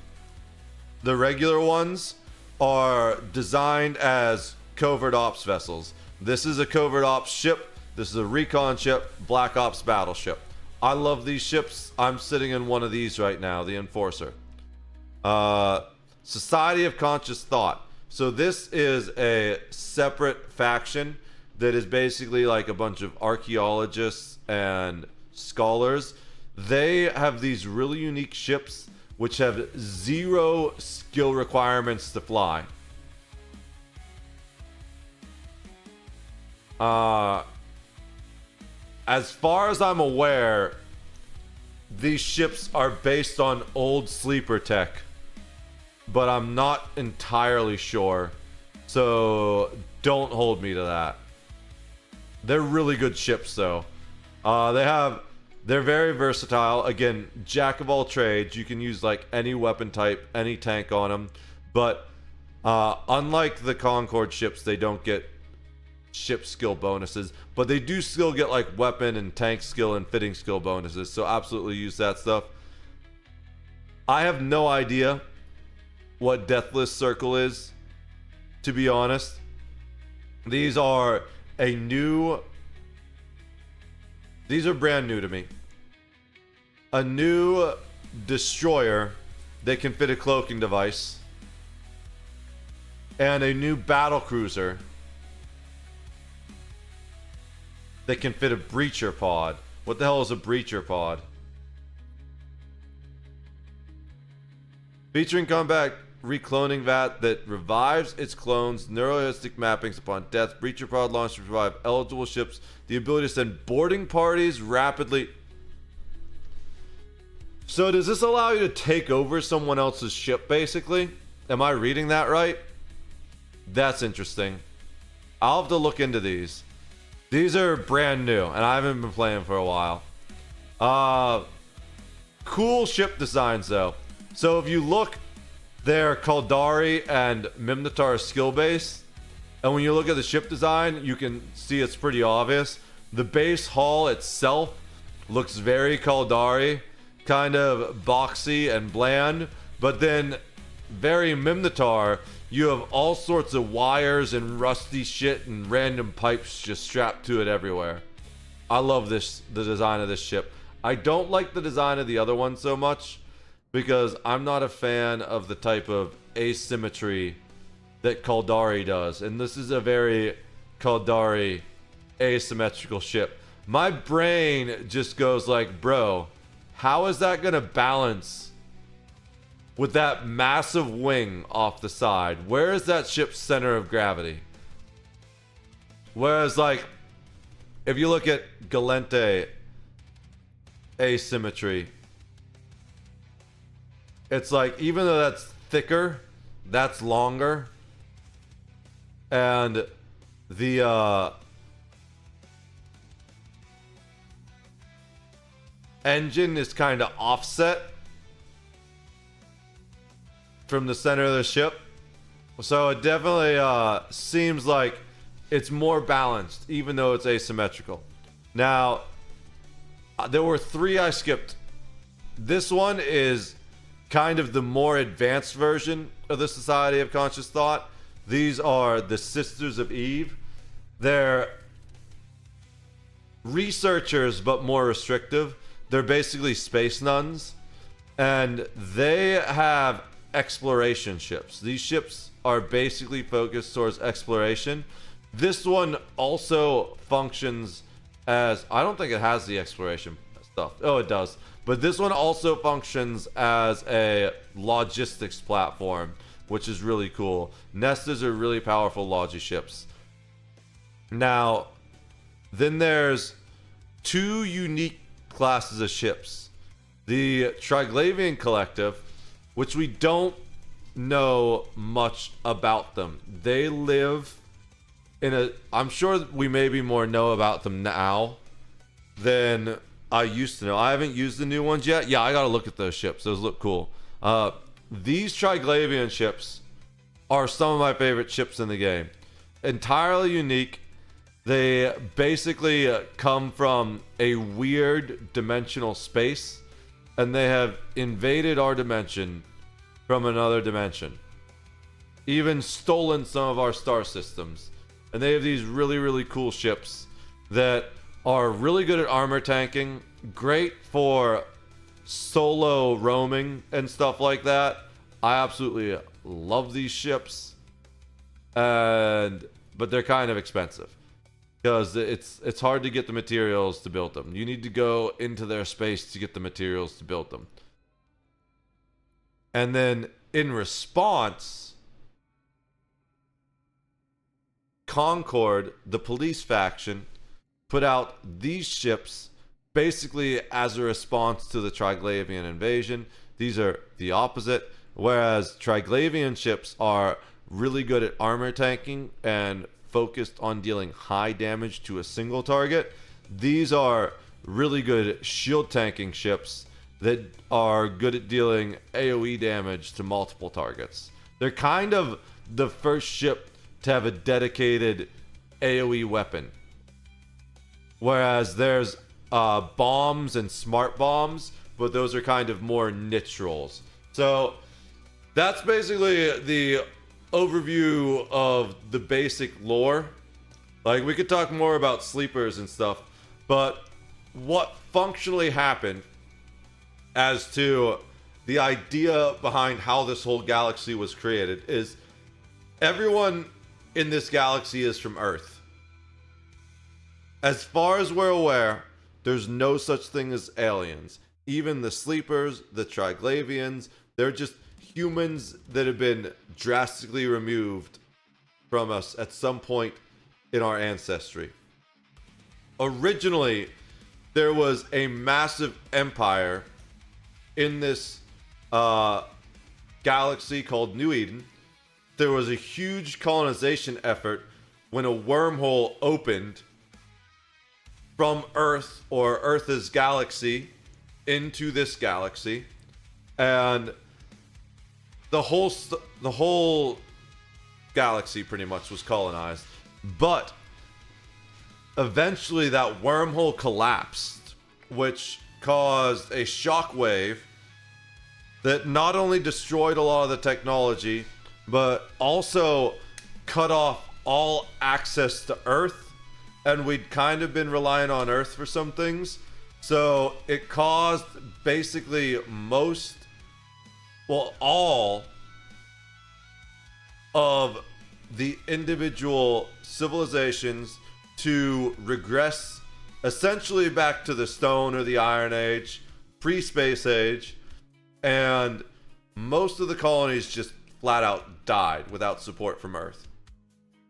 the regular ones, are designed as covert ops vessels. This is a covert ops ship. This is a recon ship, Black Ops battleship. I love these ships. I'm sitting in one of these right now, the Enforcer. Society of Conscious Thought. So this is a separate faction that is basically like a bunch of archaeologists and scholars. They have these really unique ships which have 0 skill requirements to fly. As far as I'm aware, these ships are based on old sleeper tech, but I'm not entirely sure, so don't hold me to that. They're really good ships though. They're very versatile. Again, jack of all trades. You can use like any weapon type, any tank on them, but unlike the Concord ships, they don't get ship skill bonuses, but they do still get like weapon and tank skill and fitting skill bonuses, so absolutely use that stuff. I have no idea what Deathless Circle is, to be honest. These are brand new to me. A new destroyer that can fit a cloaking device, and a new battle cruiser that can fit a breacher pod. What the hell is a breacher pod? Featuring combat recloning vat that revives its clones, neuroistic mappings upon death. Breacher pod launch to revive eligible ships. The ability to send boarding parties rapidly. So does this allow you to take over someone else's ship, basically? Am I reading that right? That's interesting. I'll have to look into these. These are brand new, and I haven't been playing for a while. Cool ship designs, though. So if you look, they're Kaldari and Mimnatar skill base. And when you look at the ship design, you can see it's pretty obvious. The base hull itself looks very Kaldari, kind of boxy and bland. But then very Mimnatar, you have all sorts of wires and rusty shit and random pipes just strapped to it everywhere. I love the design of this ship. I don't like the design of the other one so much, because I'm not a fan of the type of asymmetry that Kaldari does. And this is a very Kaldari asymmetrical ship. My brain just goes like, bro, how is that going to balance with that massive wing off the side? Where is that ship's center of gravity? Whereas, like, if you look at Galente asymmetry, it's like, even though that's thicker, that's longer. And the engine is kind of offset from the center of the ship. So it definitely seems like it's more balanced, even though it's asymmetrical. Now, there were 3 I skipped. This one is kind of the more advanced version of the Society of Conscious Thought. These are the Sisters of Eve. They're researchers, but more restrictive. They're basically space nuns, and they have exploration ships. These ships are basically focused towards exploration. This one also functions as, I don't think it has the exploration stuff. Oh, it does. But this one also functions as a logistics platform, which is really cool. Nestas are really powerful logi ships. Now, then there's 2 unique classes of ships. The Triglavian Collective, which we don't know much about them. They live in a... I'm sure we maybe more know about them now than I used to know. I haven't used the new ones yet. Yeah, I gotta look at those ships. Those look cool. These Triglavian ships are some of my favorite ships in the game. Entirely unique. They basically come from a weird dimensional space, and they have invaded our dimension from another dimension. Even stolen some of our star systems. And they have these really, really cool ships that are really good at armor tanking, great for solo roaming and stuff like that. I absolutely love these ships, but they're kind of expensive because it's hard to get the materials to build them. You need to go into their space to get the materials to build them. And then in response, Concord, the police faction, put out these ships basically as a response to the Triglavian invasion. These are the opposite. Whereas Triglavian ships are really good at armor tanking and focused on dealing high damage to a single target, these are really good shield tanking ships that are good at dealing AoE damage to multiple targets. They're kind of the first ship to have a dedicated AoE weapon. Whereas there's bombs and smart bombs, but those are kind of more niche roles. So that's basically the overview of the basic lore. Like, we could talk more about sleepers and stuff, but what functionally happened as to the idea behind how this whole galaxy was created is everyone in this galaxy is from Earth. As far as we're aware, there's no such thing as aliens. Even the sleepers, the Triglavians, they're just humans that have been drastically removed from us at some point in our ancestry. Originally, there was a massive empire in this galaxy called New Eden. There was a huge colonization effort when a wormhole opened from Earth, or Earth's galaxy, into this galaxy, and the whole galaxy pretty much was colonized. But eventually that wormhole collapsed, which caused a shockwave that not only destroyed a lot of the technology, but also cut off all access to Earth. And we'd kind of been relying on Earth for some things. So it caused basically all of the individual civilizations to regress essentially back to the Stone or the Iron Age, pre-Space Age, and most of the colonies just flat out died without support from Earth.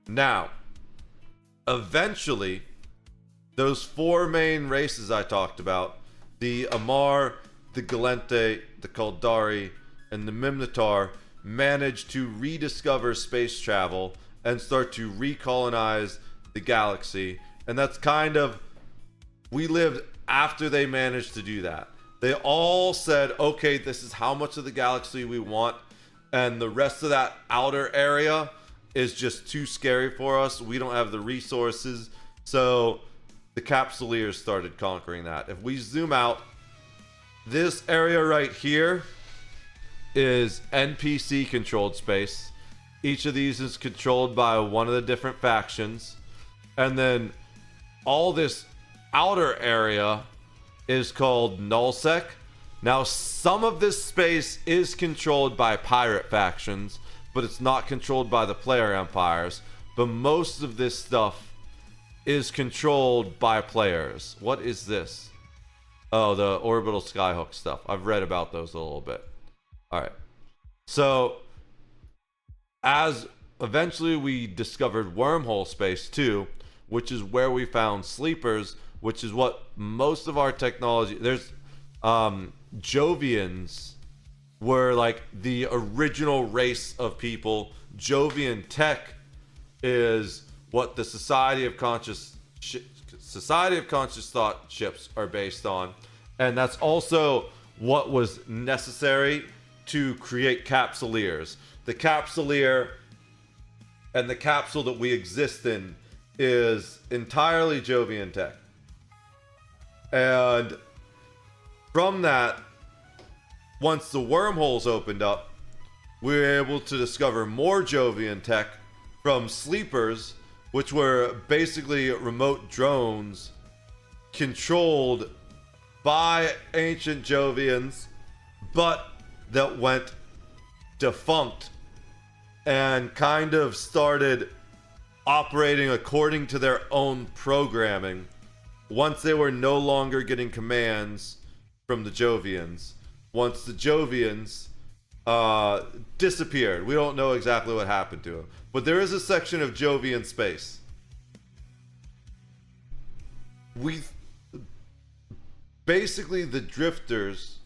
Now, eventually, those four main races I talked about, the Amar, the Galente, the Kaldari, and the Mimnatar, managed to rediscover space travel and start to recolonize the galaxy. And that's kind of, we lived after they managed to do that. They all said, okay, this is how much of the galaxy we want, and the rest of that outer area is just too scary for us. We don't have the resources. So the Capsuleers started conquering that. If we zoom out, this area right here is NPC controlled space. Each of these is controlled by one of the different factions. And then all this outer area is called Nullsec. Now, some of this space is controlled by pirate factions, but it's not controlled by the player empires. But most of this stuff is controlled by players. What is this? Oh, the orbital skyhook stuff. I've read about those a little bit. All right. So, as eventually we discovered wormhole space too, which is where we found sleepers, which is what most of our technology, there's Jovians were like the original race of people. Jovian tech is what the Society of Conscious Thought ships are based on, and that's also what was necessary to create Capsuleers. The Capsuleer and the capsule that we exist in is entirely Jovian tech. And from that, once the wormholes opened up, we were able to discover more Jovian tech from sleepers, which were basically remote drones controlled by ancient Jovians, but that went defunct and kind of started operating according to their own programming once they were no longer getting commands from the Jovians. Once the Jovians disappeared. We don't know exactly what happened to them. But there is a section of Jovian space. Basically, the drifters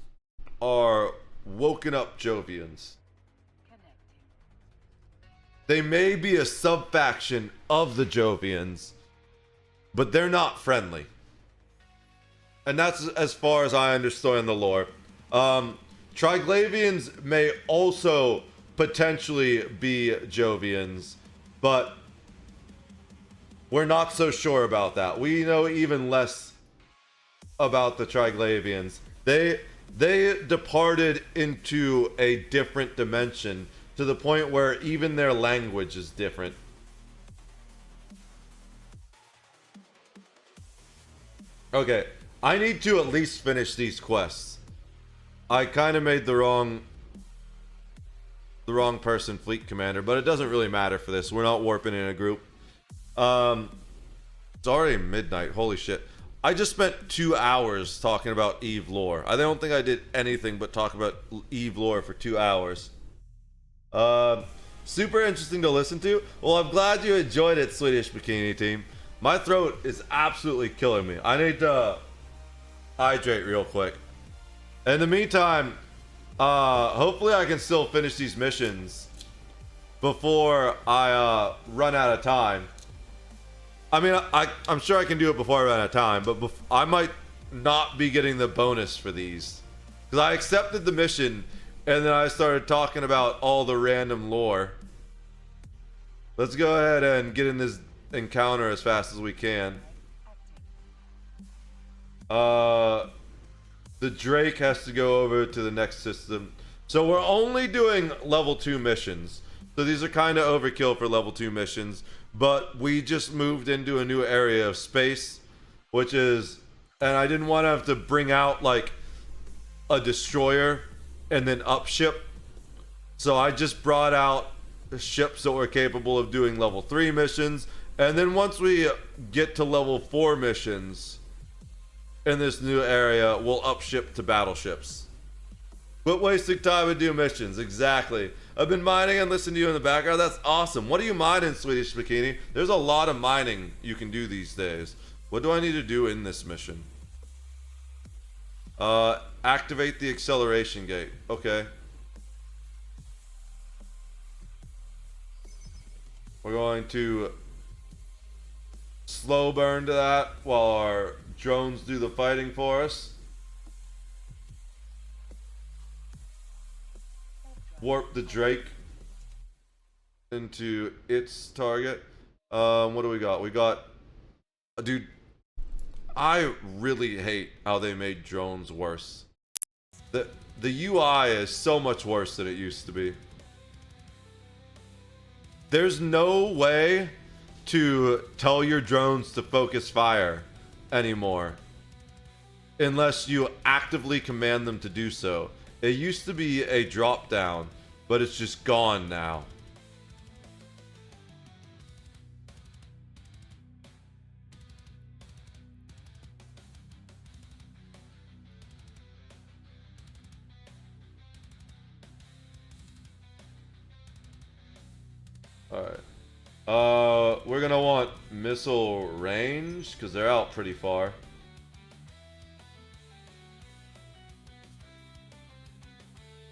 are woken up Jovians. They may be a sub-faction of the Jovians, but they're not friendly. And that's as far as I understand the lore. Triglavians may also potentially be Jovians, but we're not so sure about that. We know even less about the Triglavians. they departed into a different dimension to the point where even their language is different. Okay, I need to at least finish these quests. I kind of made the wrong person fleet commander, but it doesn't really matter for this. We're not warping in a group. It's already midnight. Holy shit. I just spent 2 hours talking about Eve lore. I don't think I did anything but talk about Eve lore for 2 hours. Super interesting to listen to. Well, I'm glad you enjoyed it, Swedish Bikini Team. My throat is absolutely killing me. I need to hydrate real quick. In the meantime, hopefully I can still finish these missions before I run out of time. I mean, I'm sure I can do it before I run out of time, but I might not be getting the bonus for these. Because I accepted the mission, and then I started talking about all the random lore. Let's go ahead and get in this encounter as fast as we can. The Drake has to go over to the next system. So we're only doing level 2 missions. So these are kind of overkill for level 2 missions. But we just moved into a new area of space, which is, and I didn't want to have to bring out like a destroyer and then upship. So I just brought out ships that were capable of doing level 3 missions. And then once we get to level 4 missions in this new area, we'll upship to battleships. Quit wasting time and do missions. Exactly. I've been mining and listening to you in the background. That's awesome. What are you mining, Swedish Bikini? There's a lot of mining you can do these days. What do I need to do in this mission? Activate the acceleration gate. Okay. We're going to slow burn to that while our drones do the fighting for us. Warp the Drake into its target. What do we got? We got... Dude, I really hate how they made drones worse. The UI is so much worse than it used to be. There's no way to tell your drones to focus fire anymore unless you actively command them to do so. It used to be a drop down, but it's just gone now. Alright. We're gonna want missile range because they're out pretty far.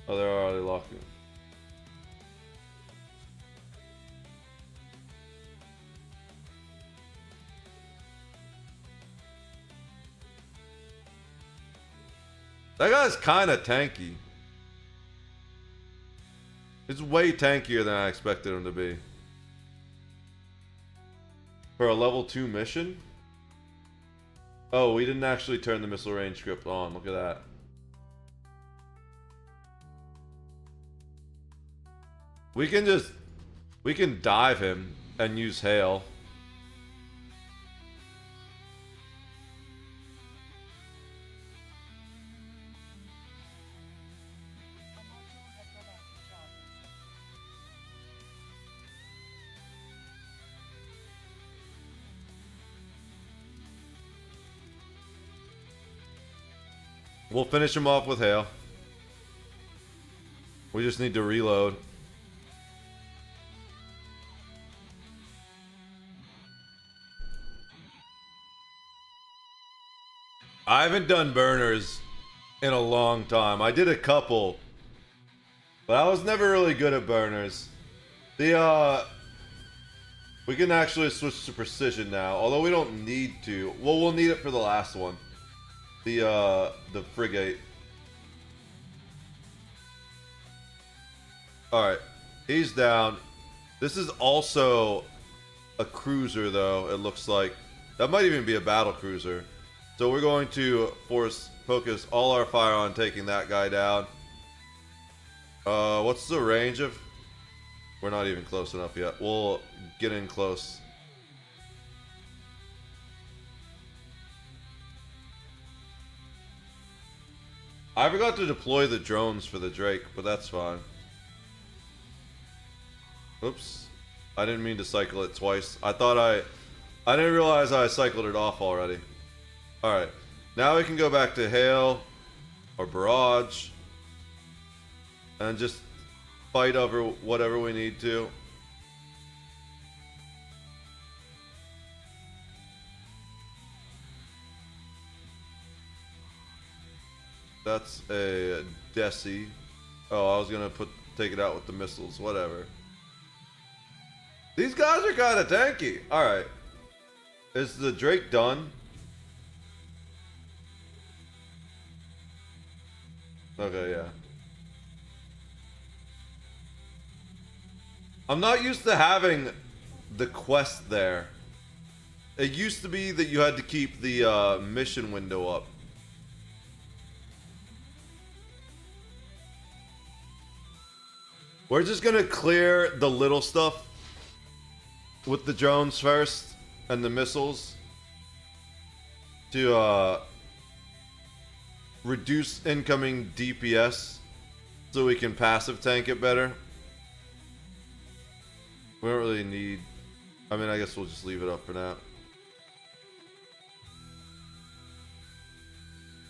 Oh, they're already locking. That guy's kind of tanky. It's way tankier than I expected him to be. For a level 2 mission? Oh, we didn't actually turn the missile range script on. Look at that. We can dive him and use hail. We'll finish him off with hail. We just need to reload. I haven't done burners in a long time. I did a couple, but I was never really good at burners. We can actually switch to precision now, although we don't need to. Well, we'll need it for the last one. The frigate. Alright, he's down. This is also a cruiser, though, it looks like. That might even be a battle cruiser. So we're going to force focus all our fire on taking that guy down. What's the range of? We're not even close enough yet. We'll get in close. I forgot to deploy the drones for the Drake, but that's fine. Oops. I didn't mean to cycle it twice. I didn't realize I cycled it off already. Alright. Now we can go back to Hail or Barrage and just fight over whatever we need to. That's a Desi. Oh, I was gonna take it out with the missiles. Whatever. These guys are kind of tanky. All right. Is the Drake done? Okay, yeah. I'm not used to having the quest there. It used to be that you had to keep the mission window up. We're just gonna clear the little stuff with the drones first and the missiles to reduce incoming DPS so we can passive tank it better. We don't really need... I mean, I guess we'll just leave it up for now.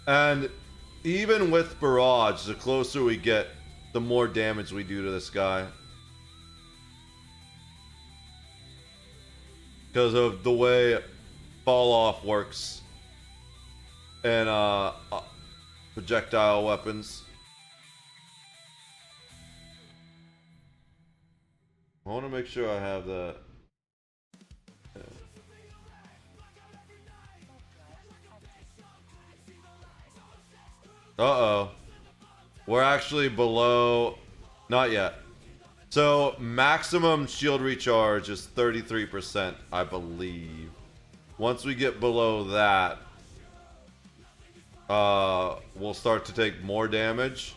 And even with Barrage, the closer we get, the more damage we do to this guy. Because of the way fall off works and projectile weapons. I want to make sure I have that. Uh-oh. We're actually below... Not yet. So, maximum shield recharge is 33%, I believe. Once we get below that, we'll start to take more damage.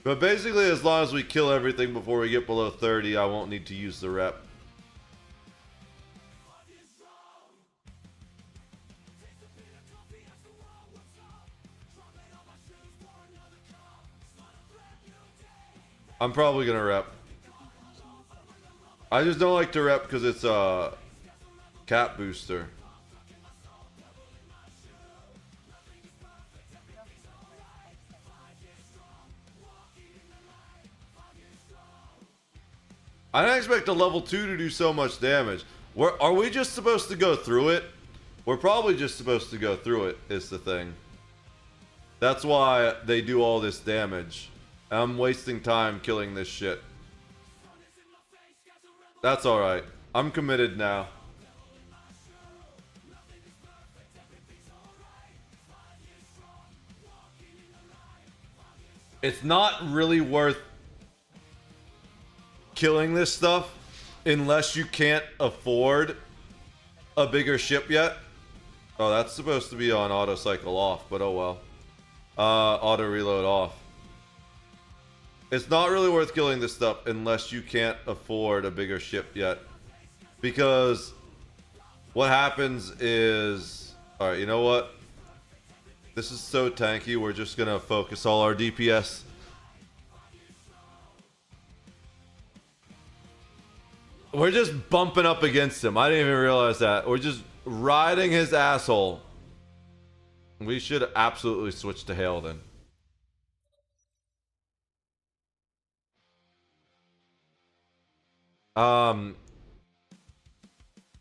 But basically, as long as we kill everything before we get below 30, I won't need to use the rep. I'm probably gonna rep. I just don't like to rep because it's a cap booster. I didn't expect a level 2 to do so much damage. Are we just supposed to go through it? We're probably just supposed to go through it, is the thing. That's why they do all this damage. I'm wasting time killing this shit. That's alright. I'm committed now. It's not really worth killing this stuff unless you can't afford a bigger ship yet. Oh, that's supposed to be on auto cycle off, but oh well. Auto reload off. It's not really worth killing this stuff unless you can't afford a bigger ship yet. Because what happens is... Alright, you know what? This is so tanky, we're just gonna focus all our DPS. We're just bumping up against him. I didn't even realize that. We're just riding his asshole. We should absolutely switch to Hail then.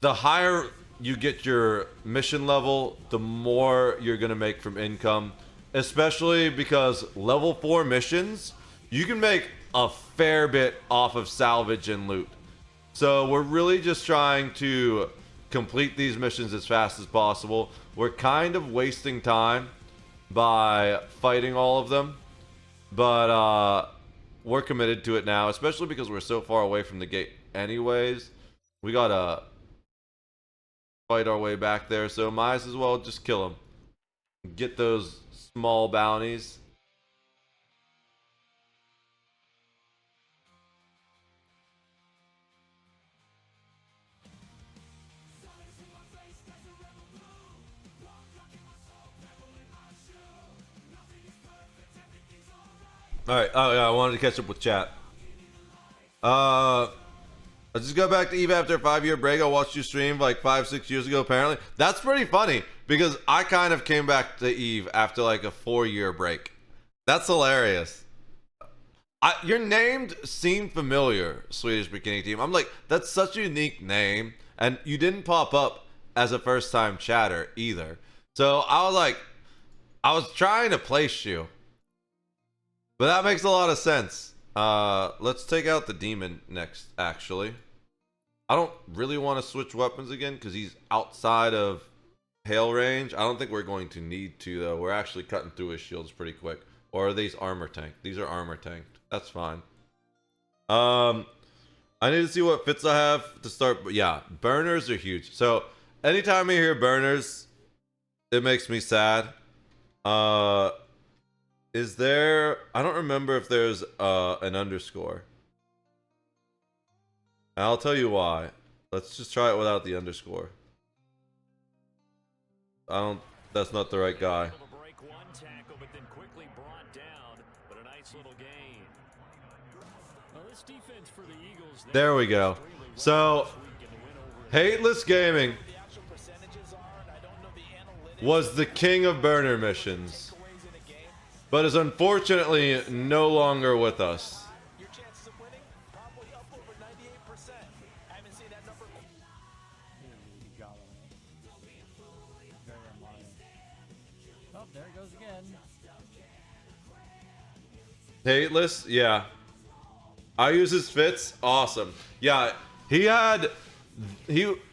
The higher you get your mission level, the more you're gonna make from income. Especially because level 4 missions, you can make a fair bit off of salvage and loot. So we're really just trying to complete these missions as fast as possible. We're kind of wasting time by fighting all of them. But we're committed to it now, especially because we're so far away from the gate anyways. We gotta fight our way back there, so might as well just kill him. Get those small bounties. All right. Oh yeah, I wanted to catch up with chat. I just got back to Eve after a 5-year break. I watched you stream like 5-6 years ago. Apparently, that's pretty funny because I kind of came back to Eve after like a 4-year break. That's hilarious. Your name seemed familiar, Swedish Bikini Team. I'm like, that's such a unique name, and you didn't pop up as a first-time chatter either. So I was like, I was trying to place you. But that makes a lot of sense. Let's take out the demon next, actually. I don't really want to switch weapons again because he's outside of hail range. I don't think we're going to need to, though. We're actually cutting through his shields pretty quick. Or are these armor tanked? These are armor tanked. That's fine. I need to see what fits I have to start. But yeah, burners are huge. So anytime I hear burners, it makes me sad. Is there... I don't remember if there's an underscore. I'll tell you why. Let's just try it without the underscore. That's not the right guy. There we go. So, Hateless Gaming was the king of burner missions, but is unfortunately no longer with us. Oh, there it goes again. Hateless, yeah. I use his fits. Awesome. Yeah, he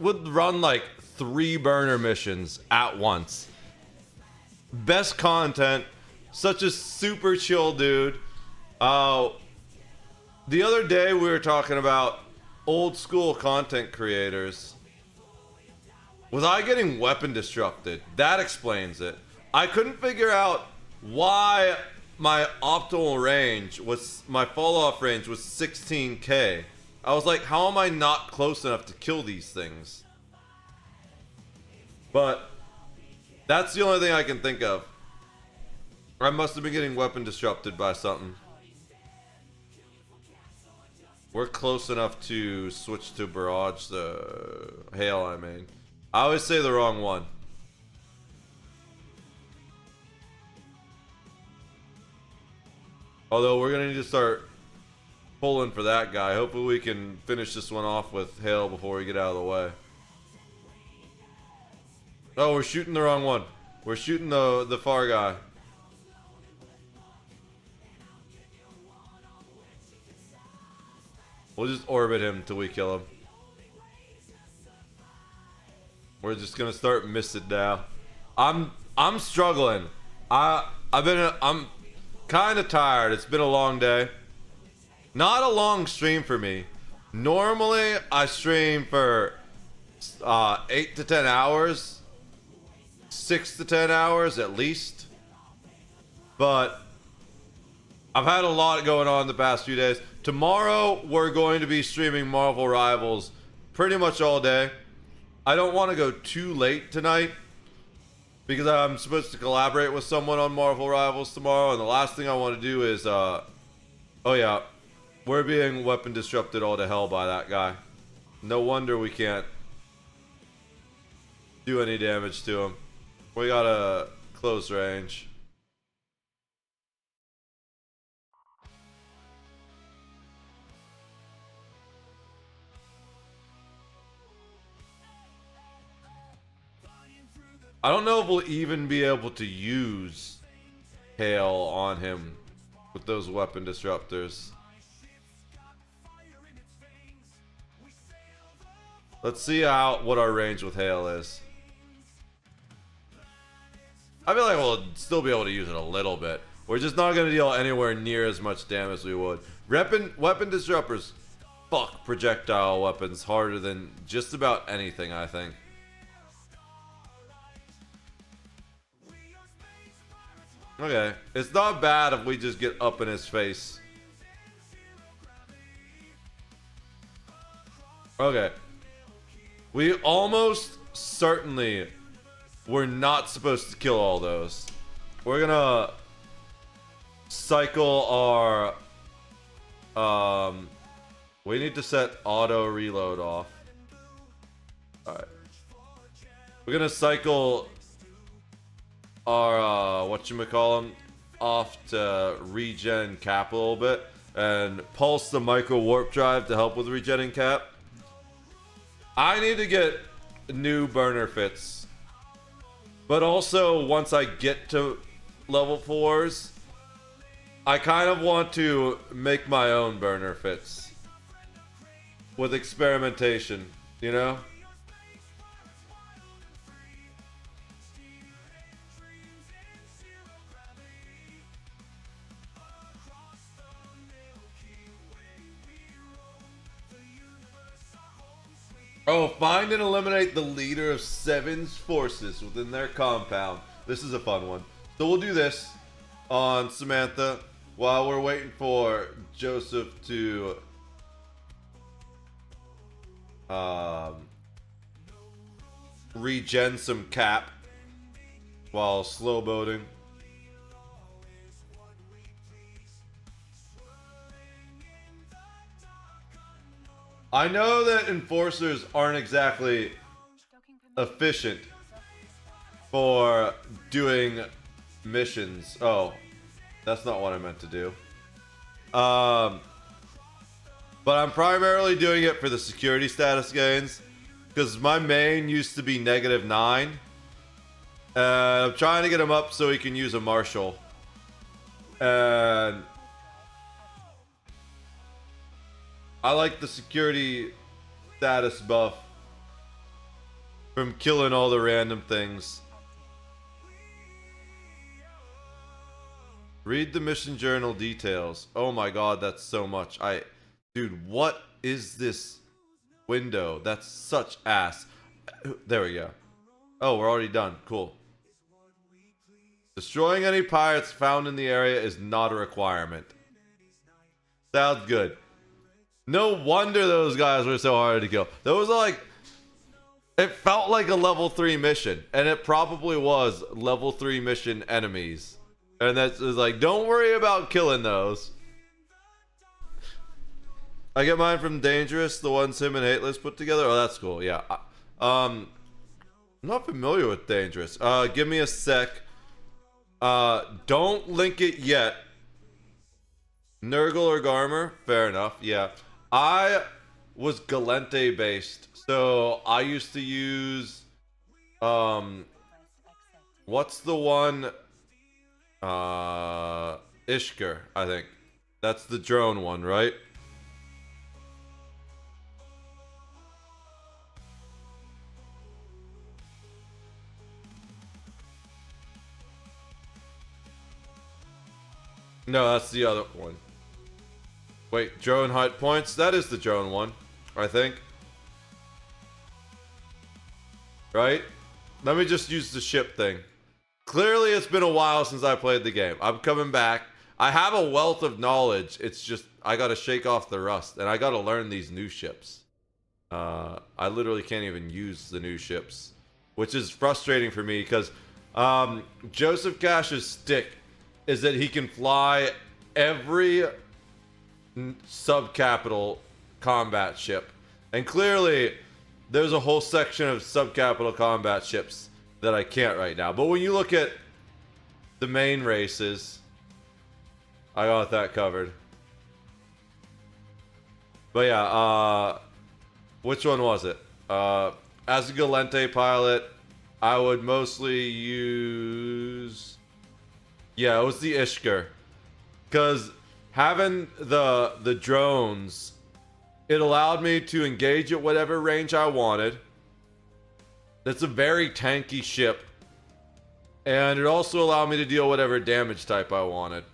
would run like 3 burner missions at once. Best content. Such a super chill dude. The other day we were talking about old school content creators. Was I getting weapon disrupted? That explains it. I couldn't figure out why my optimal range was, my fall off range was 16k. I was like, how am I not close enough to kill these things? But that's the only thing I can think of. I must have been getting weapon disrupted by something. We're close enough to switch to barrage the hail, I mean. I always say the wrong one. Although we're gonna need to start pulling for that guy. Hopefully we can finish this one off with hail before we get out of the way. Oh, we're shooting the wrong one. We're shooting the far guy. We'll just orbit him till we kill him. We're just gonna start missing now. I'm struggling. I'm kind of tired. It's been a long day. Not a long stream for me. Normally I stream for 8 to 10 hours, 6 to 10 hours at least. But I've had a lot going on the past few days. Tomorrow we're going to be streaming Marvel Rivals pretty much all day. I don't want to go too late tonight because I'm supposed to collaborate with someone on Marvel Rivals tomorrow, and the last thing I want to do is oh yeah, we're being weapon disrupted all to hell by that guy. No wonder we can't do any damage to him. We got a close range. I don't know if we'll even be able to use hail on him with those weapon disruptors. Let's see what our range with hail is. I feel like we'll still be able to use it a little bit. We're just not going to deal anywhere near as much damage as we would. Weapon disruptors fuck projectile weapons harder than just about anything, I think. Okay. It's not bad if we just get up in his face. Okay. We almost certainly were not supposed to kill all those. We're gonna cycle our... we need to set auto reload off. Alright. We're gonna cycle our, whatchamacallem, off to regen cap a little bit. And pulse the micro warp drive to help with regenning cap. I need to get new burner fits. But also, once I get to level 4s, I kind of want to make my own burner fits. With experimentation, you know? Oh, find and eliminate the leader of Seven's forces within their compound. This is a fun one. So we'll do this on Samantha while we're waiting for Joseph to regen some cap while slow boating. I know that enforcers aren't exactly efficient for doing missions. Oh, that's not what I meant to do. But I'm primarily doing it for the security status gains, because my main used to be -9. I'm trying to get him up so he can use a marshal. And I like the security status buff from killing all the random things. Read the mission journal details. Oh my god, that's so much. Dude, what is this window? That's such ass. There we go. Oh, we're already done. Cool. Destroying any pirates found in the area is not a requirement. Sounds good. No wonder those guys were so hard to kill. Those are like... It felt like a level 3 mission. And it probably was level 3 mission enemies. And that's like, don't worry about killing those. I get mine from Dangerous, the ones him and Hateless put together. Oh, that's cool. Yeah. I'm not familiar with Dangerous. Give me a sec. Don't link it yet. Nurgle or Garmer? Fair enough. Yeah. I was Galente based. So I used to use what's the one? Ishker, I think. That's the drone one, right? No, that's the other one. Wait, drone height points? That is the drone one, I think. Right? Let me just use the ship thing. Clearly, it's been a while since I played the game. I'm coming back. I have a wealth of knowledge. It's just, I gotta shake off the rust. And I gotta learn these new ships. I literally can't even use the new ships. Which is frustrating for me, because Joseph Cash's stick is that he can fly every subcapital combat ship. And clearly, there's a whole section of subcapital combat ships that I can't right now. But when you look at the main races, I got that covered. But yeah, which one was it? As a Galente pilot, I would mostly use... Yeah, it was the Ishker. Because having the drones, it allowed me to engage at whatever range I wanted. That's a very tanky ship. And it also allowed me to deal whatever damage type I wanted.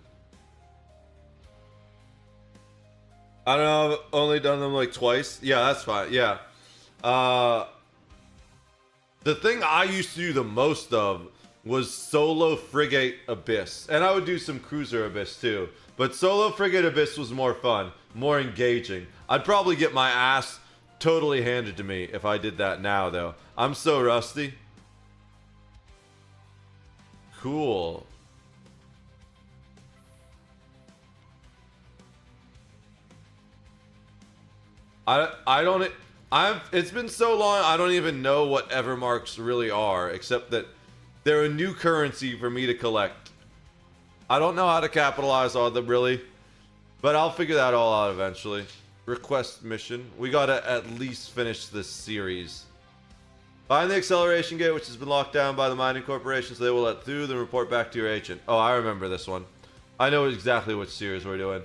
I don't know, I've only done them like twice. Yeah, that's fine. Yeah. The thing I used to do the most of was Solo Frigate Abyss. And I would do some Cruiser Abyss too. But Solo Frigate Abyss was more fun, more engaging. I'd probably get my ass totally handed to me if I did that now, though. I'm so rusty. Cool. I don't... It's been so long, I don't even know what Evermarks really are, except that they're a new currency for me to collect. I don't know how to capitalize on them, really. But I'll figure that all out eventually. Request mission. We gotta at least finish this series. Find the acceleration gate, which has been locked down by the mining corporation, so they will let through, then report back to your agent. Oh, I remember this one. I know exactly which series we're doing.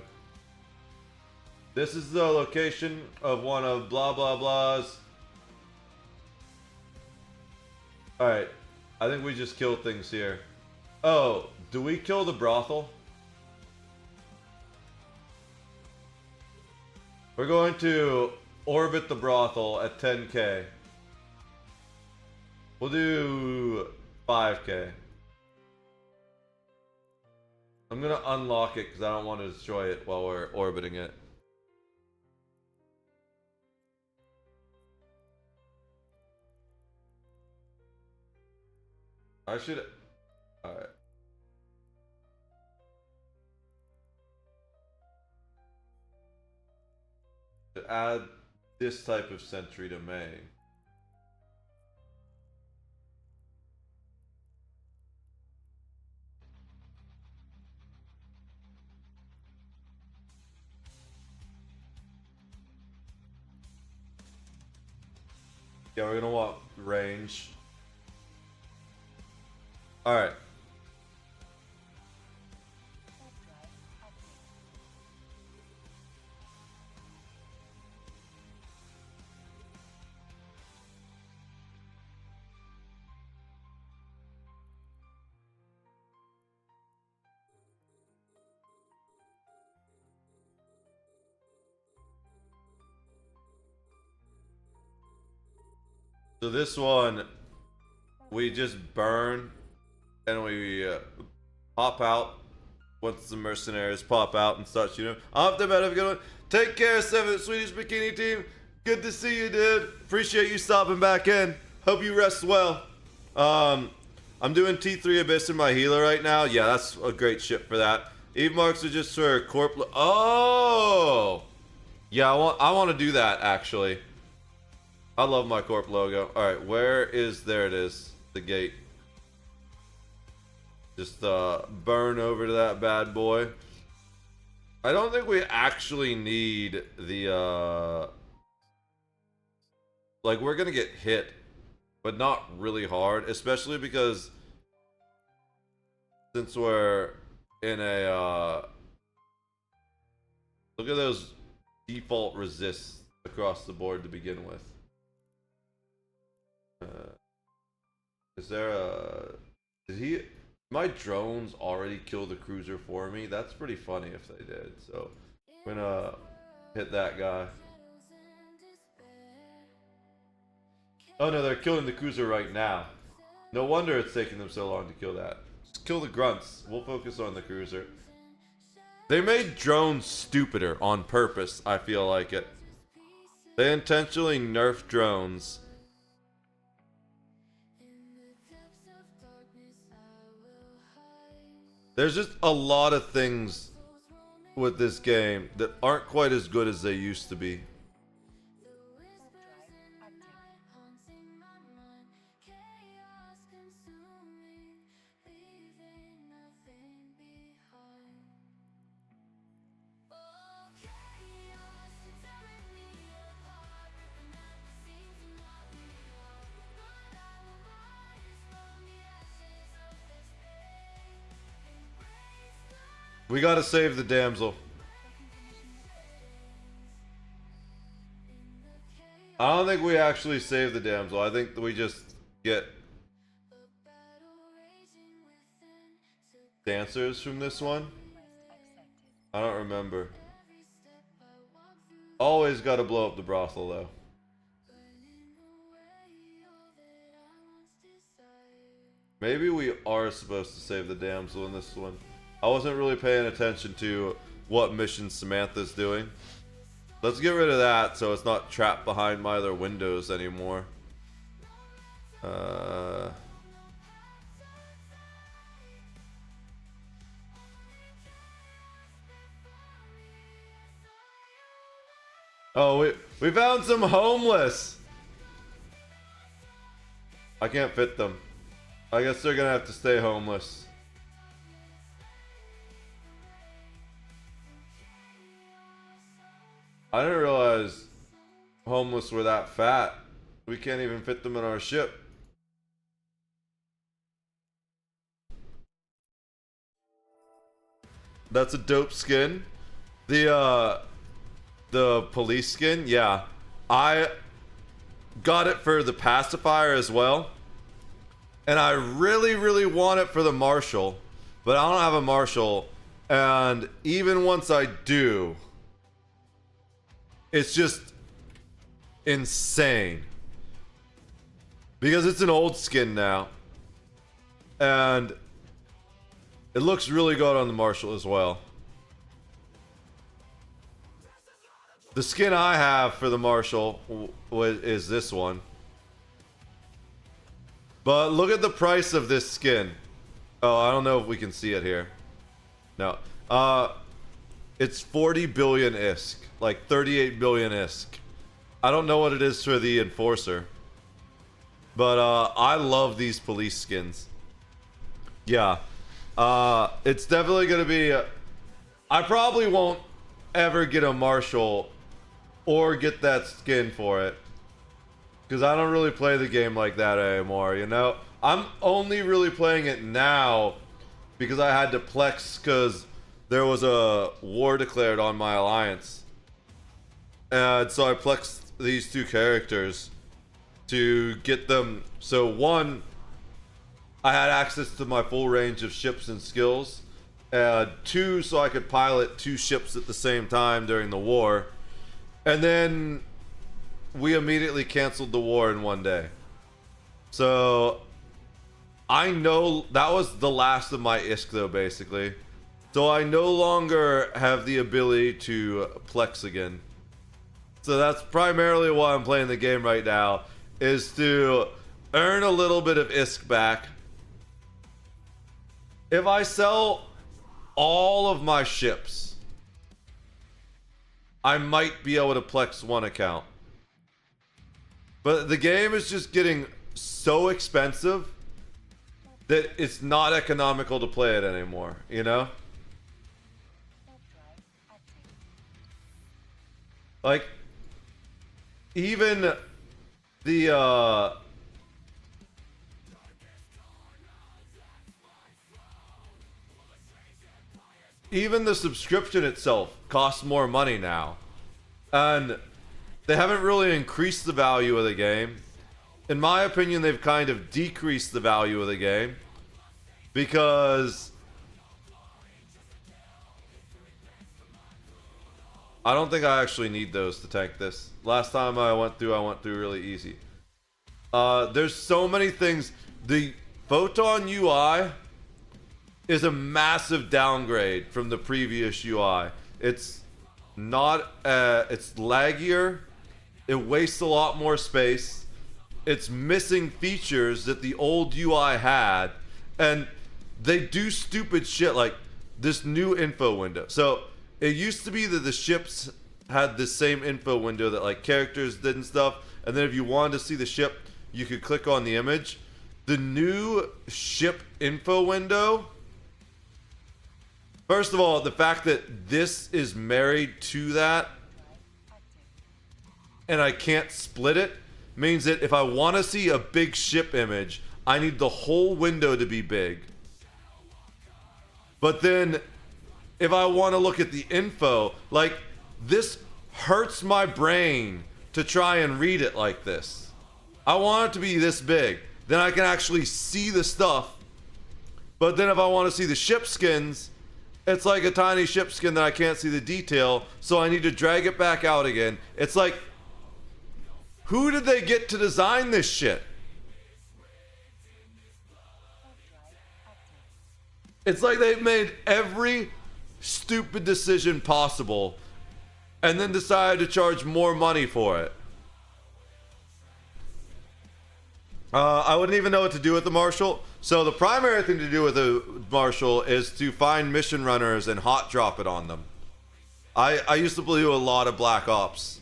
This is the location of one of blah blah blahs. Alright. I think we just kill things here. Oh, do we kill the brothel? We're going to orbit the brothel at 10k. We'll do 5k. I'm gonna unlock it because I don't want to destroy it while we're orbiting it. I should... Alright. To add this type of sentry to May. Yeah, we're gonna want range. Alright. So this one, we just burn and we pop out once the mercenaries pop out and start shooting. Off the bat, have a good one. Take care, 7 Swedish Bikini Team. Good to see you, dude. Appreciate you stopping back in. Hope you rest well. I'm doing T3 Abyss in my healer right now. Yeah, that's a great ship for that. Eve marks are just for corp. Oh, yeah, I want to do that actually. I love my corp logo. All right, where is... There it is. The gate. Just burn over to that bad boy. I don't think we actually need the... Like, we're going to get hit, but not really hard. Especially because... Since we're in a... Look at those default resists across the board to begin with. Is there a... Did he... My drones already kill the cruiser for me? That's pretty funny if they did. So, I'm gonna hit that guy. Oh no, they're killing the cruiser right now. No wonder it's taking them so long to kill that. Just kill the grunts. We'll focus on the cruiser. They made drones stupider on purpose, I feel like it. They intentionally nerfed drones. There's just a lot of things with this game that aren't quite as good as they used to be. We gotta save the damsel. I don't think we actually save the damsel. I think we just get dancers from this one. I don't remember. Always gotta blow up the brothel though. Maybe we are supposed to save the damsel in this one. I wasn't really paying attention to what mission Samantha's doing. Let's get rid of that so it's not trapped behind my other windows anymore. Oh, we found some homeless. I can't fit them. I guess they're gonna have to stay homeless. I didn't realize homeless were that fat. We can't even fit them in our ship. That's a dope skin. The police skin, yeah. I got it for the pacifier as well. And I really, really want it for the marshal. But I don't have a marshal. And even once I do, it's just insane. Because it's an old skin now. And it looks really good on the marshal as well. The skin I have for the marshal is this one. But look at the price of this skin. Oh, I don't know if we can see it here. No. It's 40 billion ISK. Like 38 billion ISK. I don't know what it is for the Enforcer. But I love these police skins. Yeah. It's definitely going to be... I probably won't ever get a marshal or get that skin for it. Because I don't really play the game like that anymore, you know? I'm only really playing it now because I had to plex because there was a war declared on my alliance. And so I plexed these two characters to get them. So one, I had access to my full range of ships and skills. Two, so I could pilot two ships at the same time during the war. And then we immediately canceled the war in one day. So I know that was the last of my ISK though, basically. So I no longer have the ability to plex again. So that's primarily why I'm playing the game right now, is to earn a little bit of ISK back. If I sell all of my ships, I might be able to plex one account. But the game is just getting so expensive that it's not economical to play it anymore, you know? Like, even the, even the subscription itself costs more money now. And they haven't really increased the value of the game. In my opinion, they've kind of decreased the value of the game. Because I don't think I actually need those to tank this. Last time I went through really easy. There's so many things. The Photon UI is a massive downgrade from the previous UI. It's not, it's laggier. It wastes a lot more space. It's missing features that the old UI had. And they do stupid shit like this new info window. So it used to be that the ships had the same info window that like characters did and stuff. And then if you wanted to see the ship, you could click on the image. The new ship info window, first of all, the fact that this is married to that and I can't split it means that if I want to see a big ship image, I need the whole window to be big. But then if I want to look at the info, like this hurts my brain to try and read it like this. I want it to be this big. Then I can actually see the stuff. But then if I want to see the ship skins, it's like a tiny ship skin that I can't see the detail, so I need to drag it back out again. It's like, who did they get to design this shit? It's like they've made every stupid decision possible and then decided to charge more money for it. I wouldn't even know what to do with the Marshal. So the primary thing to do with the Marshal is to find mission runners and hot drop it on them. I used to do a lot of Black Ops.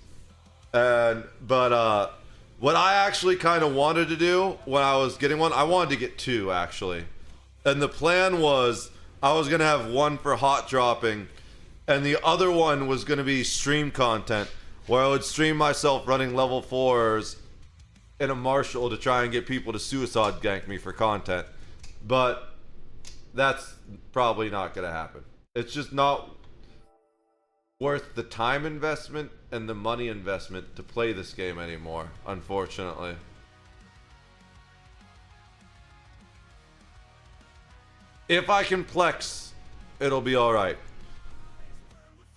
But what I actually kind of wanted to do when I was getting one, I wanted to get two actually. And the plan was I was going to have one for hot dropping and the other one was going to be stream content where I would stream myself running level 4s in a Marshal to try and get people to suicide gank me for content. But that's probably not going to happen. It's just not worth the time investment and the money investment to play this game anymore, unfortunately. If I can Plex, it'll be alright.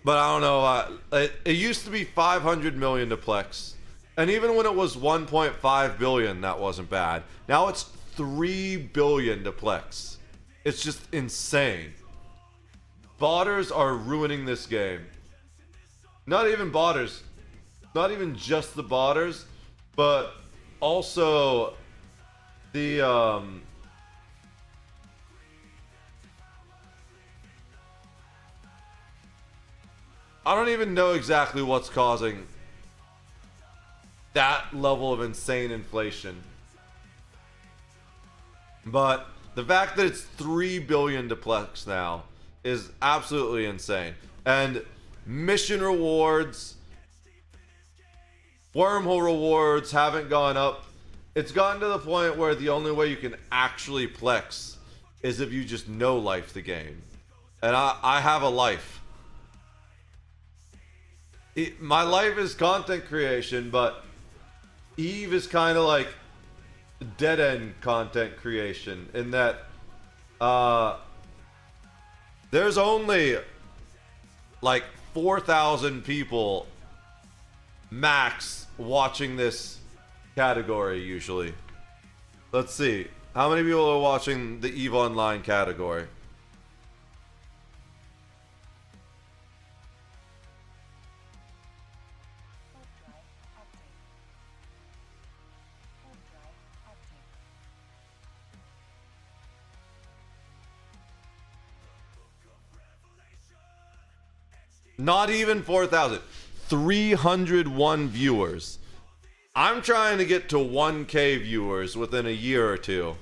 But I don't know, it used to be 500 million to Plex. And even when it was 1.5 billion, that wasn't bad. Now it's 3 billion to Plex. It's just insane. Botters are ruining this game. Not even botters. Not even just the botters, but also the I don't even know exactly what's causing that level of insane inflation. But the fact that it's 3 billion to Plex now is absolutely insane. And mission rewards, wormhole rewards haven't gone up. It's gotten to the point where the only way you can actually Plex is if you just no life the game. And I have a life. My life is content creation, but Eve is kind of like dead end content creation in that there's only like 4,000 people max watching this category usually. Let's see. How many people are watching the EVE Online category? Not even 4,000. 301 viewers. I'm trying to get to 1K viewers within a year or two.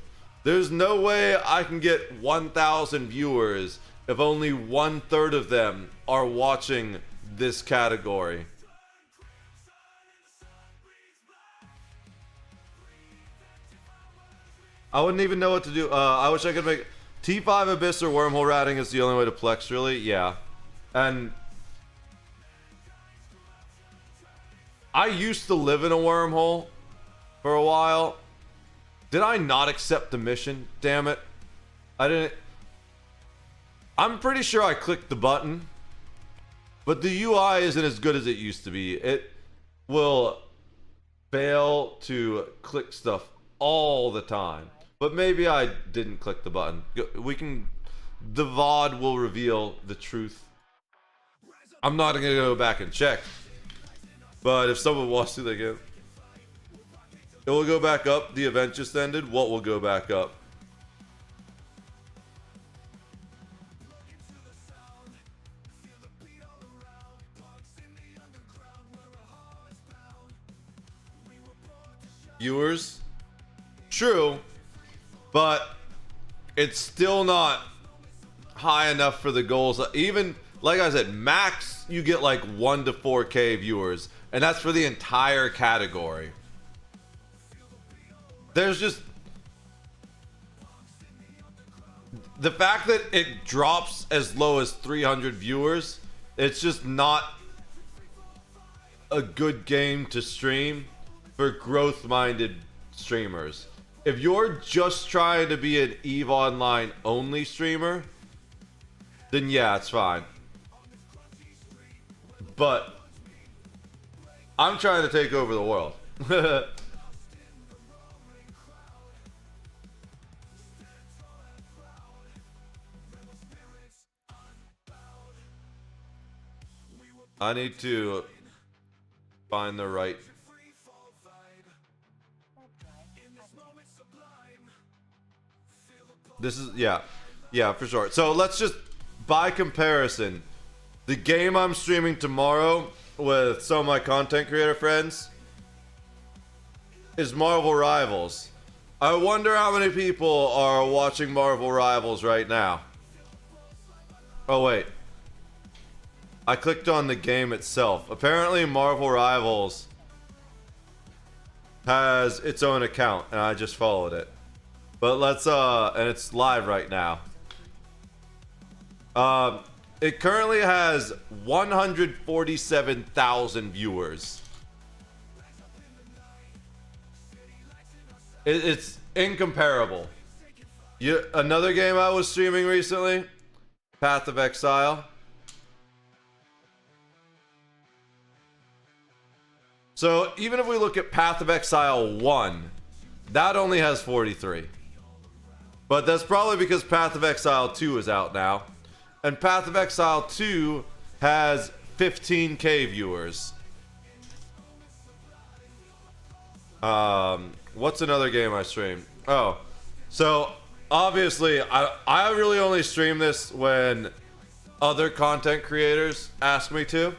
There's no way I can get 1,000 viewers if only 1/3 of them are watching this category. I wouldn't even know what to do. I wish I could make T5 Abyss or wormhole ratting is the only way to Plex, really? Yeah. And I used to live in a wormhole for a while. Did I not accept the mission? Damn it. I didn't. I'm pretty sure I clicked the button, but the UI isn't as good as it used to be. It will fail to click stuff all the time. But maybe I didn't click the button. The VOD will reveal the truth. I'm not gonna go back and check. But if someone wants to, they can. It will go back up. The event just ended. What will go back up? Viewers? True. But it's still not high enough for the goals. Even, like I said, max you get like 1 to 4K viewers. And that's for the entire category. There's just... the fact that it drops as low as 300 viewers, it's just not a good game to stream for growth-minded streamers. If you're just trying to be an EVE Online only streamer, then yeah, it's fine. But I'm trying to take over the world. I need to find the right. This is, yeah, for sure. So let's just, by comparison, the game I'm streaming tomorrow with some of my content creator friends is Marvel Rivals. I wonder how many people are watching Marvel Rivals right now. Oh wait, I clicked on the game itself. Apparently Marvel Rivals has its own account and I just followed it. But let's and it's live right now. It currently has 147,000 viewers. It's incomparable. Another game I was streaming recently, Path of Exile. So even if we look at Path of Exile 1, that only has 43. But that's probably because Path of Exile 2 is out now. And Path of Exile 2 has 15k viewers. What's another game I stream? Oh, so obviously I really only stream this when other content creators ask me to.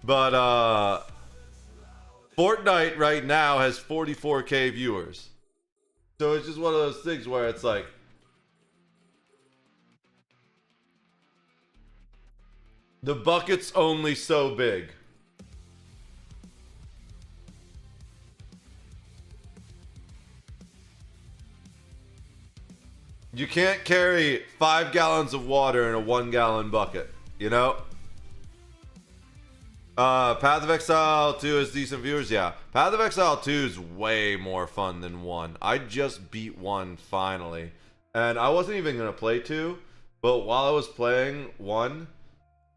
But Fortnite right now has 44k viewers. So it's just one of those things where it's like, the bucket's only so big. You can't carry 5 gallons of water in a 1-gallon bucket, you know? Path of Exile 2 has decent viewers, yeah. Path of Exile 2 is way more fun than 1. I just beat 1 finally. And I wasn't even going to play 2, but while I was playing 1,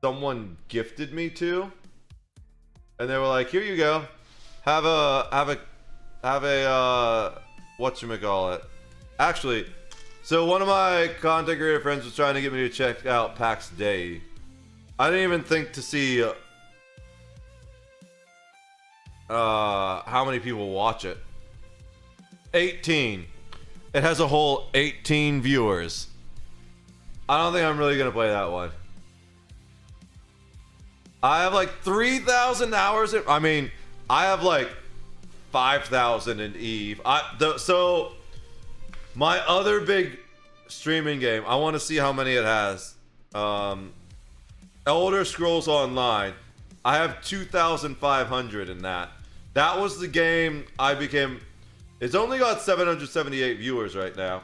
someone gifted me 2. And they were like, here you go. Have a whatchamacallit. Actually, so one of my content creator friends was trying to get me to check out Pax Dei. I didn't even think to see how many people watch it. 18. It has a whole 18 viewers. I don't think I'm really gonna play that one. I have like 3,000 hours in, I mean, I have like 5,000 in Eve. So my other big streaming game, I want to see how many it has. Elder Scrolls Online. I have 2,500 in that. That was the game I became. It's only got 778 viewers right now.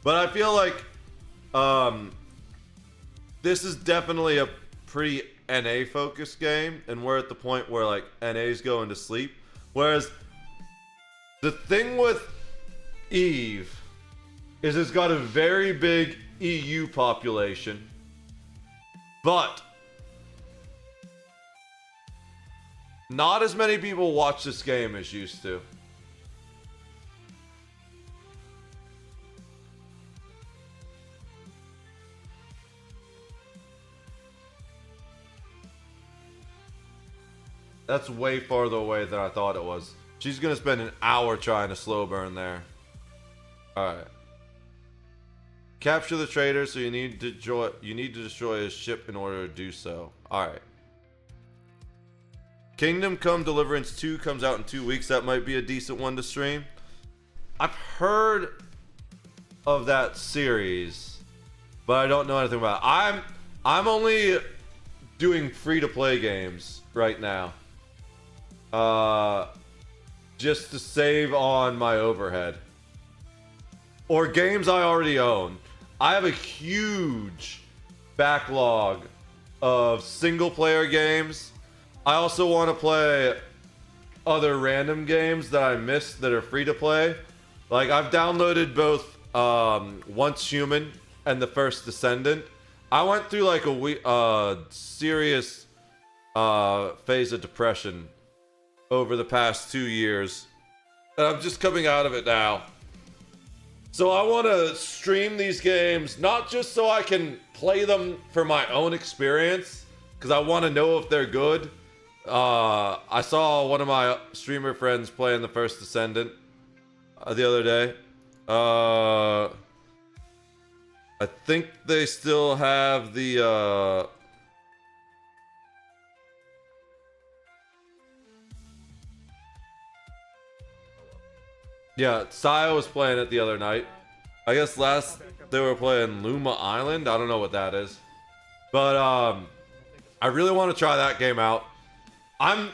But I feel like this is definitely a pretty NA focused game, and we're at the point where like NA's going to sleep. Whereas the thing with Eve is it's got a very big EU population, but not as many people watch this game as used to. That's way farther away than I thought it was. She's gonna spend an hour trying to slow burn there. Alright. Capture the traitor, so you need to destroy his ship in order to do so. Alright. Kingdom Come Deliverance 2 comes out in 2 weeks. That might be a decent one to stream. I've heard of that series, but I don't know anything about it. I'm only doing free-to-play games right now. Just to save on my overhead. Or games I already own. I have a huge backlog of single-player games. I also want to play other random games that I missed that are free to play. Like, I've downloaded both Once Human and The First Descendant. I went through like a serious phase of depression over the past 2 years, and I'm just coming out of it now. So I want to stream these games, not just so I can play them for my own experience, because I want to know if they're good. I saw one of my streamer friends playing the First Descendant the other day. I think they still have the yeah, Saya was playing it the other night. I guess last they were playing Luma Island. I don't know what that is. But I really want to try that game out. I'm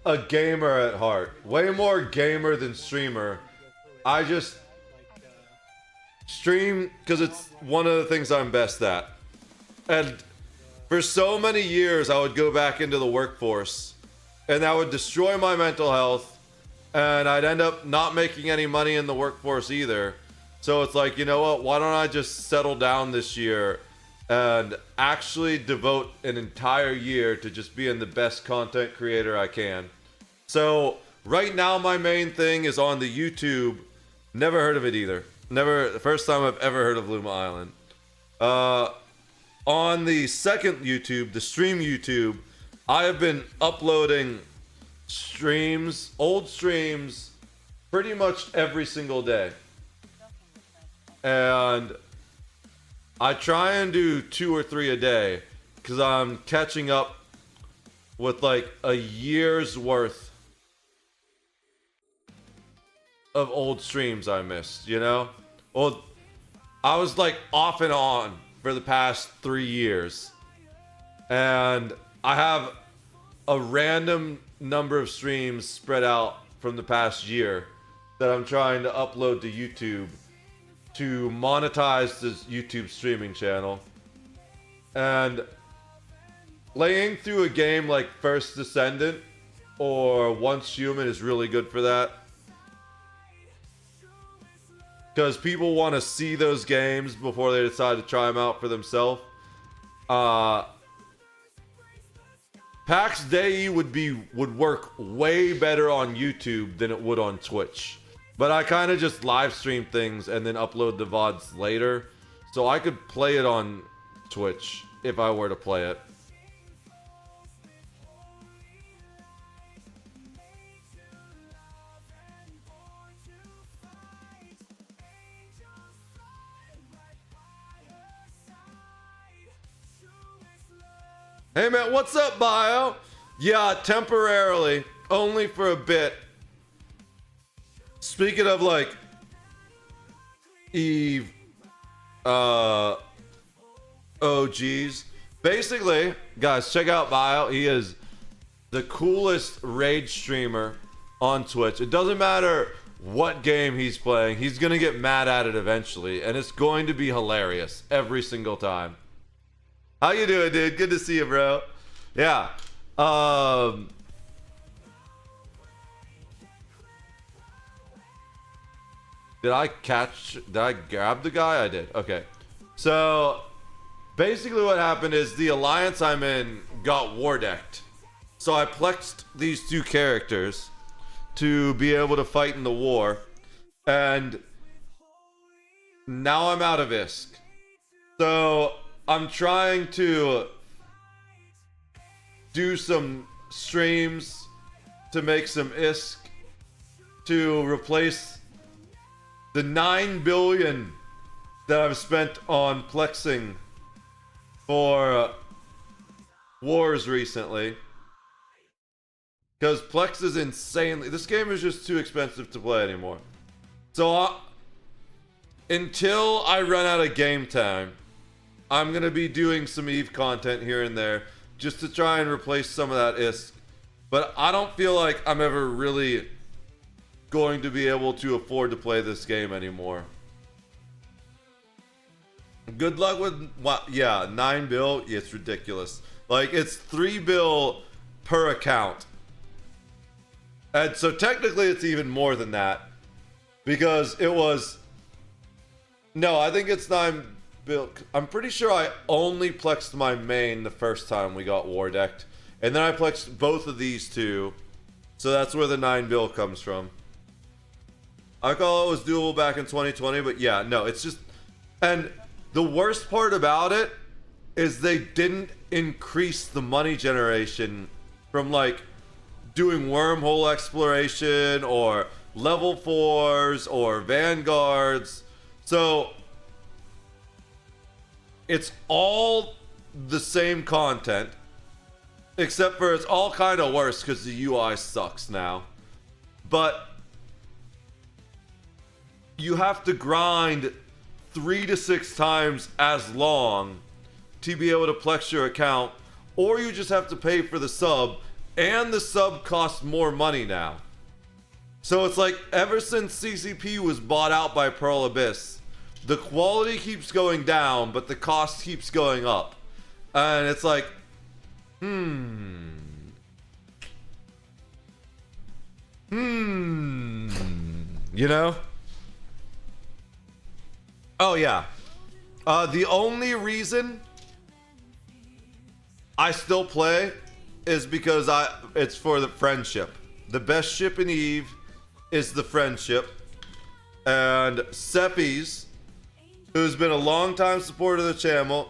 a gamer at heart. Way more gamer than streamer. I just stream because it's one of the things I'm best at. And for so many years, I would go back into the workforce and that would destroy my mental health. And I'd end up not making any money in the workforce either. So it's like, you know what? Why don't I just settle down this year and actually devote an entire year to just being the best content creator I can? So right now, my main thing is on the YouTube. Never heard of it either. Never. The first time I've ever heard of Luma Island. On the second YouTube, the stream YouTube, I have been uploading streams, old streams, pretty much every single day. And I try and do 2 or 3 a day because I'm catching up with like a year's worth of old streams I missed, you know? Well, I was like off and on for the past 3 years. And I have a random number of streams spread out from the past year that I'm trying to upload to YouTube to monetize this YouTube streaming channel. And laying through a game like First Descendant or Once Human is really good for that. Because people want to see those games before they decide to try them out for themselves. Pax Dei would work way better on YouTube than it would on Twitch. But I kind of just live stream things and then upload the VODs later. So I could play it on Twitch if I were to play it. Hey man, what's up, Bio? Yeah, temporarily, only for a bit. Speaking of like Eve OGs, basically, guys, check out Bio. He is the coolest raid streamer on Twitch. It doesn't matter what game he's playing, he's gonna get mad at it eventually, and it's going to be hilarious every single time. How you doing, dude? Good to see you, bro. Yeah. Did I grab the guy? I did. Okay. So, basically what happened is the alliance I'm in got war decked. So I plexed these 2 characters to be able to fight in the war. And now I'm out of ISK. So I'm trying to do some streams to make some ISK to replace the 9 billion that I've spent on plexing for wars recently. Because Plex is insanely... This game is just too expensive to play anymore. So until I run out of game time, I'm going to be doing some Eve content here and there just to try and replace some of that ISK. But I don't feel like I'm ever really going to be able to afford to play this game anymore. Good luck with what? Yeah, 9 bill. Yeah, it's ridiculous. Like, it's 3 bill per account. And so technically it's even more than that. Because it was... No, I think it's 9 bill. I'm pretty sure I only plexed my main the first time we got war decked. And then I plexed both of these 2. So that's where the 9 bill comes from. I call it was doable back in 2020, but yeah, no, it's just... And the worst part about it is they didn't increase the money generation from like doing wormhole exploration or level 4s or vanguards. So it's all the same content, except for it's all kind of worse because the UI sucks now. But you have to grind 3 to 6 times as long to be able to plex your account, or you just have to pay for the sub, and the sub costs more money now. So it's like ever since CCP was bought out by Pearl Abyss, the quality keeps going down, but the cost keeps going up. And it's like, you know? Oh yeah. The only reason I still play is because it's for the friendship. The best ship in EVE is the friendship. And Seppies, who's been a long time supporter of the channel,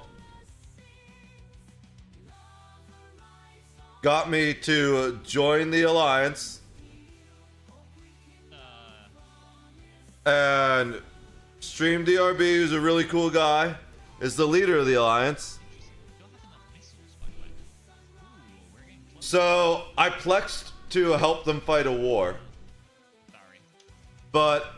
got me to join the alliance. And Stream DRB, who's a really cool guy, is the leader of the alliance. So I plexed to help them fight a war. But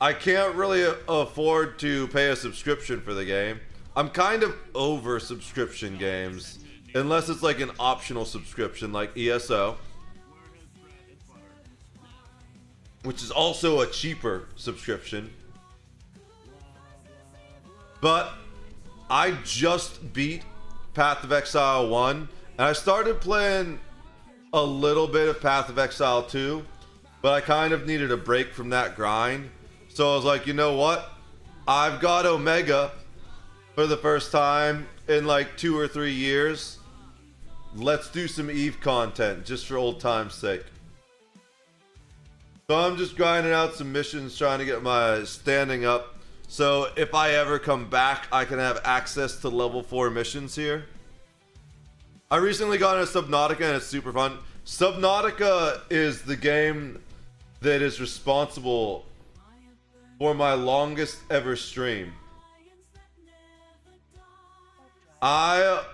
I can't really afford to pay a subscription for the game. I'm kind of over subscription games, unless it's like an optional subscription like ESO, which is also a cheaper subscription. But I just beat Path of Exile 1, and I started playing a little bit of Path of Exile 2, but I kind of needed a break from that grind. So I was like, you know what? I've got Omega for the first time in like 2 or 3 years. Let's do some EVE content just for old time's sake. So I'm just grinding out some missions, trying to get my standing up. So if I ever come back, I can have access to level 4 missions here. I recently got into Subnautica and it's super fun. Subnautica is the game that is responsible for my longest ever stream. I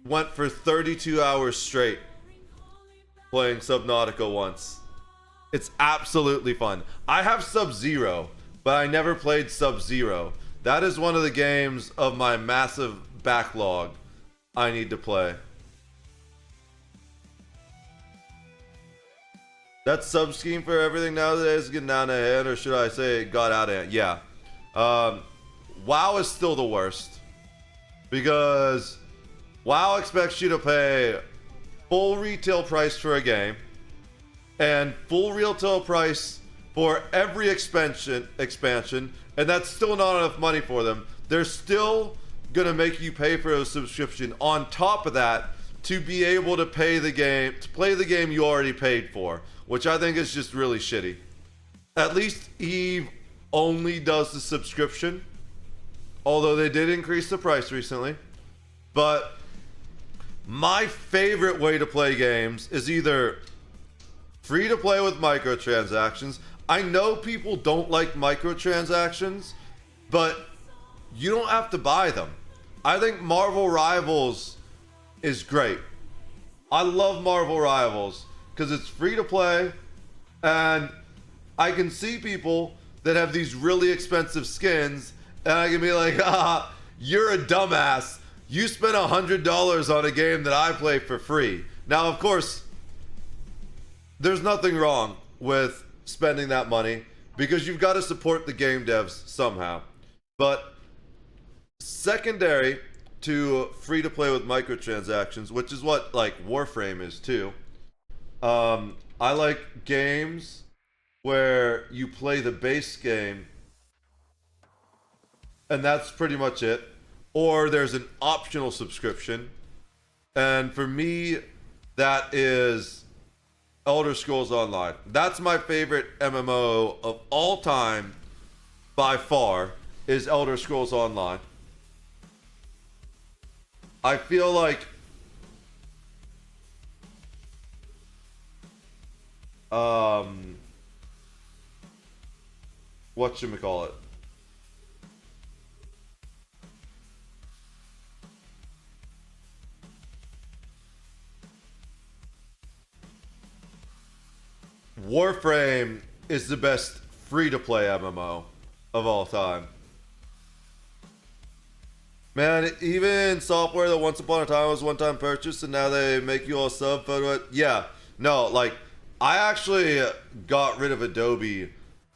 went for 32 hours straight playing Subnautica once. It's absolutely fun. I have Sub-Zero, but I never played Sub-Zero. That is one of the games of my massive backlog I need to play. That sub scheme for everything nowadays is getting down to hand, or should I say it got out of hand? Yeah. WoW is still the worst. Because WoW expects you to pay full retail price for a game, and full retail price for every expansion, and that's still not enough money for them. They're still gonna make you pay for a subscription on top of that to be able to pay the game, to play the game you already paid for, which I think is just really shitty. At least EVE only does the subscription, although they did increase the price recently. But my favorite way to play games is either free to play with microtransactions. I know people don't like microtransactions, but you don't have to buy them. I think Marvel Rivals is great. I love Marvel Rivals because it's free to play, and I can see people that have these really expensive skins, and I can be like, ah, you're a dumbass. You spent $100 on a game that I play for free. Now, of course, there's nothing wrong with spending that money because you've got to support the game devs somehow. But secondary to free to play with microtransactions, which is what like Warframe is too. I like games where you play the base game and that's pretty much it. Or there's an optional subscription. And for me, that is Elder Scrolls Online. That's my favorite MMO of all time by far, is Elder Scrolls Online. I feel like whatchamacallit? Warframe is the best free-to-play MMO of all time. Man, even software that once upon a time was one-time purchase and now they make you all sub photo. Yeah, no, like, I actually got rid of Adobe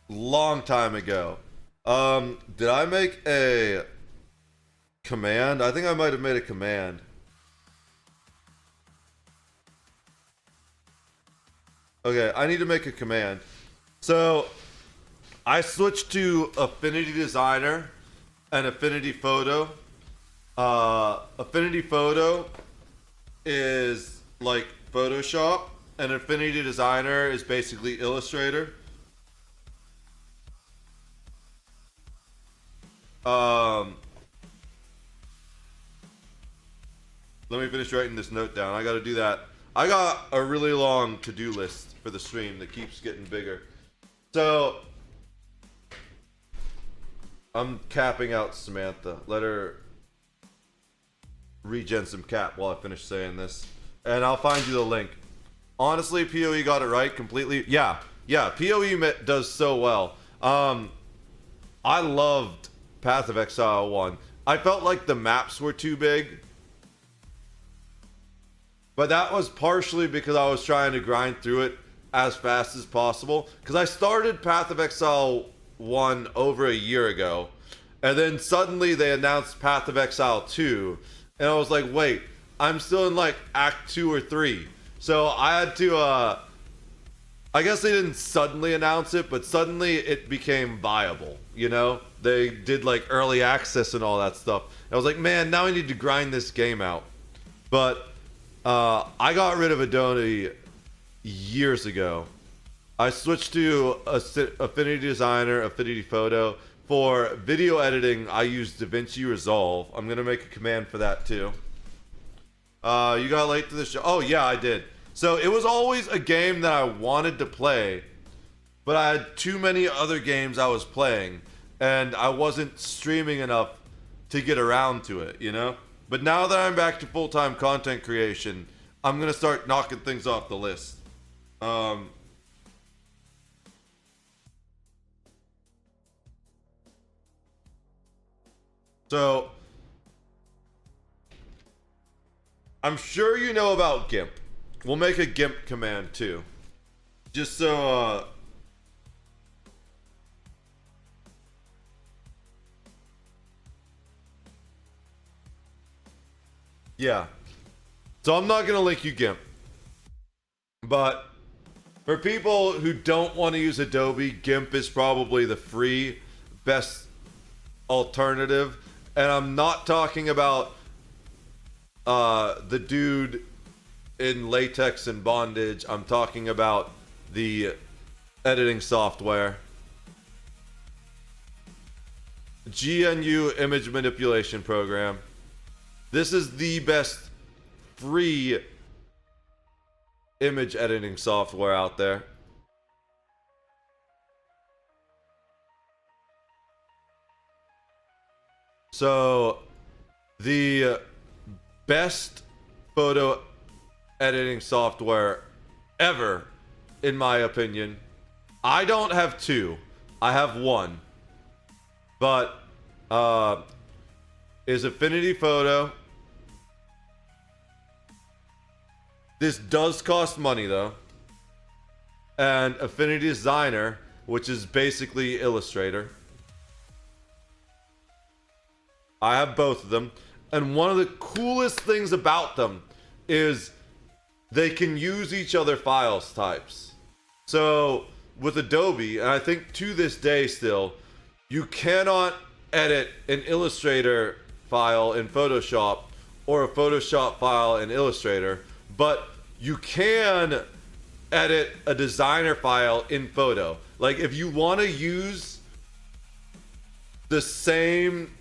long time ago. Did I make a command? I think I might have made a command. Okay, I need to make a command. So, I switched to Affinity Designer and Affinity Photo. Affinity Photo is like Photoshop, and Affinity Designer is basically Illustrator. Let me finish writing this note down. I gotta do that. I got a really long to-do list for the stream that keeps getting bigger. So, I'm capping out Samantha. Let her regen some cap while I finish saying this. And I'll find you the link. Honestly, PoE got it right completely. Yeah, PoE does so well. I loved Path of Exile 1. I felt like the maps were too big. But that was partially because I was trying to grind through it as fast as possible. Because I started Path of Exile 1 over a year ago. And then suddenly they announced Path of Exile 2. And I was like, wait, I'm still in like Act 2 or 3. So I had to, I guess they didn't suddenly announce it, but suddenly it became viable, you know? They did like early access and all that stuff. And I was like, man, now I need to grind this game out. But I got rid of Adobe years ago. I switched to Affinity Designer, Affinity Photo. For video editing, I use DaVinci Resolve. I'm going to make a command for that too. You got late to the show. Oh, yeah, I did. So it was always a game that I wanted to play, but I had too many other games I was playing, and I wasn't streaming enough to get around to it, you know? But now that I'm back to full-time content creation, I'm going to start knocking things off the list. So, I'm sure you know about GIMP. We'll make a GIMP command too. Just so, yeah. So I'm not gonna link you GIMP. But for people who don't want to use Adobe, GIMP is probably the free best alternative. And I'm not talking about the dude in latex and bondage. I'm talking about the editing software. GNU image manipulation program. This is the best free image editing software out there. So, the best photo editing software ever, in my opinion. I don't have two. I have one. But, is Affinity Photo. This does cost money, though. And Affinity Designer, which is basically Illustrator. I have both of them. And one of the coolest things about them is they can use each other files types. So with Adobe, and I think to this day still, you cannot edit an Illustrator file in Photoshop or a Photoshop file in Illustrator, but you can edit a designer file in Photo. Like if you want to use the same,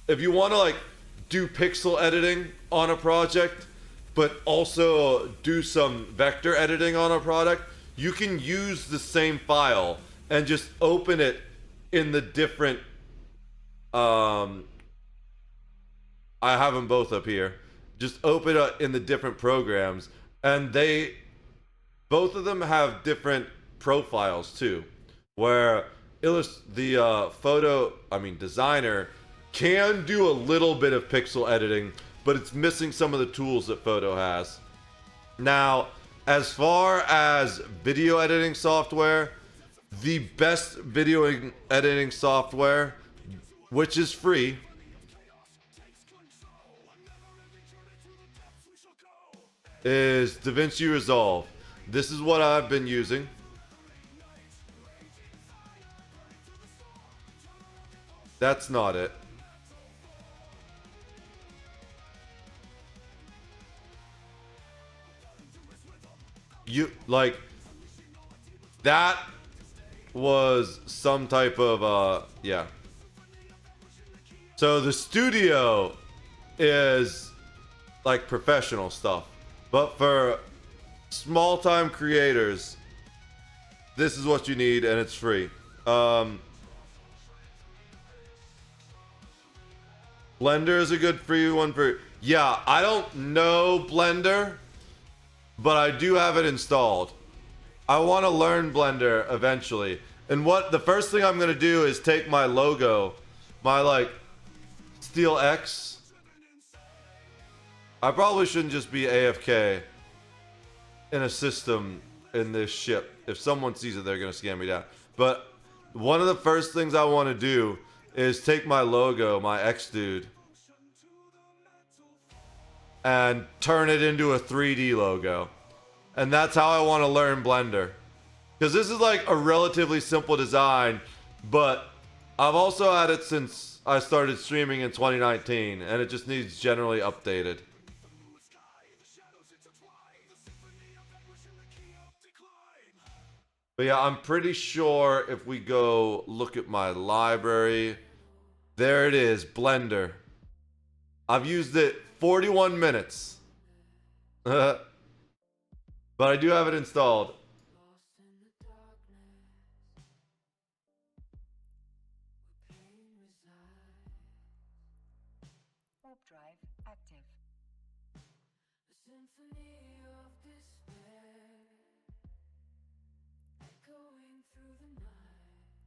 if you want to like do pixel editing on a project, but also do some vector editing on a product, you can use the same file and just open it in the different I have them both up here. Just open it in the different programs, and both of them have different profiles too, where designer can do a little bit of pixel editing, but it's missing some of the tools that photo has. Now, as far as video editing software, the best video editing software, which is free, is DaVinci Resolve. This is what I've been using. That's not it. That was some type of yeah. So the studio is like professional stuff, but for small time creators, this is what you need, and it's free. Blender is a good free one for, yeah, I don't know Blender, but I do have it installed. I want to learn Blender eventually. And the first thing I'm going to do is take my logo, my Steel X. I probably shouldn't just be AFK in a system in this ship. If someone sees it, they're going to scam me down. But one of the first things I want to do is take my logo, my X dude, and turn it into a 3D logo. And that's how I want to learn Blender. Because this is like a relatively simple design, but I've also had it since I started streaming in 2019, and it just needs generally updated. But yeah, I'm pretty sure if we go look at my library, there it is, Blender. I've used it 41 minutes. But I do have it installed. Warp drive active.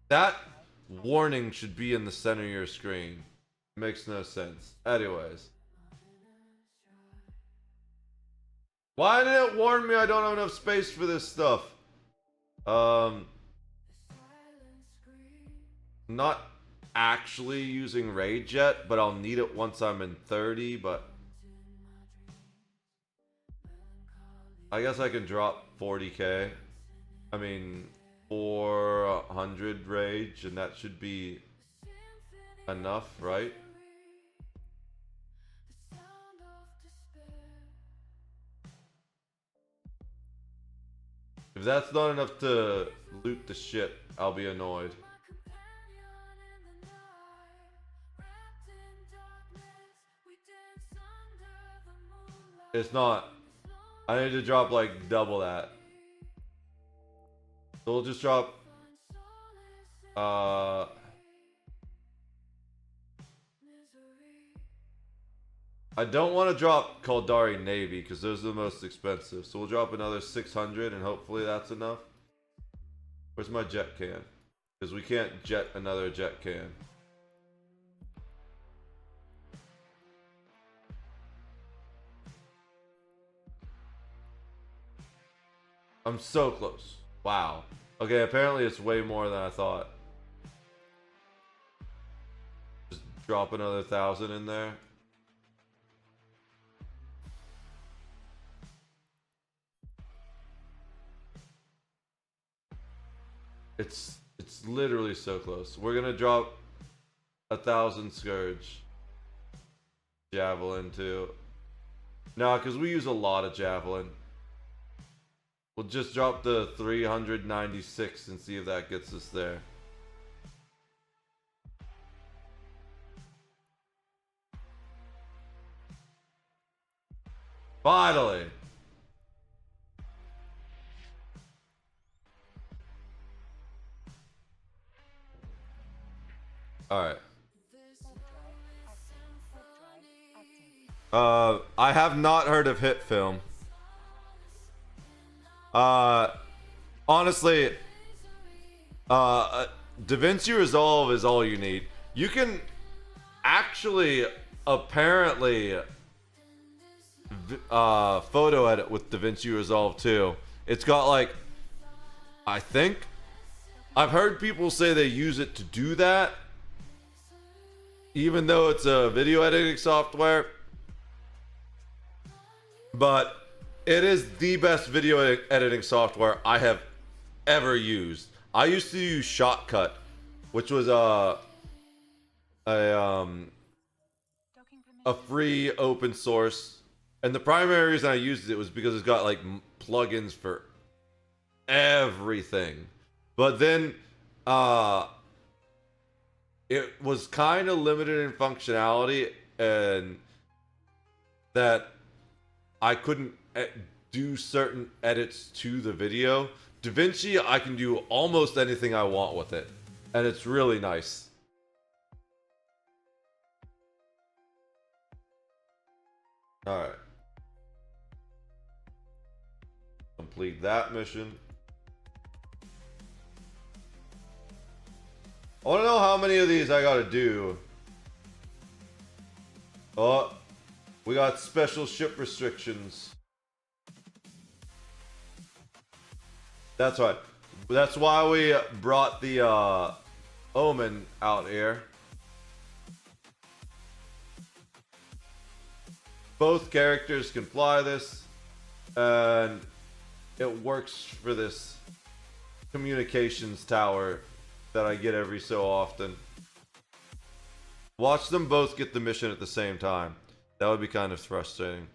That warning should be in the center of your screen. Makes no sense. Anyways. Why did it warn me I don't have enough space for this stuff? Not actually using Rage yet, but I'll need it once I'm in 30, but I guess I can drop 40k. I mean, 400 Rage, and that should be enough, right? If that's not enough to loot the shit, I'll be annoyed. It's not. I need to drop like double that. So we'll just drop I don't want to drop Kaldari Navy because those are the most expensive. So we'll drop another 600 and hopefully that's enough. Where's my jet can? Because we can't jet another jet can. I'm so close. Wow. Okay, apparently it's way more than I thought. Just drop another 1,000 in there. It's literally so close. We're gonna drop 1,000 Scourge. Javelin too. No, because we use a lot of Javelin. We'll just drop the 396 and see if that gets us there. Finally. All right. I have not heard of Hit Film. Honestly, DaVinci Resolve is all you need. You can actually, apparently, photo edit with DaVinci Resolve too. It's got like, I think, I've heard people say they use it to do that, even though it's a video editing software. But it is the best video editing software I have ever used. I used to use Shotcut, which was a free open source, and the primary reason I used it was because it's got like plugins for everything. But then it was kind of limited in functionality, and that I couldn't do certain edits to the video. DaVinci, I can do almost anything I want with it, and it's really nice. All right. Complete that mission. I want to know how many of these I gotta do. Oh, we got special ship restrictions. That's right. That's why we brought the Omen out here. Both characters can fly this, and it works for this communications tower that I get every so often. Watch them both get the mission at the same time. That would be kind of frustrating.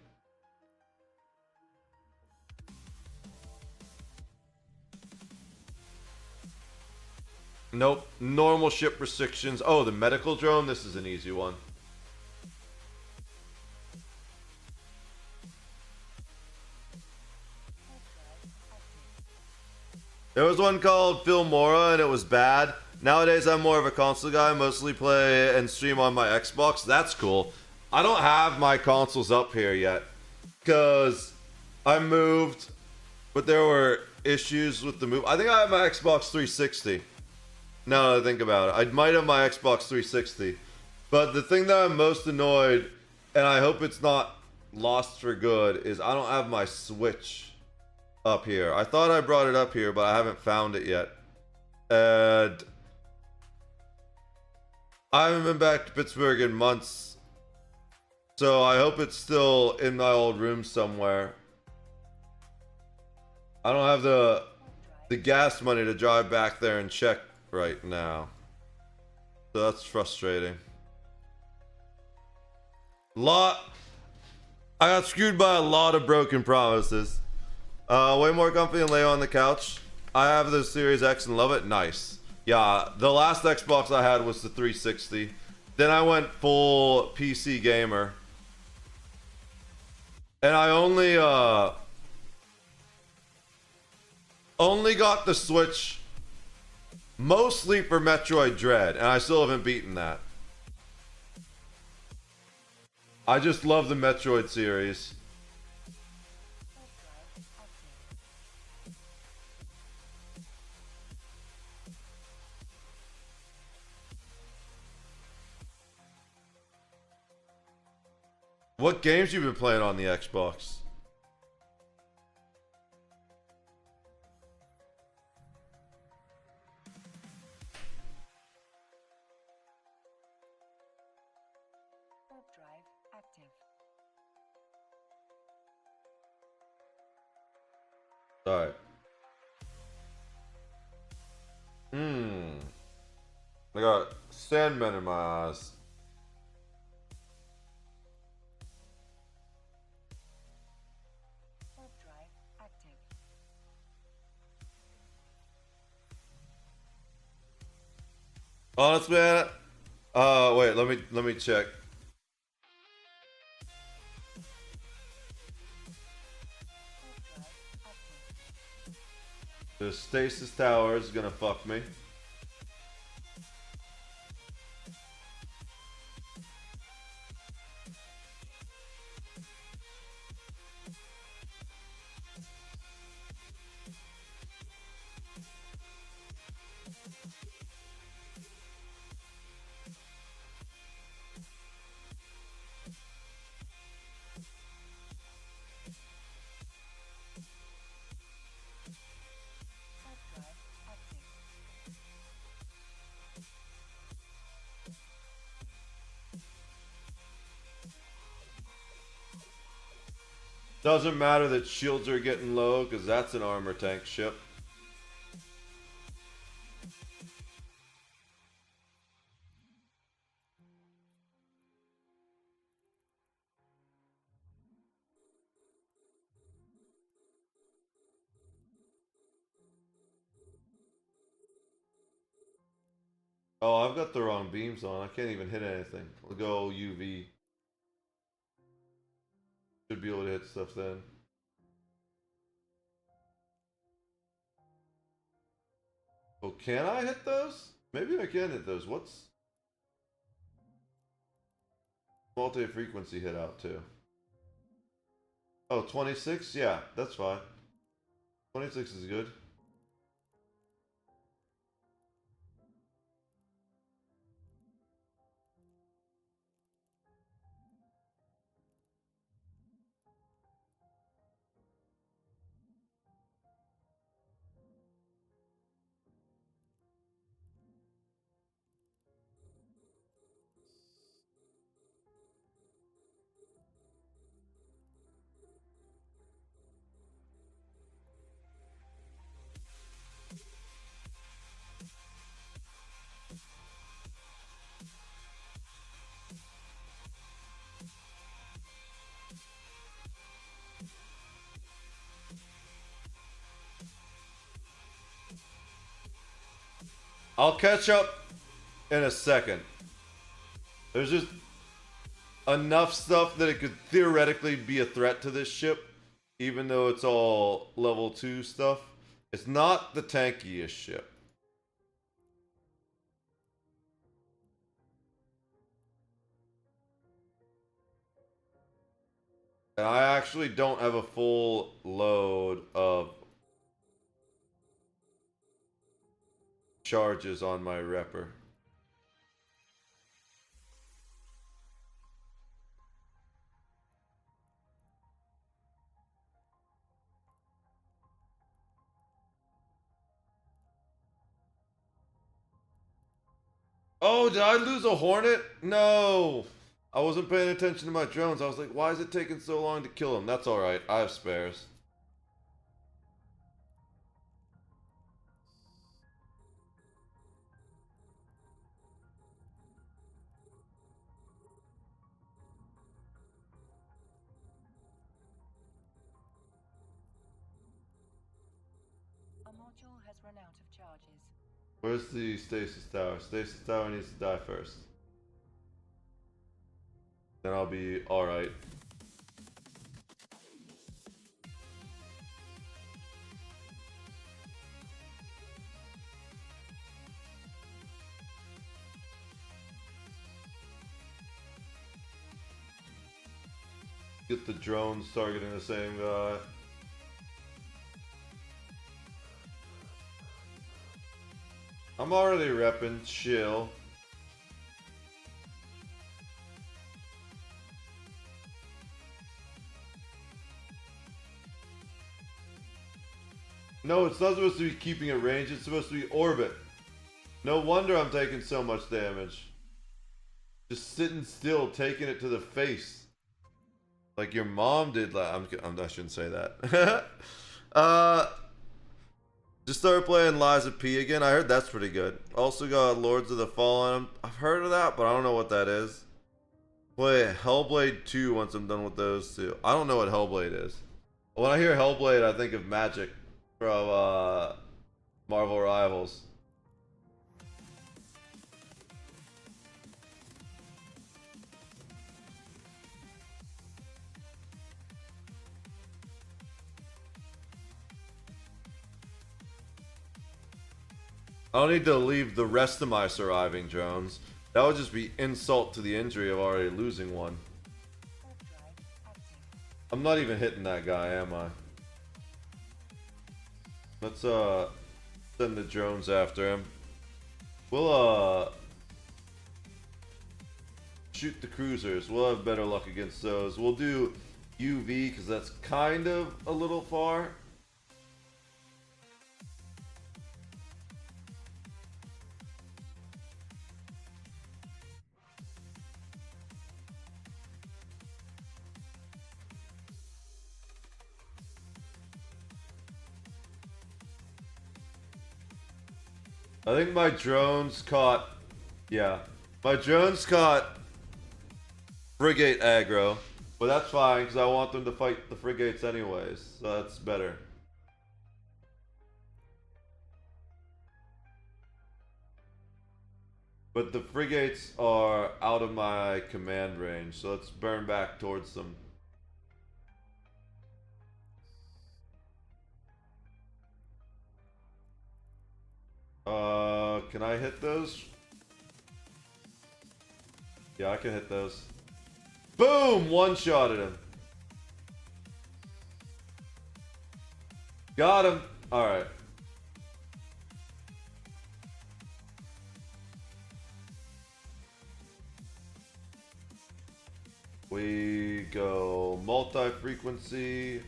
Nope. Normal ship restrictions. Oh, the medical drone? This is an easy one. There was one called Filmora, and it was bad. Nowadays, I'm more of a console guy. Mostly play and stream on my Xbox. That's cool. I don't have my consoles up here yet, because I moved, but there were issues with the move. I think I have my Xbox 360. Now that I think about it, I might have my Xbox 360. But the thing that I'm most annoyed, and I hope it's not lost for good, is I don't have my Switch up here. I thought I brought it up here, but I haven't found it yet. And I haven't been back to Pittsburgh in months, so I hope it's still in my old room somewhere. I don't have the gas money to drive back there and check right now, so that's frustrating. I got screwed by a lot of broken promises. Way more comfy and lay on the couch. I have the Series X and love it. Nice. Yeah, the last Xbox I had was the 360. Then I went full PC gamer, and I only got the Switch mostly for Metroid Dread, and I still haven't beaten that. I just love the Metroid series. What games you been playing on the Xbox? Alright. I got Sandman in my eyes. Honestly, man. Wait, let me check. The stasis tower is gonna fuck me. Doesn't matter that shields are getting low, because that's an armor tank ship. Oh, I've got the wrong beams on. I can't even hit anything. We'll go UV. Should be able to hit stuff then. Oh, can I hit those? Maybe I can hit those. What's multi-frequency hit out to? Oh, 26? Yeah, that's fine. 26 is good. I'll catch up in a second. There's just enough stuff that it could theoretically be a threat to this ship, even though it's all level 2 stuff. It's not the tankiest ship. And I actually don't have a full load of charges on my repper. Oh, did I lose a Hornet? No. I wasn't paying attention to my drones. I was like, why is it taking so long to kill him? That's alright. I have spares. A module has run out of charges. Where's the stasis tower? Stasis tower needs to die first. Then I'll be alright. Get the drones targeting the same guy. I'm already repping, chill. No, it's not supposed to be keeping at range, it's supposed to be orbit. No wonder I'm taking so much damage. Just sitting still, taking it to the face. Like your mom did. I shouldn't say that. Just started playing Lies of P again. I heard that's pretty good. Also got Lords of the Fallen. I've heard of that, but I don't know what that is. Play Hellblade 2 once I'm done with those two. I don't know what Hellblade is. When I hear Hellblade, I think of Magic from Marvel Rivals. I don't need to leave the rest of my surviving drones. That would just be insult to the injury of already losing one. I'm not even hitting that guy, am I? Let's send the drones after him. We'll shoot the cruisers. We'll have better luck against those. We'll do UV because that's kind of a little far. I think my drones caught, yeah, my drones caught frigate aggro, but that's fine because I want them to fight the frigates anyways, so that's better. But the frigates are out of my command range, so let's burn back towards them. Can I hit those? Yeah, I can hit those. Boom! One-shotted him. Got him. Alright. We go multi-frequency.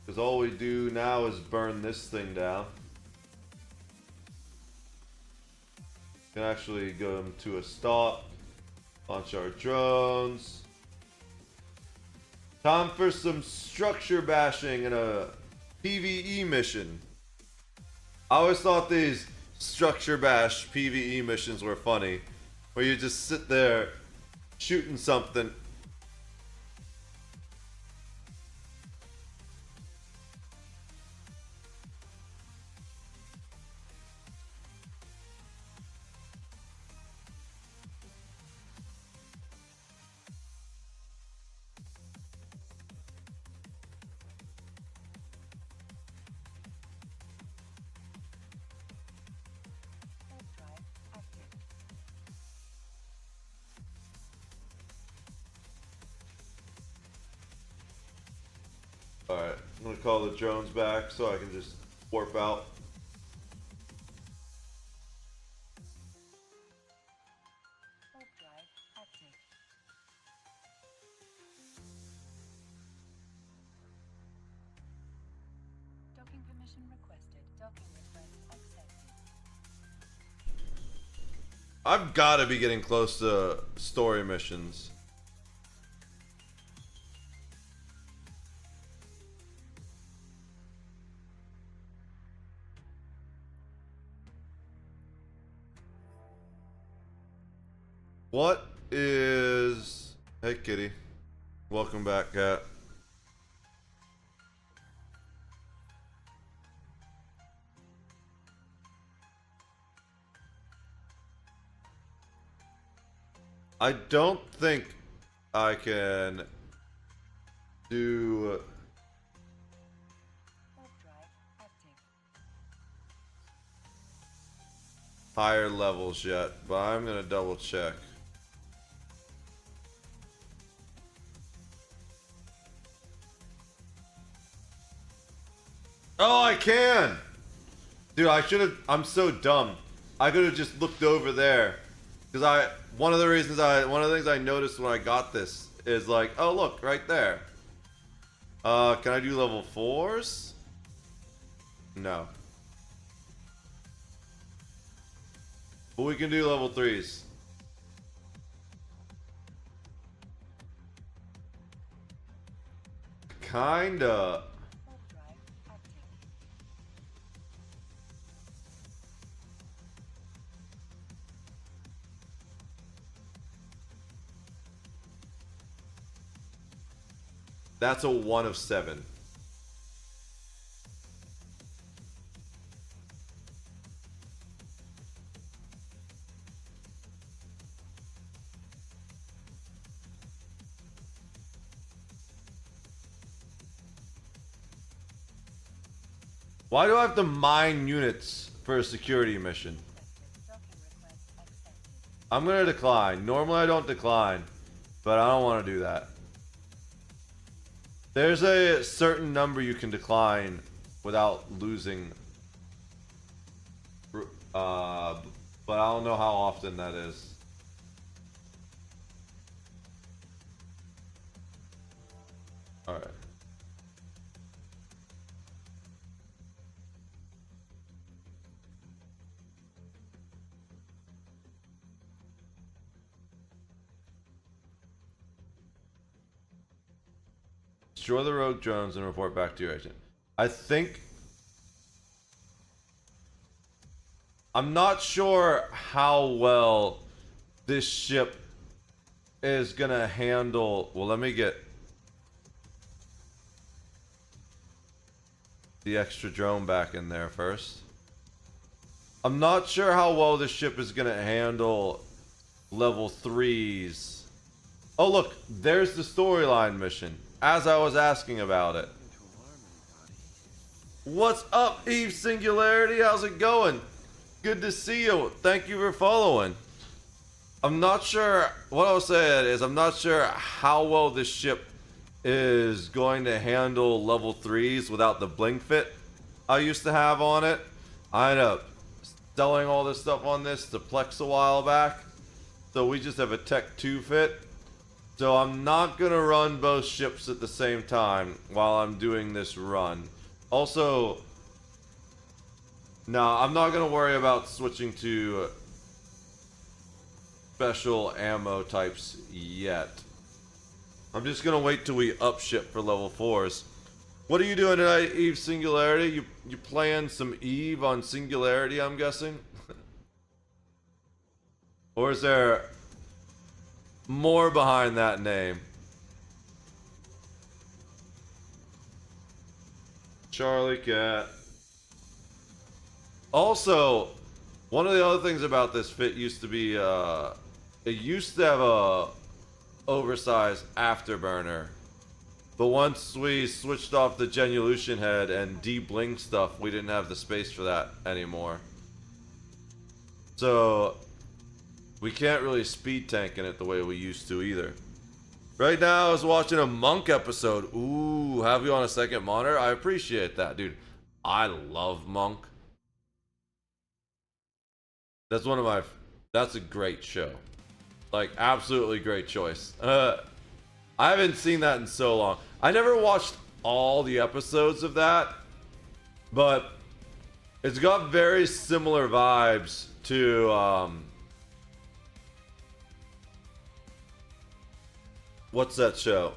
Because all we do now is burn this thing down. Can actually go to a stop. Launch our drones. Time for some structure bashing in a PvE mission. I always thought these structure bash PvE missions were funny. Where you just sit there shooting something. Alright, I'm gonna call the drones back so I can just warp out. Docking permission requested. Docking request accepted. I've gotta be getting close to story missions. What is... Hey, kitty. Welcome back, cat. I don't think I can do... higher levels yet, but I'm gonna double check. Oh, I can! Dude, I should have... I'm so dumb. I could have just looked over there. Because one of the things I noticed when I got this is like, oh look, right there. Can I do level 4s? No. But we can do level 3s. Kinda. That's a 1 of 7. Why do I have to mine units for a security mission. I'm gonna decline. Normally I don't decline, but I don't want to do that. There's a certain number you can decline without losing. But I don't know how often that is. Alright. Destroy the rogue drones and report back to your agent. I think... I'm not sure how well this ship is gonna handle... Well, let me get the extra drone back in there first. I'm not sure how well this ship is gonna handle level 3s. Oh look, there's the storyline mission, as I was asking about it. What's up, Eve Singularity? How's it going? Good to see you. Thank you for following. I'm not sure, what I was saying is I'm not sure how well this ship is going to handle level 3s without the blink fit I used to have on it. I ended up selling all this stuff on this to Plex a while back. So we just have a Tech 2 fit. So I'm not going to run both ships at the same time while I'm doing this run. Also, no, I'm not going to worry about switching to special ammo types yet. I'm just going to wait till we up ship for level 4s. What are you doing tonight, Eve Singularity? You playing some Eve on Singularity, I'm guessing? Or is there more behind that name? Charlie Cat. Also, one of the other things about this fit used to be, it used to have a oversized afterburner. But once we switched off the Genulution head and de-blink stuff, we didn't have the space for that anymore. So, we can't really speed tank in it the way we used to either. Right now, I was watching a Monk episode. Ooh, have you on a second monitor? I appreciate that, dude. I love Monk. That's one of my... That's a great show. Like, absolutely great choice. I haven't seen that in so long. I never watched all the episodes of that, but it's got very similar vibes to, what's that show?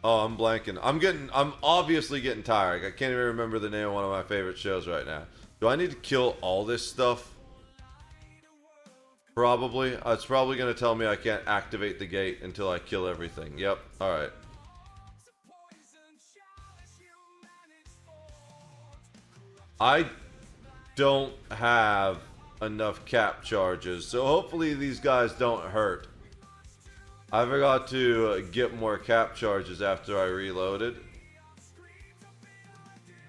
Oh, I'm blanking. I'm obviously getting tired. I can't even remember the name of one of my favorite shows right now. Do I need to kill all this stuff? Probably. It's probably going to tell me I can't activate the gate until I kill everything. Yep. Alright. I don't have enough cap charges, so hopefully these guys don't hurt. I forgot to get more cap charges after I reloaded.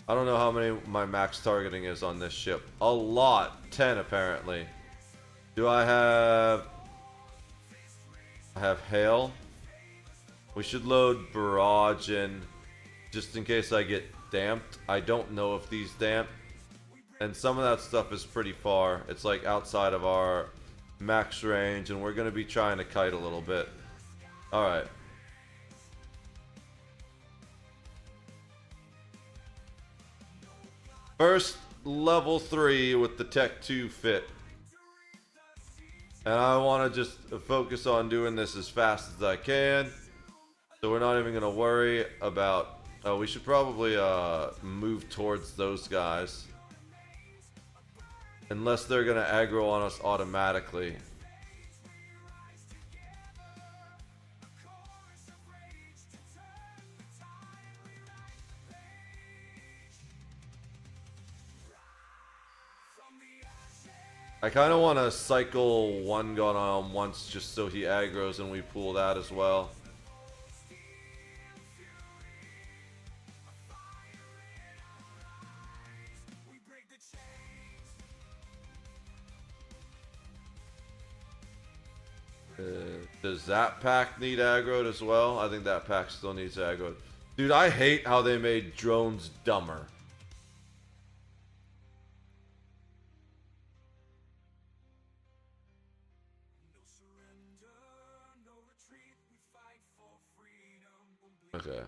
I don't know how many my max targeting is on this ship. A lot. 10 apparently. Do I have hail? We should load barrage in just in case I get damped. I don't know if these damp. And some of that stuff is pretty far. It's like outside of our max range, and we're going to be trying to kite a little bit. Alright. First level 3 with the Tech 2 fit. And I want to just focus on doing this as fast as I can. So we're not even going to worry about... Oh, we should probably move towards those guys. Unless they're going to aggro on us automatically. I kind of want to cycle one gun on him once just so he aggroes and we pull that as well. Does that pack need aggroed as well? I think that pack still needs aggroed. Dude, I hate how they made drones dumber. Okay.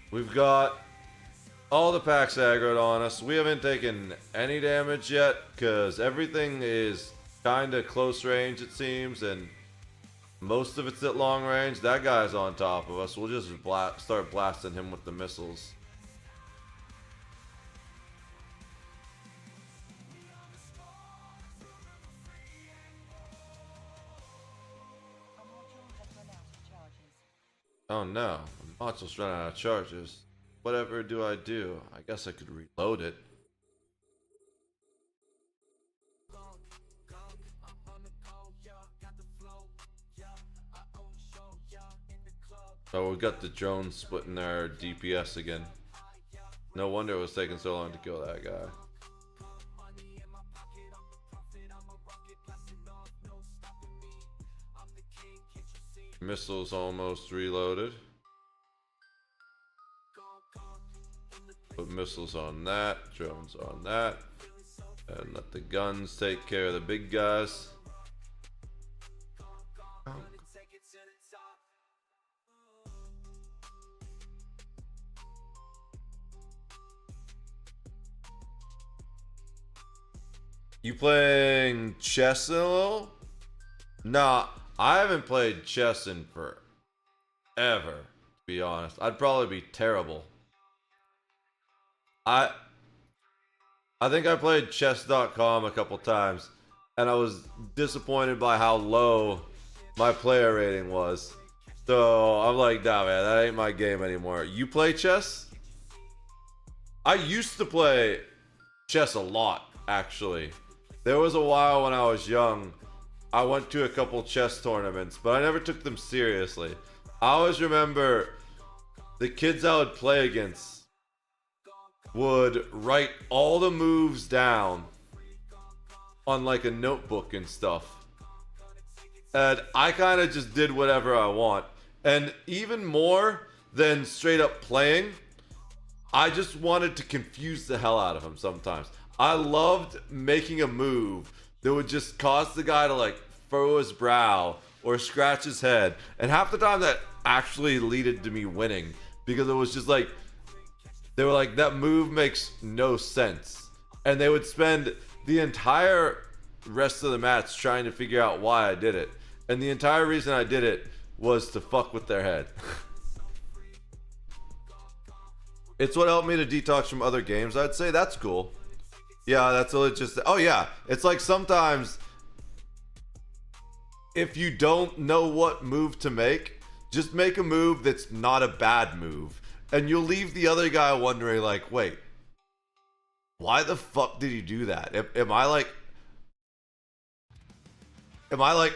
We've got all the packs aggroed on us. We haven't taken any damage yet because everything is kind of close range, it seems, and most of it's at long range. That guy's on top of us. We'll just start blasting him with the missiles. Oh no, the module's running out of charges. Whatever do I do? I guess I could reload it. Oh, we got the drones splitting their DPS again. No wonder it was taking so long to kill that guy. Missiles almost reloaded. Put missiles on that, drones on that, and let the guns take care of the big guys. You playing chess in a little? Nah, I haven't played chess in forever, to be honest. I'd probably be terrible. I think I played chess.com a couple times, and I was disappointed by how low my player rating was. So I'm like, nah, man, that ain't my game anymore. You play chess? I used to play chess a lot, actually. There was a while when I was young, I went to a couple chess tournaments, but I never took them seriously. I always remember the kids I would play against would write all the moves down on like a notebook and stuff. And I kind of just did whatever I want. And even more than straight up playing, I just wanted to confuse the hell out of him sometimes. I loved making a move that would just cause the guy to like furrow his brow or scratch his head. And half the time that actually led to me winning, because it was just like, they were like, that move makes no sense. And they would spend the entire rest of the match trying to figure out why I did it. And the entire reason I did it was to fuck with their head. It's what helped me to detox from other games. I'd say that's cool. Yeah, that's just... Oh yeah, it's like sometimes if you don't know what move to make, just make a move that's not a bad move. And you'll leave the other guy wondering, like, wait, why the fuck did he do that? Am I like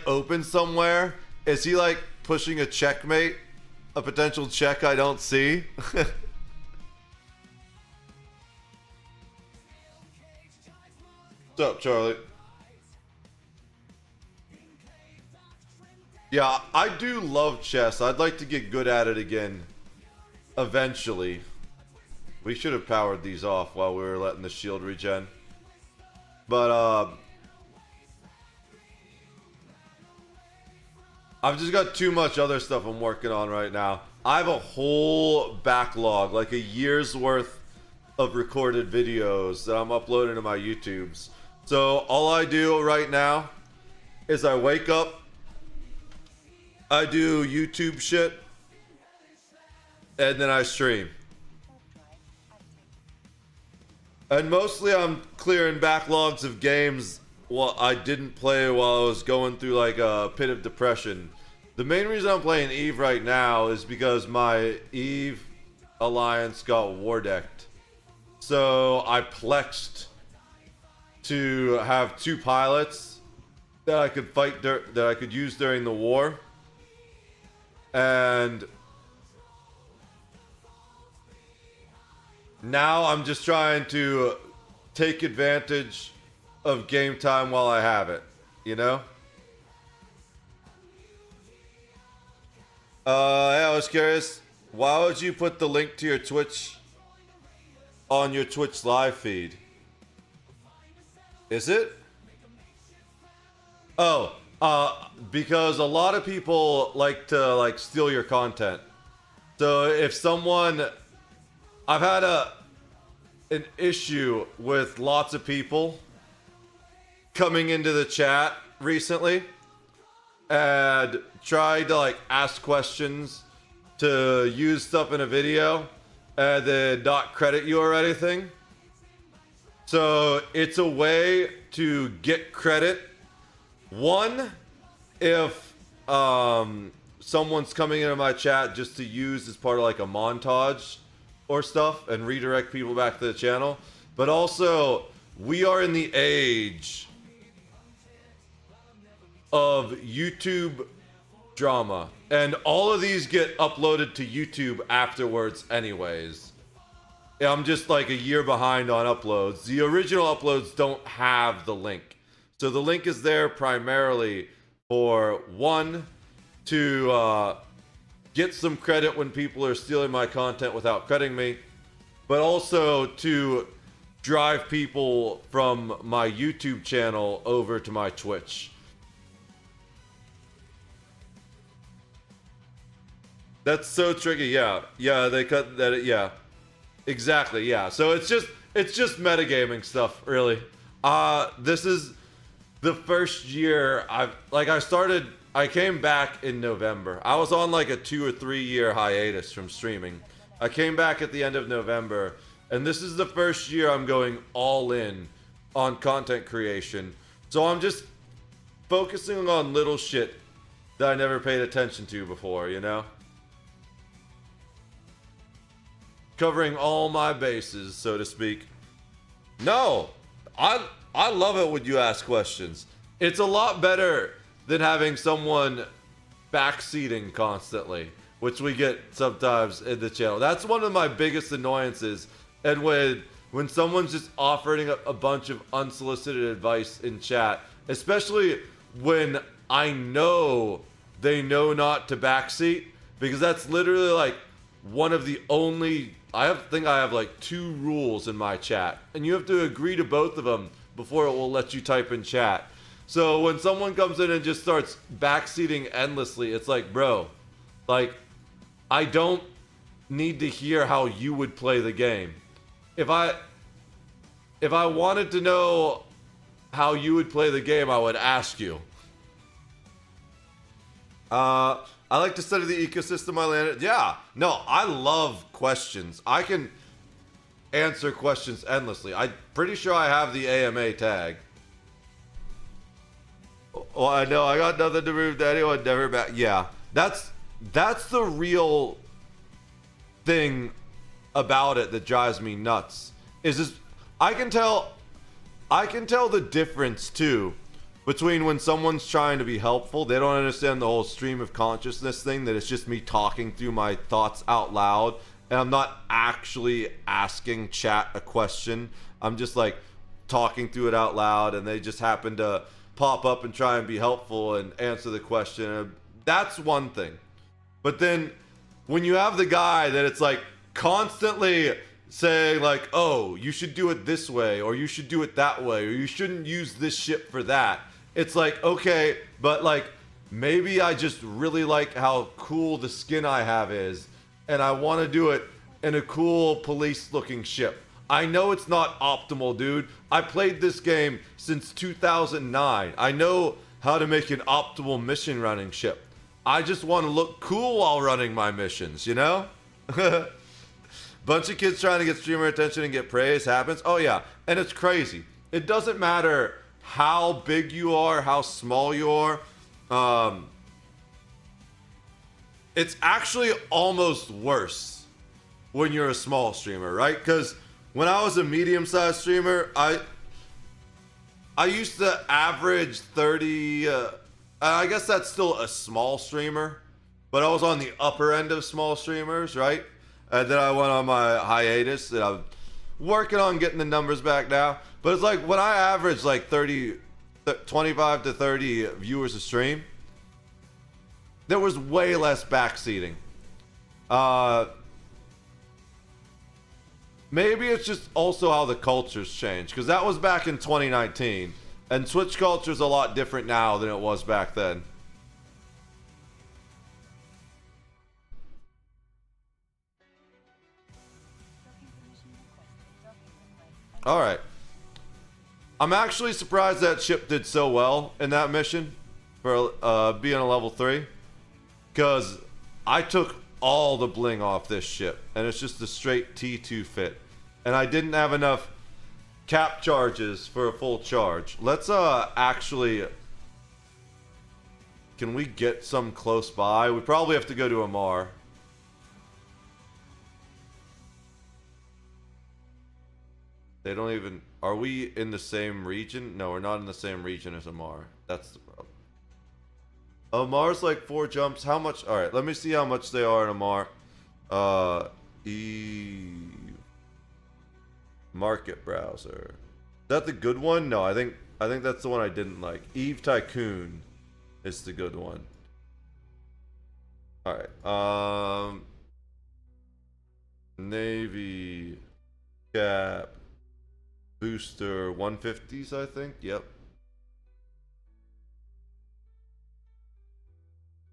open somewhere? Is he like pushing a checkmate? A potential check I don't see? What's up, Charlie? Yeah, I do love chess. I'd like to get good at it again. Eventually. We should have powered these off while we were letting the shield regen. But, I've just got too much other stuff I'm working on right now. I have a whole backlog, like a year's worth of recorded videos that I'm uploading to my YouTubes. So, all I do right now is I wake up, I do YouTube shit, and then I stream. And mostly I'm clearing backlogs of games I didn't play while I was going through like a pit of depression. The main reason I'm playing Eve right now is because my Eve alliance got war decked. So I plexed to have 2 pilots that I could fight that I could use during the war. And now I'm just trying to take advantage of game time while I have it, you know? Yeah, I was curious, why would you put the link to your Twitch on your Twitch live feed? Is it? Oh, because a lot of people like to steal your content. So if someone, I've had an issue with lots of people coming into the chat recently and tried to ask questions to use stuff in a video and then not credit you or anything. So it's a way to get credit. One, if someone's coming into my chat just to use as part of a montage or stuff and redirect people back to the channel. But also, we are in the age of YouTube drama. And all of these get uploaded to YouTube afterwards anyways. I'm just a year behind on uploads. The original uploads don't have the link. So the link is there primarily for, one, to get some credit when people are stealing my content without crediting me, but also to drive people from my YouTube channel over to my Twitch. That's so tricky, yeah. Yeah, they cut that, yeah. Exactly, yeah. So it's just metagaming stuff, really. This is the first year I came back in November. I was on a 2 or 3 year hiatus from streaming. I came back at the end of November, and this is the first year I'm going all in on content creation. So I'm just focusing on little shit that I never paid attention to before, you know? Covering all my bases, so to speak. No, I love it when you ask questions. It's a lot better than having someone backseating constantly, which we get sometimes in the channel. That's one of my biggest annoyances. And when someone's just offering a bunch of unsolicited advice in chat, especially when I know they know not to backseat, because that's literally one of the only, I think I have 2 rules in my chat, and you have to agree to both of them before it will let you type in chat. So when someone comes in and just starts backseating endlessly, it's bro, I don't need to hear how you would play the game. If I wanted to know how you would play the game, I would ask you. I like to study the ecosystem I landed. Yeah, no, I love questions. I can answer questions endlessly. I'm pretty sure I have the AMA tag. Oh, I know, I got nothing to prove to anyone, never back. Yeah, that's the real thing about it that drives me nuts. I can tell the difference too between when someone's trying to be helpful, they don't understand the whole stream of consciousness thing, that it's just me talking through my thoughts out loud, and I'm not actually asking chat a question. I'm just talking through it out loud, and they just happen to pop up and try and be helpful and answer the question. That's one thing. But then when you have the guy that it's constantly saying oh, you should do it this way, or you should do it that way, or you shouldn't use this shit for that. It's okay, but maybe I just really like how cool the skin I have is, and I want to do it in a cool police looking ship. I know it's not optimal, dude. I played this game since 2009. I know how to make an optimal mission running ship. I just want to look cool while running my missions, you know? Bunch of kids trying to get streamer attention and get praise happens. Oh yeah, and it's crazy. It doesn't matter how big you are, how small you are. It's actually almost worse when you're a small streamer, right? Because when I was a medium-sized streamer, I used to average 30. I guess that's still a small streamer, but I was on the upper end of small streamers, right? and then I went on my hiatus, and I'm working on getting the numbers back now. But it's like when I average like 25 to 30 viewers a stream, there was way less backseating. Maybe it's just also how the culture's changed, because that was back in 2019, and Twitch culture's a lot different now than it was back then. Alright. I'm actually surprised that ship did so well in that mission for being a level 3, because I took all the bling off this ship, and it's just a straight T2 fit, and I didn't have enough cap charges for a full charge. Let's actually, can we get some close by? We probably have to go to Amar. They don't even, are we in the same region? No, we're not in the same region as Amar. That's the problem. Amar's like 4 jumps. How much? All right, let me see how much they are in Amar. Market browser. Is that the good one? No, I think that's the one I didn't like. Eve Tycoon is the good one. All right. Navy cap booster 150s, I think. Yep.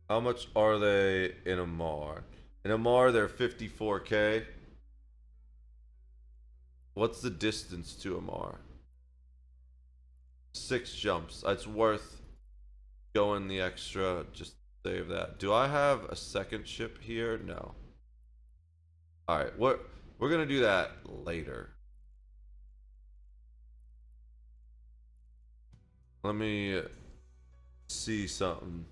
How much are they in Amar? In Amar, they're 54k. What's the distance to Amar? 6 jumps. It's worth going the extra. Just save that. Do I have a second ship here? No. Alright, we're gonna do that later. Let me see something.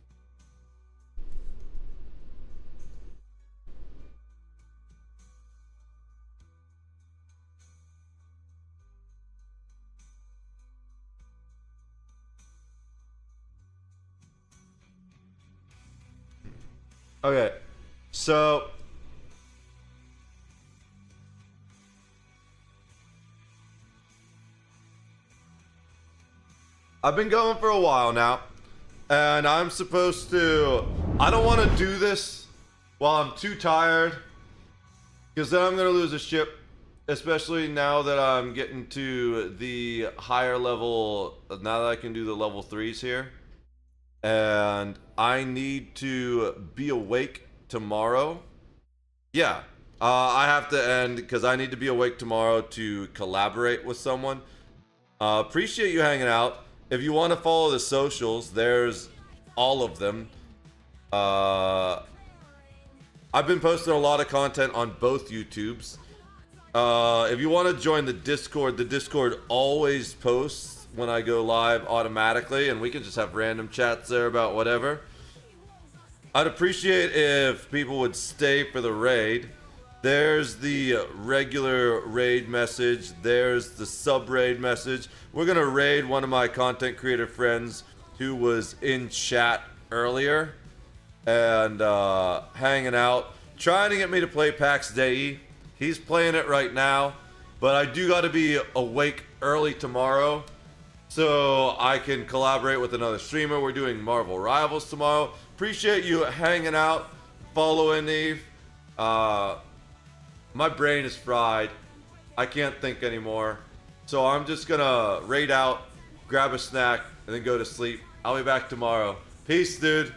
Okay, so I've been going for a while now, and I'm supposed to, I don't want to do this while I'm too tired, because then I'm going to lose a ship, especially now that I'm getting to the higher level, now that I can do the level 3s here. And I need to be awake tomorrow. Yeah, I have to end because I need to be awake tomorrow to collaborate with someone. Appreciate you hanging out. If you want to follow the socials, there's all of them. I've been posting a lot of content on both YouTubes. If you want to join the Discord always posts when I go live automatically, and we can just have random chats there about whatever. I'd appreciate if people would stay for the raid. There's the regular raid message. There's the sub raid message. We're gonna raid one of my content creator friends who was in chat earlier and hanging out, trying to get me to play Pax Dei. He's playing it right now, but I do got to be awake early tomorrow so I can collaborate with another streamer. We're doing Marvel Rivals tomorrow. Appreciate you hanging out, following Eve. My brain is fried. I can't think anymore. So I'm just gonna raid out, grab a snack, and then go to sleep. I'll be back tomorrow. Peace, dude.